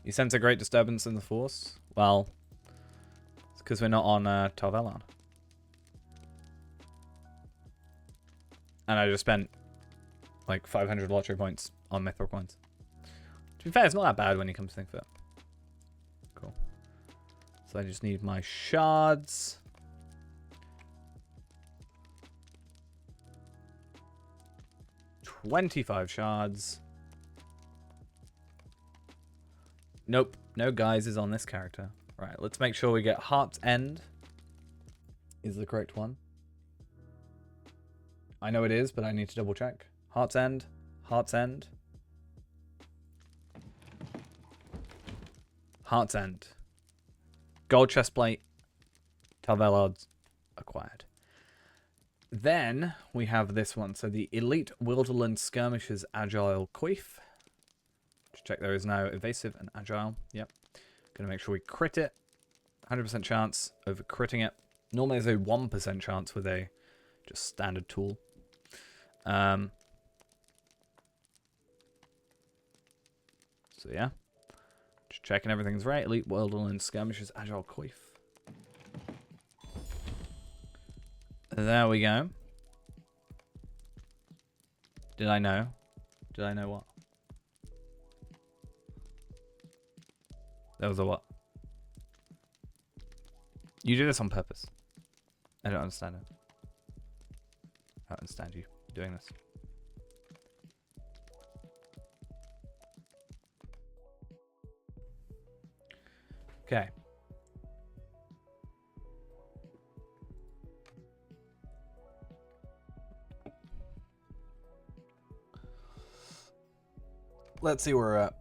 You sense a great disturbance in the force? Well, it's because we're not on Tarvelon. And I just spent like 500 lottery points on Mithril coins. To be fair, it's not that bad when you come to think of it. Cool. So I just need my shards. $25 shards. Nope, no guises on this character. Right, let's make sure we get Heart's End is the correct one. I know it is, but I need to double check. Heart's End, Heart's End. Heart's End. Gold chestplate. Tarvelards acquired. Then we have this one. So the Elite Wilderland Skirmishers Agile Coif. Just check there is now evasive and agile. Yep. Gonna make sure we crit it. 100% chance of critting it. Normally there's a 1% chance with a just standard tool. So yeah. Just checking everything's right. Elite Wilderland Skirmishers Agile Coif. There we go. Did I know? Did I know what? That was a what? You do this on purpose. I don't understand it. I don't understand you doing this. Okay. Let's see where we're at.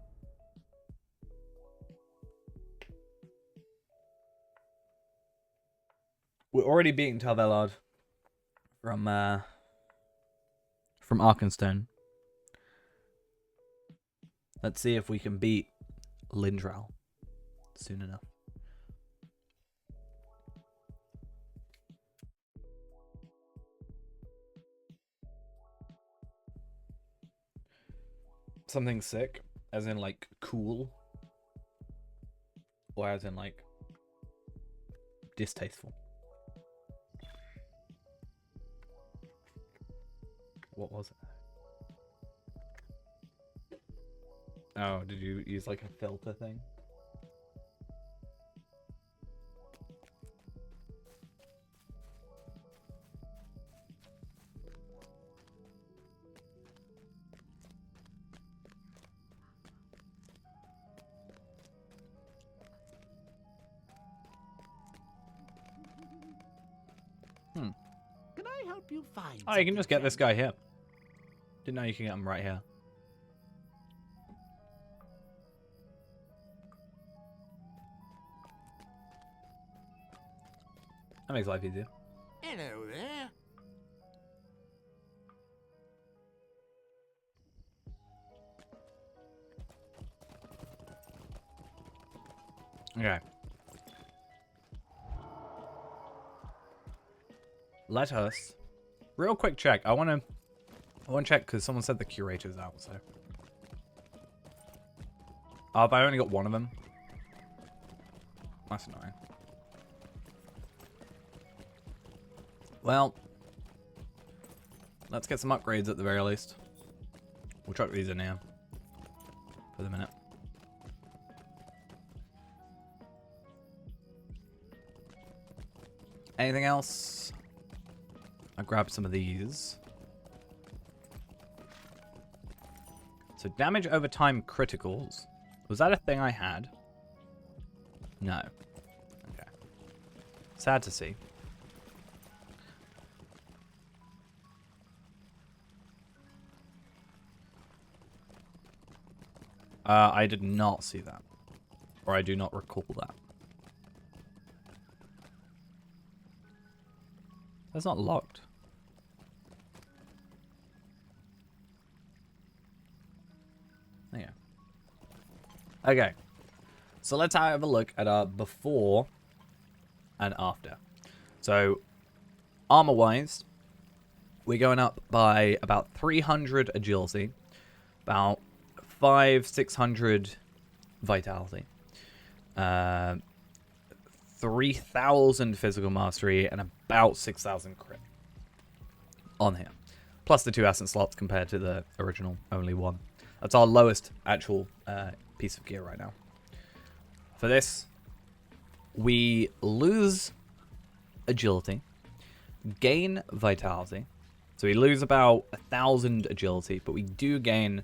We're already beating Tarvelard from Arkenstone. Let's see if we can beat Lindral soon enough. Something sick, as in like cool, or as in like distasteful. What was it? Oh, did you use like a filter thing? Can I help you find? Oh, you can just get this guy here. Didn't know you can get him right here. That makes life easier. Hello there. Okay. Let us Real quick check. I want to check because someone said the curator's out, so. Oh, but I only got one of them. That's annoying. Well, let's get some upgrades at the very least. We'll chuck these in here for the minute. Anything else? I grabbed some of these. So damage over time criticals. Was that a thing I had? No. Okay. Sad to see. I did not see that. Or I do not recall that. That's not locked. There you go. Okay. So let's have a look at our before and after. So, armor-wise, we're going up by about 300 agility, about 600 vitality, 3,000 physical mastery, and about 6,000 crit on here. Plus the 2 essence slots compared to the original, only 1. That's our lowest actual piece of gear right now. For this, we lose agility, gain vitality. So we lose about 1,000 agility, but we do gain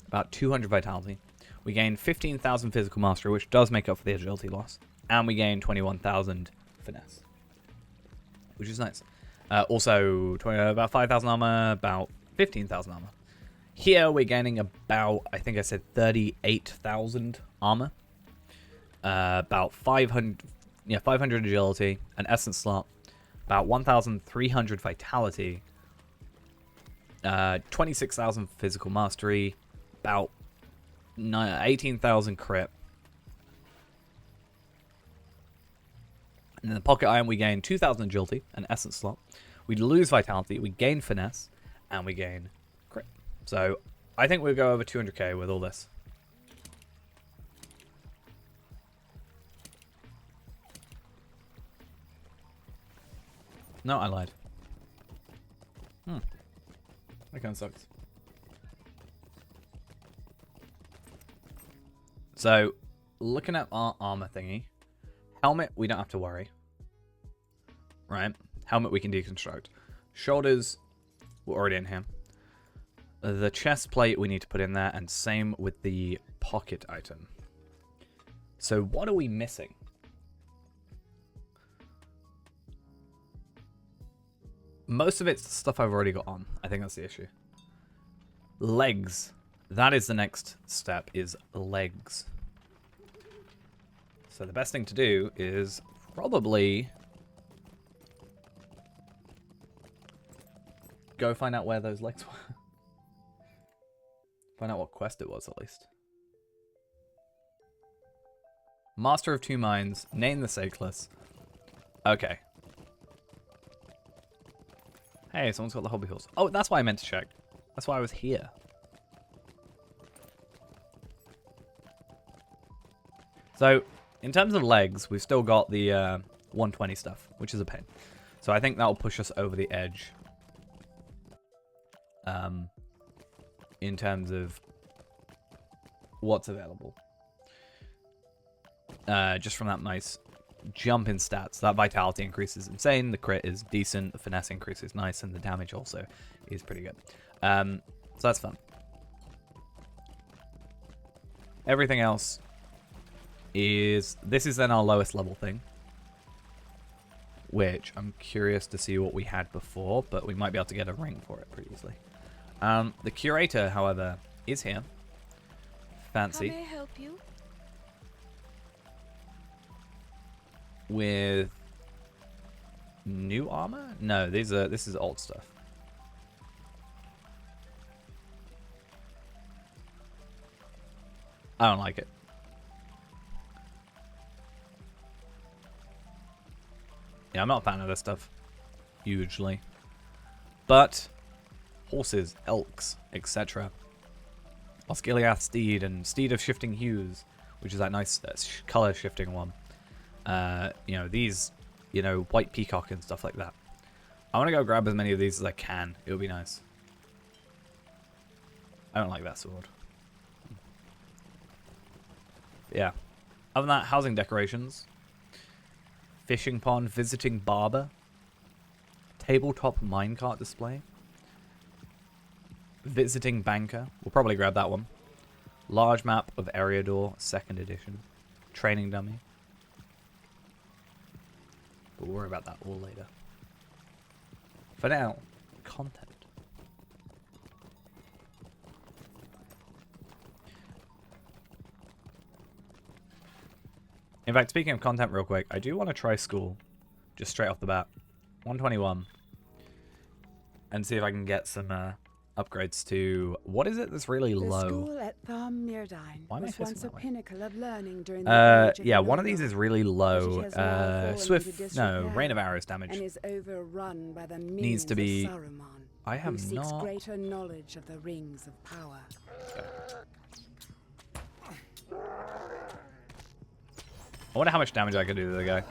about 200 vitality. We gain 15,000 physical mastery, which does make up for the agility loss. And we gain 21,000 finesse, which is nice. Also, about 5,000 armor, about 15,000 armor. Here we're gaining about, I think I said 38,000 armor. About 500 agility, an essence slot, about 1,300 vitality, 26,000 physical mastery, about 18,000 crit. And in the pocket iron, we gain 2,000 agility, an essence slot. We lose vitality, we gain finesse, and we gain crit. So I think we'll go over 200k with all this. No, I lied. That kind of sucks. So, looking at our armor thingy, helmet, we don't have to worry. Right? Helmet we can deconstruct. Shoulders, we're already in here. The chest plate we need to put in there, and same with the pocket item. So what are we missing? Most of it's stuff I've already got on. I think that's the issue. Legs. That is the next step, is legs. So the best thing to do is probably go find out where those legs were. Find out what quest it was, at least. Master of 2 Minds. Name the Sakeless. Okay. Hey, someone's got the hobby horse. Oh, that's why I meant to check. That's why I was here. So, in terms of legs, we've still got the 120 stuff, which is a pain. So I think that'll push us over the edge. In terms of what's available. Just from that nice jump in stats. That vitality increase is insane, the crit is decent, the finesse increase is nice, and the damage also is pretty good. So that's fun. Everything else is... This is then our lowest level thing. Which I'm curious to see what we had before, but we might be able to get a ring for it pretty easily. The Curator, however, is here. Fancy. How may I help you? With new armor? No, this is old stuff. I don't like it. Yeah, I'm not a fan of this stuff. Hugely. But horses, elks, etc. Osgiliath steed and steed of shifting hues, which is that nice color shifting one. You know, these, you know, white peacock and stuff like that. I want to go grab as many of these as I can. It would be nice. I don't like that sword. Yeah. Other than that, housing decorations. Fishing pond, visiting barber. Tabletop minecart display. Visiting banker. We'll probably grab that one. Large map of Eriador, 2nd edition. Training dummy. But we'll worry about that all later. For now, content. In fact, speaking of content real quick, I do want to try school. Just straight off the bat. 121. And see if I can get some upgrades to... What is it that's really low? The school at Thom Mirdine Why am I was facing once a that way? pinnacle of learning during the age of yeah, one of Noldor, these is really low. but it has now fallen into Swift... No, disrepair Rain of Arrows and damage. is overrun by the Needs minions to be... of Saruman, I have who seeks not... greater knowledge of the rings of power. I wonder how much damage I can do to the guy.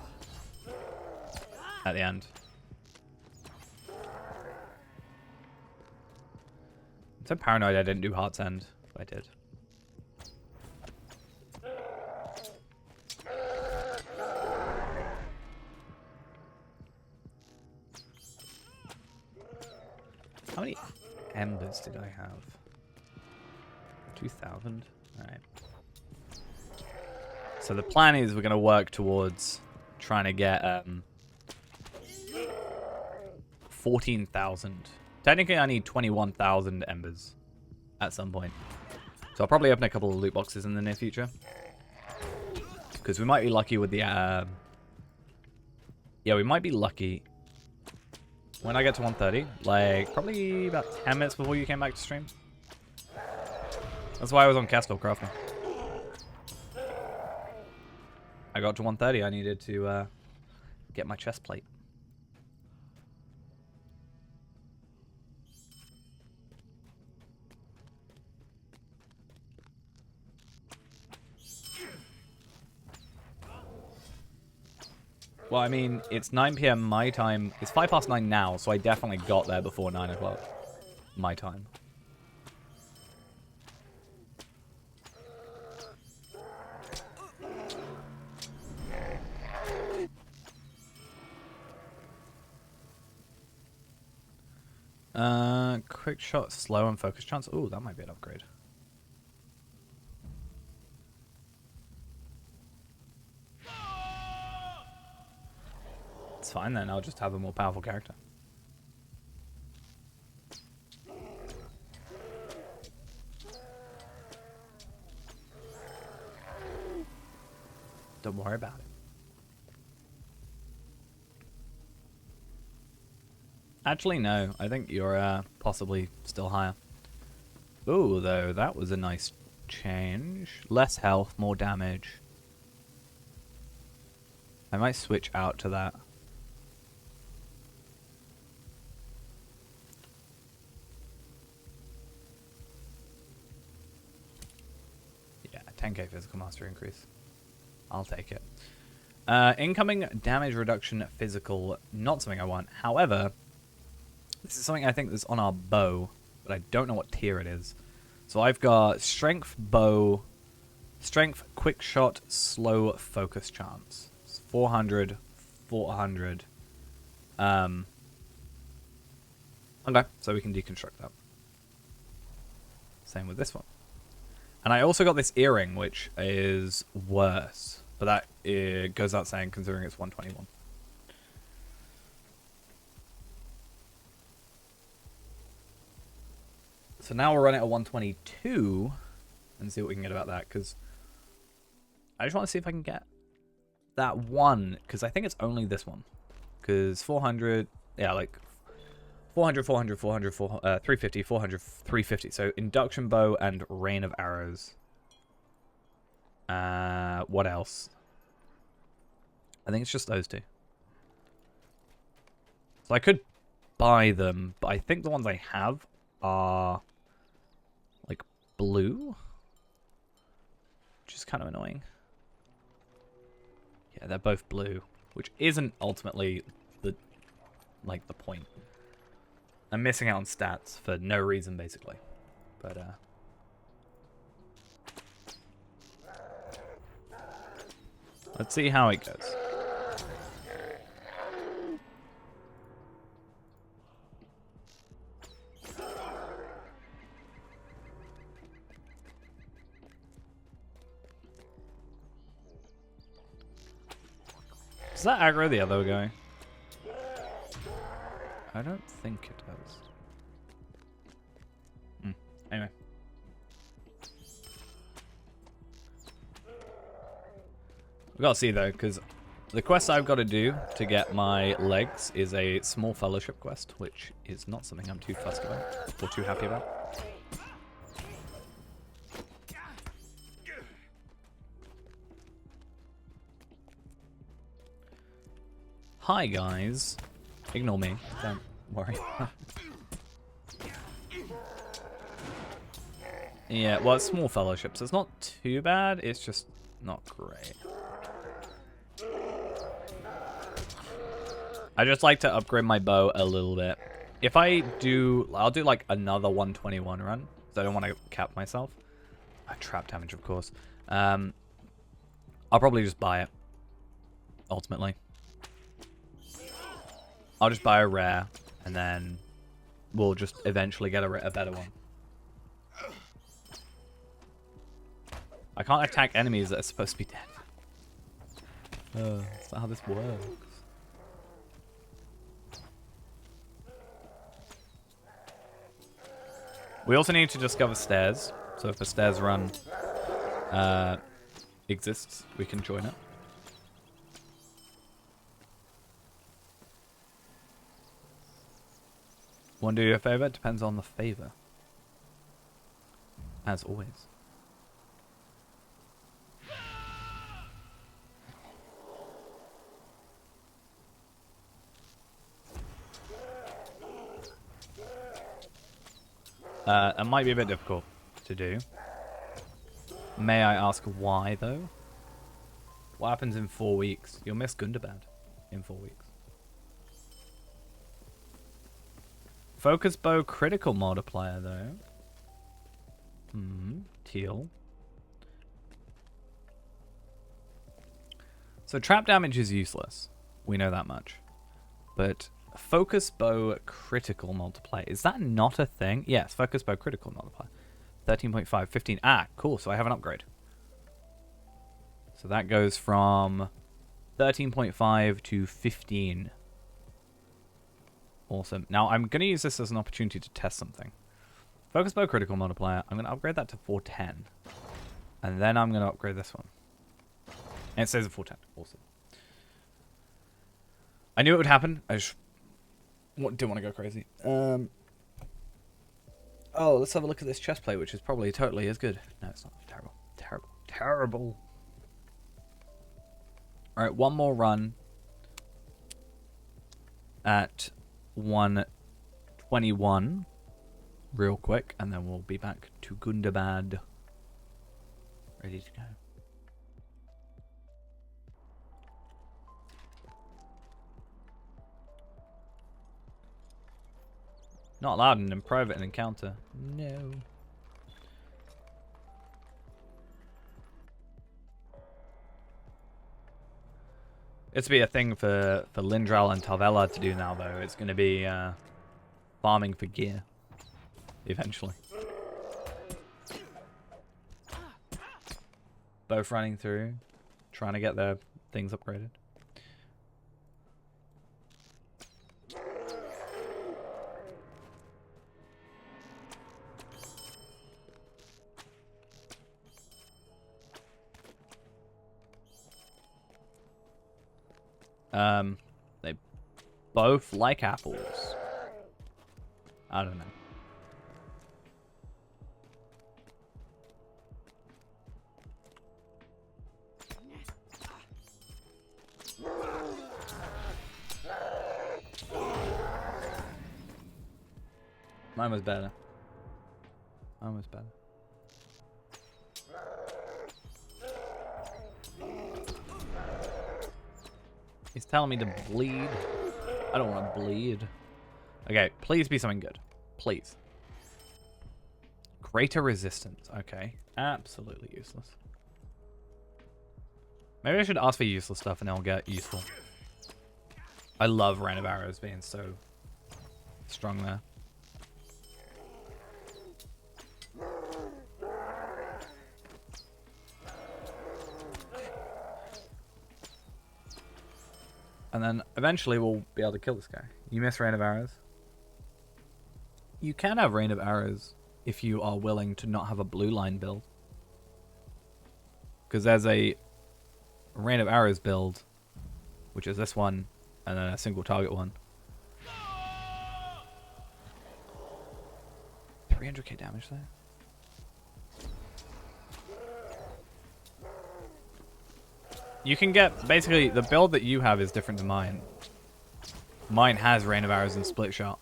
At the end. I'm so paranoid I didn't do Heart's End. But I did. How many embers did I have? 2,000? Alright. So the plan is we're going to work towards trying to get 14,000. Technically, I need 21,000 embers at some point. So I'll probably open a couple of loot boxes in the near future. Because we might be lucky with the... yeah, we might be lucky when I get to 130. Like, probably about 10 minutes before you came back to stream. That's why I was on Castle crafting. I got to 130. I needed to get my chest plate. Well, I mean, it's 9 PM my time. It's 5 past 9 now, so I definitely got there before 9 o'clock my time. Quick shot, slow and focus chance. Ooh, that might be an upgrade. It's fine then, I'll just have a more powerful character. Don't worry about it. Actually, no. I think you're possibly still higher. Ooh, though, that was a nice change. Less health, more damage. I might switch out to that. Yeah, 10k physical mastery increase. I'll take it. Incoming damage reduction physical, not something I want. However, this is something I think that's on our bow, but I don't know what tier it is. So I've got strength bow, strength quick shot, slow focus chance. It's 400, 400. Okay, so we can deconstruct that. Same with this one. And I also got this earring, which is worse. But that goes out saying, considering it's 121. So now we'll run it at 122 and see what we can get about that. Because I just want to see if I can get that one. Because I think it's only this one. Because 400, yeah, like 400, 400, 400, 350, 400, 350. So induction bow and rain of arrows. What else? I think it's just those two. So I could buy them, but I think the ones I have are like blue, which is kind of annoying. Yeah, they're both blue, which isn't ultimately the point. I'm missing out on stats for no reason, basically. But let's see how it goes. Does that aggro the other guy? I don't think it does. Anyway. We've got to see though, because the quest I've got to do to get my legs is a small fellowship quest, which is not something I'm too fussed about or too happy about. Hi guys. Ignore me, don't worry. Yeah, well, it's small fellowship, so it's not too bad, it's just not great. I just like to upgrade my bow a little bit. If I do, I'll do like another 121 run, so I don't want to cap myself. Trap damage, of course. I'll probably just buy it, ultimately. I'll just buy a rare, and then we'll just eventually get a better one. I can't attack enemies that are supposed to be dead. That's not how this works. We also need to discover stairs. So if a stairs run exists, we can join it. Want to do you a favor? Depends on the favor. As always. It might be a bit difficult to do. May I ask why, though? What happens in 4 weeks? You'll miss Gundabad in 4 weeks. Focus bow critical multiplier, though. Teal. So trap damage is useless. We know that much. But focus bow critical multiplier. Is that not a thing? Yes, focus bow critical multiplier. 13.5, 15. Ah, cool. So I have an upgrade. So that goes from 13.5 to 15. Awesome. Now I'm going to use this as an opportunity to test something. Focus bow critical multiplier. I'm going to upgrade that to 410. And then I'm going to upgrade this one. And it says a 410. Awesome. I knew it would happen. I just didn't want to go crazy. Oh, let's have a look at this chest plate, which is probably totally as good. No, it's not. Terrible. Terrible. Terrible. Alright, one more run at 121 real quick, and then we'll be back to Gundabad. Ready to go. Not allowed in private encounter. No. It's to be a thing for Lindral and Tarvella to do now, though. It's going to be farming for gear. Eventually. Both running through. Trying to get their things upgraded. They both like apples. I don't know. Mine was better. Mine was better. He's telling me to bleed. I don't want to bleed. Okay, please be something good. Please. Greater resistance. Okay. Absolutely useless. Maybe I should ask for useless stuff and I'll get useful. I love Rain of Arrows being so strong there. And then eventually we'll be able to kill this guy. You miss Rain of Arrows? You can have Rain of Arrows if you are willing to not have a blue line build. Because there's a Rain of Arrows build, which is this one, and then a single target one. 300k damage there. You can get, basically, the build that you have is different to mine. Mine has Rain of Arrows and Split Shot.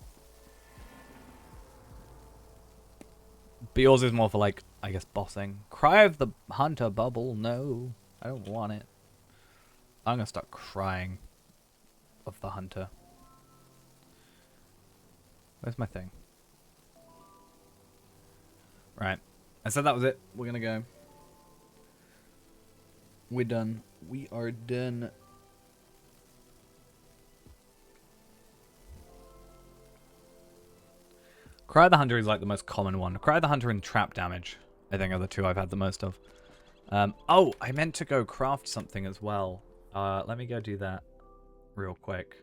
But yours is more for, like, I guess, bossing. Cry of the Hunter bubble. No, I don't want it. I'm gonna start crying of the Hunter. Where's my thing? Right. I said that was it. We're gonna go. We're done. We are done. Cry the Hunter is like the most common one. Cry the Hunter and trap damage, I think, are the two I've had the most of. Oh, I meant to go craft something as well. Let me go do that real quick.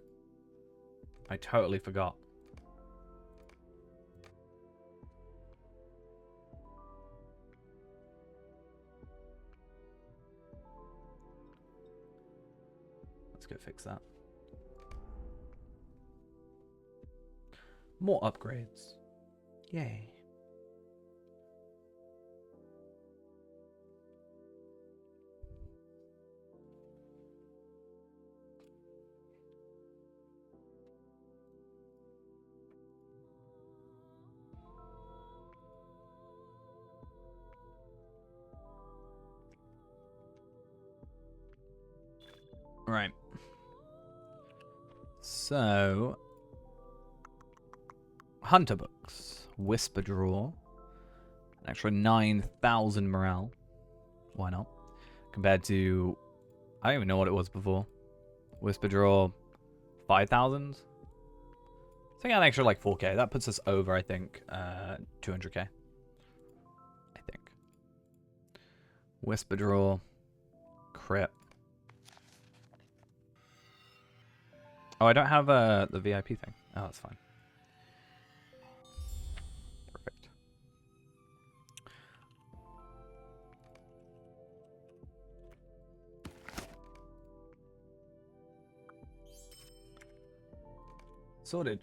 I totally forgot. Let's go fix that. More upgrades. Yay. Right. So, Hunter books, Whisper Draw, an extra 9,000 morale. Why not? Compared to, I don't even know what it was before. Whisper Draw, 5,000. I think an extra like 4k. That puts us over, I think, 200k. I think. Whisper Draw, crit. Oh, I don't have the VIP thing. Oh, that's fine. Perfect. Sorted.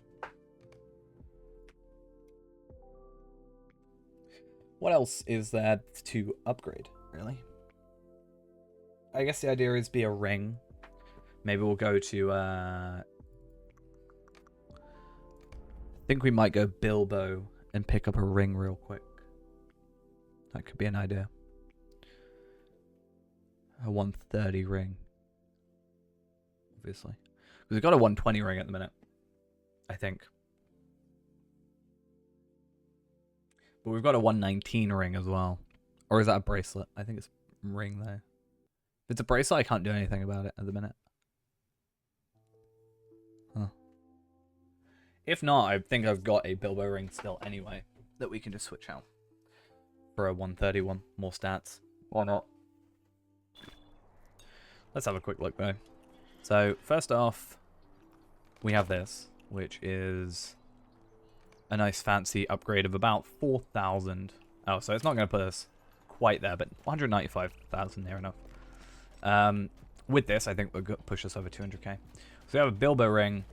What else is there to upgrade, really? I guess the idea is be a ring. Maybe we'll go to, I think we might go Bilbo and pick up a ring real quick. That could be an idea. A 130 ring. Obviously. Because we've got a 120 ring at the minute. I think. But we've got a 119 ring as well. Or is that a bracelet? I think it's a ring though. If it's a bracelet, I can't do anything about it at the minute. Huh. If not, I think I've got a Bilbo ring still anyway that we can just switch out for a 131. More stats. Why not? Let's have a quick look though. So first off, we have this, which is a nice fancy upgrade of about 4,000. Oh, so it's not going to put us quite there, but 195,000 near enough. With this, I think we'll push us over 200k. So we have a Bilbo ring,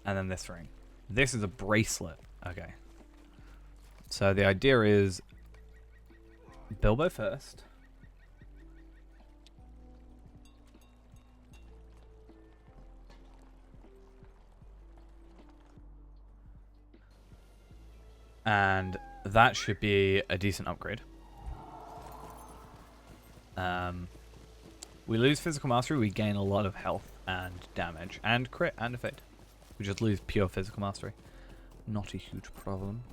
and then this ring. This is a bracelet. Okay. So the idea is Bilbo first. And that should be a decent upgrade. We lose physical mastery, we gain a lot of health and damage and crit and effect. We just lose pure physical mastery. Not a huge problem.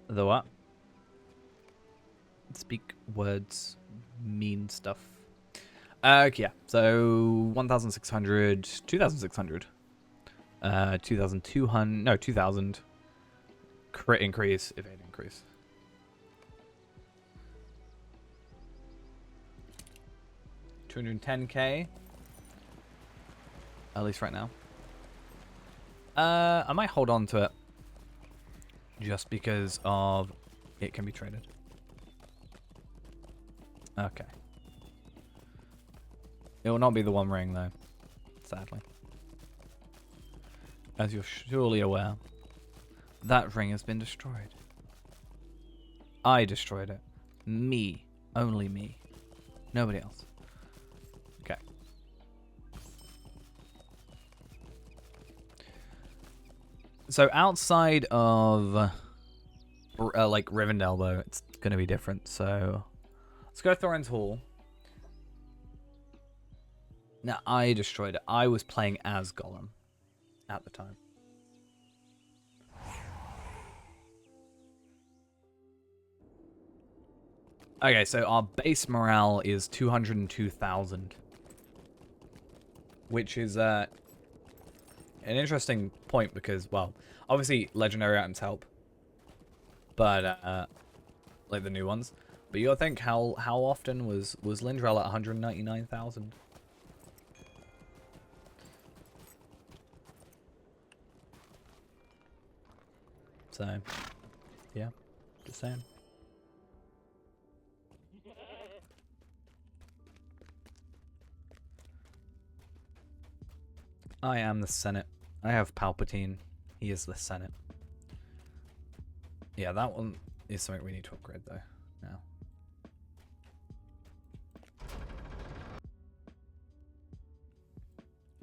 The what? Speak words, mean stuff. Yeah, so 1,600, 2,600, 2,200, no, 2,000. Crit increase, evade increase. $210k, at least right now. I might hold on to it just because of it can be traded. Okay. It will not be the One Ring though, sadly. As you're surely aware, that ring has been destroyed. I destroyed it. Me. Only me. Nobody else. Okay. So outside of like Rivendell though, it's gonna be different. So let's go Thorin's Hall. Now I destroyed it. I was playing as Gollum at the time. Okay, so our base morale is 202,000, which is an interesting point because, well, obviously legendary items help, but like the new ones. But you gotta think how often was Lindrel at 199,000? So, yeah, just saying. I am the Senate. I have Palpatine. He is the Senate. Yeah, that one is something we need to upgrade though now.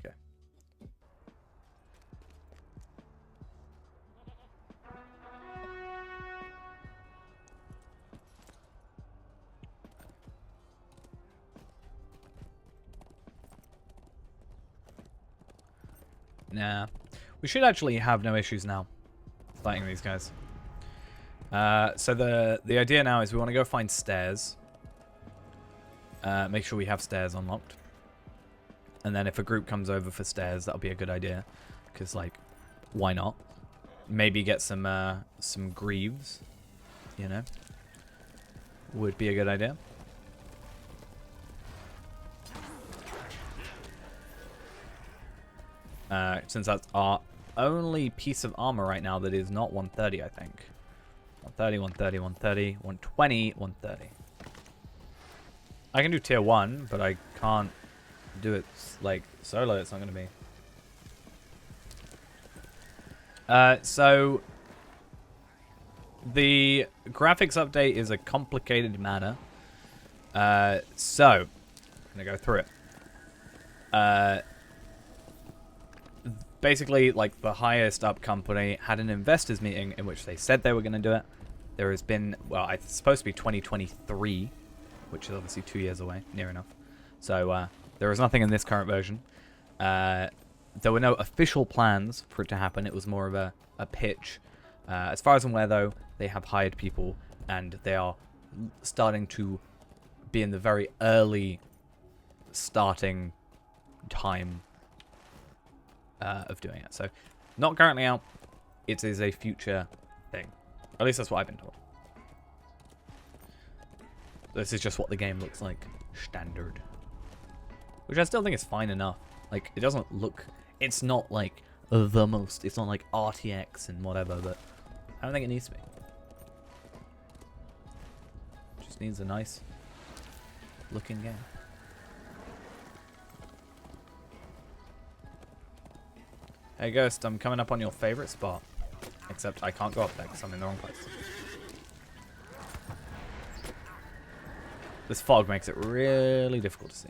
Okay. Nah. We should actually have no issues now fighting these guys. So the idea now is we want to go find stairs. Make sure we have stairs unlocked. And then if a group comes over for stairs, that'll be a good idea. Because, like, why not? Maybe get some greaves, you know? Would be a good idea. Since that's our only piece of armor right now that is not 130, I think. 130, 130, 130, 120, 130. I can do tier 1, but I can't do it, like, solo. It's not going to be. So, the graphics update is a complicated matter. So, I'm going to go through it. Basically, like, the highest up company had an investors meeting in which they said they were going to do it. There has been, well, it's supposed to be 2023, which is obviously 2 years away, near enough. So, there was nothing in this current version. There were no official plans for it to happen. It was more of a pitch. As far as I'm aware, though, they have hired people, and they are starting to be in the very early starting time of doing it. So, not currently out. It is a future thing. At least that's what I've been told. This is just what the game looks like. Standard. Which I still think is fine enough. Like, it doesn't look... It's not, like, the most... It's not, like, RTX and whatever, but I don't think it needs to be. It just needs a nice looking game. Hey, Ghost, I'm coming up on your favorite spot. Except I can't go up there because I'm in the wrong place. This fog makes it really difficult to see.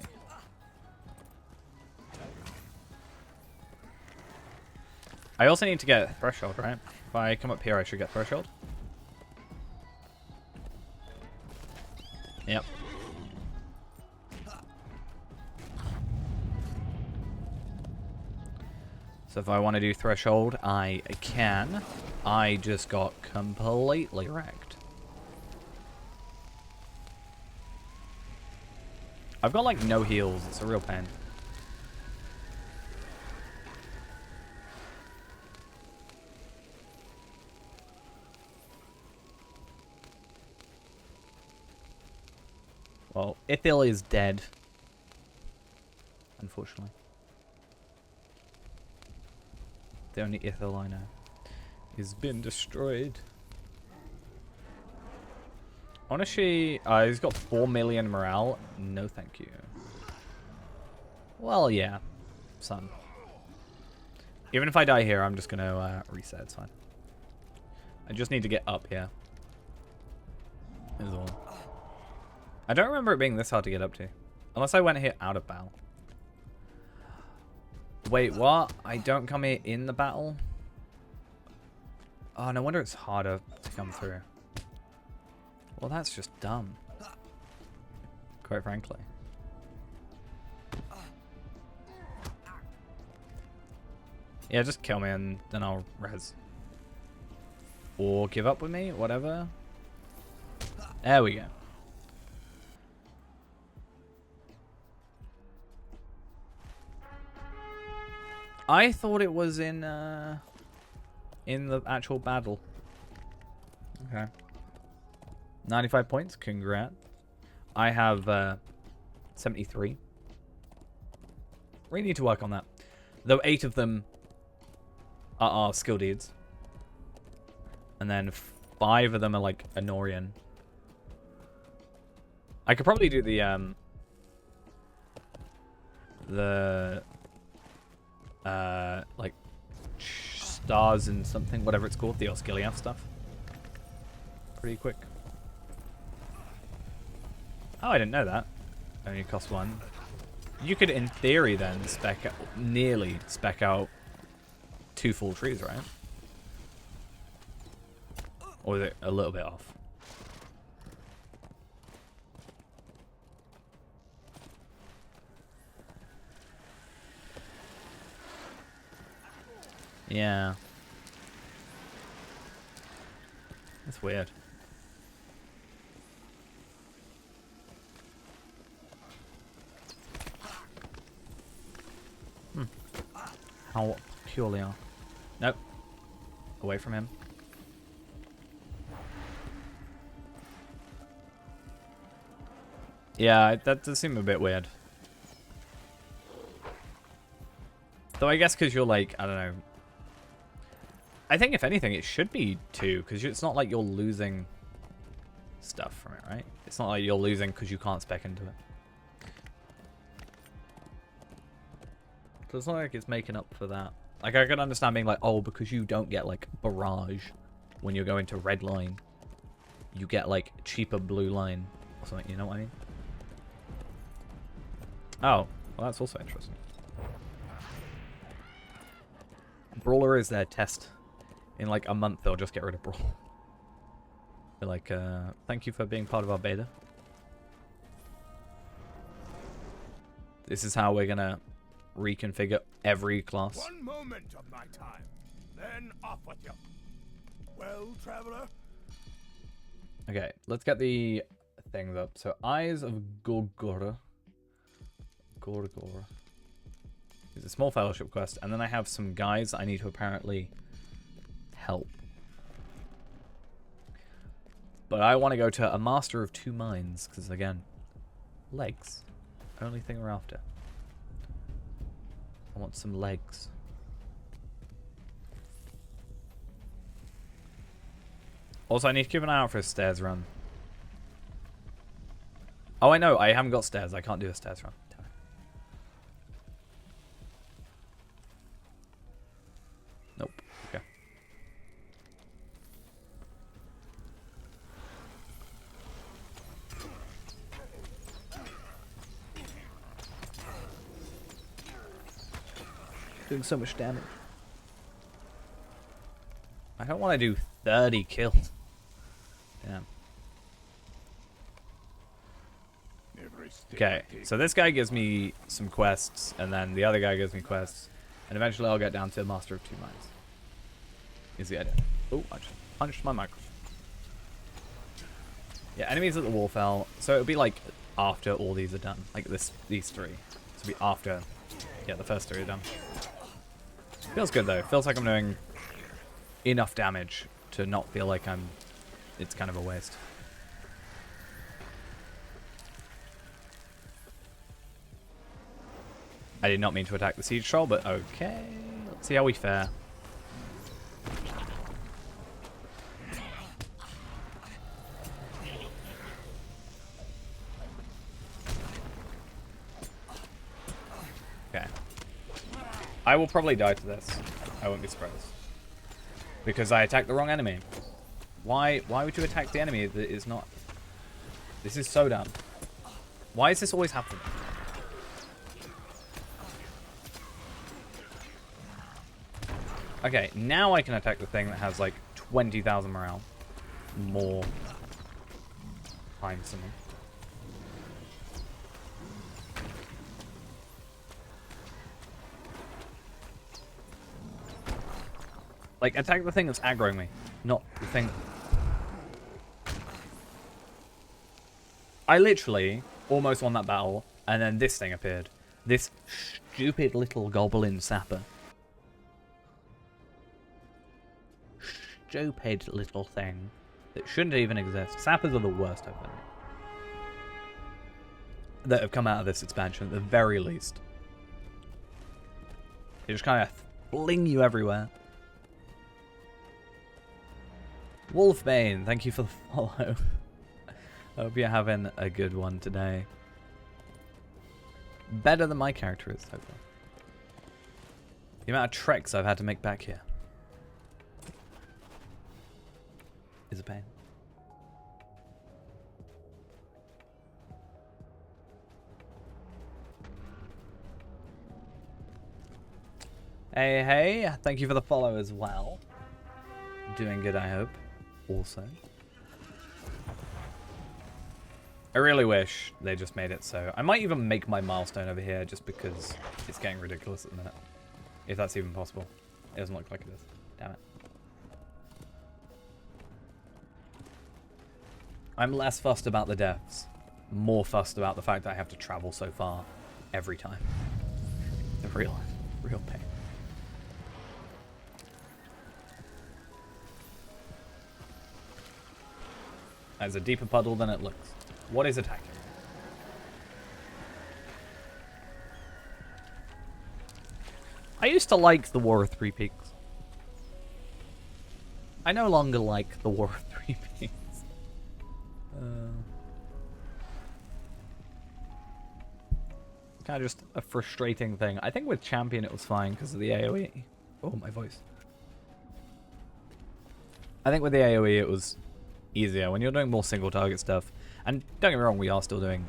I also need to get threshold, right? If I come up here, I should get threshold. Yep. So if I want to do threshold, I can. I just got completely wrecked. I've got like no heals. It's a real pain. Well, Ithil is dead. Unfortunately. The only Ithil I know. He's been destroyed. Honestly, he's got 4 million morale. No thank you. Well, yeah. Son. Even if I die here, I'm just going to reset. It's fine. I just need to get up here. Is all. I don't remember it being this hard to get up to. Unless I went here out of battle. Wait, what? I don't come here in the battle? Oh, no wonder it's harder to come through. Well, that's just dumb. Quite frankly. Yeah, just kill me and then I'll res. Or give up with me, whatever. There we go. I thought it was in the actual battle. Okay. 95 points, congrats. I have 73. We need to work on that. Though 8 of them are skill deeds. And then 5 of them are like Anorian. I could probably do the like stars and something, whatever it's called, the Osgiliath stuff. Pretty quick. Oh, I didn't know that. Only cost 1. You could, in theory, then nearly spec out 2 full trees, right? Or is it a little bit off? Yeah. That's weird. How peculiar. Nope. Away from him. Yeah, that does seem a bit weird. Though I guess because you're like, I don't know. I think if anything, it should be 2, because it's not like you're losing stuff from it, right? It's not like you're losing because you can't spec into it. So it's not like it's making up for that. Like, I can understand being like, oh, because you don't get, like, barrage when you're going to red line. You get, like, cheaper blue line or something, you know what I mean? Oh, well, that's also interesting. Brawler is their test. In like a month, they'll just get rid of Brawl. They're like, thank you for being part of our beta. This is how we're gonna reconfigure every class. One moment of my time, then off with you. Well, traveler? Okay, let's get the things up. So, Eyes of Gorgora. Gorgora. It's a small fellowship quest, and then I have some guys I need to apparently help. But I want to go to a Master of 2 Minds, because again, legs. Only thing we're after. I want some legs. Also, I need to keep an eye out for a stairs run. Oh, I know, I haven't got stairs. I can't do a stairs run. Nope. Okay. Doing so much damage. I don't want to do 30 kills. Damn. Okay, so this guy gives me some quests, and then the other guy gives me quests, and eventually I'll get down to Master of Two Minds. Is the idea. Oh, I just punched my microphone. Yeah, enemies at the wall fell, so it'll be like after all these are done. Like these three. So it'll be after, yeah, the first three are done. Feels good though. Feels like I'm doing enough damage to not feel like it's kind of a waste. I did not mean to attack the siege troll, but okay. Let's see how we fare. Okay. I will probably die to this. I won't be surprised. Because I attacked the wrong enemy. Why would you attack the enemy that is not... This is so dumb. Why is this always happening? Okay, now I can attack the thing that has like 20,000 morale. More times than me. Like, attack the thing that's aggroing me, not the thing... I literally almost won that battle, and then this thing appeared. This stupid little goblin sapper. Stupid little thing that shouldn't even exist. Sappers are the worst, I think. That have come out of this expansion, at the very least. They just kind of fling you everywhere. Wolfbane, thank you for the follow. Hope you're having a good one today. Better than my character is, hopefully. The amount of treks I've had to make back here is a pain. Hey, hey, thank you for the follow as well. Doing good, I hope. Also, I really wish they just made it so... I might even make my milestone over here just because it's getting ridiculous at the minute. If that's even possible. It doesn't look like it is. Damn it. I'm less fussed about the deaths. More fussed about the fact that I have to travel so far every time. The real pain. There's a deeper puddle than it looks. What is attacking? I used to like the War of Three Peaks. I no longer like the War of Three Peaks. Kind of just a frustrating thing. I think with Champion it was fine because of the AoE. Oh, my voice. I think with the AoE it was easier when you're doing more single target stuff. And don't get me wrong, we are still doing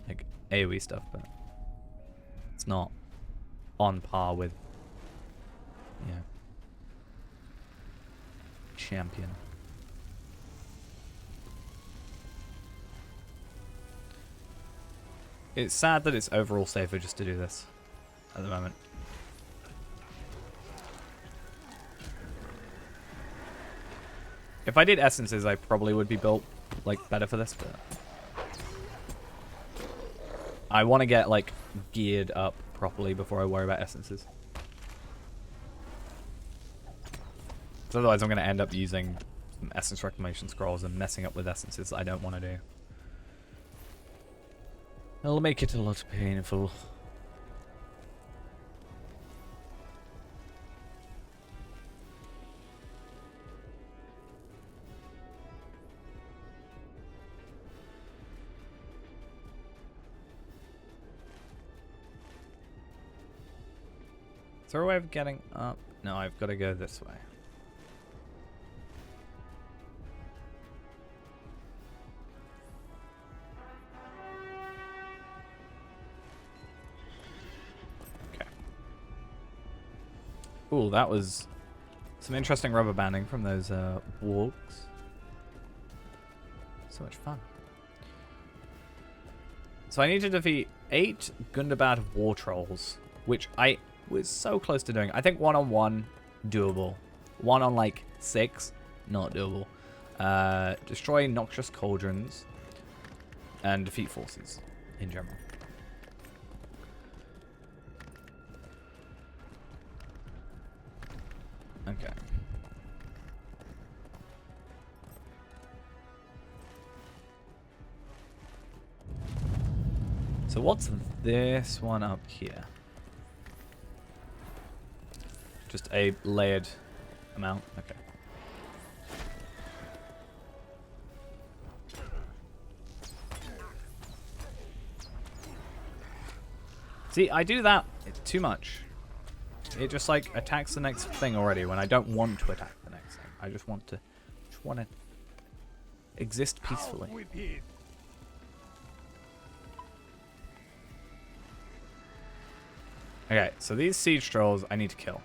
like AoE stuff, but it's not on par with, yeah, Champion. It's sad that it's overall safer just to do this at the moment. If I did essences, I probably would be built like better for this, but I want to get like geared up properly before I worry about essences. Because otherwise I'm going to end up using some essence reclamation scrolls and messing up with essences that I don't want to do. It'll make it a lot painful. Is there a way of getting up? No, I've got to go this way. Okay. Ooh, that was some interesting rubber banding from those wargs. So much fun. So I need to defeat 8 Gundabad war trolls, which I was so close to doing. I think 1-on-1, doable. 1 on like 6, not doable. Destroy noxious cauldrons and defeat forces in general. Okay. So what's this one up here? Just a layered amount? Okay. See, I do that too much. It just like attacks the next thing already when I don't want to attack the next thing. I just want to exist peacefully. Okay, so these siege trolls I need to kill.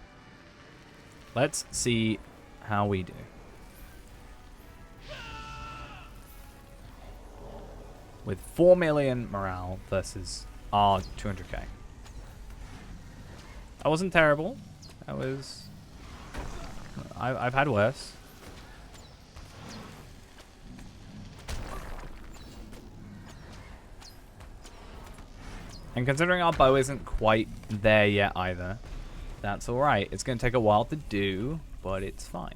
Let's see how we do. With 4 million morale versus our 200k. That wasn't terrible. That was... I've had worse. And considering our bow isn't quite there yet either, that's alright. It's going to take a while to do, but it's fine.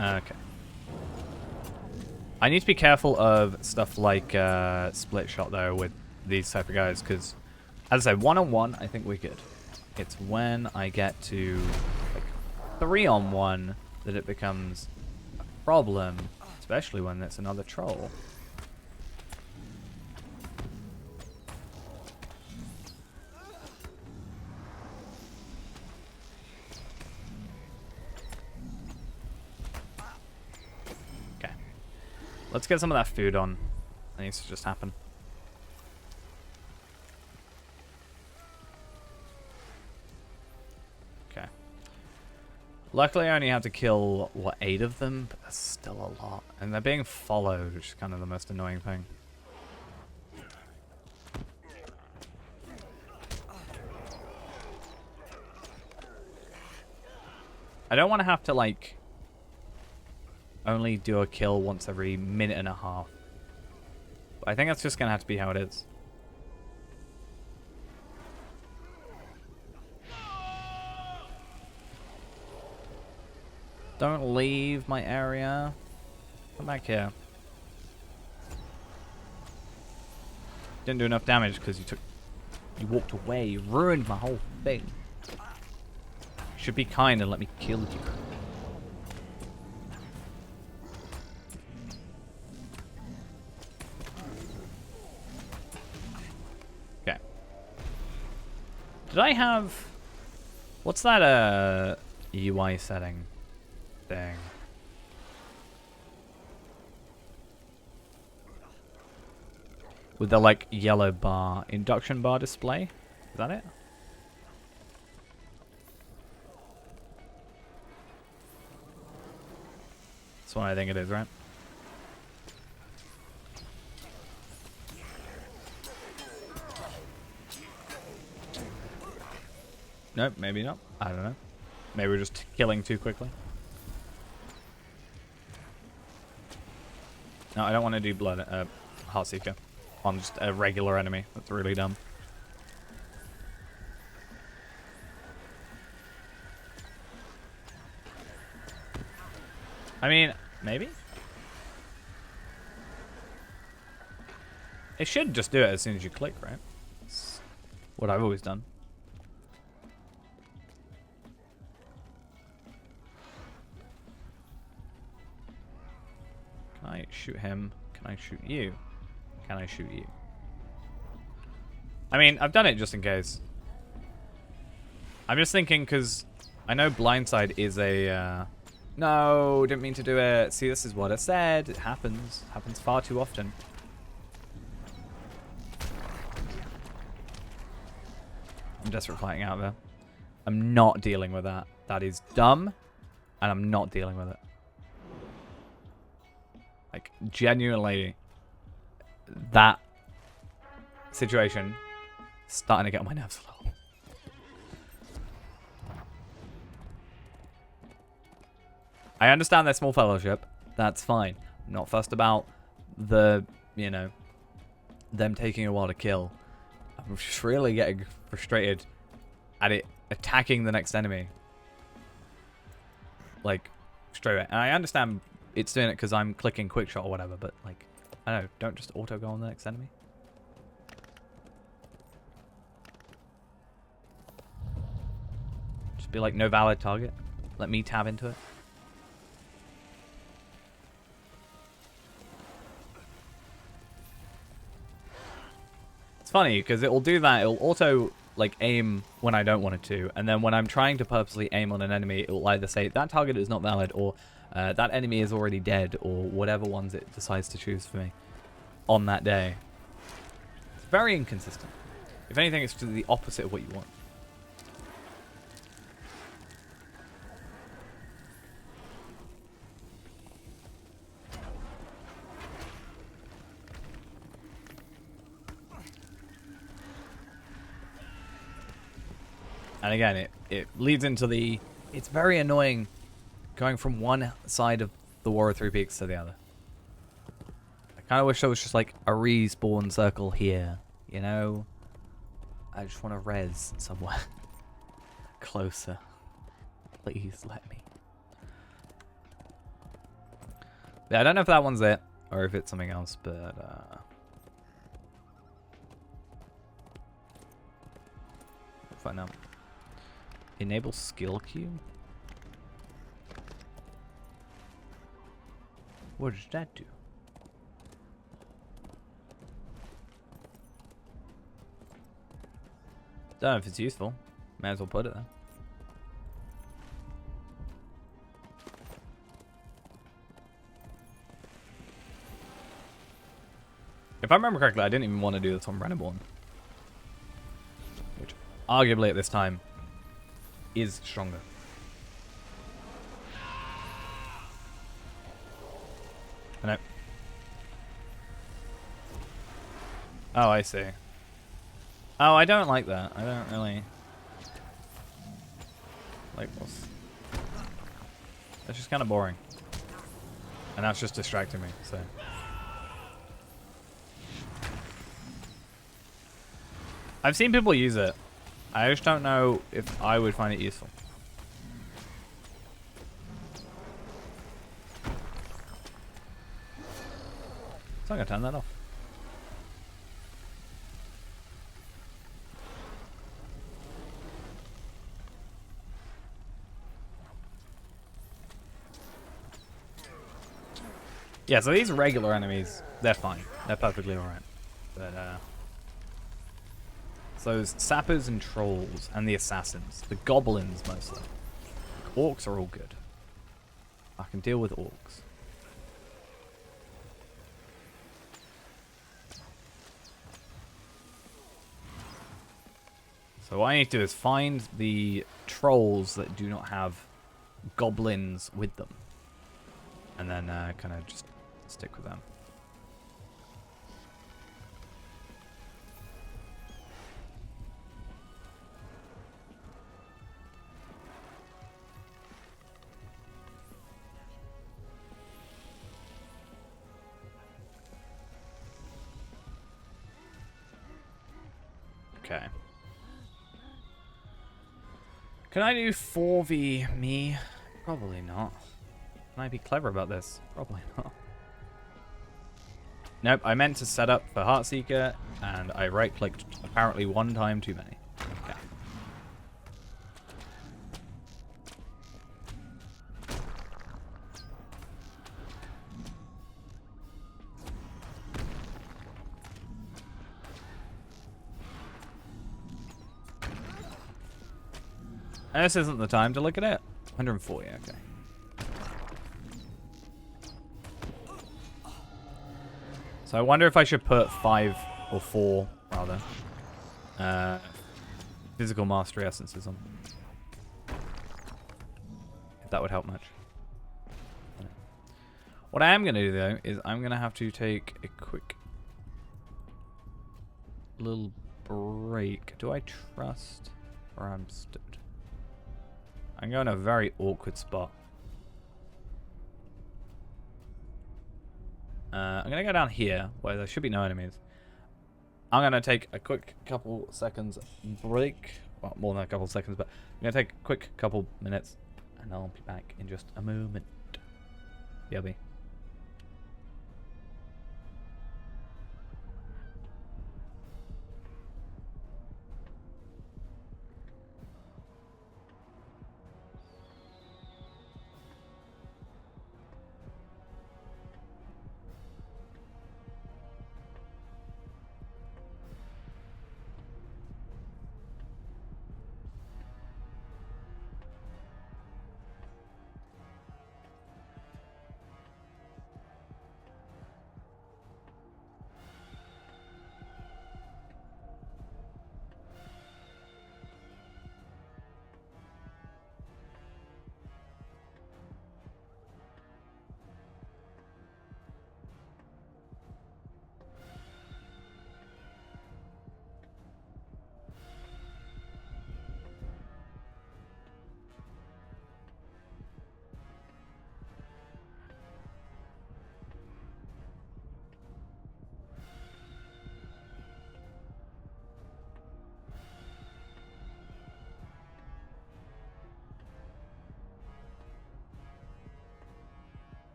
Okay. I need to be careful of stuff like split shot though with these type of guys, because as I say, 1-on-1 I think we're good. It's when I get to like 3-on-1 that it becomes a problem, especially when it's another troll. Okay. Let's get some of that food on. That needs to just happen. Luckily, I only had to kill, what, 8 of them? But that's still a lot. And they're being followed, which is kind of the most annoying thing. I don't want to have to, like, only do a kill once every minute and a half. But I think that's just going to have to be how it is. Don't leave my area. Come back here. Didn't do enough damage because you walked away. You ruined my whole thing. You should be kind and let me kill you. Okay. Did I have... What's that UI setting? Thing. With the like yellow bar, induction bar display. Is that it? That's what I think it is, right? Nope, maybe not. I don't know. Maybe we're just killing too quickly. No, I don't want to do blood Heartseeker on just a regular enemy. That's really dumb. I mean, maybe? It should just do it as soon as you click, right? That's what I've always done. Can I shoot him? Can I shoot you? Can I shoot you? I mean, I've done it just in case. I'm just thinking because I know Blindside is a No, didn't mean to do it. See, this is what I said. It happens. Happens far too often. I'm desperate fighting out there. I'm not dealing with that. That is dumb, and I'm not dealing with it. Like, genuinely, that situation is starting to get on my nerves a little. I understand their small fellowship. That's fine. I'm not fussed about the, you know, them taking a while to kill. I'm just really getting frustrated at it attacking the next enemy. Like, straight away. And I understand it's doing it because I'm clicking quick shot or whatever, but like, I don't know, don't just auto go on the next enemy. Just be like, no valid target. Let me tab into it. It's funny because it will do that. It'll auto like aim when I don't want it to, and then when I'm trying to purposely aim on an enemy, it will either say that target is not valid or that enemy is already dead, or whatever ones it decides to choose for me on that day. It's very inconsistent. If anything, it's the opposite of what you want. And again, it leads into the... It's very annoying going from one side of the War of Three Peaks to the other. I kind of wish there was just like a respawn circle here, you know? I just want to res somewhere closer. Please let me. Yeah, I don't know if that one's it or if it's something else, but find out. Enable skill queue? What does that do? Don't know if it's useful. May as well put it there. If I remember correctly, I didn't even want to do this on Reneborn. Which, arguably at this time, is stronger. I know. Oh, I see. Oh, I don't like that. I don't really like this. It's just kind of boring. And that's just distracting me, so. I've seen people use it. I just don't know if I would find it useful. So I'm gonna turn that off. Yeah, so these regular enemies, they're fine. They're perfectly alright. But, so those sappers and trolls and the assassins. The goblins, mostly. Orcs are all good. I can deal with orcs. So what I need to do is find the trolls that do not have goblins with them. And then kind of just stick with them. Okay. Can I do 4v me? Probably not. Can I be clever about this? Probably not. Nope, I meant to set up for Heartseeker, and I right-clicked apparently one time too many. Okay. And this isn't the time to look at it. 140, okay. So I wonder if I should put 5 or 4, rather, physical mastery essences on. If that would help much. What I am going to do, though, is I'm going to have to take a quick little break. Do I trust where I'm stood? I'm going in a very awkward spot. I'm going to go down here, where there should be no enemies. I'm going to take a quick couple seconds break. Well, more than a couple seconds, but I'm going to take a quick couple minutes, and I'll be back in just a moment. BRB.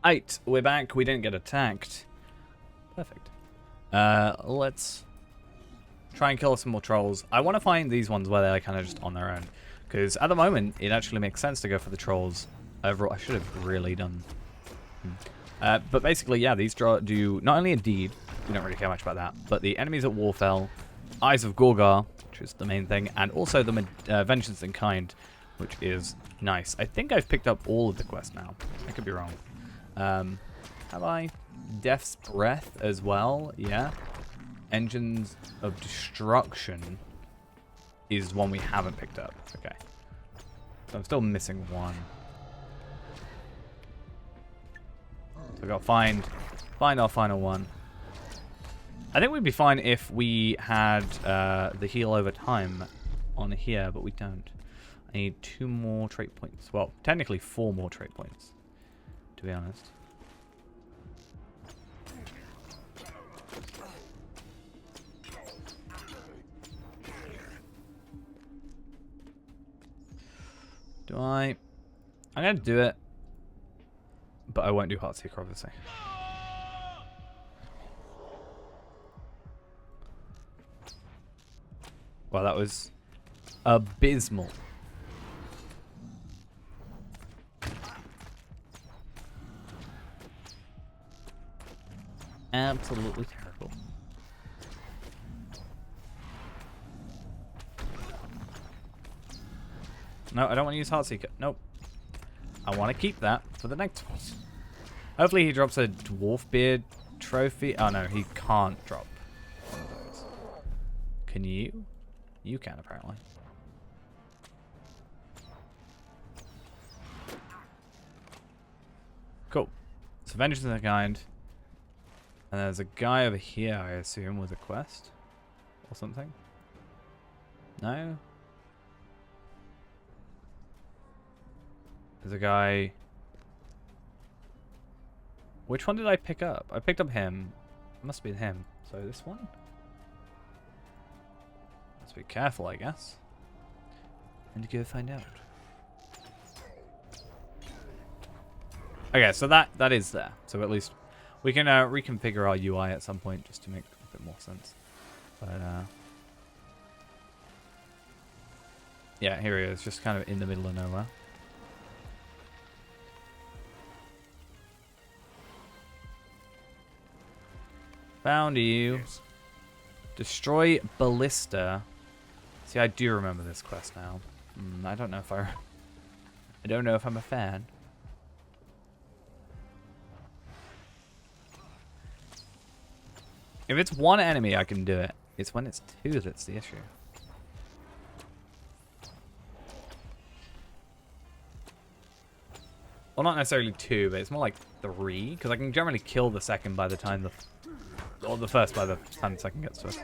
Right, we're back. We didn't get attacked. Perfect. Let's try and kill some more trolls. I want to find these ones where they're kind of just on their own. Because at the moment, it actually makes sense to go for the trolls overall. I should have really done... but basically, yeah, these do not only a deed, we don't really care much about that, but the enemies at Warfell, Eyes of Gorgar, which is the main thing, and also the Vengeance in Kind, which is nice. I think I've picked up all of the quests now. I could be wrong. Have I? Death's Breath as well, yeah. Engines of Destruction is one we haven't picked up. Okay. So I'm still missing one. So I've got to find our final one. I think we'd be fine if we had the heal over time on here, but we don't. I need 2 more trait points. Well, technically 4 more trait points, to be honest. I'm going to do it, but I won't do Heartseeker, obviously. Well, that was abysmal. Absolutely terrible. No, I don't want to use Heartseeker. Nope. I want to keep that for the next one. Hopefully he drops a Dwarf Beard trophy. Oh no, he can't drop one of those. Can you? You can, apparently. Cool. So Vengeance in Kind. And there's a guy over here, I assume, with a quest. Or something. No? There's a guy... Which one did I pick up? I picked up him. It must be him. So this one? Let's be careful, I guess. And go find out. Okay, so that is there. So at least we can reconfigure our UI at some point just to make a bit more sense. But yeah, here he is, just kind of in the middle of nowhere. Found you. Yes. Destroy ballista. See, I do remember this quest now. I don't know if I don't know if I'm a fan. If it's one enemy, I can do it. It's when it's two that's the issue. Well, not necessarily two, but it's more like three, because I can generally kill the second by the time or the first by the time the second gets to us.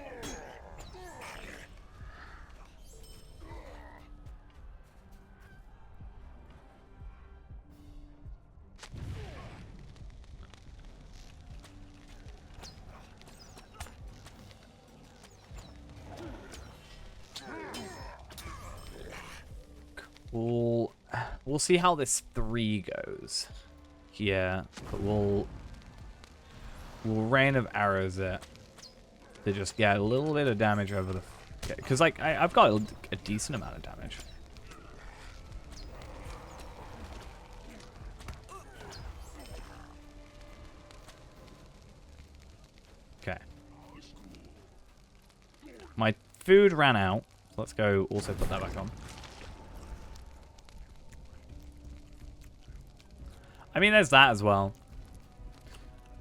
We'll see how this 3 goes here, but we'll rain of arrows it to just get a little bit of damage over the, because like I've got a decent amount of damage. Okay. My food ran out. Let's go also put that back on. I mean, there's that as well.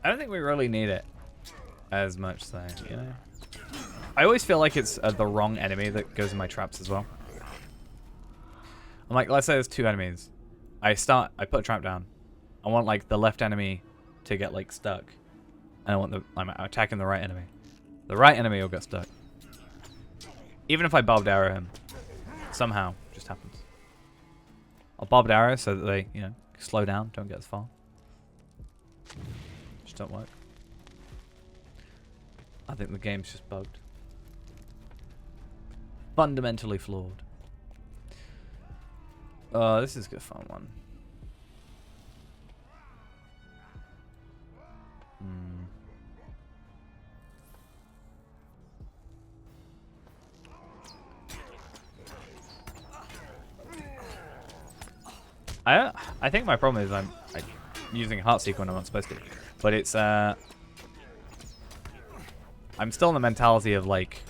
I don't think we really need it as much, though, you know? I always feel like it's the wrong enemy that goes in my traps as well. I'm like, let's say there's 2 enemies. I put a trap down. I want, like, the left enemy to get, like, stuck. And I'm attacking the right enemy. The right enemy will get stuck. Even if I barbed arrow him. Somehow. Just happens. I'll barbed arrow so that they, you know, slow down, don't get as far. Just don't work. I think the game's just bugged. Fundamentally flawed. This is a fun one. I think my problem is I'm using Heartseeker when I'm not supposed to, but it's I'm still in the mentality of like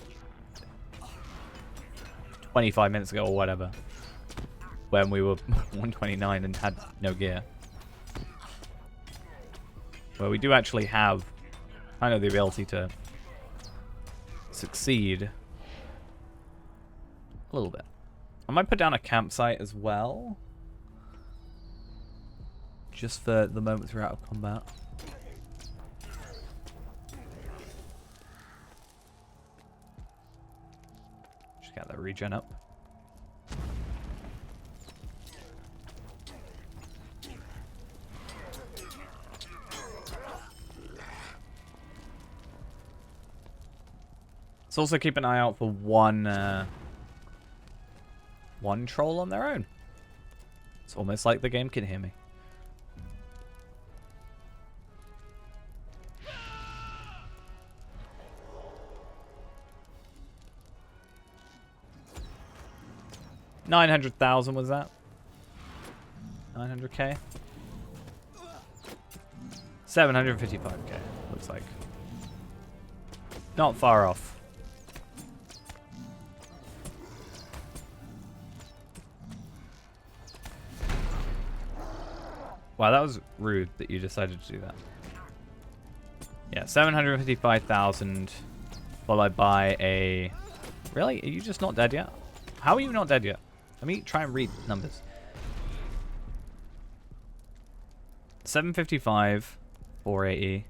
25 minutes ago or whatever, when we were 129 and had no gear, where we do actually have kind of the ability to succeed a little bit. I might put down a campsite as well, just for the moments we're out of combat. Just get that regen up. Let's also keep an eye out for one troll on their own. It's almost like the game can hear me. $900,000 was that? 900k? 755k, looks like. Not far off. Wow, that was rude that you decided to do that. Yeah, 755,000 followed by a... Really? Are you just not dead yet? How are you not dead yet? Let me try and read numbers. 755, 480,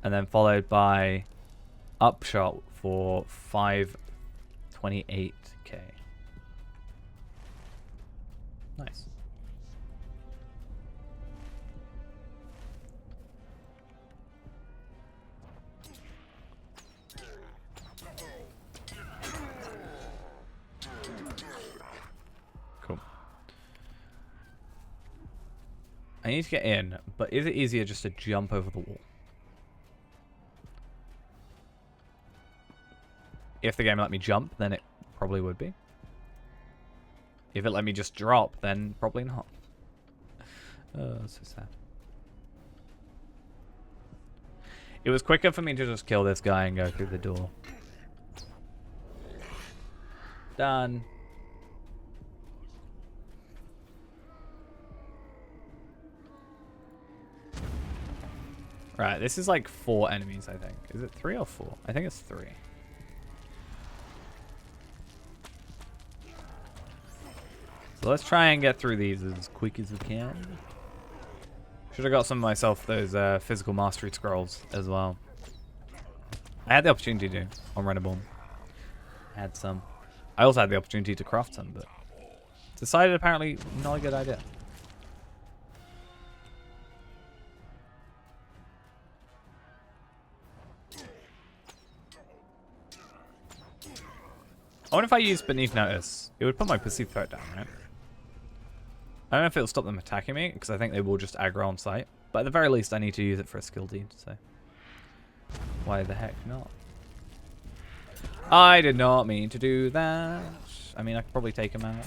and then followed by upshot for 528k. Nice. Cool. I need to get in, but is it easier just to jump over the wall? If the game let me jump, then it probably would be. If it let me just drop, then probably not. Oh, that's so sad. It was quicker for me to just kill this guy and go through the door. Done. Right, this is like 4 enemies, I think. Is it 3 or 4? I think it's 3. So let's try and get through these as quick as we can. Should have got some of myself those physical mastery scrolls as well. I had the opportunity to on Reneborn. I had some. I also had the opportunity to craft some, but decided apparently not a good idea. I wonder if I use Beneath Notice. It would put my perceived threat down, right? I don't know if it'll stop them attacking me, because I think they will just aggro on sight. But at the very least, I need to use it for a skill deed, so... Why the heck not? I did not mean to do that. I mean, I could probably take him out.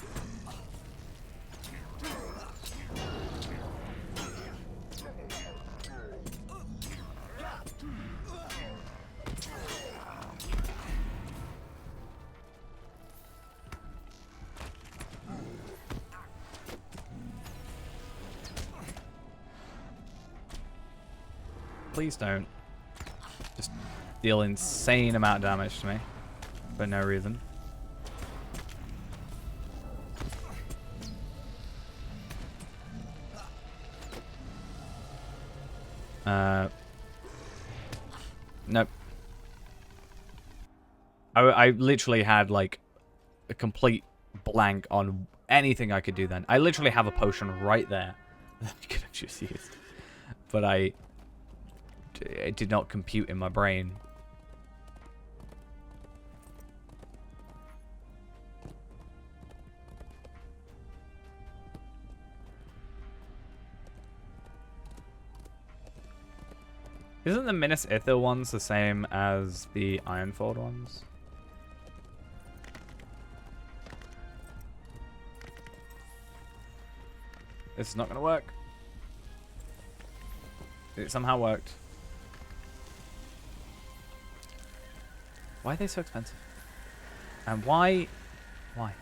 Please don't just deal insane amount of damage to me for no reason. Nope. I literally had like a complete blank on anything I could do then. I literally have a potion right there that I could have just used. But it did not compute in my brain. Isn't the Minas Ithil ones the same as the Ironfold ones? This is not gonna work. It somehow worked. Why are they so expensive? And why? Why?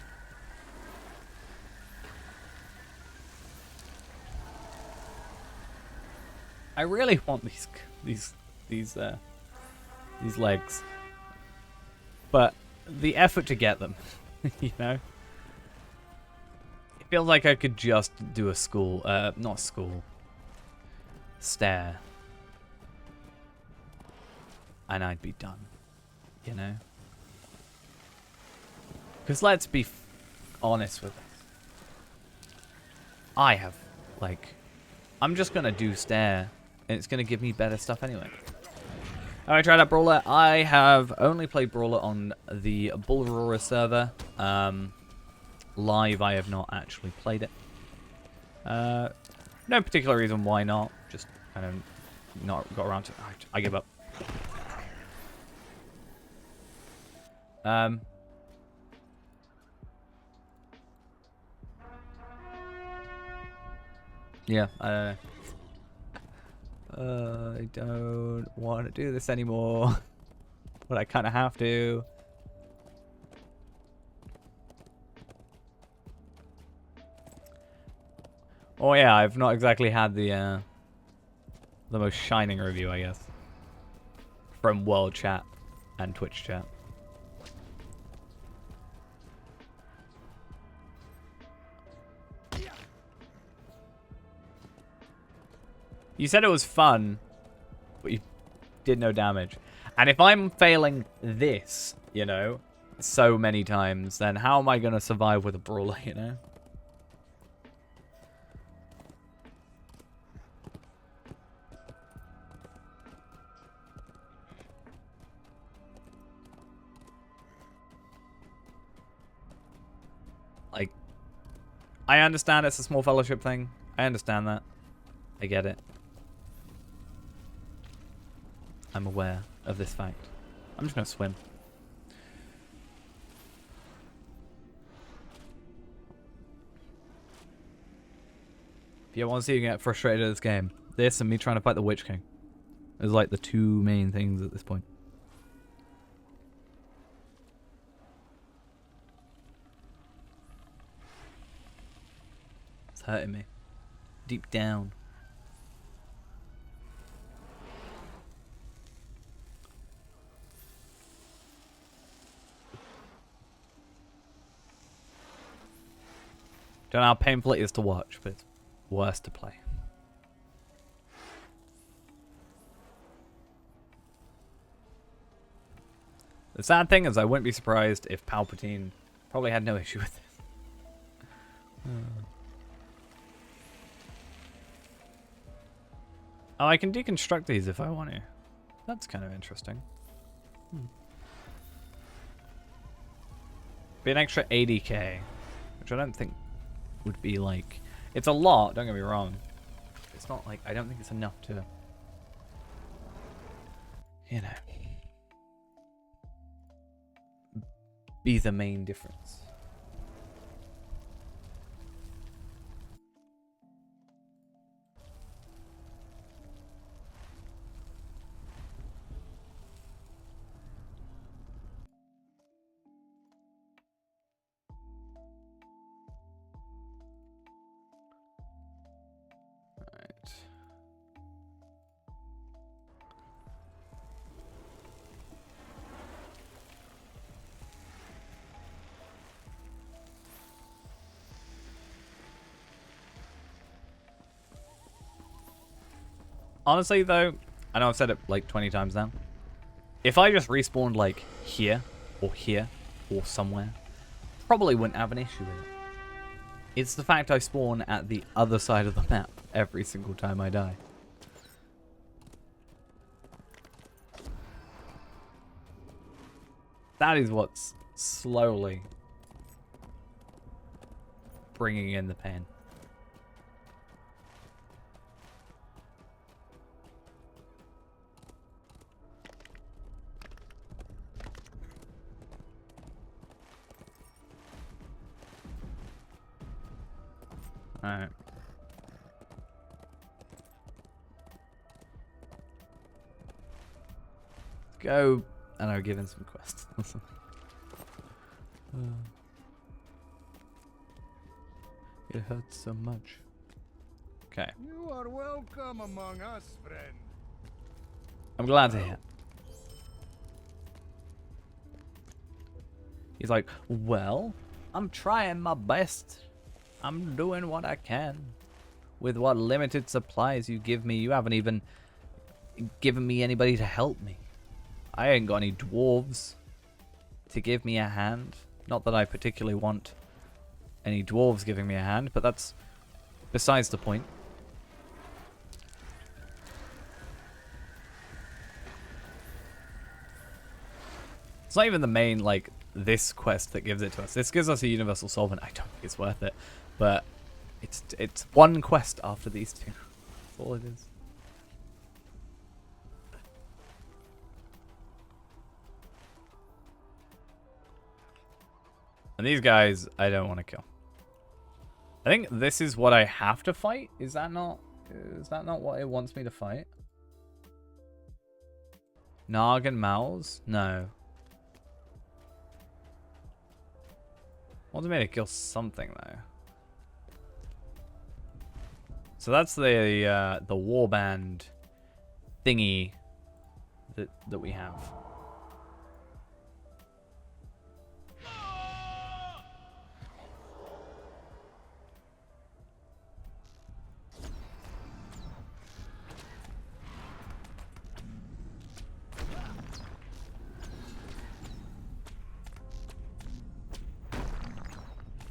I really want these legs, but the effort to get them, you know, it feels like I could just do a stair, and I'd be done, you know. Because let's be honest with this, I have I'm just gonna do stair. And it's going to give me better stuff anyway. Alright, tried out Brawler. I have only played Brawler on the Bullroarer server. Live, I have not actually played it. No particular reason why not. Just kind of not got around to it. I give up. Yeah, I don't know. I don't want to do this anymore, but I kind of have to. Oh yeah, I've not exactly had the most shining review, I guess, from World Chat and Twitch Chat. You said it was fun, but you did no damage. And if I'm failing this, you know, so many times, then how am I going to survive with a brawler, you know? Like, I understand it's a small fellowship thing. I understand that. I get it. I'm aware of this fact. I'm just gonna swim. If you want to see you get frustrated at this game, this and me trying to fight the Witch King. as like the two main things at this point. It's hurting me. Deep down. Don't know how painful it is to watch, but it's worse to play. The sad thing is I wouldn't be surprised if Palpatine probably had no issue with this. Oh, I can deconstruct these if I want to. That's kind of interesting. Be an extra 80k, which I don't think would be like... It's a lot, don't get me wrong. It's not like... I don't think it's enough to... You know... be the main difference. Honestly, though, I know I've said it like 20 times now. If I just respawned like here, or somewhere, probably wouldn't have an issue with it. It's the fact I spawn at the other side of the map every single time I die. That is what's slowly bringing in the pain. Alright. Go. I know, give in some quests. It hurts so much. Okay. You are welcome among us, friend. I'm glad to hear. He's like, well, I'm trying my best. I'm doing what I can. With what limited supplies you give me, you haven't even given me anybody to help me. I ain't got any dwarves to give me a hand. Not that I particularly want any dwarves giving me a hand, but that's besides the point. It's not even the main, like, this quest that gives it to us. This gives us a universal solvent. I don't think it's worth it. But it's one quest after these two. That's all it is. And these guys, I don't want to kill. I think this is what I have to fight. Is that not what it wants me to fight? Narg and Mouse? No. Wants me to kill something though. So that's the warband thingy that we have.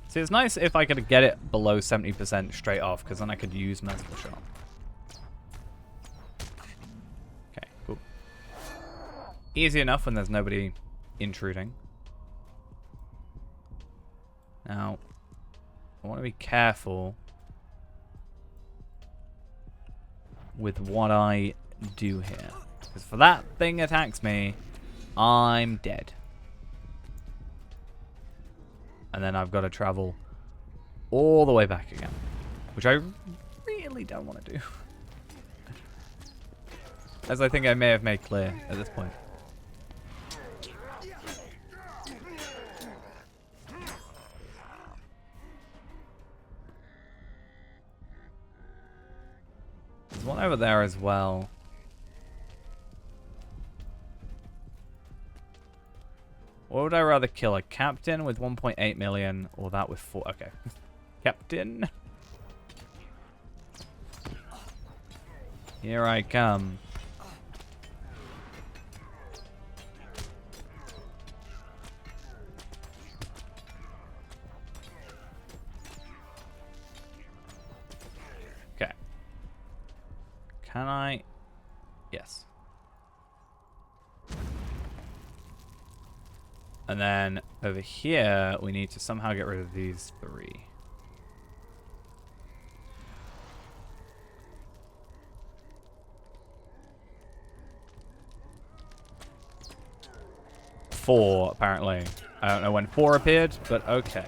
See, it's nice if I could get it below 70% straight off, because then I could use Merciful Shot. Okay, cool. Easy enough when there's nobody intruding. Now, I want to be careful with what I do here. Because if that thing attacks me, I'm dead. And then I've got to travel all the way back again. Which I really don't want to do. as I think I may have made clear at this point. There's one over there as well. What would I rather kill? A captain with 1.8 million or that with 4? Okay. Captain. Here I come. Okay. Can I? Yes. And then over here, we need to somehow get rid of these 3. Four, apparently. I don't know when 4 appeared, but okay.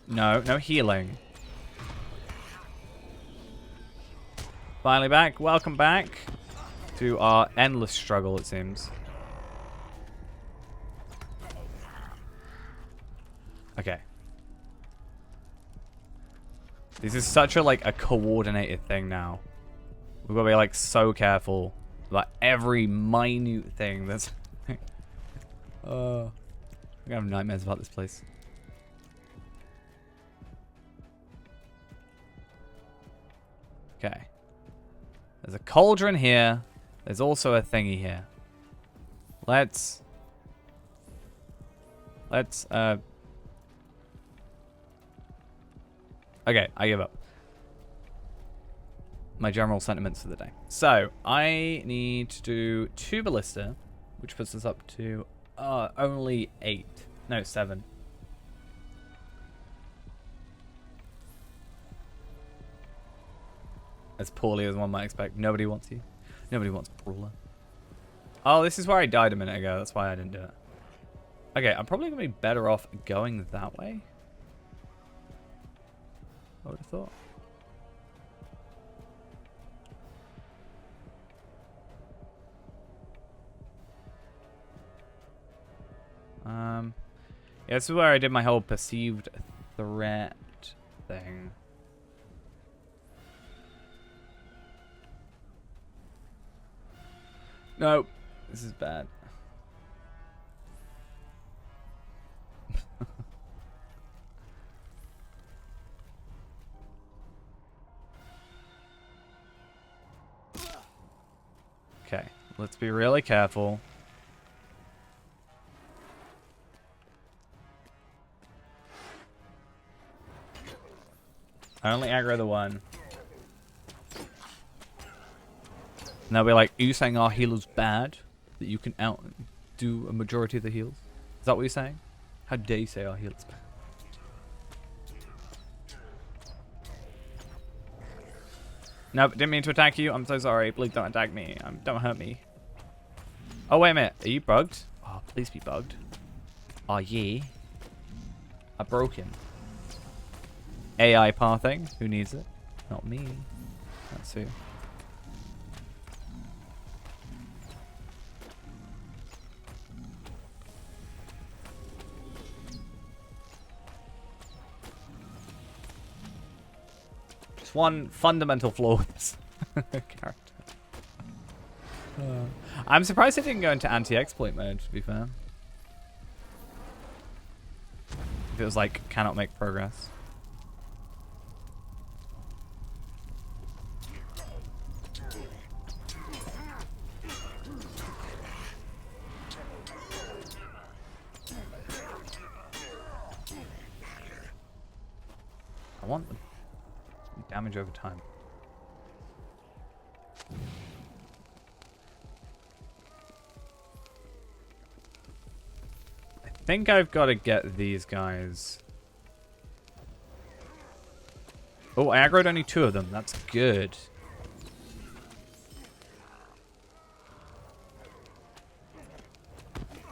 No, no healing. Finally back. Welcome back to our endless struggle, it seems. Okay. This is such a like a coordinated thing now. We've got to be like so careful about every minute thing that's I'm gonna have nightmares about this place. Okay. There's a cauldron here. There's also a thingy here. Let's okay, I give up. My general sentiments for the day. So, I need to do 2 ballista, which puts us up to only 8. No, 7. As poorly as one might expect. Nobody wants you. Nobody wants Brawler. Oh, this is where I died a minute ago. That's why I didn't do it. Okay, I'm probably going to be better off going that way. I would have thought. Yeah, this is where I did my whole perceived threat thing. No, this is bad. Okay, let's be really careful. I only aggro the one. And they'll be like, are you saying our healer's bad? That you can outdo a majority of the heals? Is that what you're saying? How dare you say our healer's bad? No, didn't mean to attack you. I'm so sorry. Please don't attack me. Don't hurt me. Oh, wait a minute. Are you bugged? Oh, please be bugged. Oh, yeah. I broke him. AI pathing. Who needs it? Not me. Let's see. Just one fundamental flaw with this character. I'm surprised it didn't go into anti-exploit mode, to be fair. If it was like, cannot make progress. I want the damage over time. I think I've got to get these guys. Oh, I aggroed only 2 of them. That's good.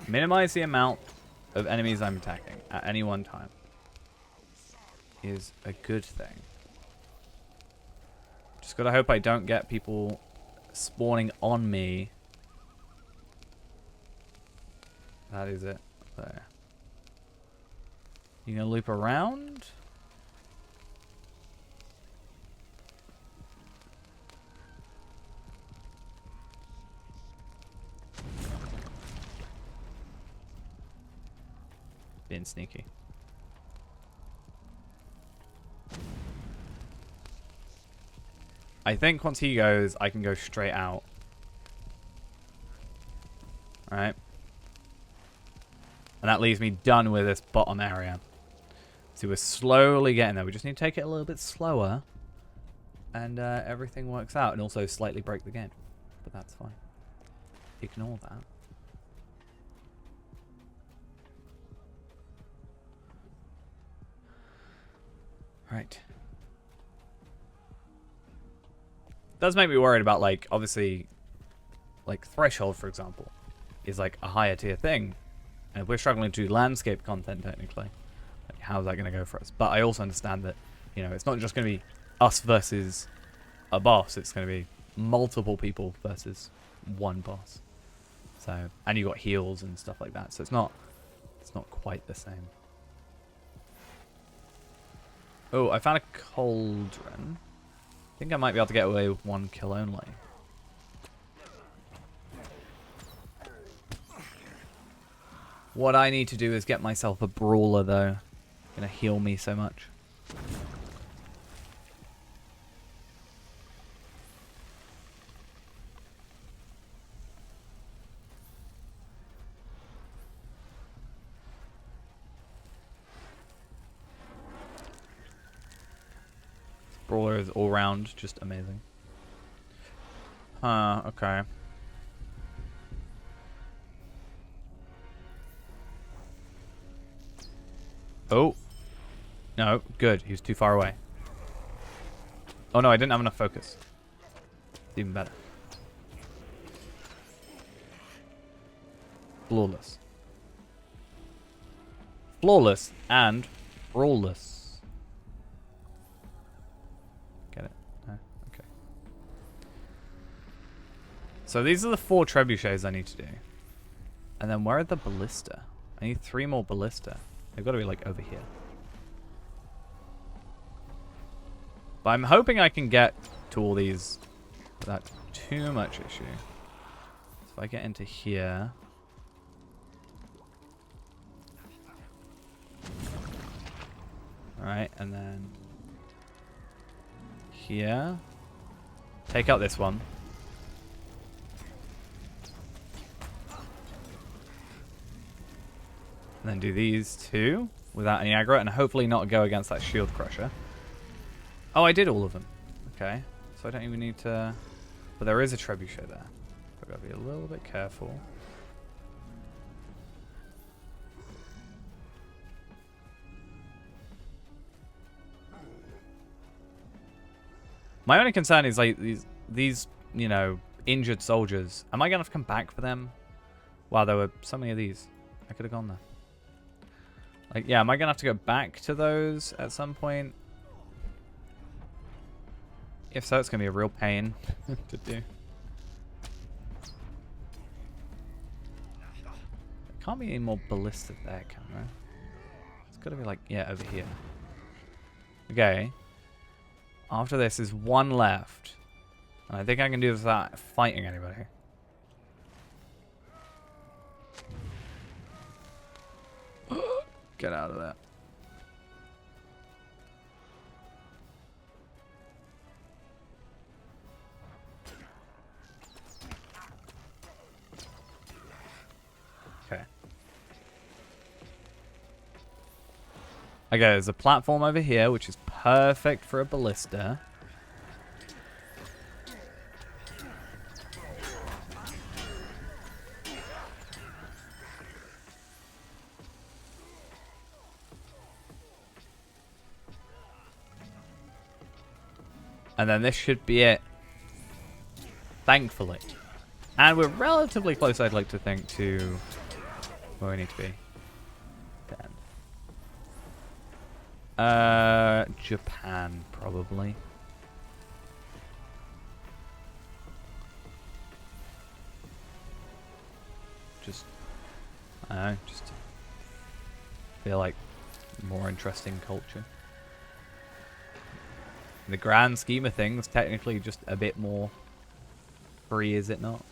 Minimize the amount of enemies I'm attacking at any one time. is a good thing. Just gotta hope I don't get people spawning on me. That is it. There. You gonna loop around? Being sneaky. I think once he goes, I can go straight out. Alright. And that leaves me done with this bottom area. So we're slowly getting there. We just need to take it a little bit slower. And everything works out. And also slightly break the game. But that's fine. Ignore that. Right. Does make me worried about, like, obviously, like, Threshold, for example, is, like, a higher tier thing. And if we're struggling to do landscape content, technically, like, how's that going to go for us? But I also understand that, you know, it's not just going to be us versus a boss. It's going to be multiple people versus one boss. So, and you got heals and stuff like that. So it's not quite the same. Oh, I found a cauldron. I think I might be able to get away with 1 kill only. What I need to do is get myself a brawler, though. Gonna heal me so much. Brawler is all round just amazing. Okay. Oh. No, good. He was too far away. Oh no, I didn't have enough focus. It's even better. Flawless. Flawless and brawlless. Get it? No? Okay. So these are the 4 trebuchets I need to do. And then where are the ballista? I need 3 more ballista. They've got to be like over here. But I'm hoping I can get to all these without too much issue. So if I get into here. Alright, and then here. Take out this one. And then do these 2 without any aggro, and hopefully not go against that shield crusher. Oh, I did all of them. Okay, so I don't even need to... But there is a trebuchet there. I've got to be a little bit careful. My only concern is like these you know, injured soldiers. Am I going to have to come back for them? Wow, there were so many of these. I could have gone there. Like, yeah, am I going to have to go back to those at some point? If so, it's going to be a real pain to do. There can't be any more ballista there, can there? It's got to be like, yeah, over here. Okay. After this is 1 left. And I think I can do this without fighting anybody. Get out of that. Okay. Okay, there's a platform over here, which is perfect for a ballista. And then this should be it. Thankfully. And we're relatively close, I'd like to think, to where we need to be. 10. Japan, probably. Just, I don't know, just feel like more interesting culture. In the grand scheme of things, technically just a bit more free, is it not?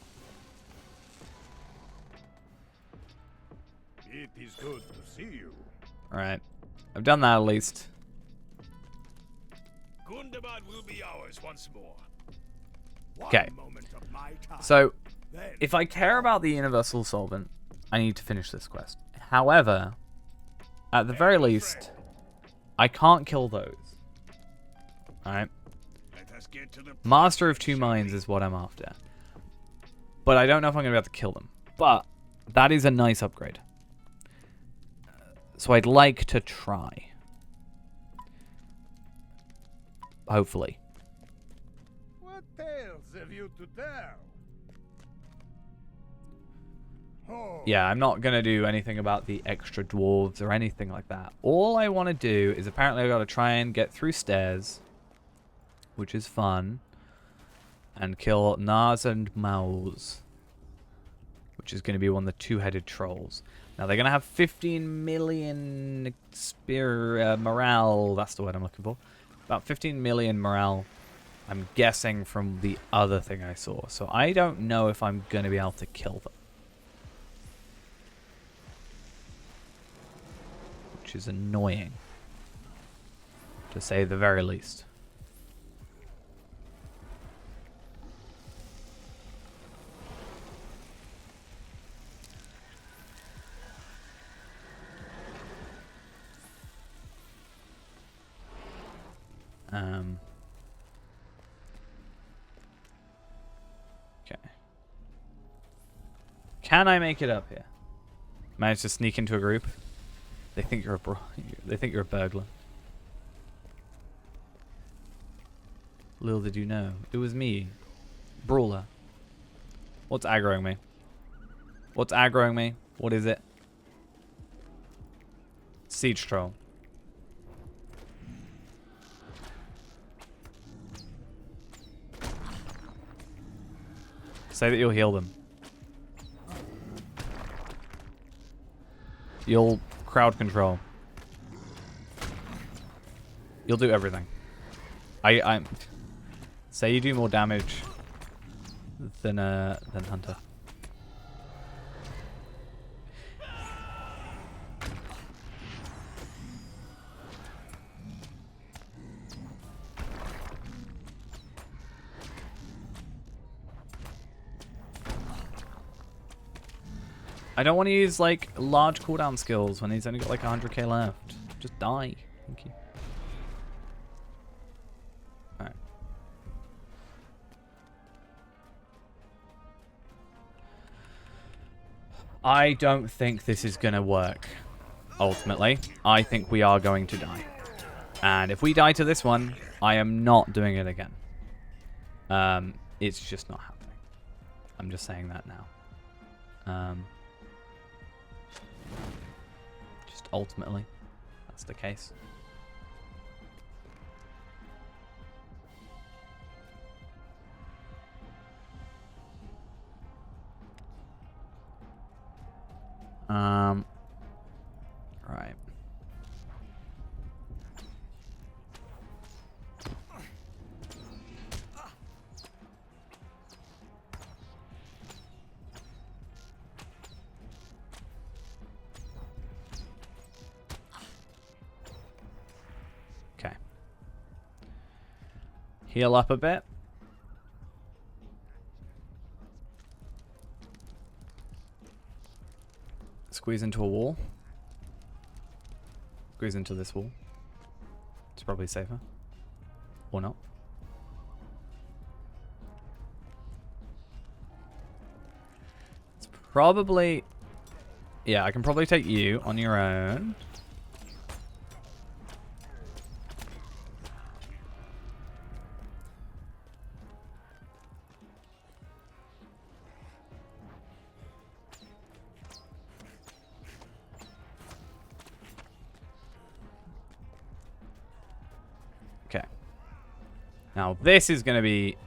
It is good to see you. Alright. I've done that at least. Gundabad will be ours once more. Okay. One moment of my time. So, Then if I care about the Universal Solvent, I need to finish this quest. However, at the very least, I can't kill those. Alright? let us get to the Master of Two Minds is what I'm after. But I don't know if I'm going to be able to kill them. But that is a nice upgrade. So I'd like to try. Hopefully. what tales have you to tell? Oh, Yeah, I'm not going to do anything about the extra dwarves or anything like that. All I want to do is apparently I've got to try and get through stairs, which is fun, and kill Nars and Maus, which is going to be one of the two-headed trolls. Now, they're going to have 15 million morale. That's the word I'm looking for. About 15 million morale, I'm guessing, from the other thing I saw. So I don't know if I'm going to be able to kill them. Which is annoying, to say the very least. Okay. Can I make it up here? Manage to sneak into a group? They think you're a burglar. Little did you know, it was me, Brawler. What's aggroing me? What's aggroing me? What is it? Siege troll. Say that you'll heal them. You'll crowd control. You'll do everything. I'm say you do more damage than Hunter. I don't want to use like large cooldown skills when he's only got like 100k left. Just die. Thank you. Alright. I don't think this is going to work, ultimately. I think we are going to die. And if we die to this one, I am not doing it again. It's just not happening. I'm just saying that now. Just ultimately, that's the case. Right. Okay. Heal up a bit. Squeeze into a wall. Squeeze into this wall. It's probably safer. Or not. It's probably... Yeah, I can probably take you on your own. Now this is going to be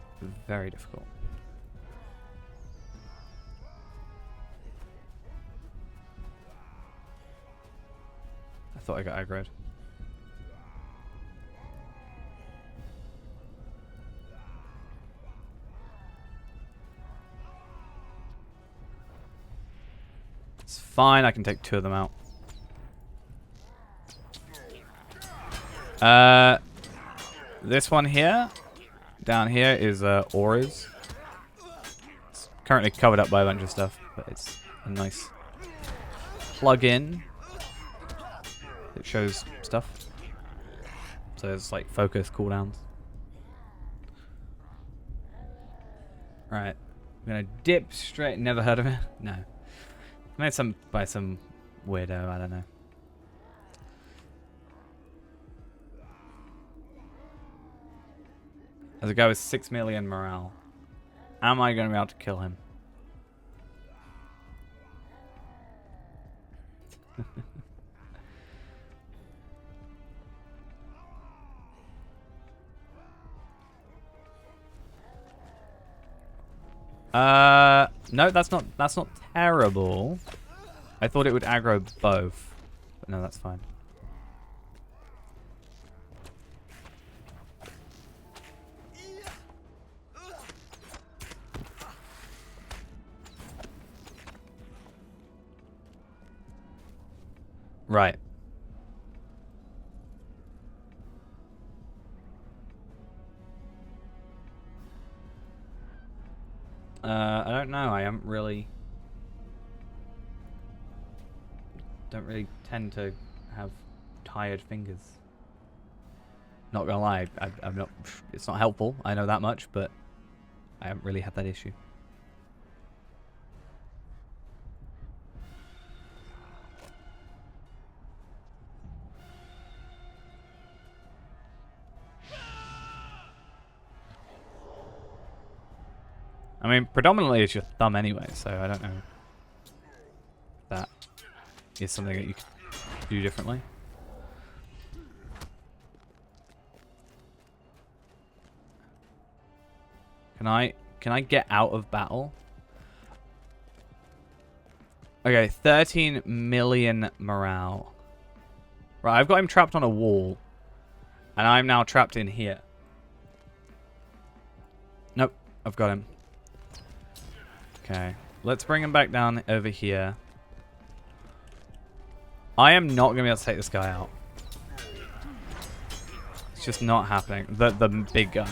very difficult. I thought I got aggroed. It's fine, I can take 2 of them out. This one here, down here, is auras. It's currently covered up by a bunch of stuff, but it's a nice plug-in. It shows stuff. So there's like focus cooldowns. Right, I'm gonna dip straight. Never heard of it? No. Made some by some weirdo, I don't know. There's a guy with 6 million morale. Am I going to be able to kill him? No, that's not terrible. I thought it would aggro both. But no, that's fine. Right. I don't know. I don't really tend to have tired fingers. Not gonna lie, I'm not. It's not helpful. I know that much, but I haven't really had that issue. I mean, predominantly it's your thumb anyway, so I don't know if that is something that you could do differently. Can I get out of battle? Okay, 13 million morale. Right, I've got him trapped on a wall, and I'm now trapped in here. Nope, I've got him. Okay, let's bring him back down over here. I am not going to be able to take this guy out. It's just not happening. The big guy.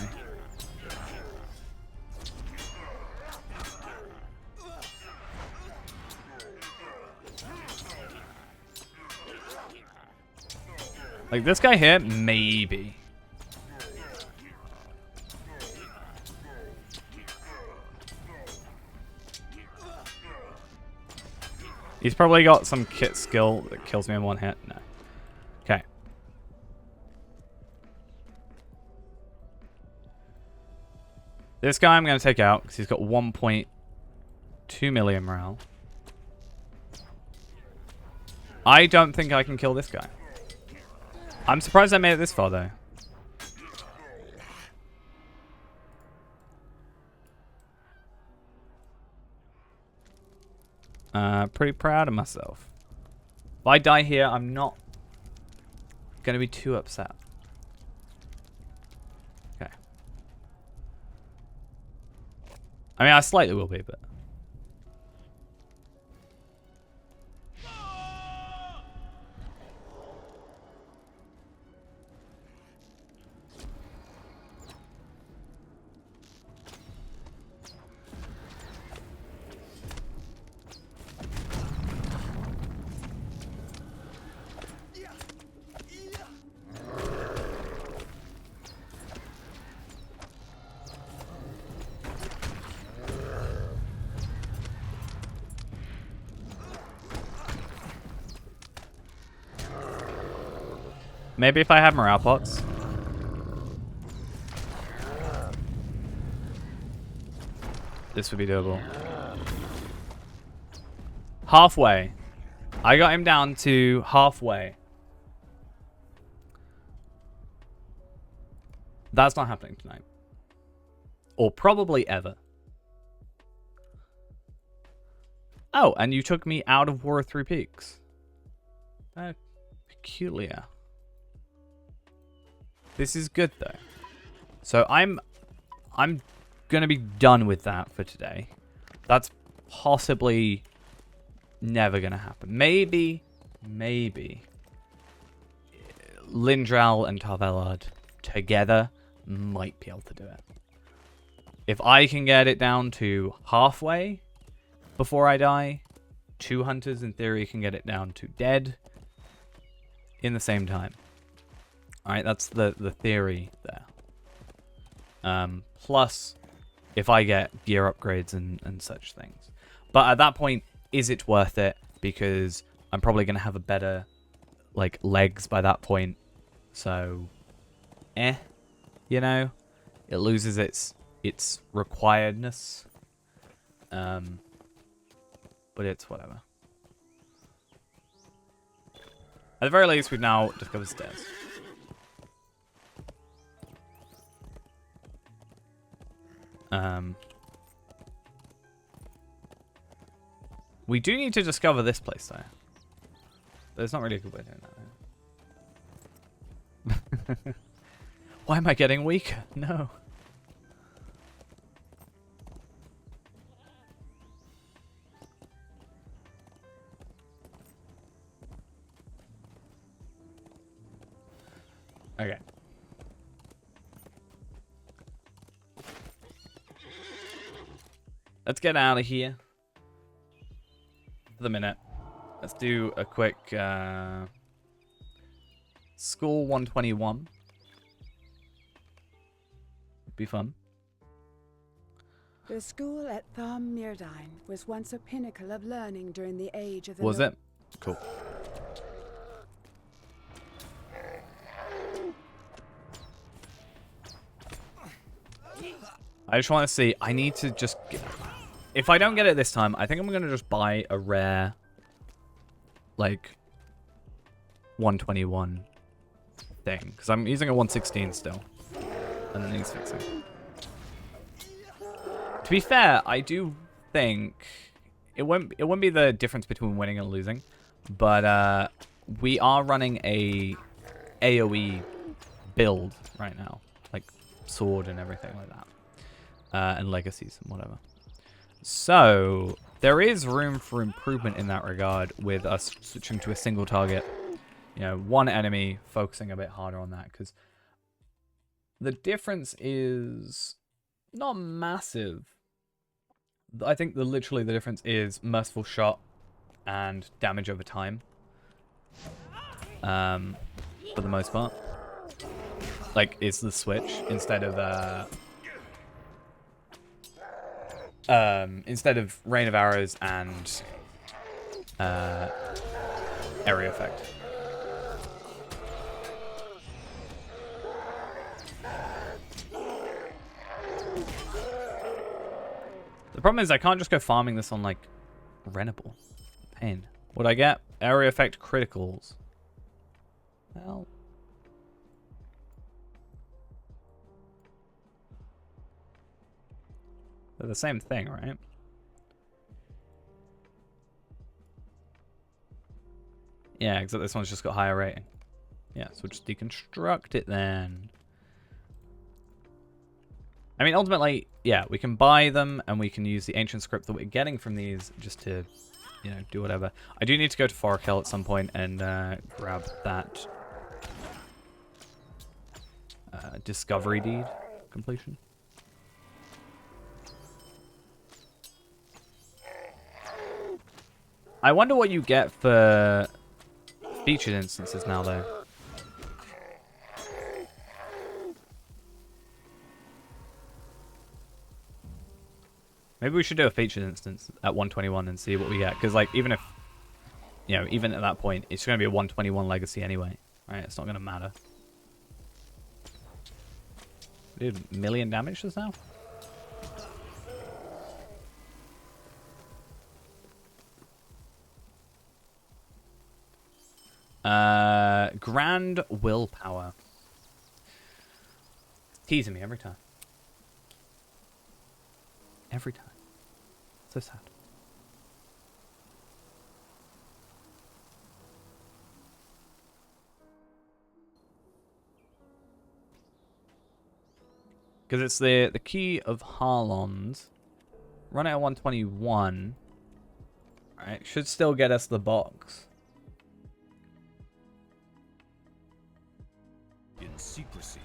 Like this guy here, maybe. He's probably got some kit skill that kills me in one hit. No. Okay. This guy I'm going to take out because he's got 1.2 million morale. I don't think I can kill this guy. I'm surprised I made it this far though. Pretty proud of myself. If I die here, I'm not going to be too upset. Okay. I mean, I slightly will be, but... Maybe if I had morale pots. This would be doable. Halfway. I got him down to halfway. That's not happening tonight. Or probably ever. Oh, and you took me out of War of Three Peaks. Peculiar. This is good though. So I'm gonna be done with that for today. That's possibly never gonna happen. Maybe Lindral and Tarvelard together might be able to do it. If I can get it down to halfway before I die, 2 hunters in theory can get it down to dead in the same time. Alright, that's the theory there. Plus, if I get gear upgrades and such things. But at that point, is it worth it? Because I'm probably going to have a better, like, legs by that point. So, you know? It loses its requiredness. But it's whatever. At the very least, we've now discovered stairs. We do need to discover this place, though. There's not really a good way of doing that, though. Why am I getting weaker? No. Okay. Let's get out of here. For the minute. Let's do a quick School 121. Be fun. The school at Thom Mirdain was once a pinnacle of learning during the age of the Was it? Cool. I just want to see. I need to just get... If I don't get it this time, I think I'm going to just buy a rare, like, 121 thing. Because I'm using a 116 still. And it needs fixing. To be fair, I do think... It won't be the difference between winning and losing. But we are running a AoE build right now. Like, sword and everything like that. And legacies and whatever. So, there is room for improvement in that regard with us switching to a single target. You know, one enemy, focusing a bit harder on that. Because the difference is not massive. I think literally the difference is merciful shot and damage over time. For the most part. Like, it's the switch instead of Rain of Arrows and area effect. The problem is I can't just go farming this on, like, Renable. Pain. What I get? Area effect criticals. Well... They're the same thing, right? Yeah, except this one's just got higher rating. Yeah, so we'll just deconstruct it then. I mean, ultimately, yeah, we can buy them and we can use the ancient script that we're getting from these just to, you know, do whatever. I do need to go to Forakel at some point and grab that discovery deed completion. I wonder what you get for featured instances now, though. Maybe we should do a featured instance at 121 and see what we get. Because, like, even if, you know, even at that point, it's going to be a 121 legacy anyway. Right? It's not going to matter. We did 1 million damage just now? Grand willpower. Teasing me every time. Every time. So sad. Because it's the key of Harlond. Run it at 121. Alright, should still get us the box. In secrecy,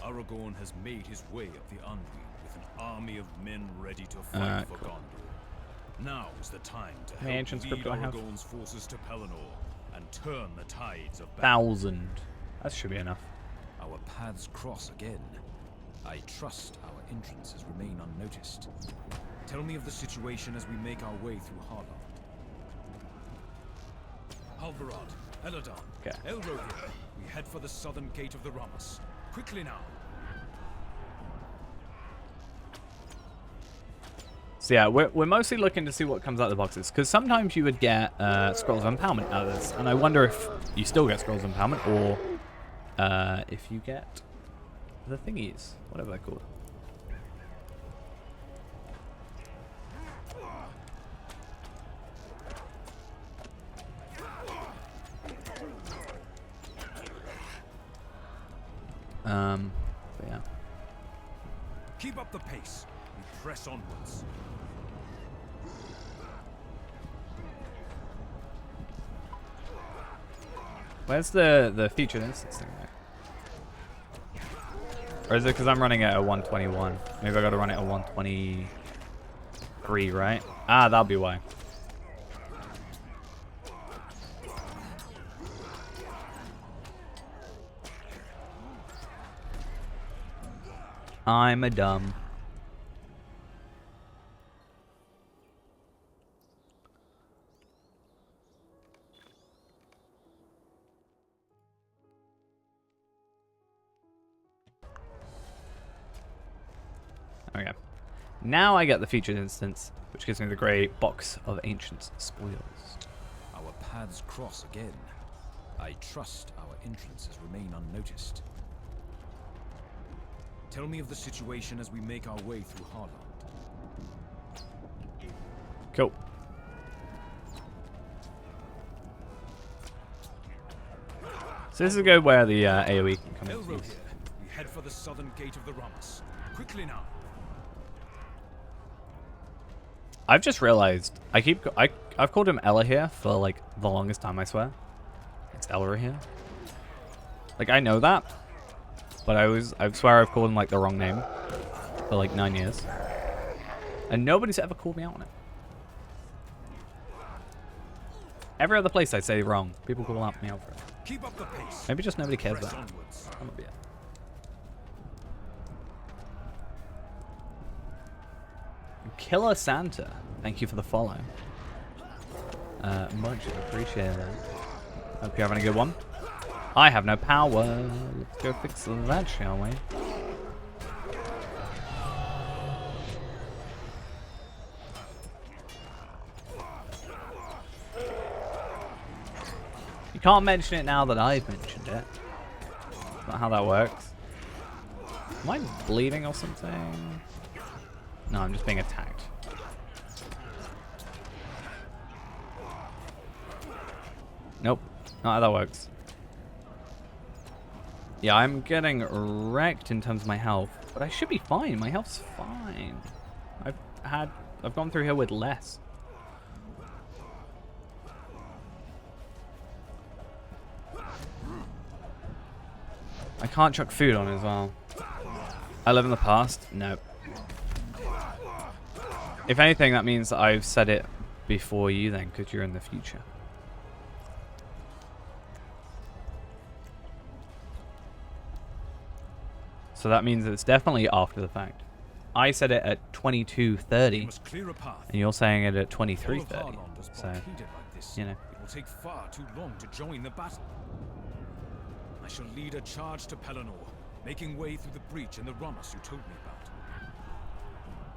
Aragorn has made his way up the Anduin with an army of men ready to fight for cool. Gondor. Now is the time to How many help ancient lead script do I have? Aragorn's forces to Pelennor and turn the tides of battle. 1,000. That should be enough. Our paths cross again. I trust our entrances remain unnoticed. Tell me of the situation as we make our way through Harlond. Halvarad, Eladon, Okay. Elrohir, we head for the southern gate of the Rammus. Quickly now. So yeah, we're mostly looking to see what comes out of the boxes. Because sometimes you would get Scrolls of Empowerment out of this. And I wonder if you still get Scrolls of Empowerment or if you get the thingies. Whatever they're called. But yeah. Keep up the pace. We press onwards. Where's the featured instance thing there? Or is it because I'm running it at 121? Maybe I gotta run it at 123, right? Ah, that'll be why. I'm a dumb. Okay. Now I get the featured instance, which gives me the great box of ancient spoils. Our paths cross again. I trust our entrances remain unnoticed. Tell me of the situation as we make our way through Harlond. Cool. So this is a good where the AoE can come into use. We head for the southern gate of the Rammus. Quickly now. I've just realized I've called him Ella here for like the longest time. I swear, it's Ella here. Like I know that, but I swear I've called him like the wrong name for like 9 years, and nobody's ever called me out on it. Every other place I say wrong, people call out me out for it. Keep up the pace. Maybe just nobody cares Press about it. onwards. That might be it. Killer Santa, thank you for the follow. Much appreciated. Hope you're having a good one. I have no power. Let's go fix that, shall we? You can't mention it now that I've mentioned it. That's not how that works. Am I bleeding or something? No, I'm just being attacked. Nope. Not how that works. Yeah, I'm getting wrecked in terms of my health. But I should be fine. My health's fine. I've gone through here with less. I can't chuck food on as well. I live in the past? Nope. If anything, that means that I've said it before you then, because you're in the future. So that means that it's definitely after the fact. I said it at 22:30, and you're saying it at 23:30. So, you know. It will take far too long to join the battle. I shall lead a charge to Pelennor, making way through the breach in the Rammus you told me about.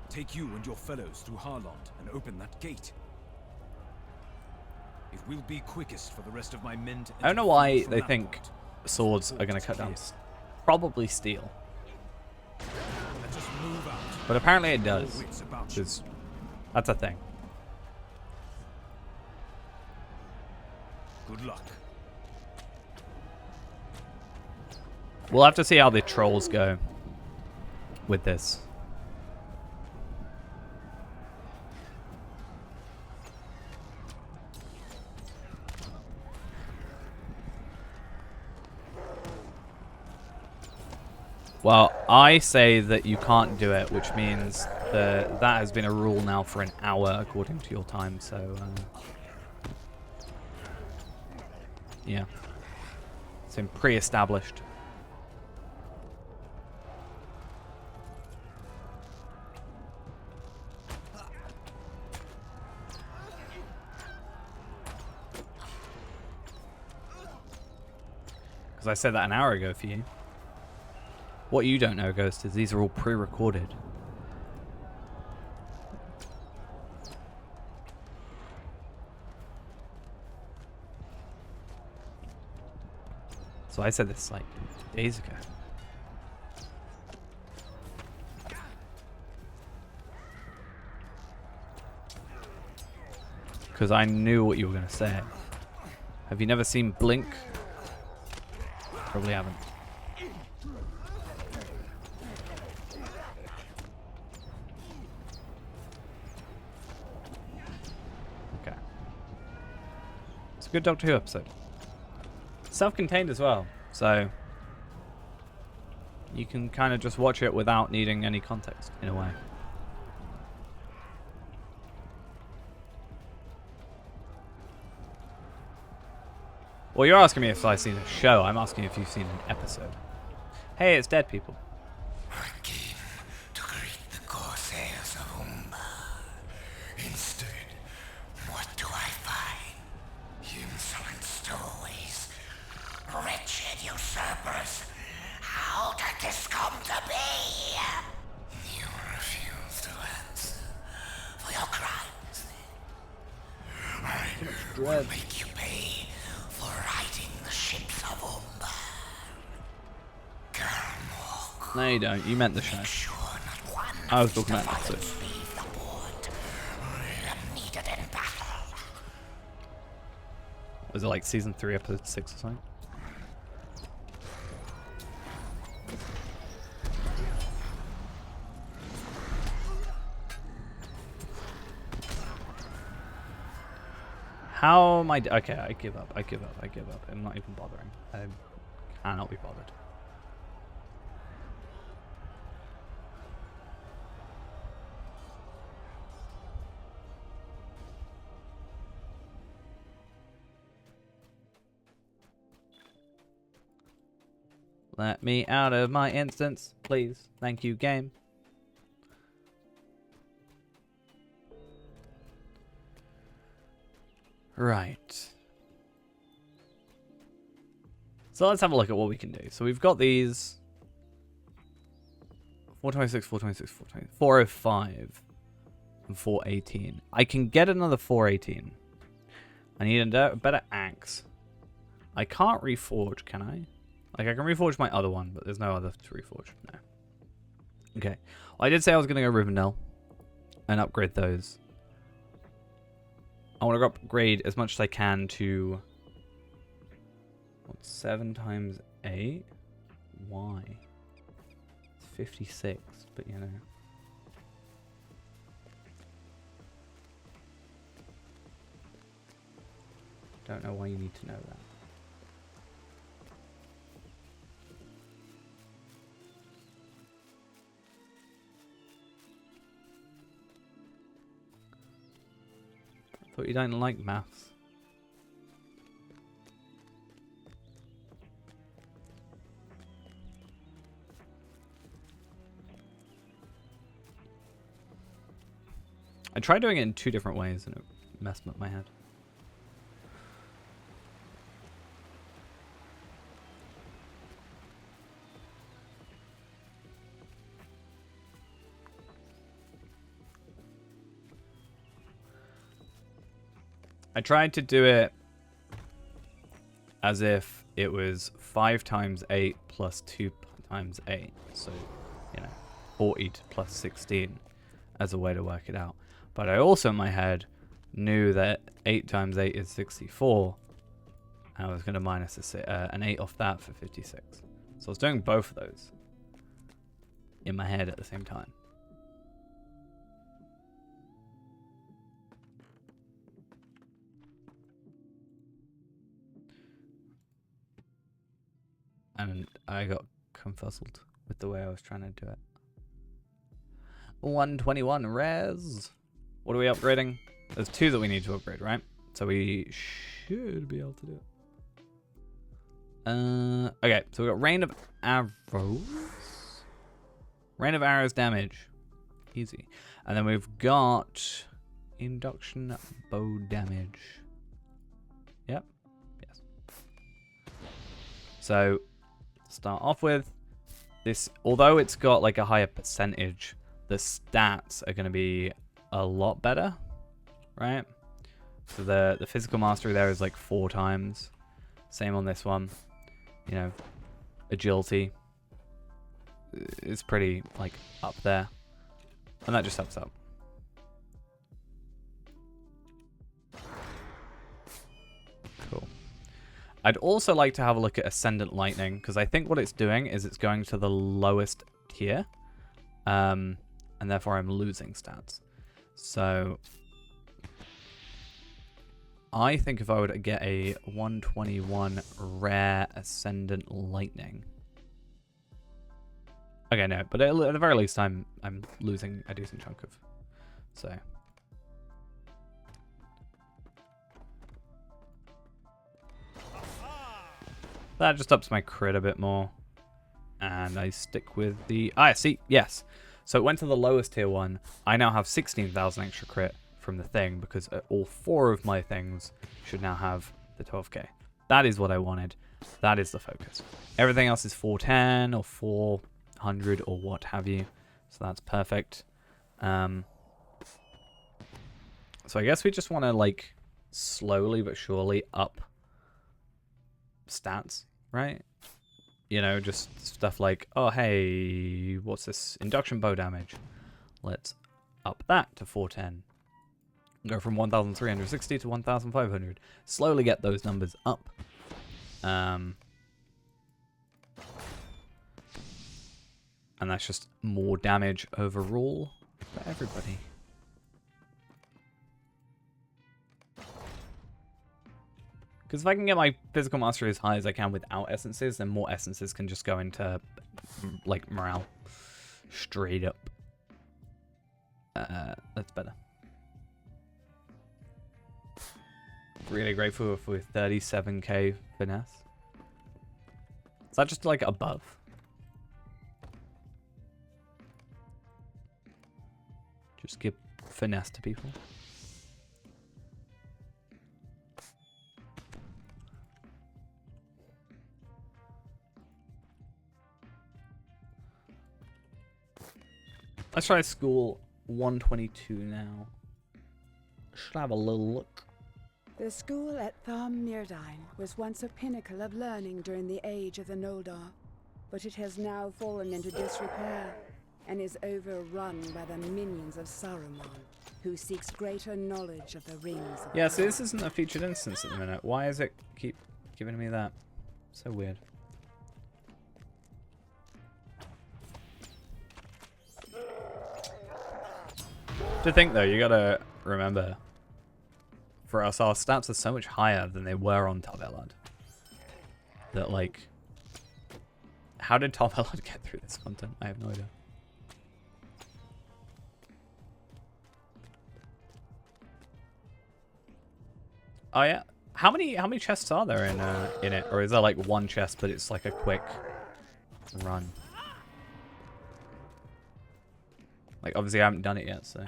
Take you and your fellows through Harlond and open that gate. It will be quickest for the rest of my men to I don't know why they think swords are going to cut down. Probably steel. But apparently it All does. wits about you. 'Cause that's a thing. Good luck. We'll have to see how the trolls go with this. Well, I say that you can't do it, which means that has been a rule now for an hour according to your time, so yeah. It's been pre-established. Because I said that an hour ago for you. What you don't know, Ghost, is these are all pre-recorded. So I said this like days ago. Because I knew what you were going to say. Have you never seen Blink? Probably haven't. Okay. It's a good Doctor Who episode. Self-contained as well, so you can kind of just watch it without needing any context, in a way. Well, you're asking me if I've seen a show. I'm asking if you've seen an episode. Hey, it's dead people. I came to greet the Corsairs of Umbar. Instead, what do I find? Insolent stowaways. Wretched usurpers. How did this come to be? You refuse to answer for your crimes. I will make you pay for righting the ships of Umbar. No, you don't. You meant the show. Sure not one I was talking about an episode. leave the port. I am needed in battle. Was it like season 3, episode 6 or something? How am I? Okay, I give up. I give up. I give up. I'm not even bothering. I cannot be bothered. Let me out of my instance, please. Thank you, game. Right. So let's have a look at what we can do. So we've got these 426, 426, 420, 405, and 418. I can get another 418. I need a better axe. I can't reforge, can I? Like, I can reforge my other one, but there's no other to reforge. No. Okay. Well, I did say I was going to go Rivendell and upgrade those. I want to upgrade as much as I can to... What, 7 times 8? Why? It's 56, but you know. Don't know why you need to know that. Thought you don't like maths. I tried doing it in 2 different ways and it messed up my head. I tried to do it as if it was 5 times 8 plus 2 times 8. So, you know, 40 to plus 16 as a way to work it out. But I also in my head knew that 8 times 8 is 64. And I was going to minus an 8 off that for 56. So I was doing both of those in my head at the same time. And I got confuzzled with the way I was trying to do it. 121 res. What are we upgrading? There's 2 that we need to upgrade, right? So we should be able to do it. Okay, so we got rain of arrows. Rain of arrows damage. Easy. And then we've got induction bow damage. Yep. Yes. So start off with this, although it's got like a higher percentage, the stats are going to be a lot better, right? So the physical mastery there is like 4 times. Same on this one. You know, agility is pretty like up there, and that just helps out. Cool. I'd also like to have a look at Ascendant Lightning, because I think what it's doing is it's going to the lowest tier, and therefore I'm losing stats. So I think if I were to get a 121 rare Ascendant Lightning. Okay, no, but at the very least I'm losing a decent chunk of. So that just ups my crit a bit more. And I stick with the... Ah, see, yes. So it went to the lowest tier one. I now have 16,000 extra crit from the thing, because all 4 of my things should now have the 12k. That is what I wanted. That is the focus. Everything else is 410 or 400 or what have you. So that's perfect. So I guess we just want to like slowly but surely up stats, right? You know, just stuff like, oh, hey, what's this? Induction bow damage. Let's up that to 410. Go from 1,360 to 1,500. Slowly get those numbers up. And that's just more damage overall for everybody. Because if I can get my physical mastery as high as I can without essences, then more essences can just go into, like, morale. Straight up. That's better. Really grateful for 37k finesse. Is that just, like, above? Just give finesse to people. Let's try school 122 now. Should have a little look. The school at Thom Myrdyne was once a pinnacle of learning during the age of the Noldor, but it has now fallen into disrepair and is overrun by the minions of Saruman, who seeks greater knowledge of the rings of Yeah, so this isn't a featured instance at the minute. Why is it keep giving me that? So weird. To think though, you gotta remember, for us, our stats are so much higher than they were on Tar Valon. That, like, how did Tar Valon get through this content? I have no idea. Oh yeah, how many chests are there in it, or is there like one chest but it's like a quick run? Like obviously I haven't done it yet, so.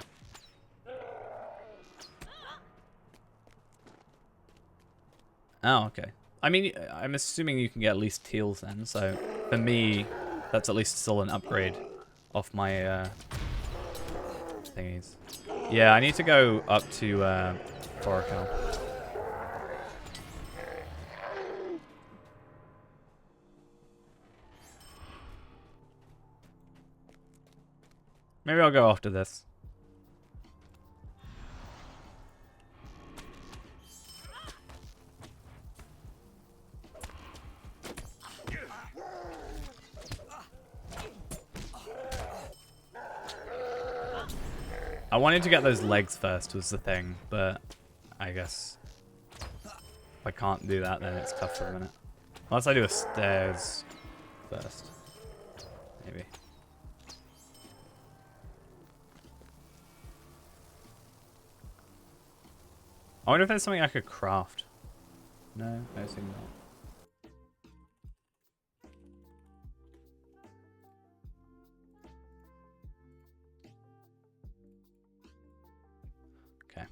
Oh, okay. I mean, I'm assuming you can get at least teals then, so for me, that's at least still an upgrade off my thingies. Yeah, I need to go up to Foracal. Maybe I'll go after this. I wanted to get those legs first was the thing, but I guess if I can't do that, then it's tough for a minute. Unless I do a stairs first. Maybe. I wonder if there's something I could craft. No, I assume not. Okay.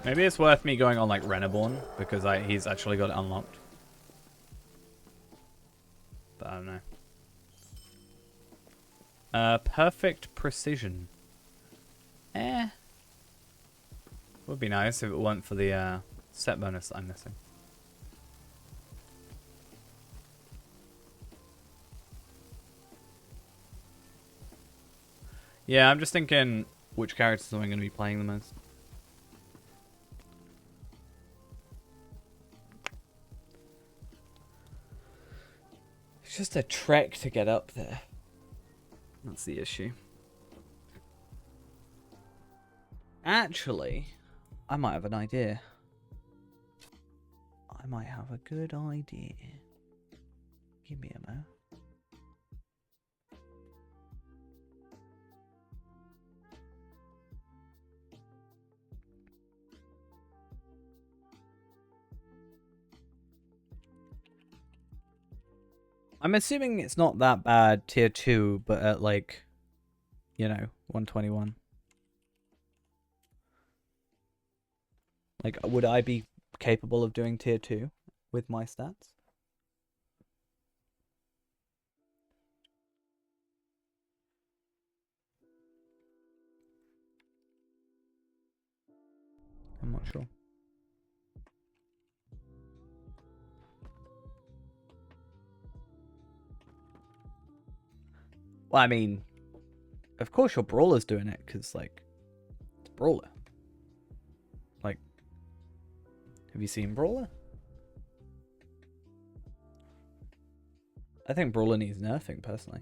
Maybe it's worth me going on like Reneborn because he's actually got it unlocked. But I don't know. Perfect precision. Would be nice if it weren't for the set bonus that I'm missing. Yeah, I'm just thinking which characters am I going to be playing the most. It's just a trek to get up there. That's the issue. Actually, I might have an idea. I might have a good idea. Give me a moment. I'm assuming it's not that bad tier 2, but at like, you know, 121. Like, would I be capable of doing tier 2 with my stats? I'm not sure. Well, I mean, of course your Brawler's doing it, because, like, it's Brawler. Like, have you seen Brawler? I think Brawler needs nerfing, personally.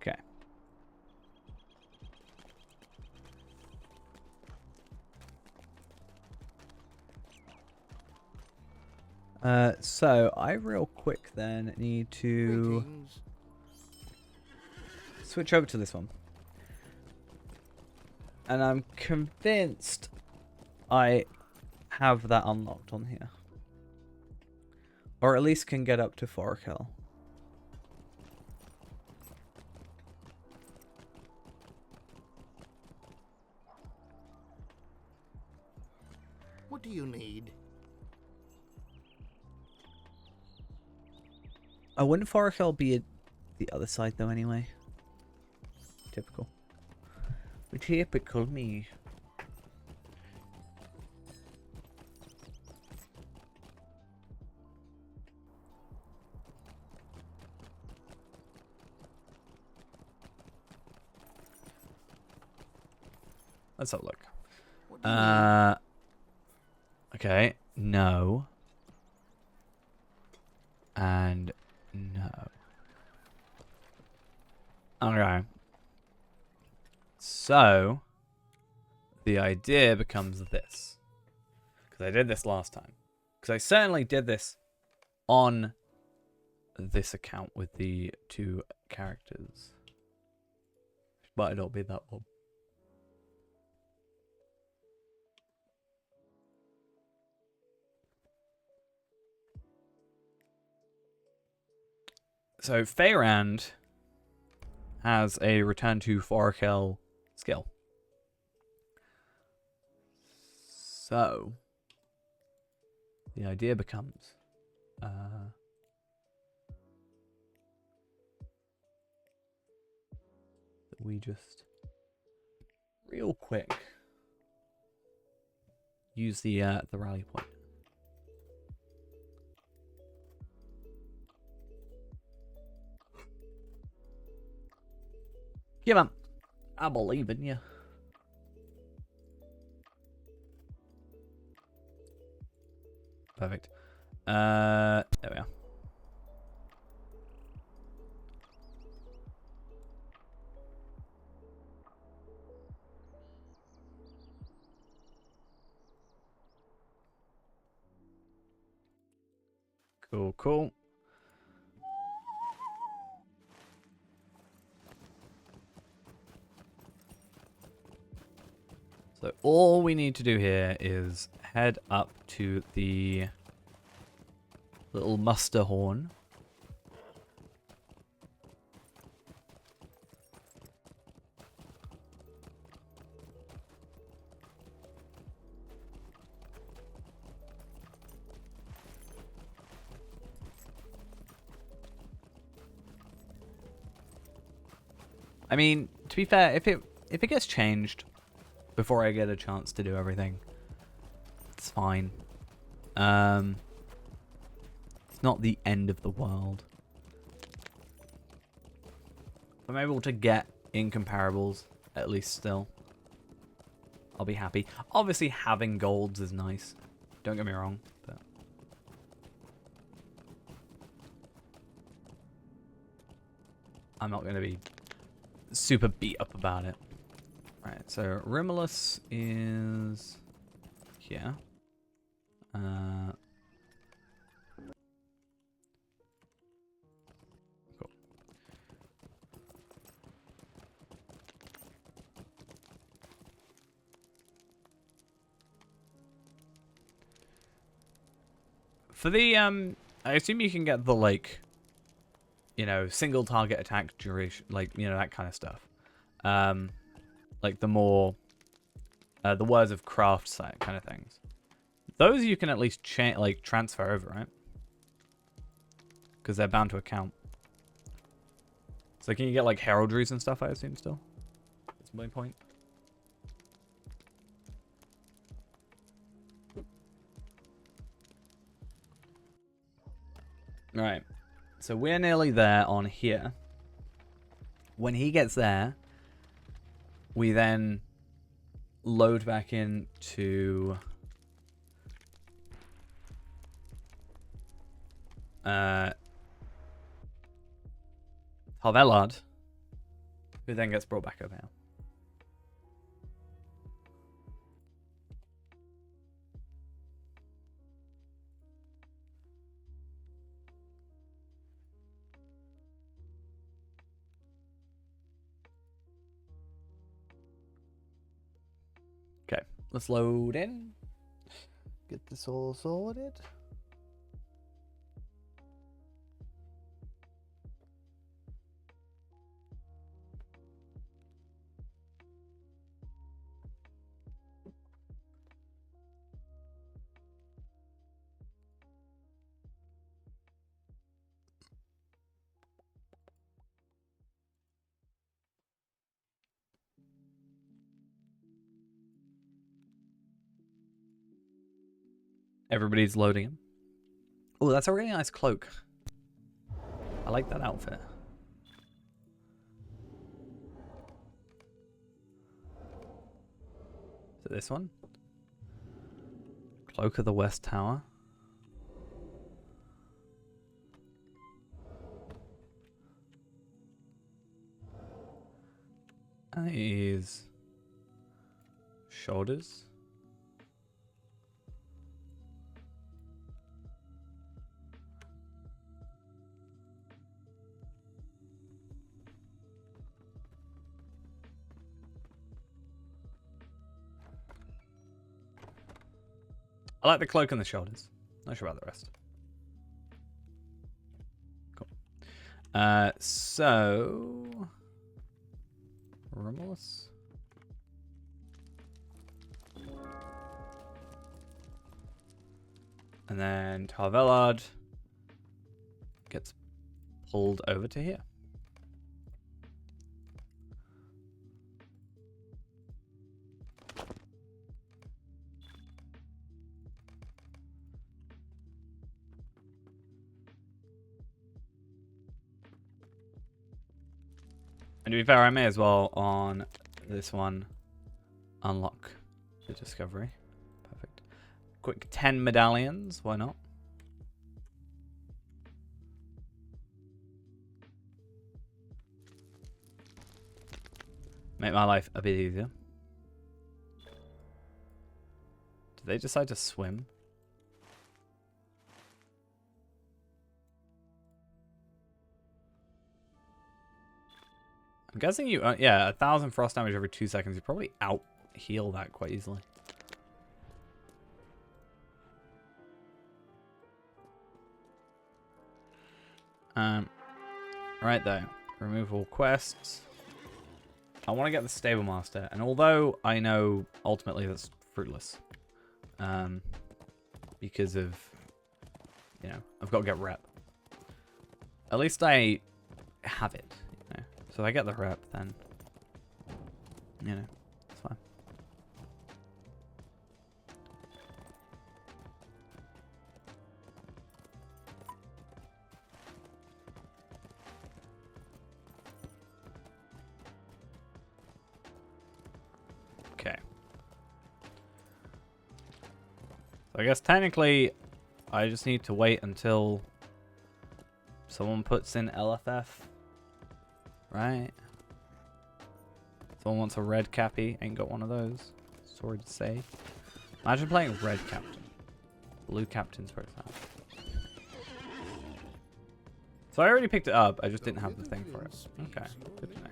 Okay. So I real quick then need to switch over to this one. And I'm convinced I have that unlocked on here. Or at least can get up to 4 kill. What do you need? Wouldn't 4 kill be the other side though anyway? Typical. Typical me. Let's have a look. Okay, no. And no. Okay. So, the idea becomes this. Because I did this last time. Because I certainly did this on this account with the 2 characters. But it'll be that one. So Feyrand has a return to 4Kill skill. So, the idea becomes, that we just real quick use the rally point. Yeah, man. I believe in you. Perfect. There we are. Cool, cool. So all we need to do here is head up to the little muster horn. I mean, to be fair, if it gets changed before I get a chance to do everything, it's fine. It's not the end of the world. If I'm able to get incomparables, at least still, I'll be happy. Obviously, having golds is nice. Don't get me wrong, but I'm not going to be super beat up about it. Right, so Rimulus is here. Cool. For the I assume you can get the like, you know, single target attack duration, like, you know, that kind of stuff. Like the more the words of craft site kind of things. Those you can at least like transfer over, right? Because they're bound to account. So can you get like heraldries and stuff, I assume, still? That's my point. Alright. So we're nearly there on here. When he gets there, we then load back into Harvelard, who then gets brought back over here. Okay, let's load in. Get this all sorted. Everybody's loading him. Oh, that's a really nice cloak. I like that outfit. Is it this one? Cloak of the West Tower. And these shoulders. I like the cloak and the shoulders. Not sure about the rest. Cool. So Remorse. And then Tarvelard gets pulled over to here. And to be fair, I may as well on this one unlock the discovery. Perfect. Quick 10 medallions, why not? Make my life a bit easier. Did they decide to swim? I'm guessing you, yeah, 1,000 frost damage every 2 seconds. You probably out heal that quite easily. Right there. Remove all quests. I want to get the Stable Master, and although I know ultimately that's fruitless, because of, you know, I've got to get rep. At least I have it, you know. So if I get the rep, then, you know, it's fine. Okay. So I guess technically I just need to wait until someone puts in LFF, right? Someone wants a red cappy, ain't got one of those. Sorry to say. Imagine playing red captain. Blue captain's where it's at. So I already picked it up, I just didn't have the thing for it. Okay, good to know.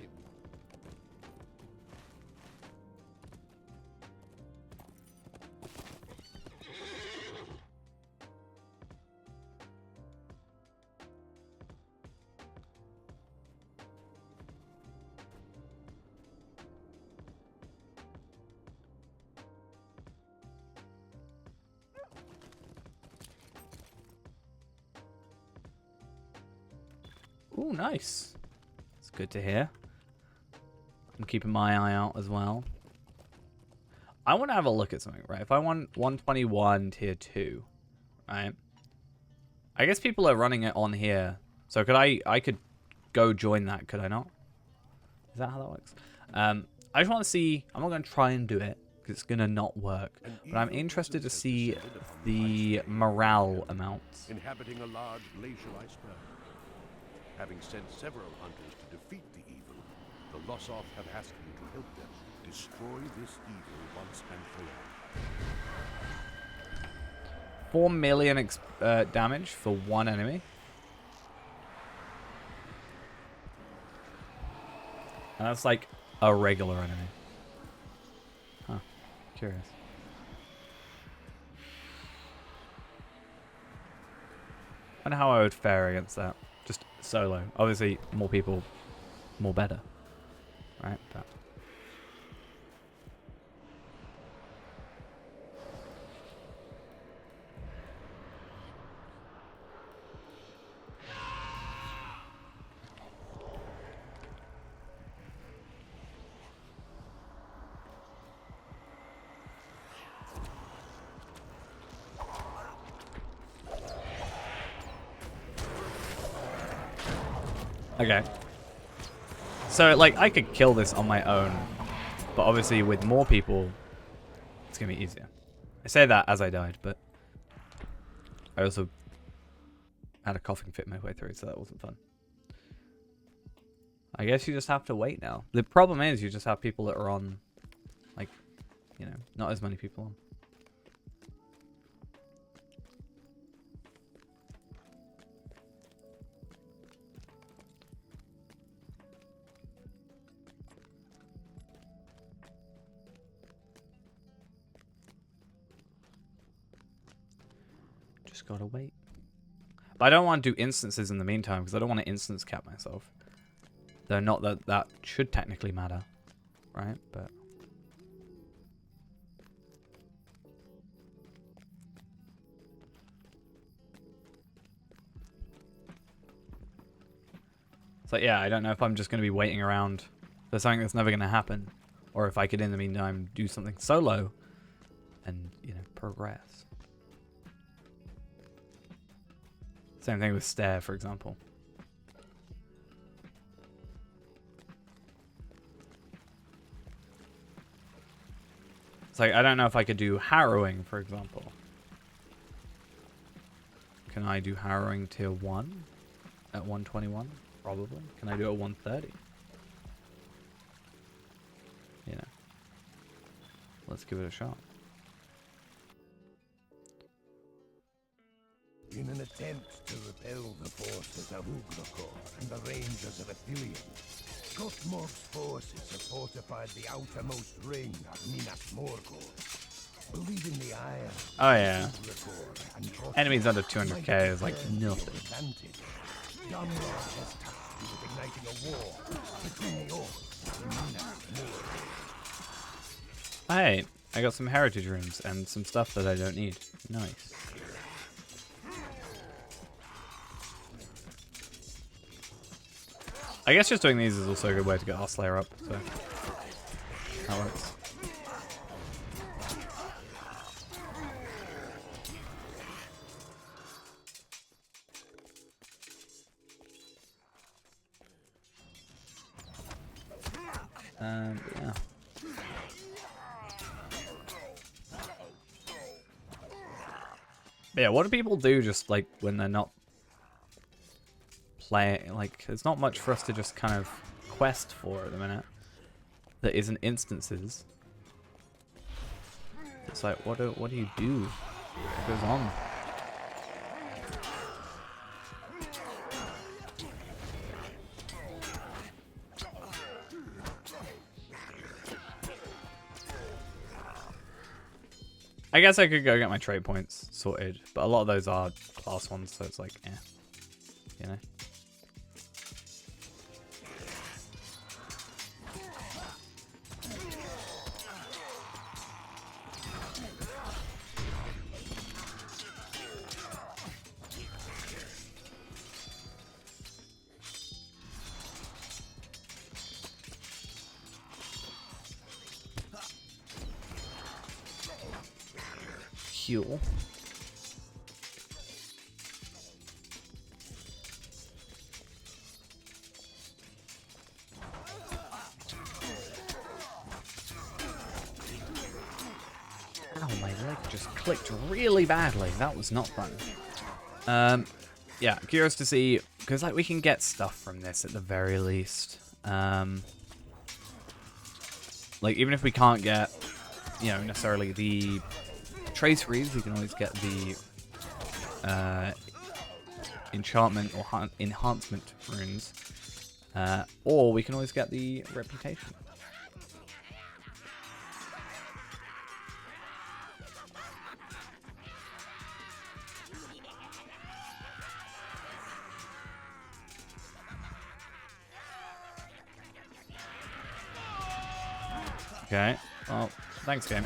Ooh, nice. It's good to hear. I'm keeping my eye out as well. I want to have a look at something, right? If I want 121 tier 2, right? I guess people are running it on here. So could I could go join that, could I not? Is that how that works? I just want to see, I'm not going to try and do it, because it's going to not work. But I'm interested to see the morale amounts. Inhabiting a large glacial iceberg. Having sent several hunters to defeat the evil, the Lossoth have asked me to help them destroy this evil once and for all. 4 million damage for one enemy. And that's like a regular enemy. Huh. Curious. I wonder how I would fare against that. Just solo. Obviously, more people, more better. Right? But okay. So, like, I could kill this on my own, but obviously with more people, it's going to be easier. I say that as I died, but I also had a coughing fit midway through, so that wasn't fun. I guess you just have to wait now. The problem is you just have people that are on, like, you know, not as many people on. Just gotta wait. But I don't want to do instances in the meantime because I don't want to instance cap myself. Though not that that should technically matter. right? But it's like, yeah, I don't know if I'm just going to be waiting around for something that's never going to happen, or if I could, in the meantime, do something solo and, you know, progress. Same thing with Stair, for example. It's like, I don't know if I could do harrowing, for example. Can I do harrowing tier 1 at 121? Probably. Can I do it at 130? You know. Let's give it a shot. In an attempt to repel the forces of Ugrokor and the Rangers of Athelion, Gotmorg's forces have fortified the outermost ring of Minas Morgul. Believing the iron Oh yeah. Ugrokor and Gotmorg Enemies under 200k is like might nothing. advantage. Gotmorg has tasked you with igniting a war between the orcs and Minas Morgul. Hey, I got some heritage rooms and some stuff that I don't need. Nice. I guess just doing these is also a good way to get our Slayer up, so that works. Yeah. But yeah, what do people do just like when they're not playing? Like, there's not much for us to just kind of quest for at the minute that isn't instances. It's like, what do you do? What goes on? I guess I could go get my trade points sorted, but a lot of those are class ones, so it's like, eh, you know. Heal. Ow, my leg just clicked really badly. That was not fun. Yeah, curious to see, because like we can get stuff from this at the very least. Like even if we can't get, you know, necessarily the trace reads, we can always get the enchantment or enhancement runes, or we can always get the reputation. Okay, well, thanks game.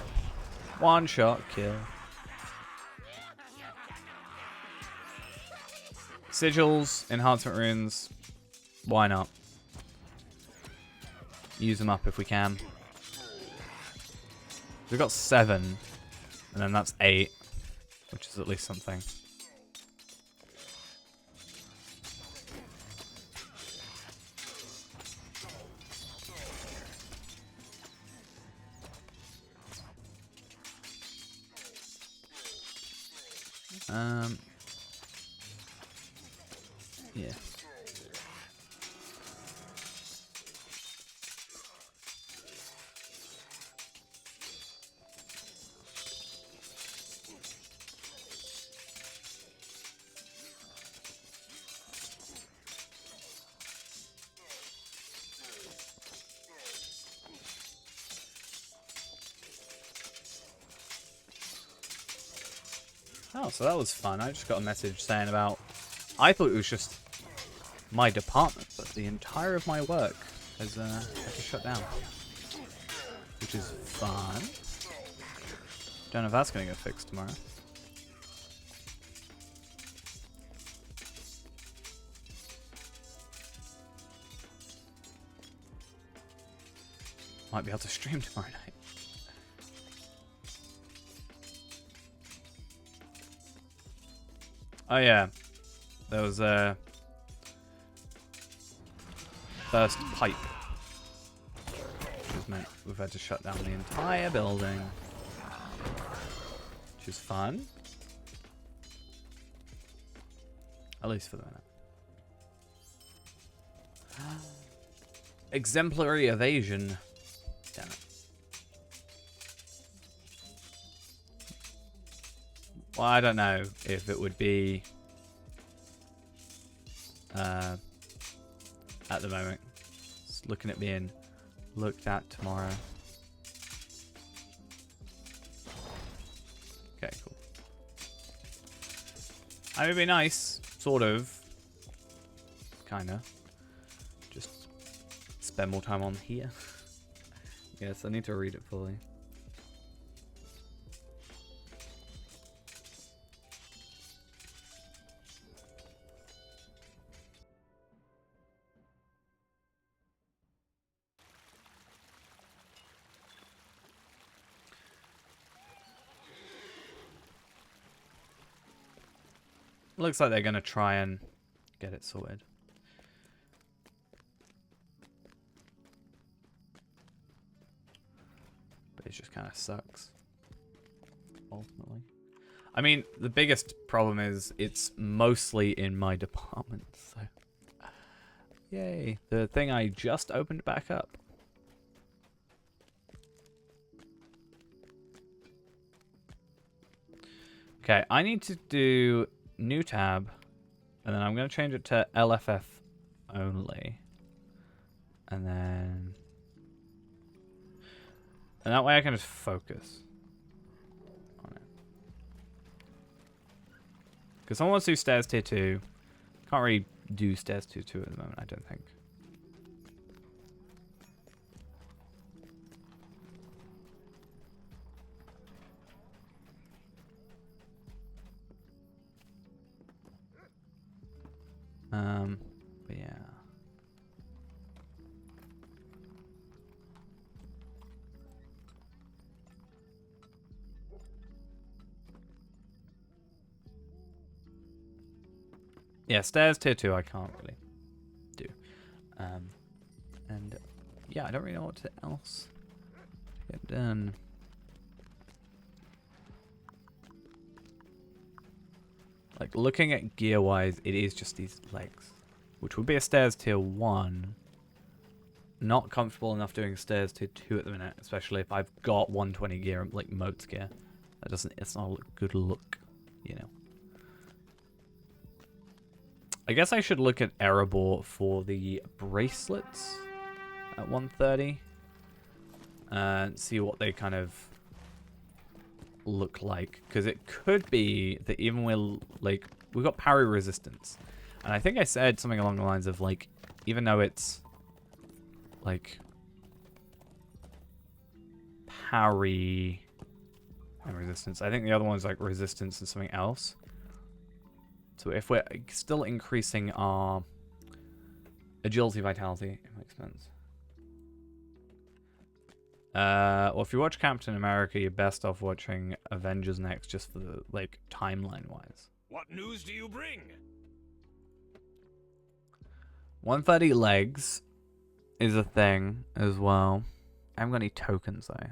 One shot kill. Sigils, enhancement runes, why not? Use them up if we can. We've got 7, and then that's 8, which is at least something. Yeah. Oh, so that was fun. I just got a message saying about... I thought it was just my department, but the entire of my work has had to shut down. which is fun. Don't know if that's going to get fixed tomorrow. Might be able to stream tomorrow night. Oh yeah, there was a burst pipe, which has meant we've had to shut down the entire building, which is fun, at least for the minute. Exemplary evasion. Damn it. Well, I don't know if it would be at the moment. It's looking at being looked at tomorrow. Okay, cool. I mean, it'd be nice, sort of, kinda, just spend more time on here. Yes, I need to read it fully. Looks like they're going to try and get it sorted. But it just kind of sucks, ultimately. I mean, the biggest problem is it's mostly in my department, so... Yay, the thing I just opened back up. Okay, I need to do new tab, and then I'm going to change it to LFF only. And then... And that way I can just focus on it. Because someone wants to do stairs tier 2. Can't really do stairs tier 2 at the moment, I don't think. But yeah. Yeah, stairs tier 2 I can't really do. And yeah, I don't really know what else to get done. Like, looking at gear-wise, it is just these legs, which would be a stairs tier 1. Not comfortable enough doing stairs tier 2 at the minute, especially if I've got 120 gear, like motes gear. That doesn't, it's not a good look, you know. I guess I should look at Erebor for the bracelets at 130 and see what they kind of look like, because it could be that even with, like, we've got parry resistance, and I think I said something along the lines of, like, even though it's like parry and resistance, I think the other one's like resistance and something else. So if we're still increasing our agility, vitality, it makes sense. Well, if you watch Captain America, you're best off watching Avengers next, just for the, like, timeline-wise. What news do you bring? 130 legs is a thing as well. I haven't got any tokens though,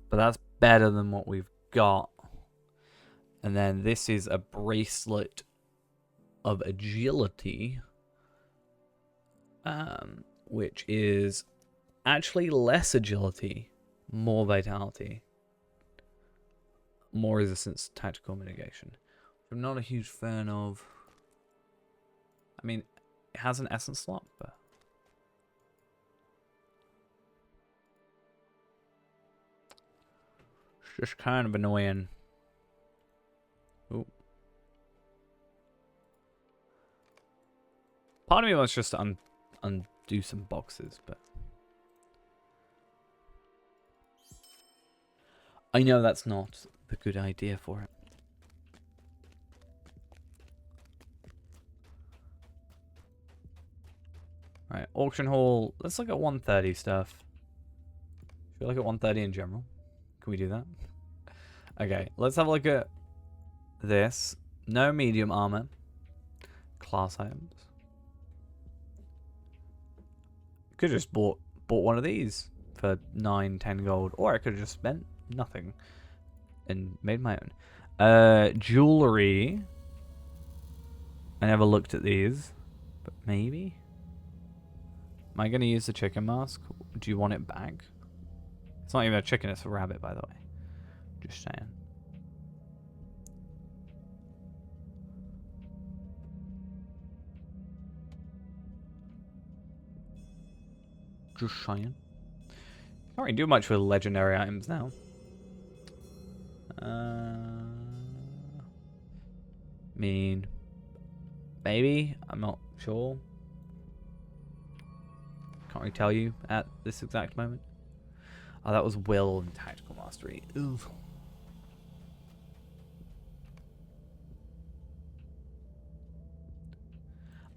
but that's better than what we've got. And then this is a bracelet of agility, which is actually less agility, more vitality, more resistance, tactical mitigation. I'm not a huge fan of. I mean, it has an essence slot, but it's just kind of annoying. Ooh. Part of me wants just to undo some boxes, but I know that's not the good idea for it. Right, auction hall. Let's look at 130 stuff. Should we look at 130 in general? Can we do that? Okay, let's have a look at this. No medium armor. Class items. Could have just bought one of these for 9, 10 gold, or I could have just spent nothing and made my own. Jewelry. I never looked at these, but maybe. Am I gonna use the chicken mask? Do you want it back? It's not even a chicken, it's a rabbit, by the way. Just saying. Just saying. Can't really do much with legendary items now. Mean. Maybe? I'm not sure. Can't really tell you at this exact moment. Oh, that was will and tactical mastery. Ugh.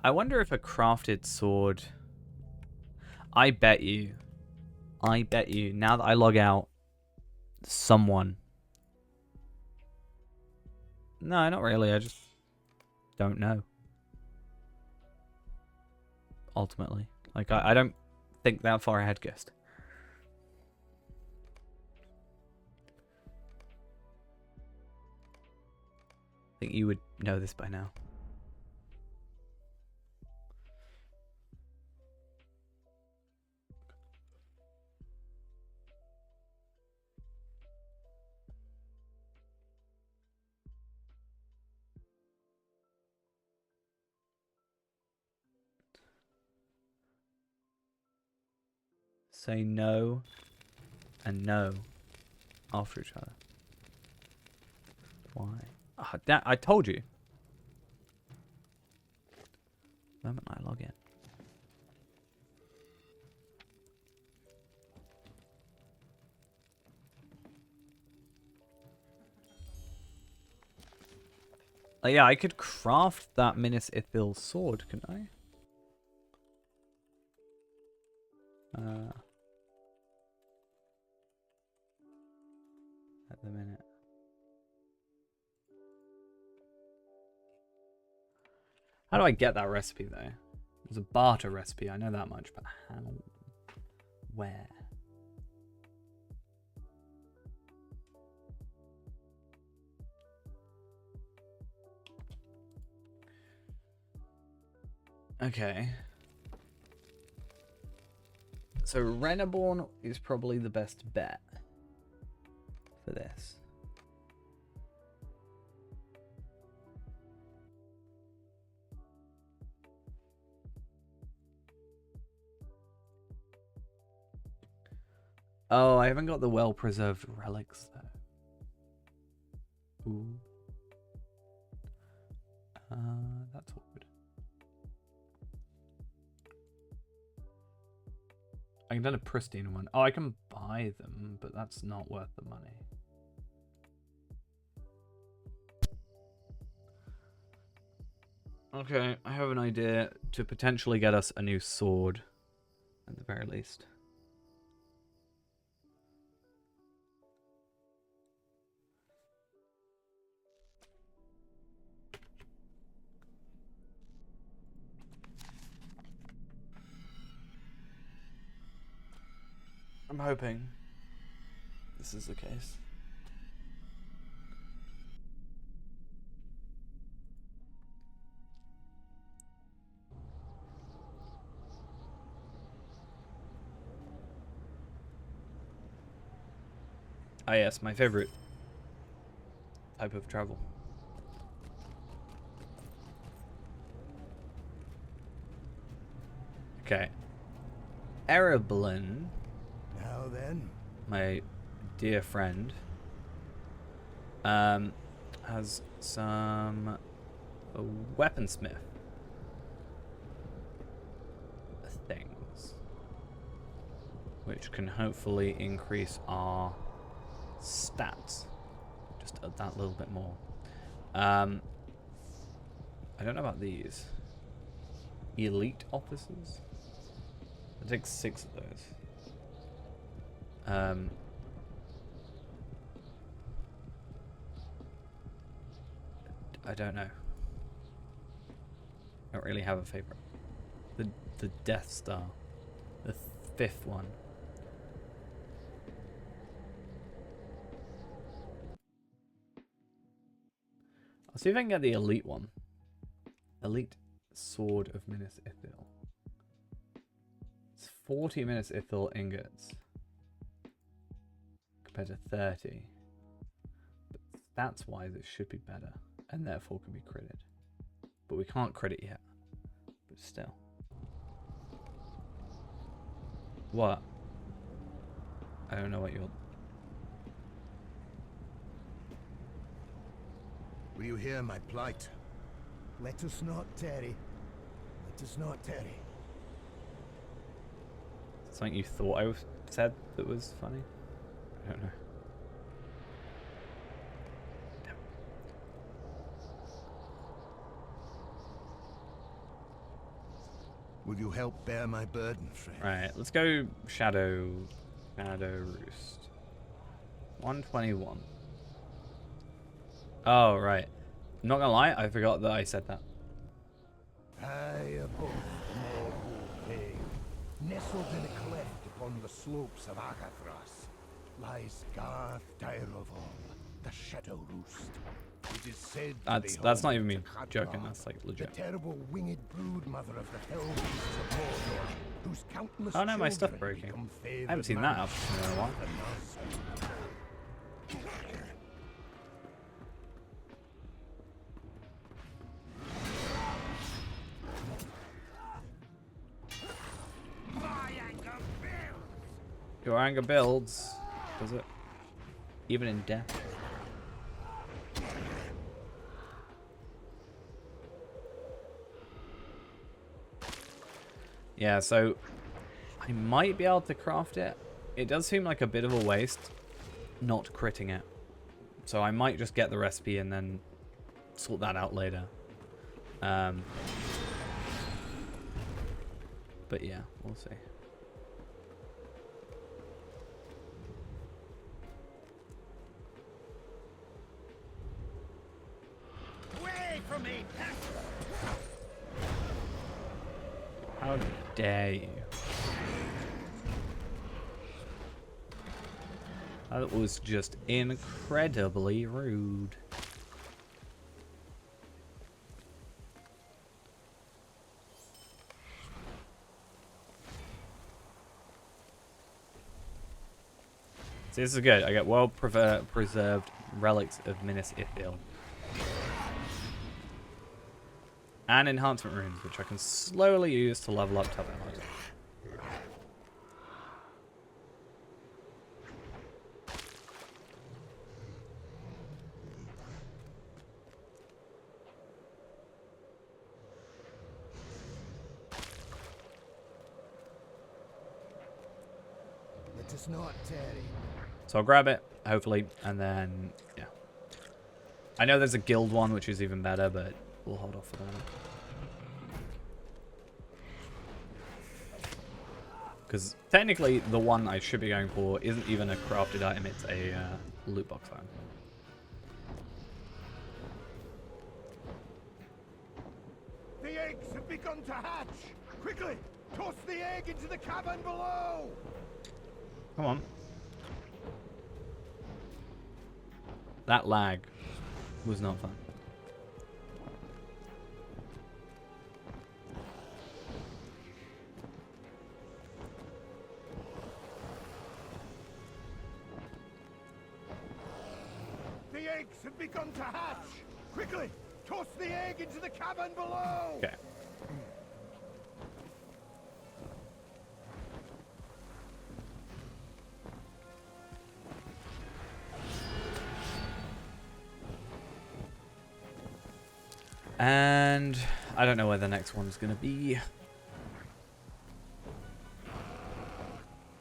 I wonder if a crafted sword... I bet you, now that I log out, someone... No, not really, I just don't know. Ultimately. Like, I don't think that far ahead, Guest. I think you would know this by now. Say no and no after each other. Why? Oh, I told you. The moment I log in. Yeah, I could craft that Minas Ithil sword, couldn't I? At the minute. How do I get that recipe though? There's a barter recipe, I know that much, but how? Where? Okay. So Renaborn is probably the best bet for this. Oh, I haven't got the well-preserved relics though. Ooh. That's awkward. I can do a pristine one. Oh, I can buy them, but that's not worth the money. Okay, I have an idea to potentially get us a new sword, at the very least. I'm hoping this is the case. Ah yes, my favorite type of travel. Okay. Ereblin. Now then, My dear friend. Has some weaponsmith things, which can hopefully increase our stats. Just that little bit more. I don't know about these. Elite officers? It takes 6 of those. I don't know. I don't really have a favorite. The Death Star. The 5th one. I'll see if I can get the elite one. Elite Sword of Minas Ithil. It's 40 Minas Ithil ingots. Compared to 30. But stats wise it should be better. And therefore can be critted. But we can't crit it yet. But still. What? I don't know what you're... Will you hear my plight? Let us not tarry. Let us not tarry. Something you thought I said that was funny? I don't know. Will you help bear my burden, friend? Right, let's go Shadow Roost. 121. Oh, right. I'm not gonna lie, I forgot that I said that. High above Morgul Bay, nestled in a cleft upon the slopes of Agathras, lies Garth Dairovol, the Shadow Roost. It is said That's not even me to Khadgar, joking, that's like legit. the terrible winged brood mother of the fell beasts of Mordor, whose countless Oh no, my stuff children breaking. become I haven't seen that up in a while. Your anger builds, does it? Even in death. Yeah, so I might be able to craft it. It does seem like a bit of a waste not critting it. So I might just get the recipe and then sort that out later. But yeah, we'll see. Away from me, How dare you? That was just incredibly rude. See, this is good. I get well preserved relics of Minas Ithil. And enhancement runes, which I can slowly use to level up top allies. Let us not tarry. So I'll grab it, hopefully, and then, yeah. I know there's a guild one, which is even better, but we'll hold off for the moment. Because technically, the one I should be going for isn't even a crafted item, it's a loot box item. The eggs have begun to hatch! Quickly! Toss the egg into the cavern below! Come on. That lag was not fun. The eggs have begun to hatch! Quickly! Toss the egg into the cavern below! Okay. And I don't know where the next one's gonna be.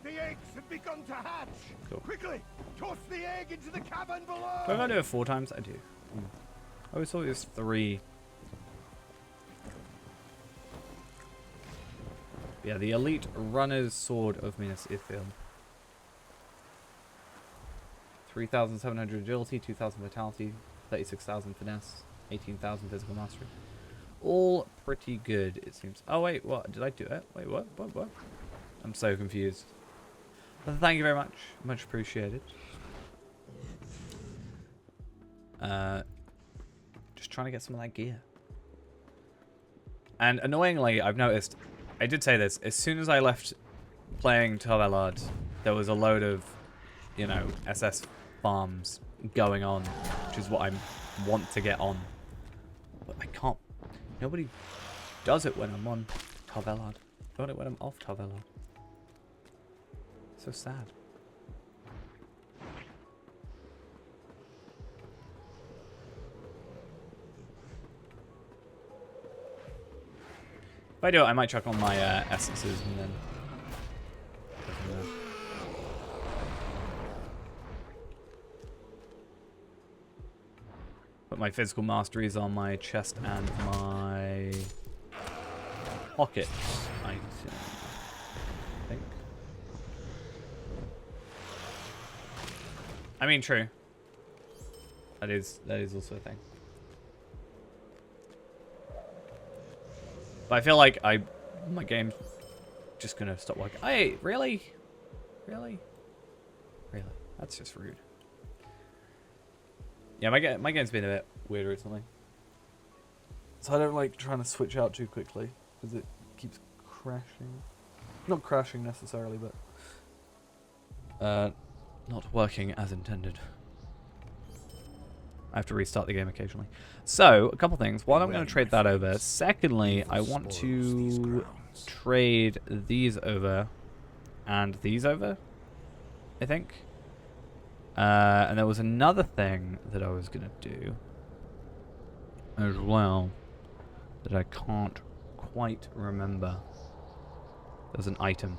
The eggs have begun to hatch. Cool. Quickly, toss the egg into the cabin below. Do I do it 4 times? I do. I always thought it was 3. Yeah, the elite runner's sword of Minas Ithil. 3,700 agility, 2,000 vitality, 36,000 finesse, 18,000 physical mastery. All pretty good, it seems. Oh wait, what? Did I do it? Wait, what? What? I'm so confused. But thank you very much. Much appreciated. Just trying to get some of that gear. And annoyingly, I've noticed, I did say this, as soon as I left playing Tavellard, there was a load of, you know, SS farms going on, which is what I want to get on. But I can't. Nobody does it when I'm on Tavellard. Got it when I'm off Tavellard. So sad. If I do it, I might chuck on my essences and then go from there. Put my physical masteries on my chest and my pocket item, I think. I mean, true. That is also a thing. But I feel like my game's just gonna stop working. Hey, really? Really? Really? That's just rude. Yeah, my game's been a bit weird recently. So I don't like trying to switch out too quickly, because it keeps crashing. Not crashing necessarily, but not working as intended. I have to restart the game occasionally. So, a couple things. One, I'm going to trade that over. Secondly, I want to trade these over and these over, I think. And there was another thing that I was going to do as well that I can't quite remember. There's an item.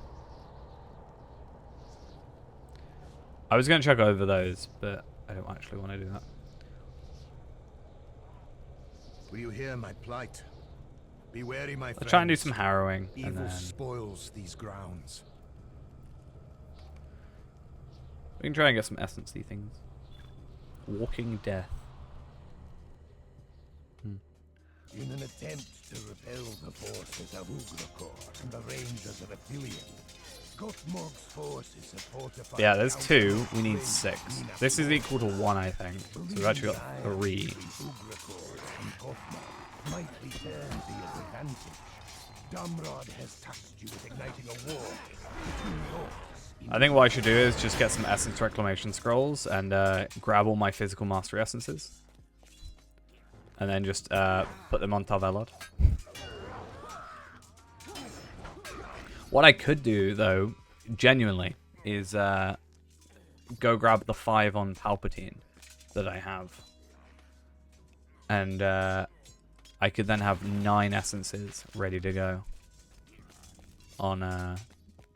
I was going to check over those, but I don't actually want to do that. Will you hear my plight? Be wary, my friends. I'll try and do some harrowing. Evil and then spoils these grounds. we can try and get some essence-y things. Walking Death. In an attempt to repel the forces of Ugrokor and the Rangers of Athelion, Gottmog's forces have fortified. Yeah, there's 2. We need 6. This is equal to 1, I think. So we've actually got 3. Might return to your advantage. Dumrod has tasked you with igniting a war between yours. I think what I should do is just get some essence reclamation scrolls and grab all my physical mastery essences. And then just put them on Tavellard. What I could do, though, genuinely, is go grab the 5 on Palpatine that I have. And I could then have 9 essences ready to go on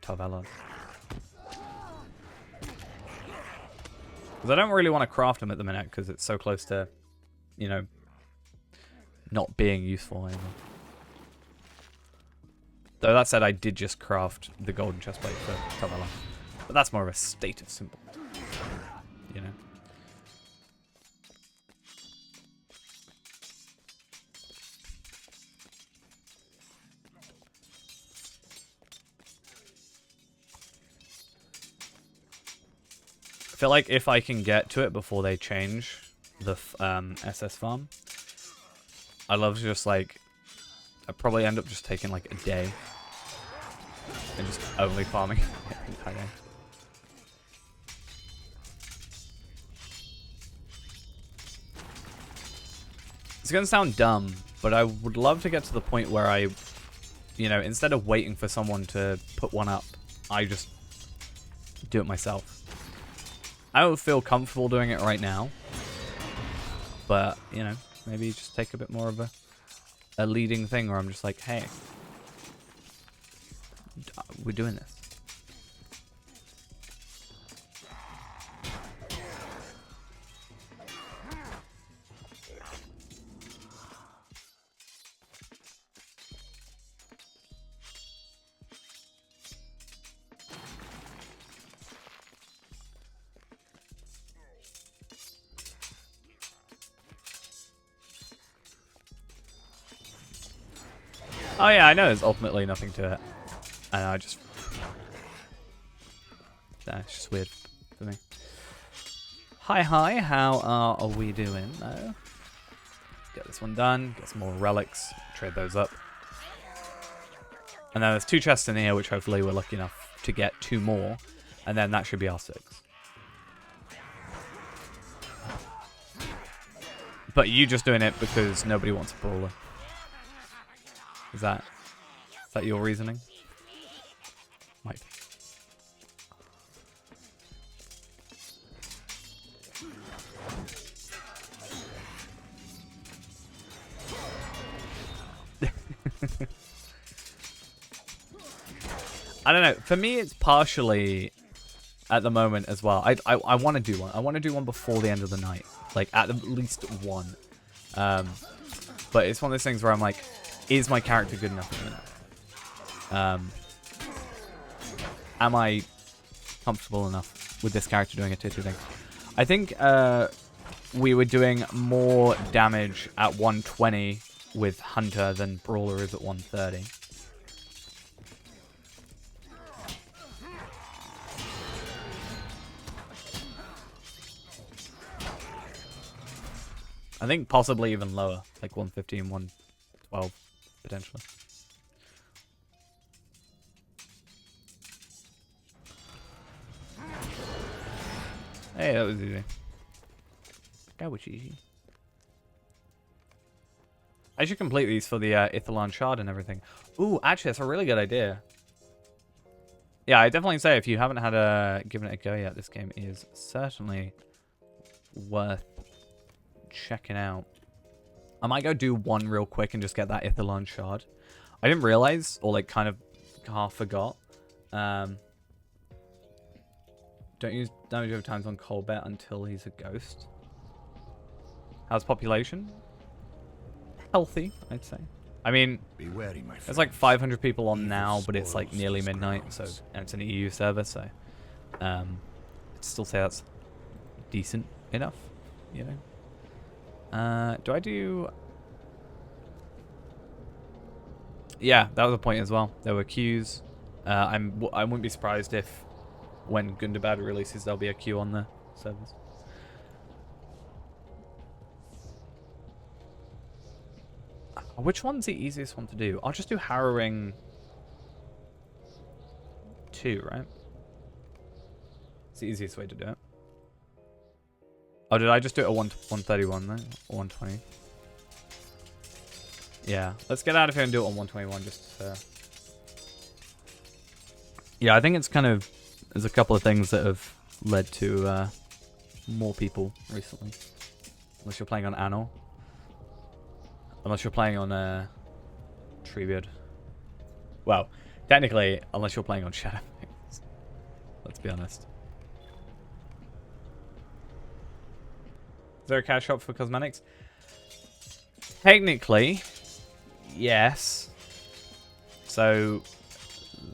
Tavellard. Because I don't really want to craft them at the minute because it's so close to, you know, not being useful anymore. Though that said, I did just craft the golden chestplate for Tavellard. But that's more of a status symbol, you know. I feel like if I can get to it before they change the SS farm, I love to just like, I'd probably end up just taking like a day and just only farming the entire day. It's gonna sound dumb, but I would love to get to the point where I, you know, instead of waiting for someone to put one up, I just do it myself. I don't feel comfortable doing it right now, but, you know, maybe just take a bit more of a leading thing where I'm just like, hey, we're doing this. Oh yeah, I know there's ultimately nothing to it. And I just... That's just weird for me. Hi, how are we doing though? Let's get this one done, get some more relics, trade those up. And then there's 2 chests in here, which hopefully we're lucky enough to get 2 more. And then that should be our 6. But you just doing it because nobody wants a brawler. Is that your reasoning? Might be. I don't know. For me, it's partially at the moment as well. I want to do one. I want to do one before the end of the night. Like, at least one. But it's one of those things where I'm like, is my character good enough at the minute? Am I comfortable enough with this character doing a tier 2 thing? I think we were doing more damage at 120 with Hunter than Brawler is at 130. I think possibly even lower, like 115, 112, potentially. Hey, that was easy. That was easy. I should complete these for the Ithalon Shard and everything. Ooh, actually, that's a really good idea. Yeah, I definitely say if you haven't had given it a go yet, this game is certainly worth checking out. I might go do one real quick and just get that Ithalon Shard. I didn't realize, or like kind of half forgot. Don't use damage over times on Colbert until he's a ghost. How's population? Healthy, I'd say. I mean, Be wary, my friend. there's like 500 people on now, but it's like nearly midnight, so and it's an EU server, so I'd still say that's decent enough, you know. Do I do? Yeah, that was a point as well. There were queues. I wouldn't be surprised if when Gundabad releases, there'll be a queue on the servers. Which one's the easiest one to do? I'll just do Harrowing 2, right? It's the easiest way to do it. Oh, did I just do it at 131 then? Or 120? Yeah, let's get out of here and do it on 121 just Yeah, I think it's kind of... There's a couple of things that have led to more people recently. Unless you're playing on Anor. Unless you're playing on Treebeard. Well, technically, unless you're playing on Shadowfax. Let's be honest. Is there a cash shop for cosmetics? Technically, yes. So,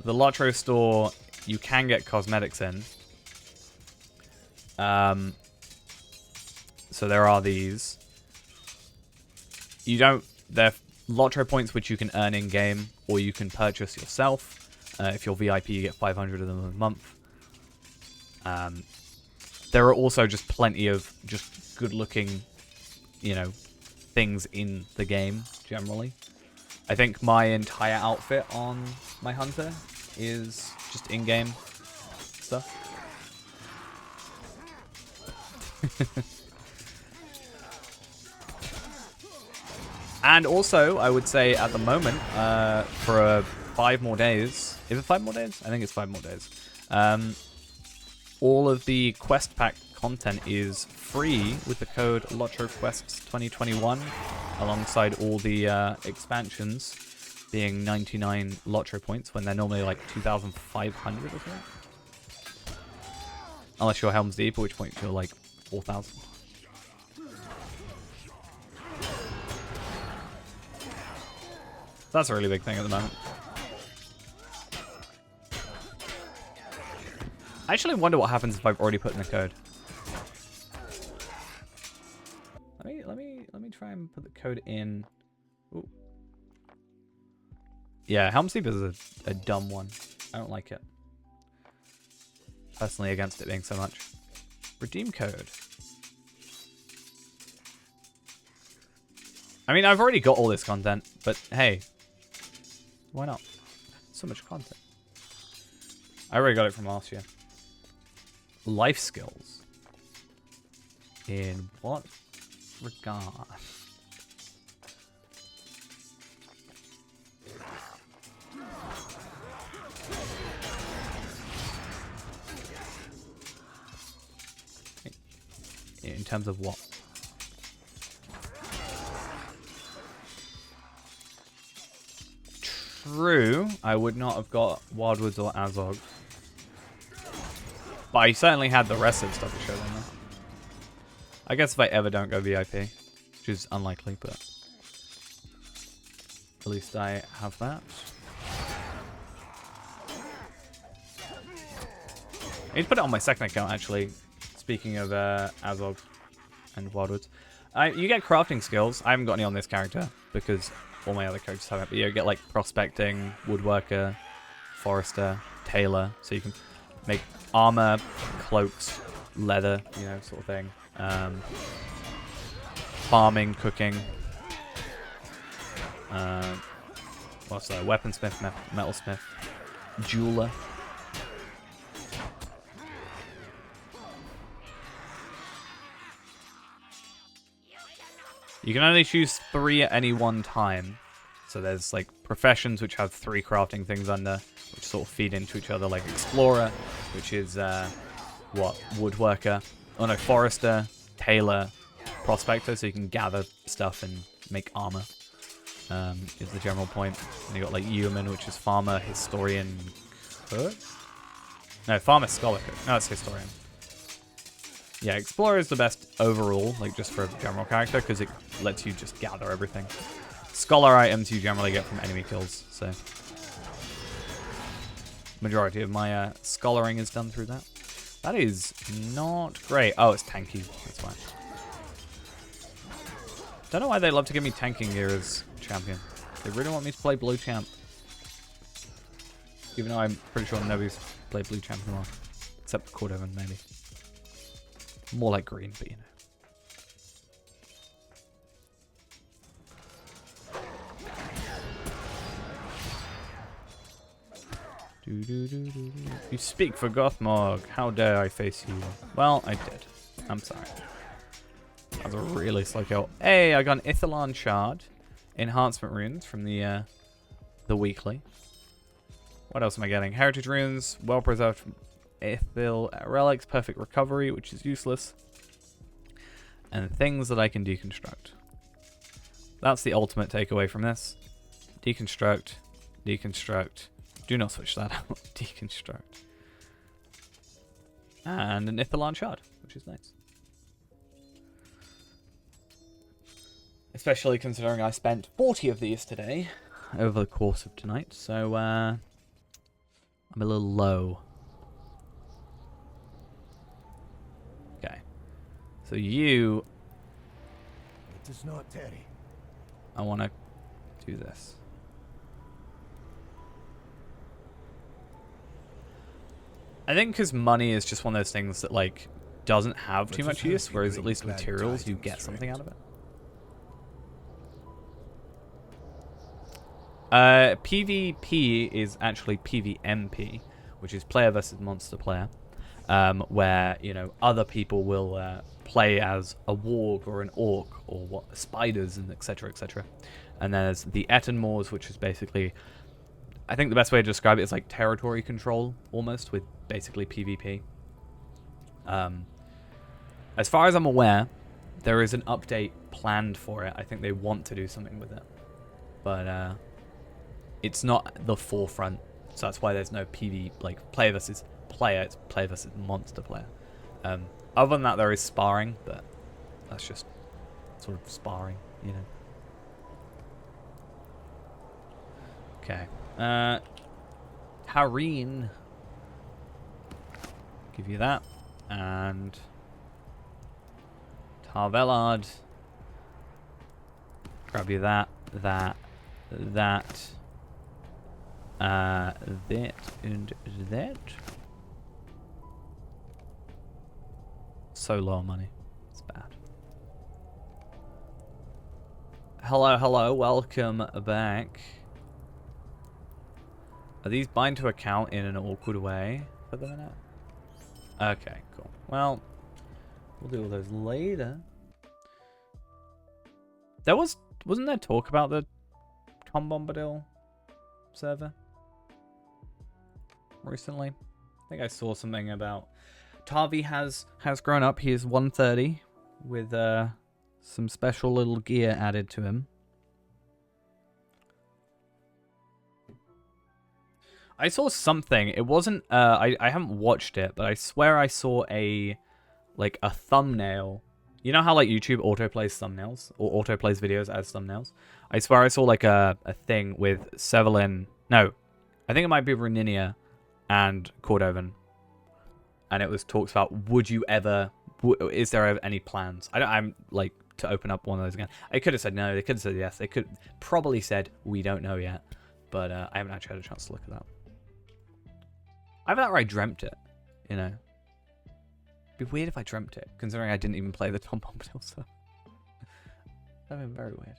the Lotro store, you can get cosmetics in. So there are these. You don't... They're Lotro points which you can earn in-game, or you can purchase yourself. If you're VIP, you get 500 of them a month. There are also just plenty of just good-looking, you know, things in the game, generally. I think my entire outfit on my Hunter is just in-game stuff. And also, I would say at the moment, for 5 more days... Is it 5 more days? I think it's 5 more days. All of the quest pack content is free with the code LOTROQuests2021, alongside all the expansions being 99 Lotro points when they're normally like 2,500 or something. Unless you're Helm's Deep, at which point you're like 4,000. That's a really big thing at the moment. I actually wonder what happens if I've already put in the code. Let me try and put the code in. Ooh. Yeah, Helmsleep is a dumb one. I don't like it. Personally against it being so much. Redeem code. I mean, I've already got all this content, but hey, why not? So much content. I already got it from last year. Life skills. In what regard? In terms of what? True, I would not have got Wildwoods or Azog. But I certainly had the rest of the stuff to show them. I guess if I ever don't go VIP, which is unlikely, but at least I have that. I need to put it on my second account, actually. Speaking of Azog and Wildwoods. You get crafting skills. I haven't got any on this character because all my other characters have it. But you get like prospecting, woodworker, forester, tailor. So you can make armor, cloaks, leather, you know, sort of thing. Farming, cooking. What's that? Weaponsmith, metalsmith, jeweler. You can only choose 3 at any one time. So there's like professions which have 3 crafting things under, which sort of feed into each other, like explorer, which is woodworker. Oh no, forester, tailor, prospector, so you can gather stuff and make armor. Is the general point. And you got like yeoman, which is farmer, historian, cook? No, farmer, scholar, cook. No, it's historian. Yeah, Explorer is the best overall, like just for a general character, because it lets you just gather everything. Scholar items you generally get from enemy kills, so majority of my scholaring is done through that. That is not great. Oh, it's tanky. That's why. Don't know why they love to give me tanking gear as champion. They really want me to play blue champ, even though I'm pretty sure nobody's played blue champ anymore, except Cordovan maybe. More like green, but you know. You speak for Gothmog. How dare I face you? Well, I did. I'm sorry. That was a really slow kill. Hey, I got an Ithilon shard. Enhancement runes from the weekly. What else am I getting? Heritage runes, well preserved from Ithil relics, perfect recovery, which is useless. And things that I can deconstruct. That's the ultimate takeaway from this. Deconstruct, deconstruct. Do not switch that out. Deconstruct. And an Ithilon shard, which is nice. Especially considering I spent 40 of these today over the course of tonight, so I'm a little low. Okay. So you... It is not Terry. I want to do this. I think because money is just one of those things that, like, doesn't have too much use, whereas at least materials, you get something out of it. PvP is actually PvMP, which is player versus monster player, where, you know, other people will play as a warg or an orc or spiders and etc, etc. And there's the Etenmors, which is basically, I think the best way to describe it is like territory control, almost, with basically PvP. As far as I'm aware, there is an update planned for it. I think they want to do something with it. But it's not the forefront, so that's why there's no PV, like player versus player, it's player versus monster player. Other than that, there is sparring, but that's just sort of sparring, you know. Okay. Hareen. Give you that. And Tarvelard. Grab you that. That and that. So low on money. It's bad. Hello, hello. Welcome back. Are these bind to account in an awkward way for the minute? Okay, cool. Well, we'll do all those later. Wasn't there talk about the Tom Bombadil server recently? I think I saw something about Tavi has grown up. He is 130 with some special little gear added to him. I saw something. It wasn't I haven't watched it, but I swear I saw a thumbnail. You know how like YouTube autoplays thumbnails or autoplays videos as thumbnails? I swear I saw like a thing with Sevelin. No, I think it might be Reninia and Cordovan. And it was talks about, would you ever, is there ever any plans? I'm like to open up one of those again. I could have said no, they could have said yes, they could probably said we don't know yet, but I haven't actually had a chance to look at that. Either that or I dreamt it, you know. It'd be weird if I dreamt it, considering I didn't even play the Tom Bombadil stuff. That'd have been very weird.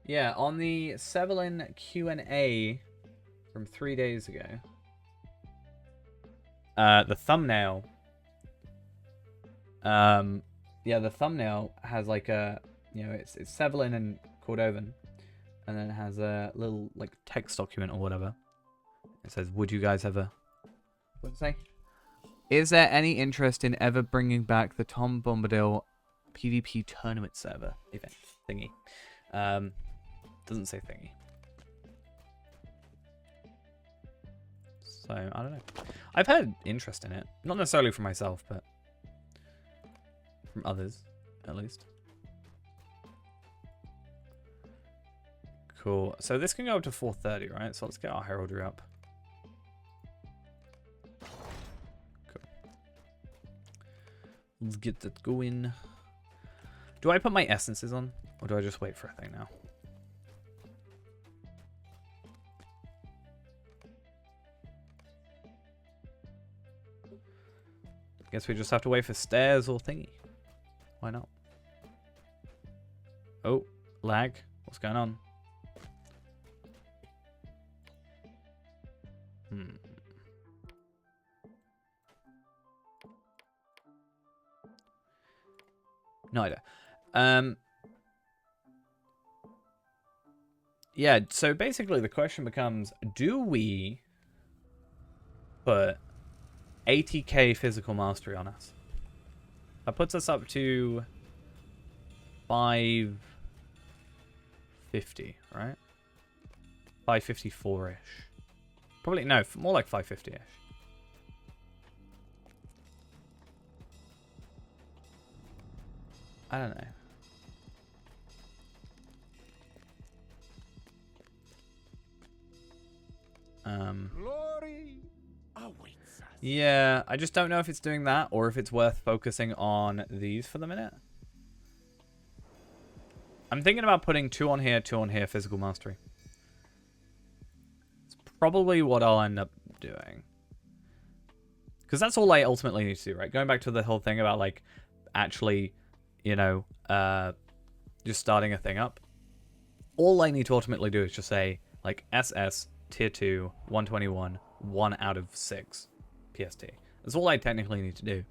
Yeah, on the Sevelin Q&A from 3 days ago, the thumbnail, yeah, the thumbnail has like a, you know, it's Sevelin and Cordovan, and then it has a little like text document or whatever. It says, "Would you guys ever?" What does it say? Is there any interest in ever bringing back the Tom Bombadil PvP tournament server event thingy? Doesn't say thingy. So, I don't know. I've had interest in it. Not necessarily from myself, but from others, at least. Cool. So this can go up to 430, right? So let's get our heraldry up. Cool. Let's get that going. Do I put my essences on? Or do I just wait for a thing now? Guess we just have to wait for stairs or thingy. Why not? Oh, lag. What's going on? No idea. Yeah, so basically the question becomes, do we put 80k physical mastery on us? That puts us up to 550, right? 554-ish. Probably, no, more like 550-ish. I don't know. Glory awaits us. Yeah, I just don't know if it's doing that or if it's worth focusing on these for the minute. I'm thinking about putting 2 on here, physical mastery. It's probably what I'll end up doing. Because that's all I ultimately need to do, right? Going back to the whole thing about, like, actually, you know, just starting a thing up. All I need to ultimately do is just say, like, SS, tier 2, 121, 1 out of 6 PST. That's all I technically need to do.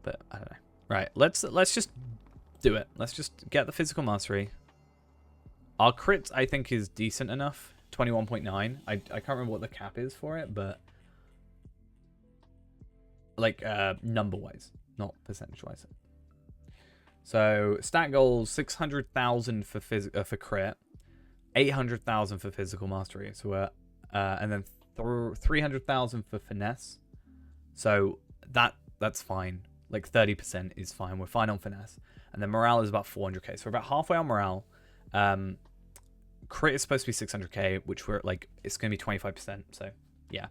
But, I don't know. Right, let's just do it. Let's just get the physical mastery. Our crit, I think, is decent enough. 21.9. I can't remember what the cap is for it, but... like, number-wise, not percentage-wise. So, stat goals, 600,000 for crit, 800,000 for physical mastery. So, and then 300,000 for finesse. So, that's fine. Like, 30% is fine. We're fine on finesse. And then morale is about 400k. So, we're about halfway on morale. Crit is supposed to be 600k, which we're like, it's going to be 25%. So yeah.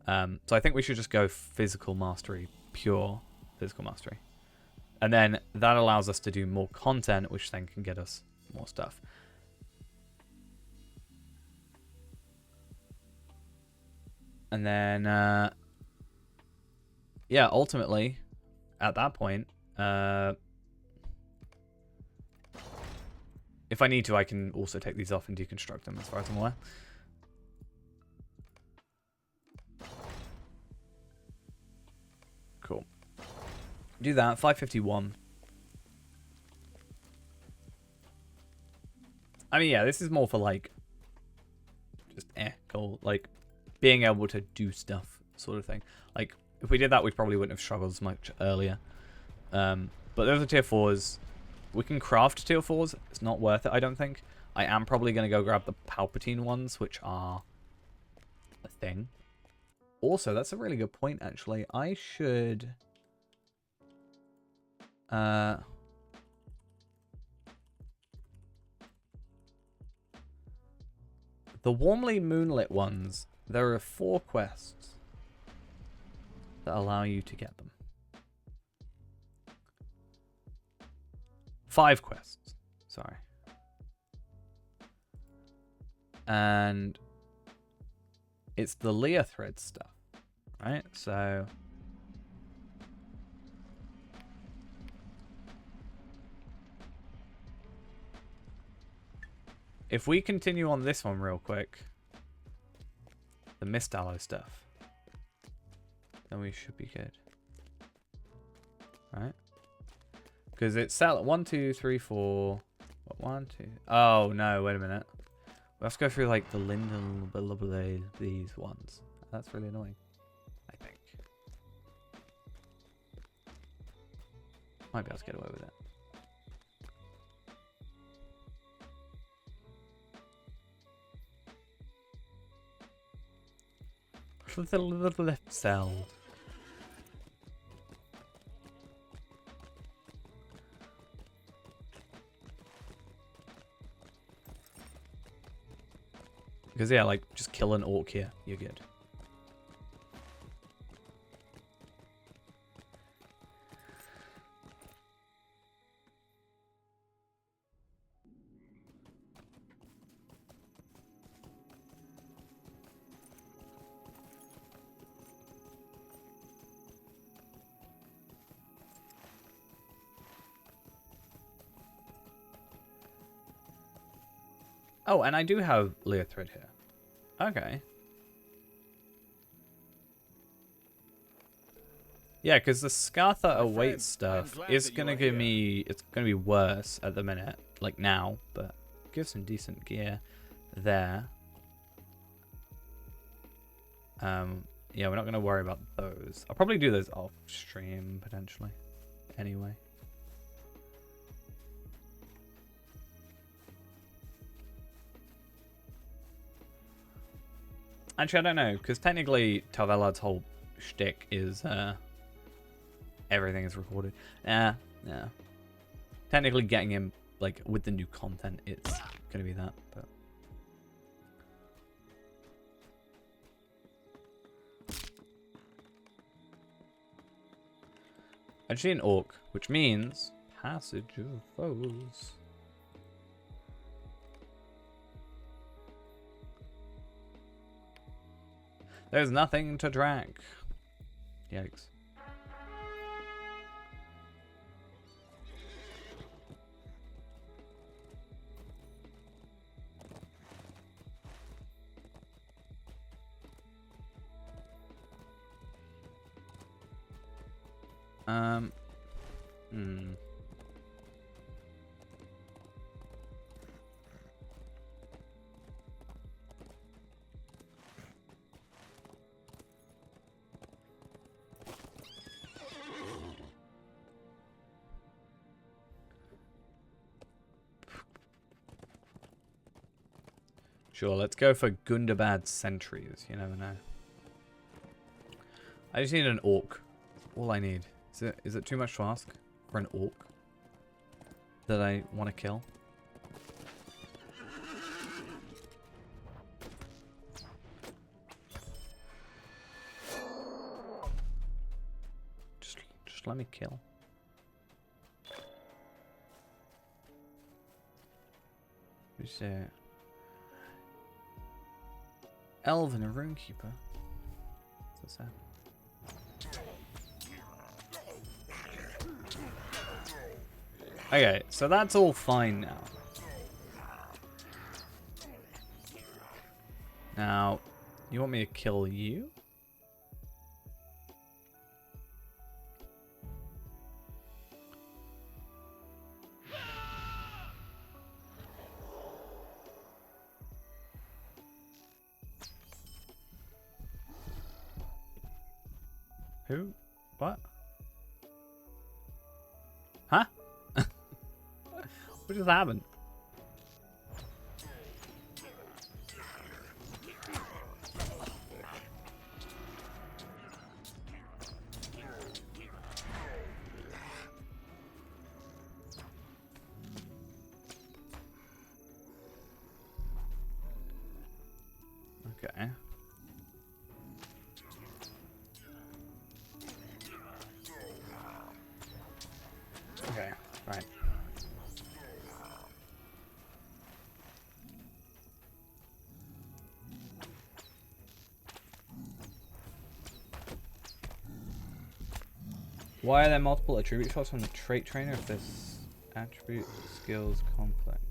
So I think we should just go physical mastery, pure physical mastery. And then that allows us to do more content, which then can get us more stuff. And then, yeah, ultimately, at that point, if I need to, I can also take these off and deconstruct them, as far as I'm aware. Cool. Do that. 551. I mean, yeah, this is more for, like, just, cool. Like, being able to do stuff, sort of thing. Like, if we did that, we probably wouldn't have struggled as much earlier. But those are tier 4s. We can craft tier 4s. It's not worth it, I don't think. I am probably going to go grab the Palpatine ones, which are a thing. Also, that's a really good point, actually. I should... the Warmly Moonlit ones, there are 4 quests that allow you to get them. 5 quests, sorry. And it's the Leah thread stuff, right? So if we continue on this one real quick, the Mist Alloy stuff, then we should be good. Right? Because it's set 1, 2, 3, 4. What, 1, 2. Oh no, wait a minute. We have to go through like the Linden, blah, blah, blah, these ones. That's really annoying, I think. Might be able to get away with it. The left cell. Because yeah, like just kill an orc here, you're good. Oh, and I do have Leah thread here. Okay. Yeah, because the Scartha Await stuff is going to give me... It's going to be worse at the minute, like now, but give some decent gear there. Yeah, we're not going to worry about those. I'll probably do those off stream, potentially. Anyway. Actually, I don't know, because technically Talvelard's whole shtick is everything is recorded. Yeah. Technically getting him, like, with the new content, it's going to be that, but... Actually an orc, which means passage of foes. There's nothing to track. Yikes. Sure, let's go for Gundabad sentries. You never know. I just need an orc. All I need. Is it too much to ask for an orc that I want to kill? Just let me kill. Who's there? Elven, a runekeeper. What's that? Okay, so that's all fine now. Now, you want me to kill you? Who? What? Huh? What just happened? Okay. Okay, right. Why are there multiple attribute shots from the trait trainer if this attribute skills conflict?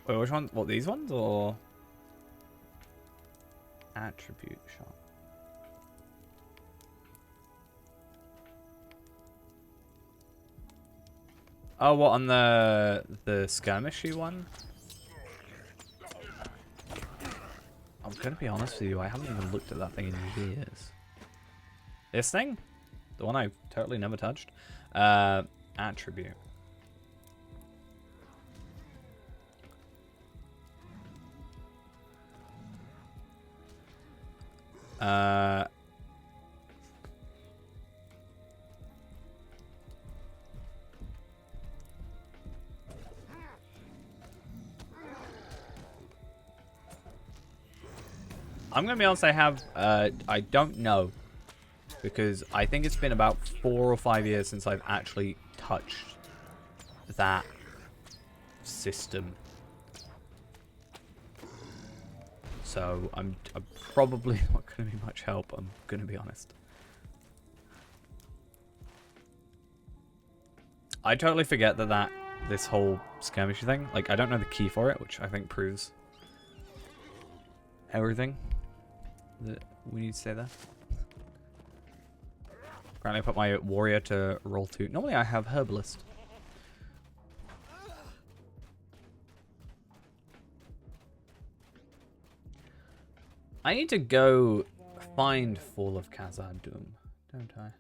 Wait, which one? What, these ones or attribute shot? Oh, what, on the skirmishy one? I'm gonna be honest with you, I haven't even looked at that thing in years. This thing? The one I totally never touched? Attribute. I'm gonna be honest, I don't know. Because I think it's been about 4 or 5 years since I've actually touched that system. So I'm probably not gonna be much help, I'm gonna be honest. I totally forget that this whole skirmishy thing, like I don't know the key for it, which I think proves everything that we need to say there. Apparently I put my warrior to roll 2. Normally I have herbalist. I need to go find Fall of Khazad-dûm, don't I?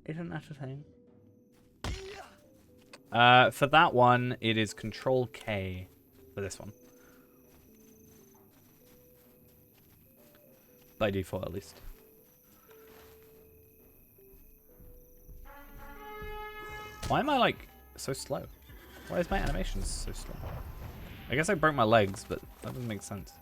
Isn't that a thing? For that one, it is Control K for this one. By default, at least. Why am I, like, so slow? Why is my animation so slow? I guess I broke my legs, but that doesn't make sense.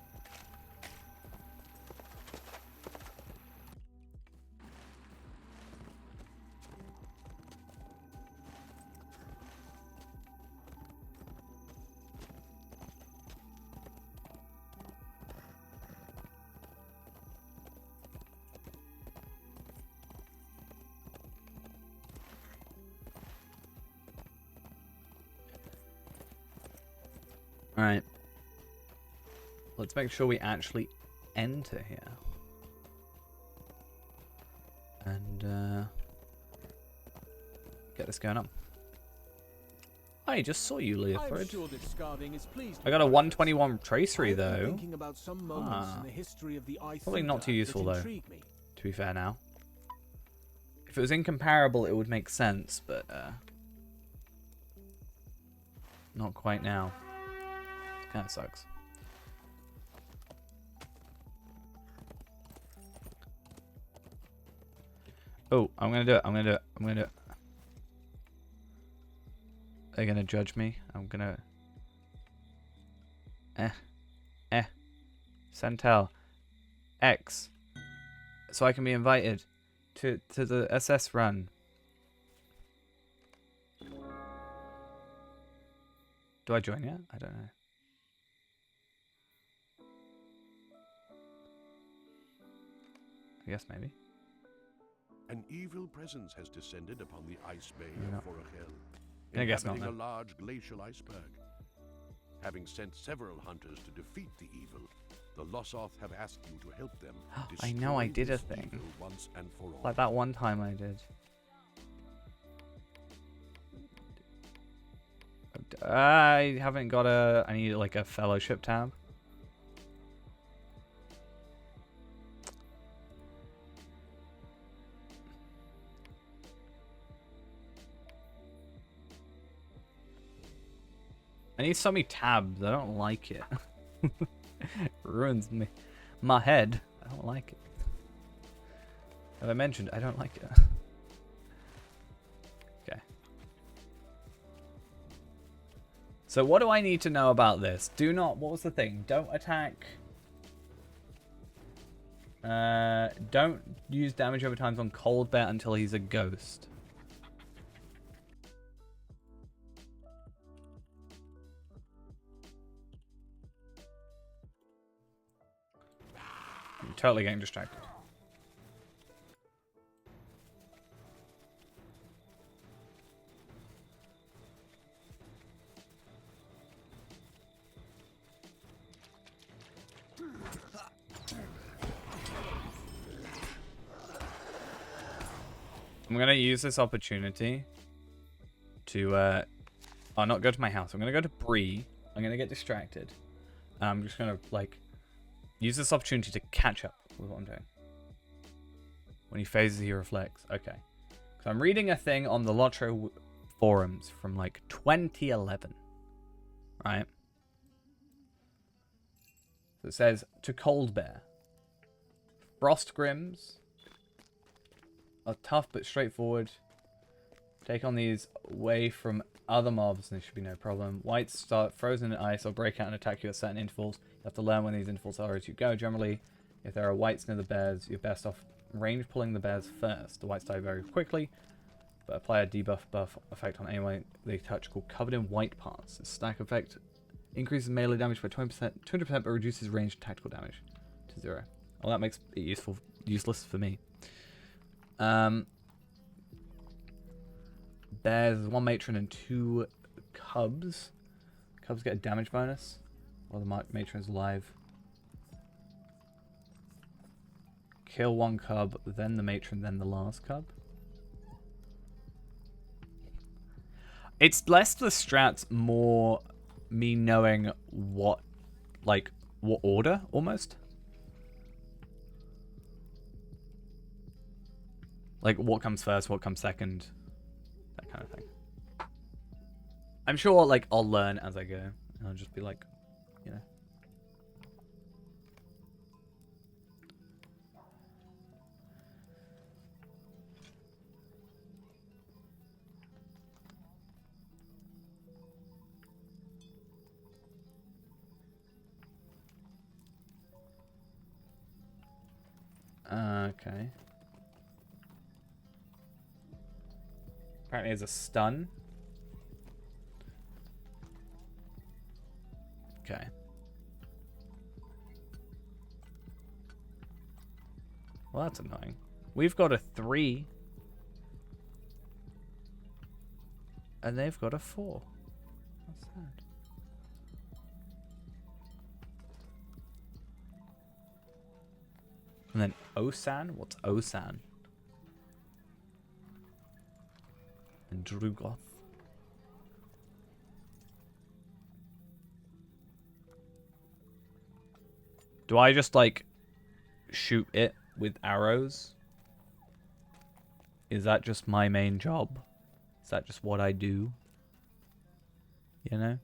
Alright. Let's make sure we actually enter here. And, get this going on. I just saw you, Leothrid. Sure I got a 121 tracery, though. About some moments in the history of the Probably not too useful, though, to be fair now. If it was incomparable, it would make sense, but, not quite now. Kind of sucks. Oh, I'm gonna do it. I'm gonna do it. I'm gonna do it. They're gonna judge me. I'm gonna... Santel. X. So I can be invited to the SS run. Do I join yet? I don't know. I guess maybe. An evil presence has descended upon the ice bay No. of Forachel, I guess not, inhabiting then. a large glacial iceberg. Having sent several hunters to defeat the evil, the Lossoth have asked you to help them I know I destroy did a this thing. evil once and for all. Like that one time I did. I haven't got a... I need like a fellowship tab. I need so many tabs. I don't like it. Ruins me. My head. I don't like it. As I mentioned, I don't like it. Okay. So what do I need to know about this? Do not... What was the thing? Don't attack... don't use damage over times on Cold Bear until he's a ghost. I'm totally getting distracted. I'm going to use this opportunity to, not go to my house. I'm going to go to Bree. I'm going to get distracted. And I'm just going to, like, use this opportunity to catch up with what I'm doing. When he phases, he reflects. Okay. So I'm reading a thing on the Lotro forums from, like, 2011. Right? So it says, to Cold Bear. Frost Grims are tough but straightforward. Take on these away from other mobs and there should be no problem. Whites start frozen in ice or break out and attack you at certain intervals. You have to learn when these intervals are as you go. Generally, if there are whites near the bears, you're best off range pulling the bears first. The whites die very quickly, but apply a debuff buff effect on anyone they touch called Covered in White Parts. The stack effect increases melee damage by 20%, 200%, but reduces ranged tactical damage to 0. Well, that makes it useless for me. Bears, 1 matron and 2 cubs. Cubs get a damage bonus while the matron's alive. Kill 1 cub, then the matron, then the last cub. It's less the strats, more me knowing what order, almost. Like, what comes first, what comes second. That kind of thing. I'm sure, like, I'll learn as I go. And I'll just be like, you know. Okay. Apparently there's a stun. Okay. Well, that's annoying. We've got a 3. And they've got a 4. What's that? And then Osan? What's Osan? And Drugoth. Do I just, like, shoot it with arrows? Is that just my main job? Is that just what I do? You know?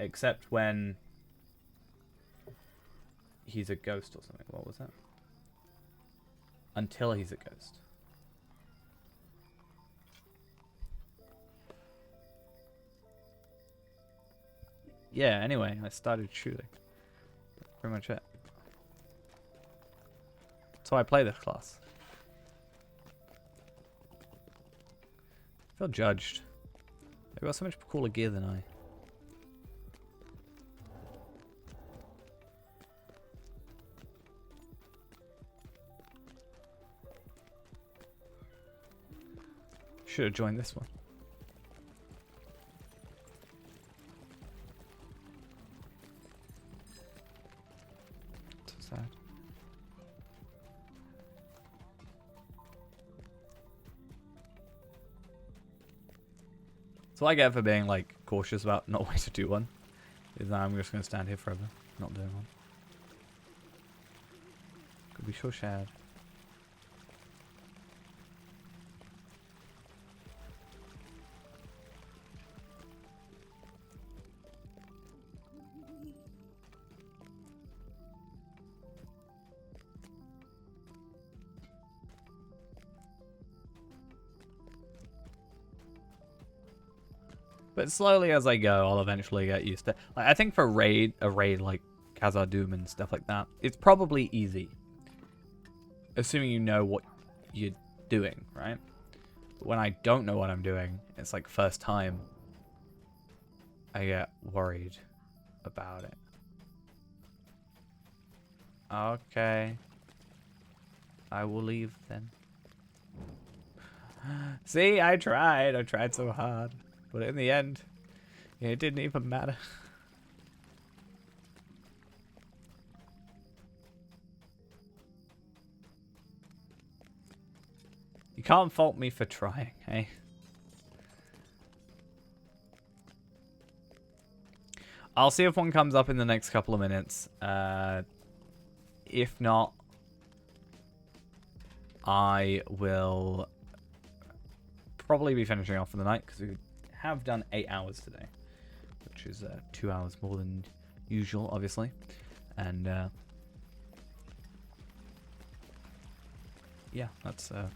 except when he's a ghost or something. What was that? Until he's a ghost. Yeah, anyway, I started shooting. That's pretty much it. That's how I play this class. I feel judged. They've got so much cooler gear than I. Should have joined this one. So sad. So I get for being like cautious about not wanting to do one. Is that I'm just gonna stand here forever, not doing one. Could be so sad. But slowly as I go, I'll eventually get used to. Like, I think for a raid like Khazad-dûm and stuff like that, it's probably easy, assuming you know what you're doing, right? But when I don't know what I'm doing, it's like first time, I get worried about it. Okay, I will leave then. See, I tried so hard. But in the end, it didn't even matter. You can't fault me for trying, eh? I'll see if one comes up in the next couple of minutes. If not, I will probably be finishing off for the night because we have done 8 hours today, which is 2 hours more than usual, obviously, and yeah, that's a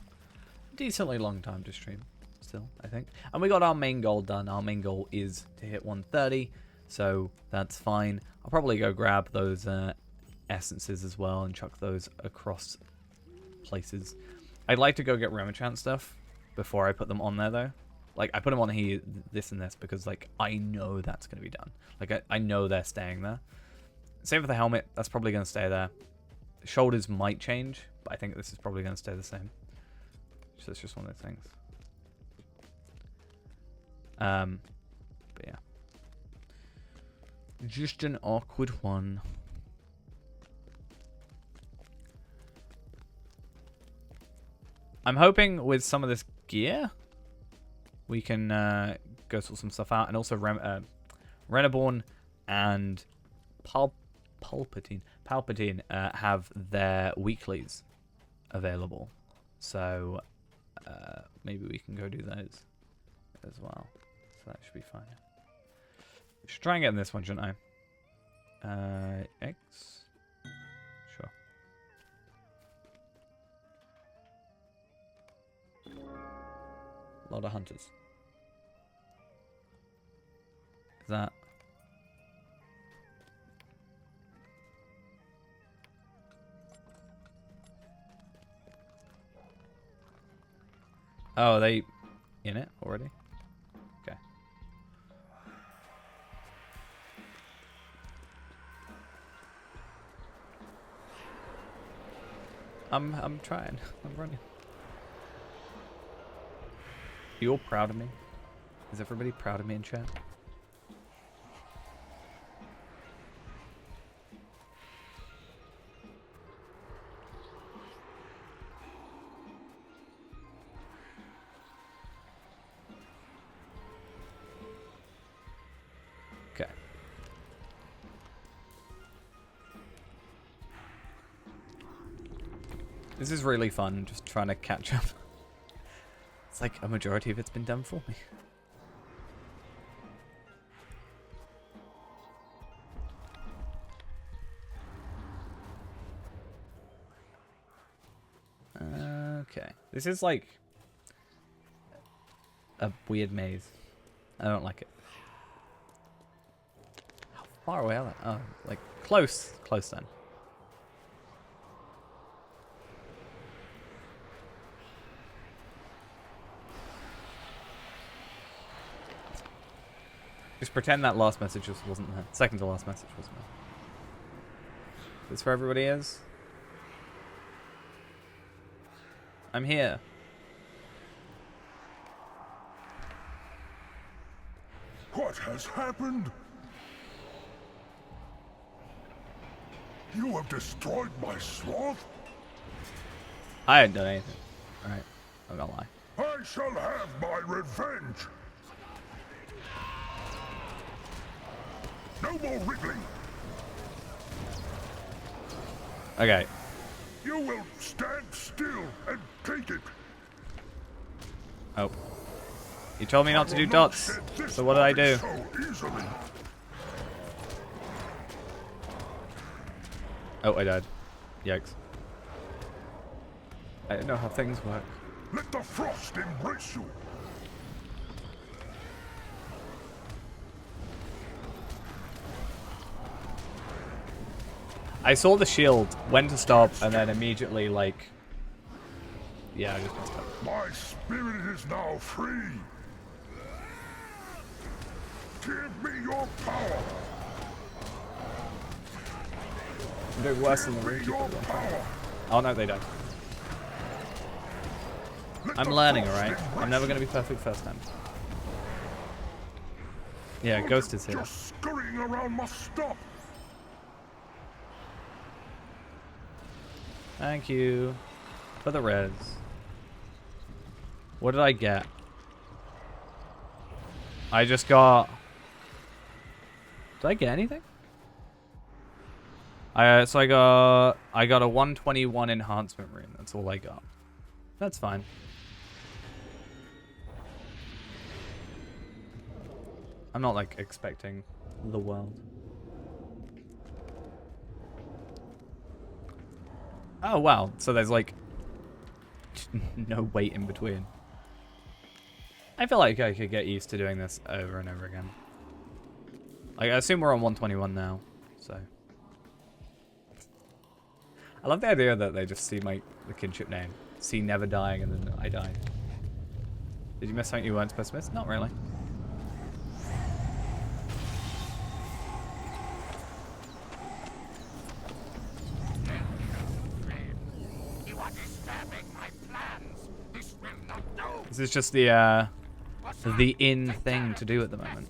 decently long time to stream still, I think. And we got our main goal done. Our main goal is to hit 130, so that's fine. I'll probably go grab those essences as well and chuck those across places. I'd like to go get Remichan stuff before I put them on there though. Like, I put them on here, this and this, because, like, I know that's going to be done. Like, I know they're staying there. Same for the helmet. That's probably going to stay there. The shoulders might change, but I think this is probably going to stay the same. So it's just one of those things. But yeah. Just an awkward one. I'm hoping with some of this gear, we can go sort some stuff out, and also Reneborn and Palpatine have their weeklies available, so maybe we can go do those as well. So that should be fine. Should try and get in this one, shouldn't I? X. Sure. A lot of hunters. Is that? Oh, are they in it already? Okay. I'm trying. I'm running. You all proud of me? Is everybody proud of me in chat? Okay. This is really fun, just trying to catch up. It's like a majority of it's been done for me. Okay. This is like a weird maze. I don't like it. How far away are they? Oh, like close. Close then. Just pretend that last message just wasn't there. Second to last message wasn't there. This for everybody is? I'm here. What has happened? You have destroyed my sloth? I hadn't done anything. Alright, I'm not gonna lie. I shall have my revenge! No more wriggling! Okay. You will stand still and take it! Oh. You told me not to do dots, so what did I do? So easily. Oh, I died. Yikes. I don't know how things work. Let the frost embrace you! I saw the shield, went to stop, and then immediately, like... Yeah, I just messed up. My spirit is now free! Give me your power! I'm doing worse than the Give me rookie. your power! Oh no, they don't. Let I'm the learning, frost alright? embrace I'm never you. gonna be perfect first time. Yeah, Ghost is here. Just scurrying around must stop! Thank you for the res. What did I get? I just got... Did I get anything? So I got a 121 enhancement rune. That's all I got. That's fine. I'm not like expecting the world. Oh wow, so there's like no wait in between. I feel like I could get used to doing this over and over again. Like, I assume we're on 121 now, so. I love the idea that they just see the kinship name. See never dying and then I died. Did you miss something you weren't supposed to miss? Not really. This is just the in thing to do at the moment.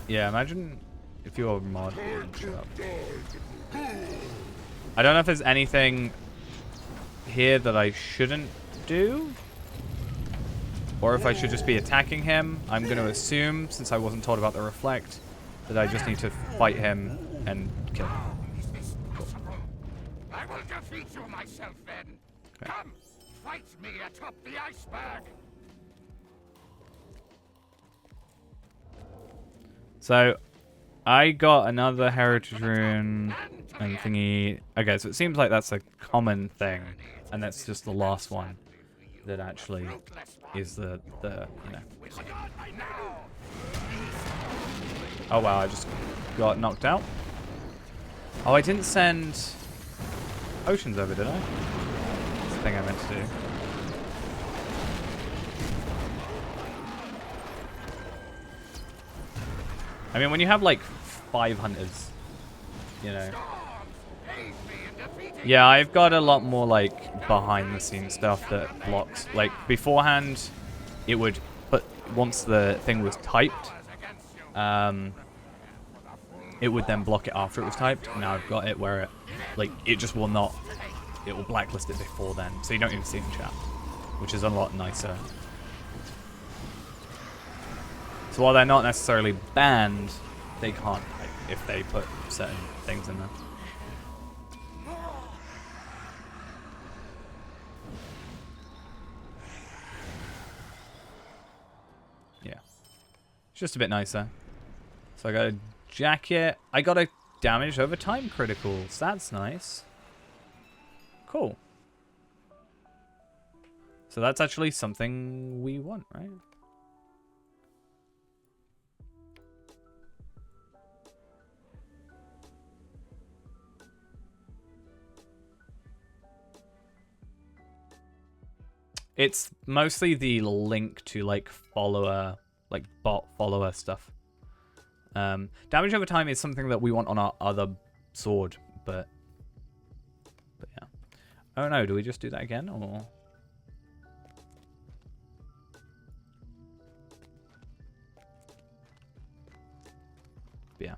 Yeah, imagine if you're a mod and shut up. I don't know if there's anything here that I shouldn't do, or if I should just be attacking him. I'm going to assume, since I wasn't told about the reflect, that I just need to fight him and kill him. I will defeat you myself then. Okay. Come, fight me atop the iceberg. So, I got another heritage rune and thingy. Okay, so it seems like that's a common thing, and that's just the last one that actually is the you know. Oh wow, I just got knocked out. Oh, I didn't send potions over, did I? That's the thing I meant to do. I mean, when you have like 5 hunters, you know. Yeah, I've got a lot more like behind the scenes stuff that blocks. Like beforehand, it would, but once the thing was typed, it would then block it after it was typed. Now I've got it where it, like, it just will not, it will blacklist it before then, so you don't even see it in chat, which is a lot nicer. So while they're not necessarily banned, they can't type if they put certain things in there. Yeah. It's just a bit nicer. So I got a jacket. I got a damage over time criticals. That's nice. Cool. So that's actually something we want, right? It's mostly the link to like follower, like bot follower stuff. Damage over time is something that we want on our other sword, but yeah. Oh no, do we just do that again or? Yeah.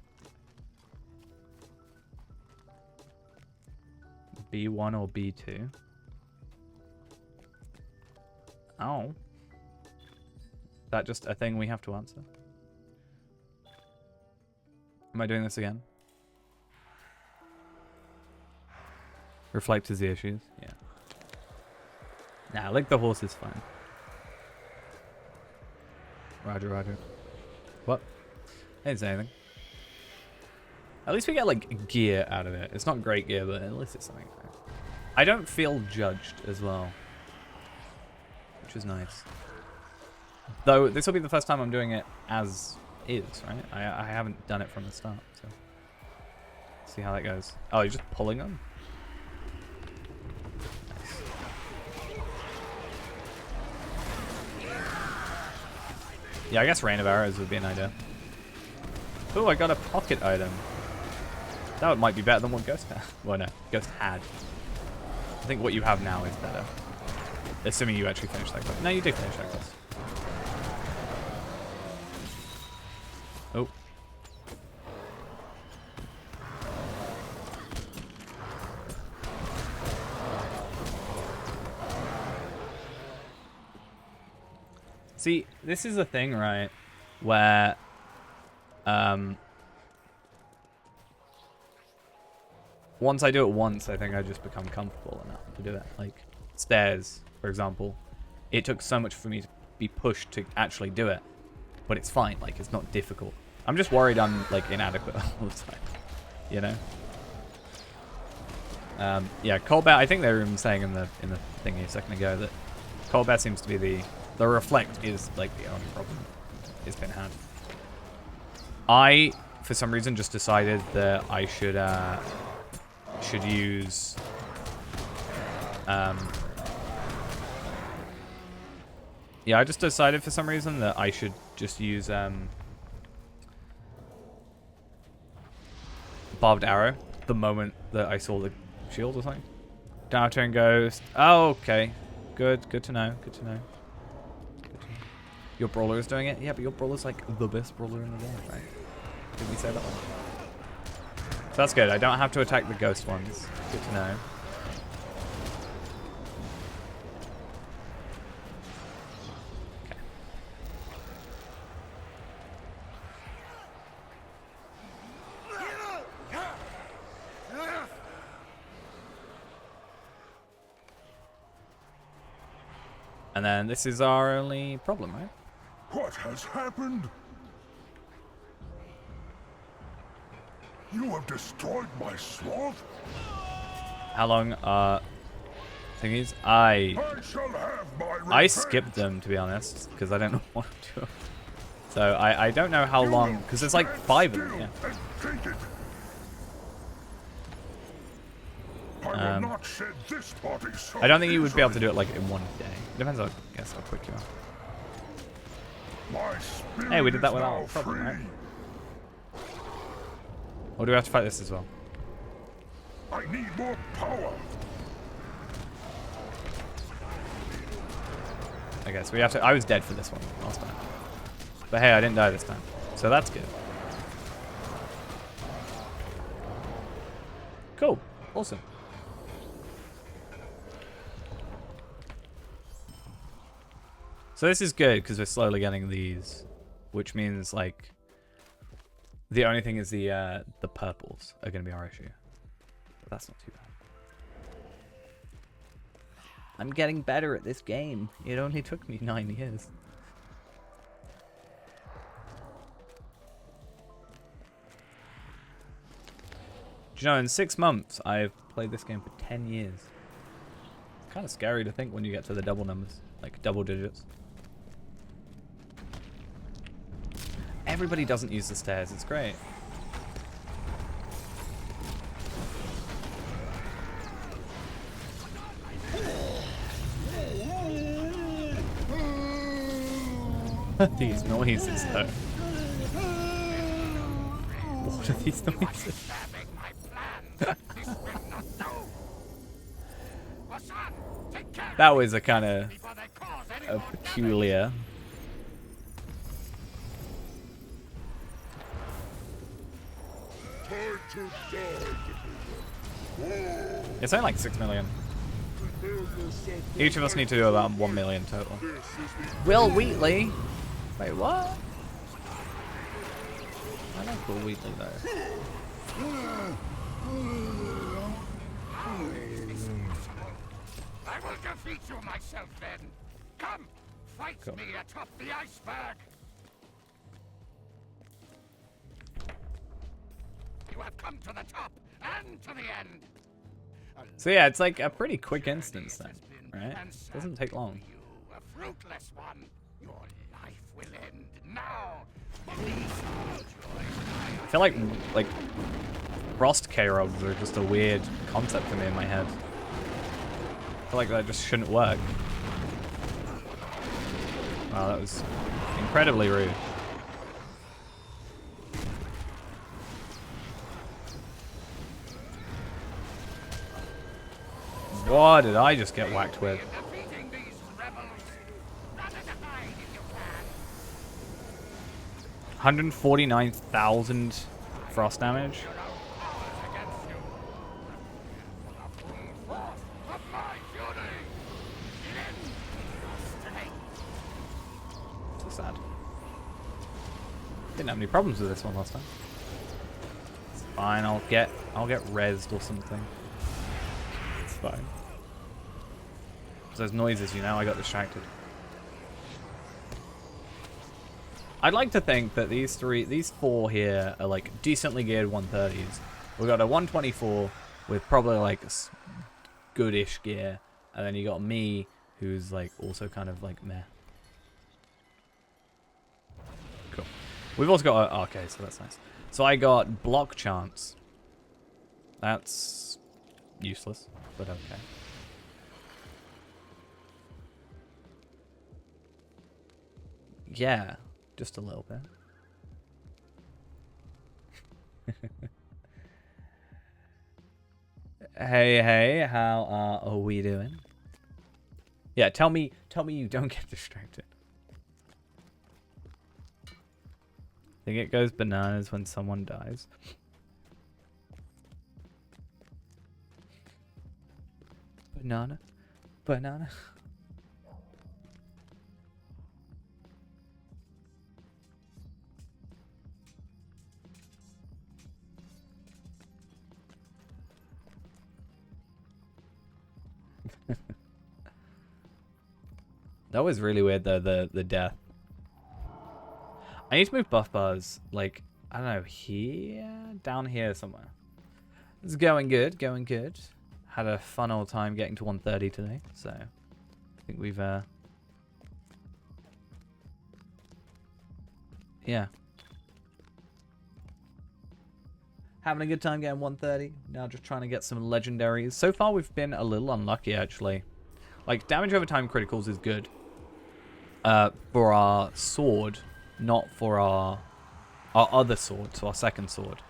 B1 or B2? Oh. That just a thing we have to answer? Am I doing this again? Reflect is the issues? Yeah. Nah, like the horse is fine. Roger, roger. What? I didn't say anything. At least we get, like, gear out of it. It's not great gear, but at least it's something. I don't feel judged as well. Which is nice. Though, this will be the first time I'm doing it as is, right? I haven't done it from the start, so... see how that goes. Oh, you're just pulling them? Nice. Yeah, I guess Rain of Arrows would be an idea. Oh, I got a pocket item. That might be better than what Ghost had. Well, no, Ghost had. I think what you have now is better. Assuming you actually finished that quest. No, you did finish that quest. Oh. See, this is the thing, right? Where, once I do it once, I think I just become comfortable enough to do it. Like, stairs, for example. It took so much for me to be pushed to actually do it. But it's fine, like, it's not difficult. I'm just worried I'm, like, inadequate all the time. You know? Yeah, Colbert, I think they were even saying in the thingy a second ago that Colbert seems to be the reflect is, like, the only problem it's been had. I, for some reason, just decided that I should use... yeah, I just decided for some reason that I should just use barbed arrow the moment that I saw the shield or something. Downturn Ghost. Oh, okay. Good to know. Good to know. Your brawler is doing it? Yeah, but your brawler's like the best brawler in the game, right? Did we say that one? So that's good. I don't have to attack the ghost ones. Good to know. And then this is our only problem, right? What has happened? You have destroyed my sloth? How long thingies? I shall have my revenge. I skipped them, to be honest, because I don't know what to do. So I don't know how long, because there's like 5 of them, yeah. Take it. I will not shed this body so I don't think you would be able to do it like in one day. It depends on, I guess, how quick you are. My spirit Hey, we did that without is a problem, now right? free. Or do we have to fight this as well? I need more power. I guess we have to. I was dead for this one last time. But hey, I didn't die this time. So that's good. Cool. Awesome. So this is good because we're slowly getting these, which means like the only thing is the purples are going to be our issue. But that's not too bad. I'm getting better at this game. It only took me 9 years. Do you know, in 6 months, I've played this game for 10 years. It's kind of scary to think when you get to the double numbers, like double digits. Everybody doesn't use the stairs, it's great. These noises, though. What are these noises? That was a kind of a peculiar. It's only like 6 million. Each of us need to do about 1 million total. Will Wheatley? Wait, what? I like Will Wheatley though. I will defeat you myself then. Come, fight me atop the iceberg. You have come to the top and to the end. So yeah, it's like a pretty quick instance then, right? Doesn't take long. You, a fruitless one. Your life will end now. I feel like Frost K-Rods are just a weird concept for me in my head. I feel like that just shouldn't work. Wow, that was incredibly rude. What did I just get whacked with? 149,000 frost damage. So sad. Didn't have any problems with this one last time. It's fine. I'll get rezzed or something. It's fine. Those noises, you know, I got distracted. I'd like to think that these four here are like decently geared 130s. We've got a 124 with probably like goodish gear, and then you got me, who's like also kind of like meh. Cool. We've also got okay, so that's nice. So I got block chance. That's useless, but okay. Yeah, just a little bit. Hey, how are we doing? Yeah, tell me you don't get distracted. Think it goes bananas when someone dies. Banana. That was really weird though, the death. I need to move buff bars, like, I don't know, here? Down here somewhere. It's going good, Had a fun old time getting to 130 today, so I think we've, yeah. Having a good time getting 130. Now just trying to get some legendaries. So far we've been a little unlucky, actually. Like, damage over time criticals is good. For our sword, not for our other sword, so our second sword.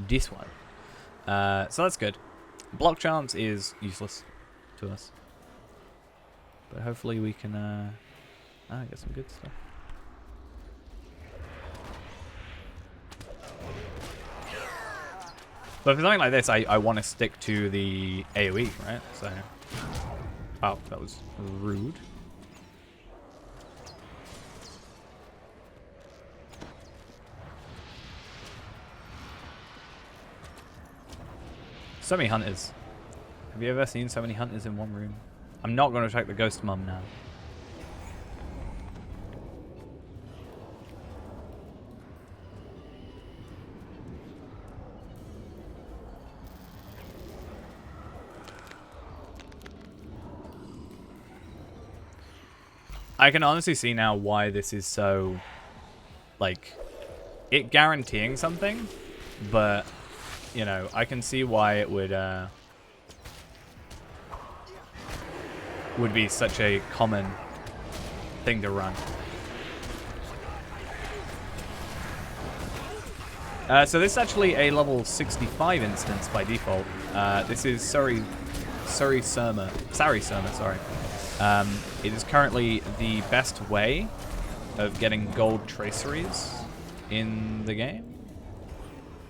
This one. So that's good. Block chance is useless to us. But hopefully we can get some good stuff. But for something like this, I want to stick to the AoE, right? So, wow, that was rude. So many hunters. Have you ever seen so many hunters in one room? I'm not going to attack the ghost mum now. I can honestly see now why this is so, like, it guaranteeing something, but, you know, I can see why it would be such a common thing to run. So this is actually a level 65 instance by default. This is Sari Surma, sorry. It is currently the best way of getting gold traceries in the game.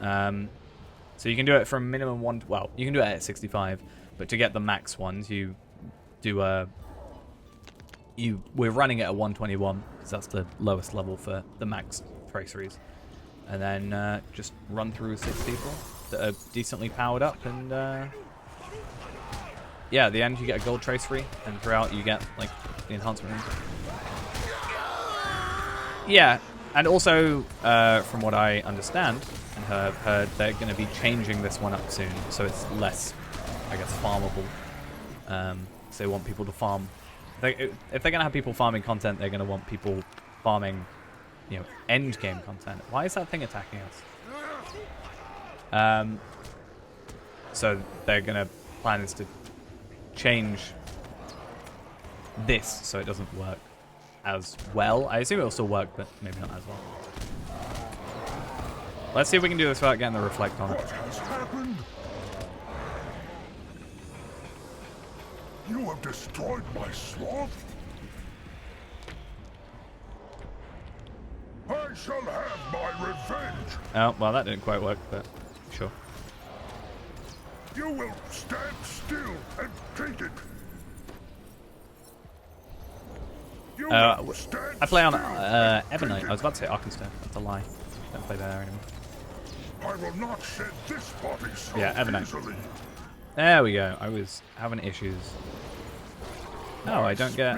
So you can do it from minimum one. Well, you can do it at 65, but to get the max ones, you do we're running it at 121 because that's the lowest level for the max traceries, and then just run through 6 people that are decently powered up, and yeah, at the end you get a gold tracery, and throughout you get like the enhancement rooms. Yeah, and also from what I understand and have heard, they're going to be changing this one up soon, so it's less, I guess, farmable. So they want people to farm. If they're going to have people farming content, they're going to want people farming, you know, end game content. Why is that thing attacking us? So they're going to plan is to change this so it doesn't work as well. I assume it will still work, but maybe not as well. Let's see if we can do this without getting the reflect on it. What has happened? You have destroyed my sloth? I shall have my revenge. Oh, well, that didn't quite work, but sure. You will stand still and take it. I play on Ebonite. I was about to say Arkenstone. That's a lie. Don't play there anymore. I will not shed this body so Ebonite. easily. There we go. I was having issues. Oh, I don't get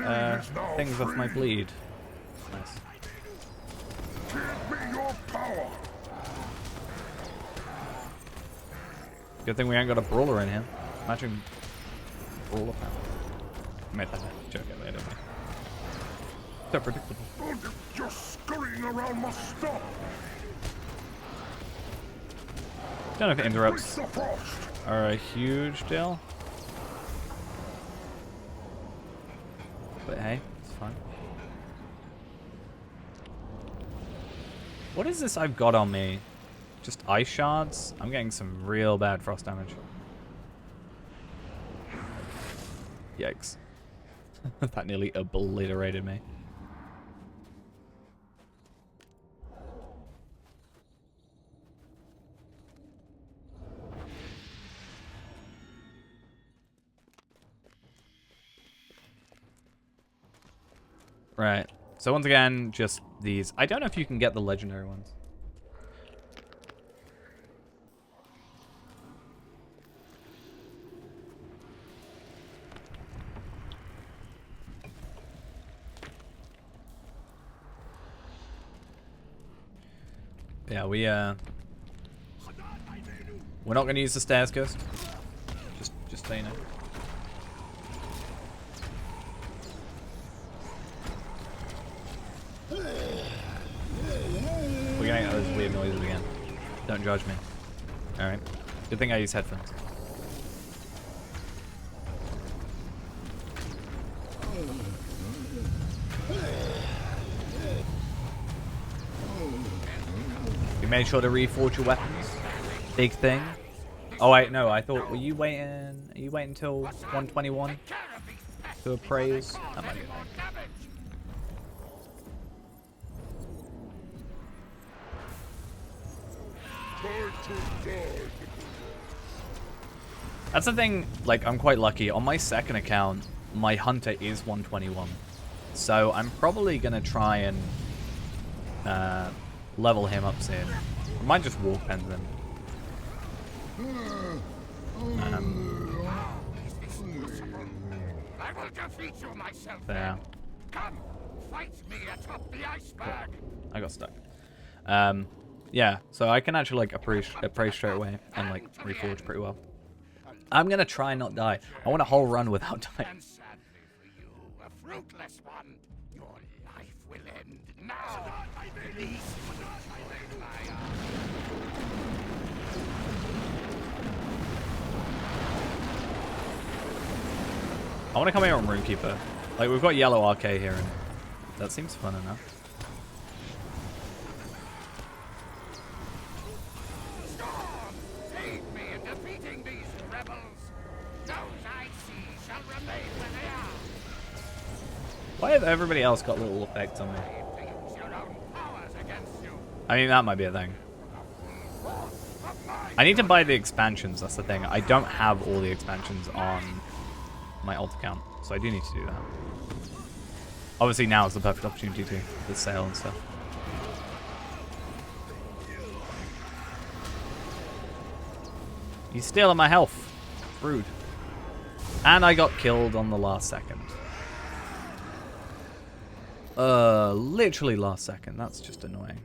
things off my bleed. Nice. Give me your power. Good thing we ain't got a brawler in here. Imagine brawler power. I made that joke earlier, didn't I? So predictable. Your scurrying around must stop. Don't know if it interrupts are a huge deal. But hey, it's fine. What is this I've got on me? Just ice shards? I'm getting some real bad frost damage. Yikes. That nearly obliterated me. Right. So once again, just these. I don't know if you can get the legendary ones. Yeah, we're not going to use the stairs, Ghost. Just so you know. We're getting those weird noises again. Don't judge me. Alright. Good thing I use headphones. You made sure to reforge your weapons. Big thing. Oh wait, no, I thought, were you waiting? Are you waiting until 121 to appraise? That might be fine. That's the thing, like, I'm quite lucky. On my second account, my hunter is 121. So I'm probably going to try and level him up soon. I might just walk pen them. I will defeat you myself. There. Come, fight me atop the iceberg. I got stuck. Yeah, so I can actually like appraise straight away and like reforge pretty well. I'm gonna try and not die. I want a whole run without dying. And sadly for you, a fruitless one. Your I want to come here on Runekeeper. Like, we've got yellow RK here, and that seems fun enough. Why have everybody else got little effects on me? I mean, that might be a thing. I need to buy the expansions, that's the thing. I don't have all the expansions on my alt account, so I do need to do that. Obviously now is the perfect opportunity to, the sale and stuff. He's stealing my health. Rude. And I got killed on the last second. Literally last second. That's just annoying.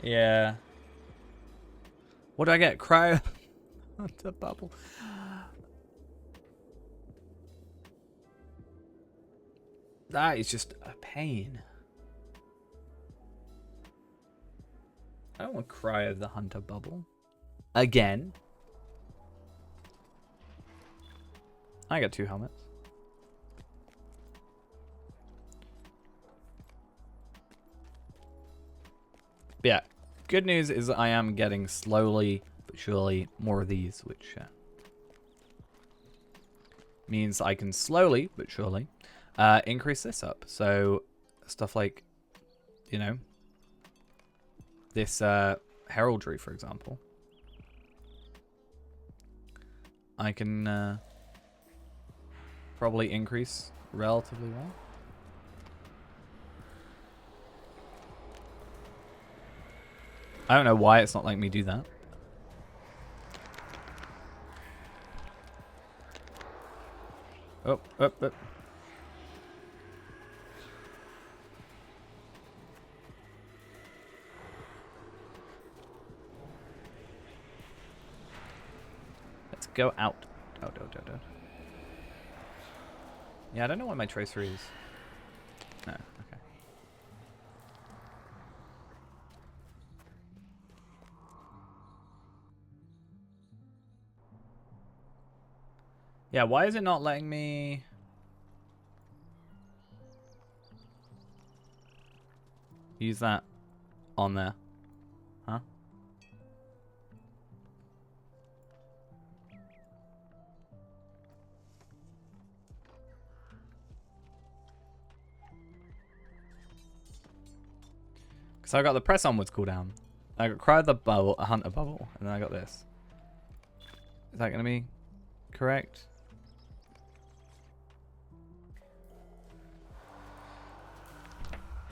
Yeah. What do I get? Cryo? The bubble. That is just a pain. I don't want Cryo the Hunter bubble. Again. I got 2 helmets. But yeah, good news is I am getting slowly but surely more of these, which means I can slowly but surely increase this up. So stuff like, you know, this heraldry, for example, I can probably increase relatively well. I don't know why it's not letting me do that. Oh. Let's go out. Out. Yeah, I don't know what my tracer is. No, okay. Yeah, why is it not letting me... use that on there? Huh? So I got the press onwards cooldown. I got Cry the Bubble, a Hunter Bubble, and then I got this. Is that going to be correct?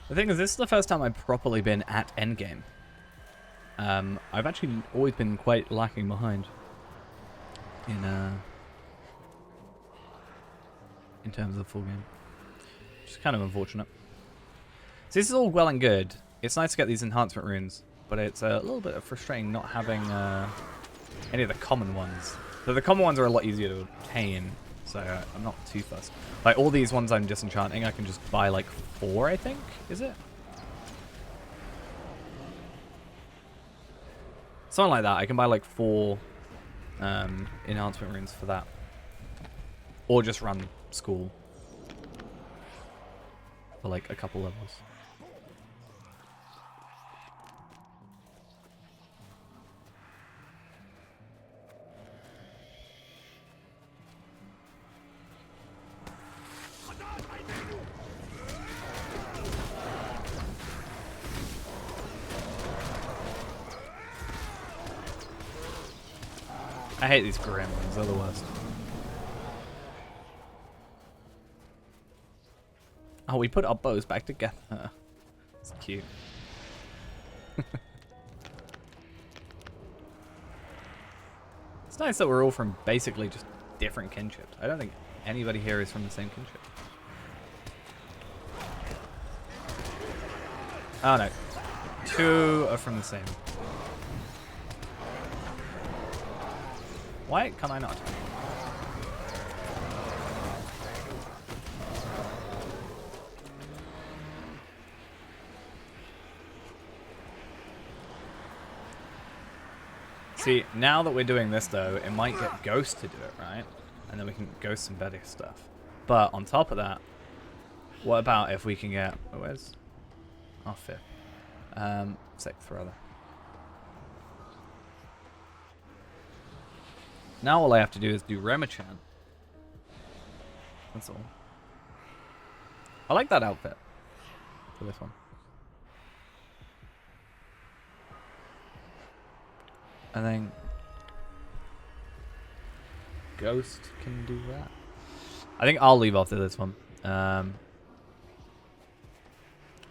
The thing is, this is the first time I've properly been at endgame. I've actually always been quite lacking behind in terms of the full game. Which is kind of unfortunate. So this is all well and good. It's nice to get these enhancement runes, but it's a little bit frustrating not having any of the common ones. So the common ones are a lot easier to obtain, so I'm not too fussed. Like all these ones I'm disenchanting, I can just buy like 4, I think, is it? Something like that. I can buy like 4 enhancement runes for that. Or just run school for like a couple levels. I hate these gremlins, they're the worst. Oh, we put our bows back together. It's cute. It's nice that we're all from basically just different kinships. I don't think anybody here is from the same kinship. Oh no. 2 are from the same. Why can I not? See, now that we're doing this though, it might get Ghost to do it, right? And then we can Ghost some better stuff. But on top of that, what about if we can get... Where's... Oh, 5th. 6th, rather. Now all I have to do is do Remichan. That's all. I like that outfit for this one. And then Ghost can do that. I think I'll leave after this one.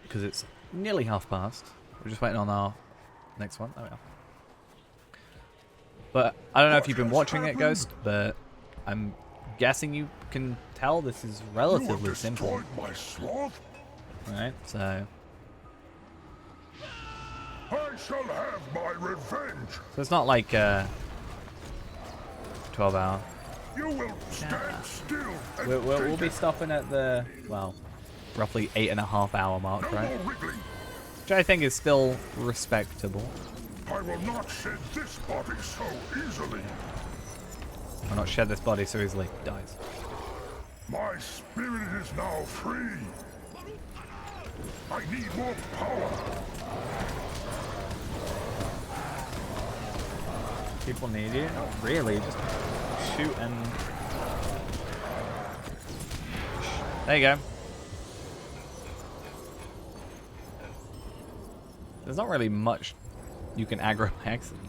Because it's nearly past. We're just waiting on our next one. There we are. But I don't know if you've been watching it, Ghost, but I'm guessing you can tell this is relatively simple. Alright, so... I shall have my revenge. So it's not like 12 hour. You will stand still. We'll be stopping at the, well, roughly 8.5 hour mark, No right? more wriggling. Which I think is still respectable. I will not shed this body so easily. I'll not shed this body so easily. Dies. My spirit is now free. I need more power. People need you? Not really, just shoot and... There you go. There's not really much you can aggro by accident,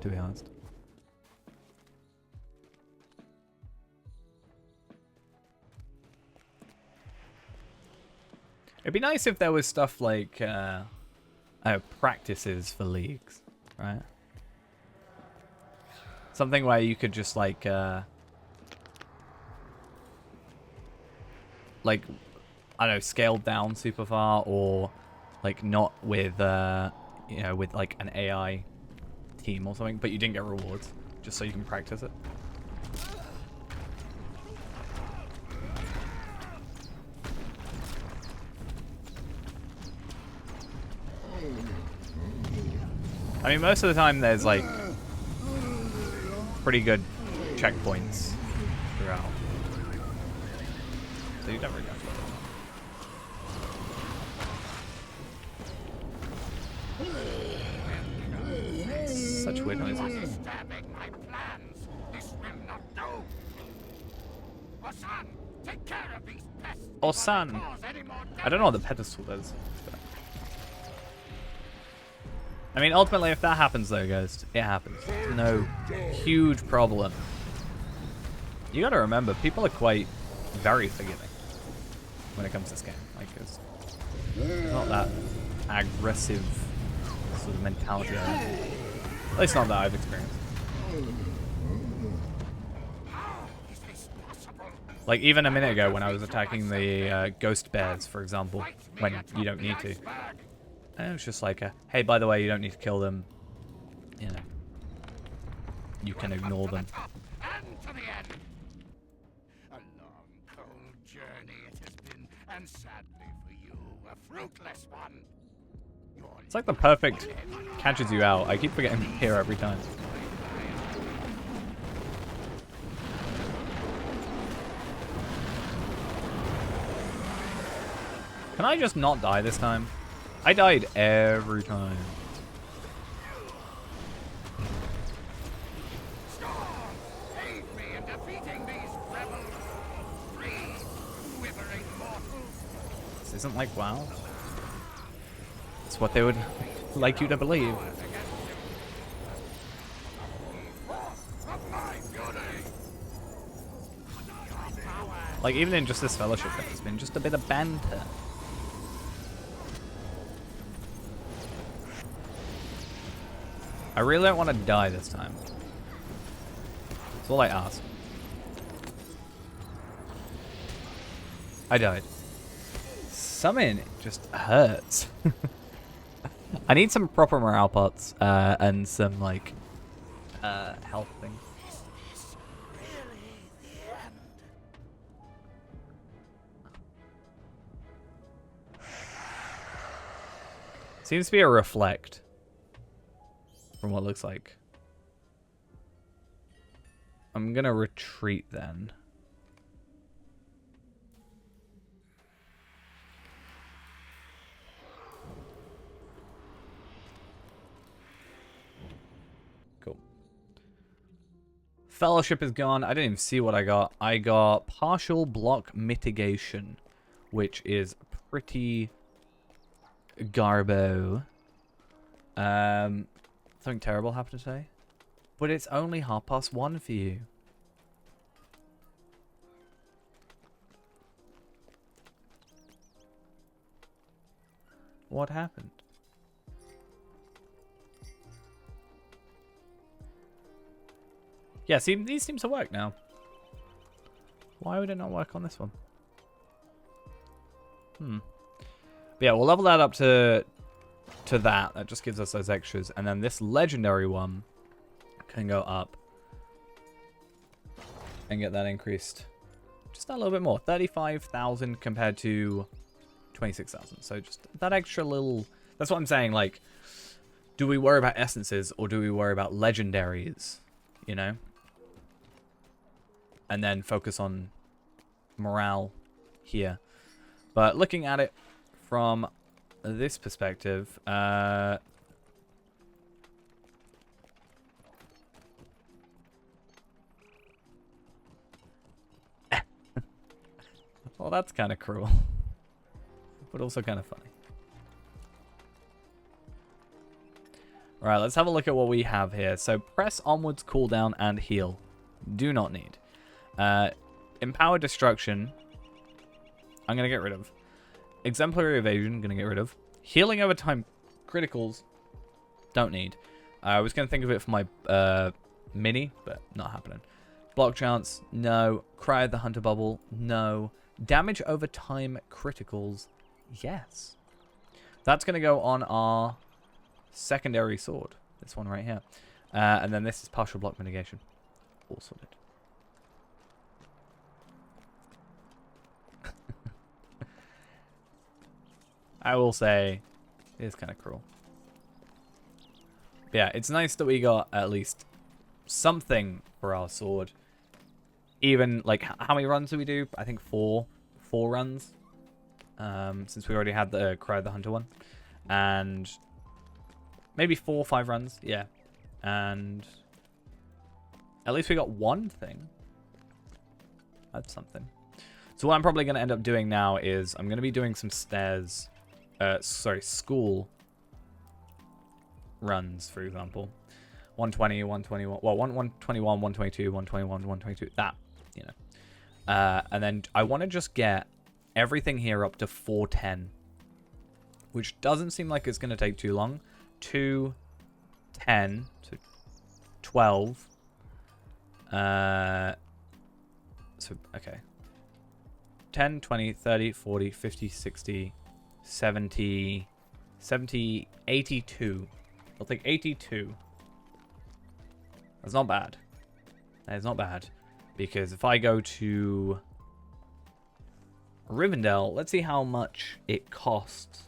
to be honest. It'd be nice if there was stuff like practices for leagues, right? Something where you could just like I don't know, scale down super far, or like not with you know, with like an AI team or something, but you didn't get rewards, just so you can practice it. I mean, most of the time there's like pretty good checkpoints throughout, so you don't really have to. Such weird noises. Osan! I don't know what the pedestal does. But... I mean, ultimately, if that happens though, Ghost, it happens. No huge problem. You gotta remember, people are quite very forgiving when it comes to this game. Like, it's not that aggressive sort of mentality. At least not that I've experienced. Like, even a minute ago when I was attacking the ghost bears, for example, when you don't need to. And it was just like, hey, by the way, you don't need to kill them. You know, you can ignore them. A long, cold journey it has been, and sadly for you, a fruitless one. It's like the perfect catches you out. I keep forgetting to hear every time. Can I just not die this time? I died every time. This isn't like WoW. It's what they would like you to believe. Like, even in just this fellowship, there's been just a bit of banter. I really don't want to die this time. That's all I ask. I died. Summon just hurts. I need some proper morale pots and some like health thing. Is this really the end? Seems to be a reflect. From what it looks like. I'm gonna retreat then. Cool. Fellowship is gone. I didn't even see what I got. I got partial block mitigation, which is pretty garbo. Something terrible happened today. But it's only 1:30 for you. What happened? Yeah, see, these seem to work now. Why would it not work on this one? But yeah, we'll level that up to that. That just gives us those extras. And then this legendary one can go up and get that increased just a little bit more. 35,000 compared to 26,000. So just that extra little... That's what I'm saying. Like, do we worry about essences or do we worry about legendaries? You know? And then focus on morale here. But looking at it from this perspective, well, that's kind of cruel, but also kind of funny. All right, let's have a look at what we have here. So press onwards, cooldown, and heal. Do not need. Empower destruction. I'm going to get rid of. Exemplary evasion, going to get rid of. Healing over time criticals. Don't need. I was going to think of it for my mini, but not happening. Block chance, no. Cry of the Hunter Bubble, no. Damage over time criticals, yes. That's going to go on our secondary sword. This one right here. And then this is partial block mitigation. All sorted. I will say, it is kind of cruel. But yeah, it's nice that we got at least something for our sword. Even, like, how many runs do we do? I think four runs. Since we already had the Cry of the Hunter one. And maybe 4 or 5 runs, yeah. And at least we got one thing. That's something. So what I'm probably going to end up doing now is I'm going to be doing some stairs... school runs, for example. 120, 121, well, 121, 122, 121, 122, that, you know. And then I want to just get everything here up to 410, which doesn't seem like it's going to take too long. 2, 10, so 12. So, okay. 10, 20, 30, 40, 50, 60... 70, 82. I'll take 82. That's not bad. That is not bad. Because if I go to Rivendell, let's see how much it costs.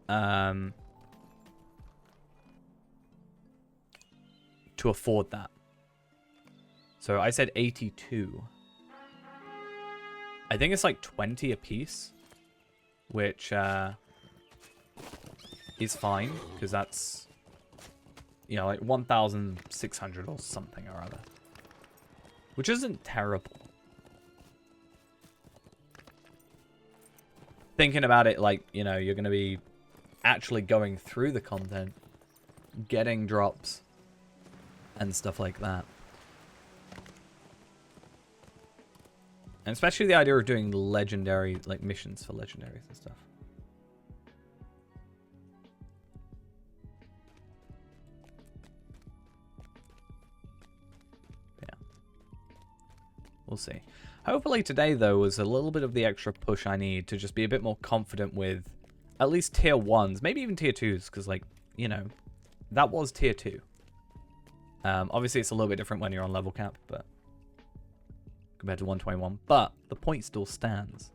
To afford that. So I said 82. I think it's like 20 a piece, which is fine, because that's, you know, like 1,600 or something or other, which isn't terrible. Thinking about it, like, you know, you're going to be actually going through the content, getting drops, and stuff like that. And especially the idea of doing legendary, like, missions for legendaries and stuff. Yeah. We'll see. Hopefully today, though, was a little bit of the extra push I need to just be a bit more confident with at least tier 1s. Maybe even tier 2s, because, like, you know, that was tier 2. Obviously, it's a little bit different when you're on level cap, but compared to 121. But the point still stands.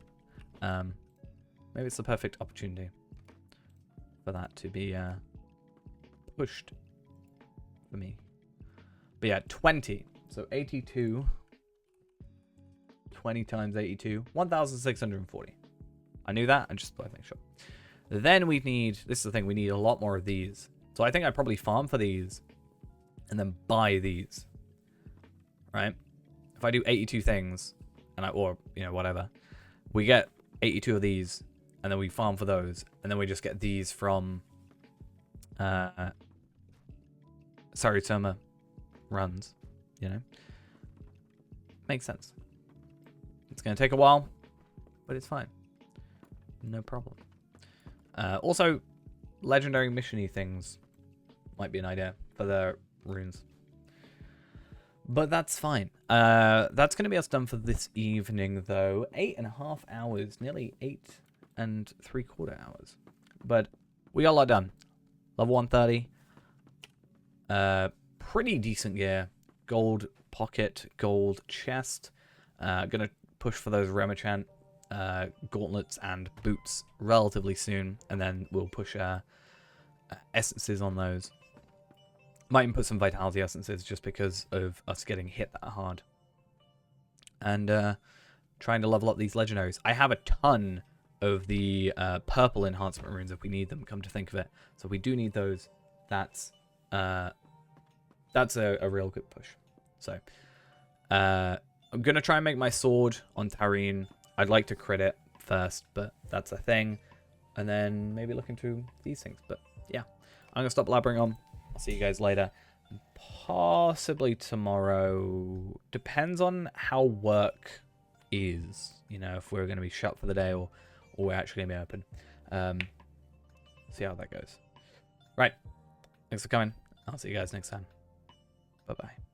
Maybe it's the perfect opportunity for that to be pushed for me. But yeah, 20. So 82. 20 times 82. 1,640. I knew that. I just thought I'd make sure. Then we need... This is the thing. We need a lot more of these. So I think I'd probably farm for these. And then buy these. Right? If I do 82 things. Or, you know, whatever. We get 82 of these. And then we farm for those. And then we just get these from... Saritama runs. You know? Makes sense. It's going to take a while. But it's fine. No problem. Also, legendary mission-y things might be an idea for the runes. But that's fine. That's going to be us done for this evening, though. 8.5 hours. Nearly 8 3/4 hours. But we got a lot done. Level 130. Pretty decent gear. Gold pocket, gold chest. Gonna push for those Remachant gauntlets and boots relatively soon, and then we'll push essences on those. Might even put some vitality essences just because of us getting hit that hard. And trying to level up these legendaries. I have a ton of the purple enhancement runes if we need them, come to think of it. So if we do need those, that's a real good push. So I'm going to try and make my sword on Tareen. I'd like to crit it first, but that's a thing. And then maybe look into these things. But yeah, I'm going to stop blabbering on. I'll see you guys later. Possibly tomorrow. Depends on how work is. You know, if we're going to be shut for the day or we're actually going to be open. See how that goes. Right. Thanks for coming. I'll see you guys next time. Bye-bye.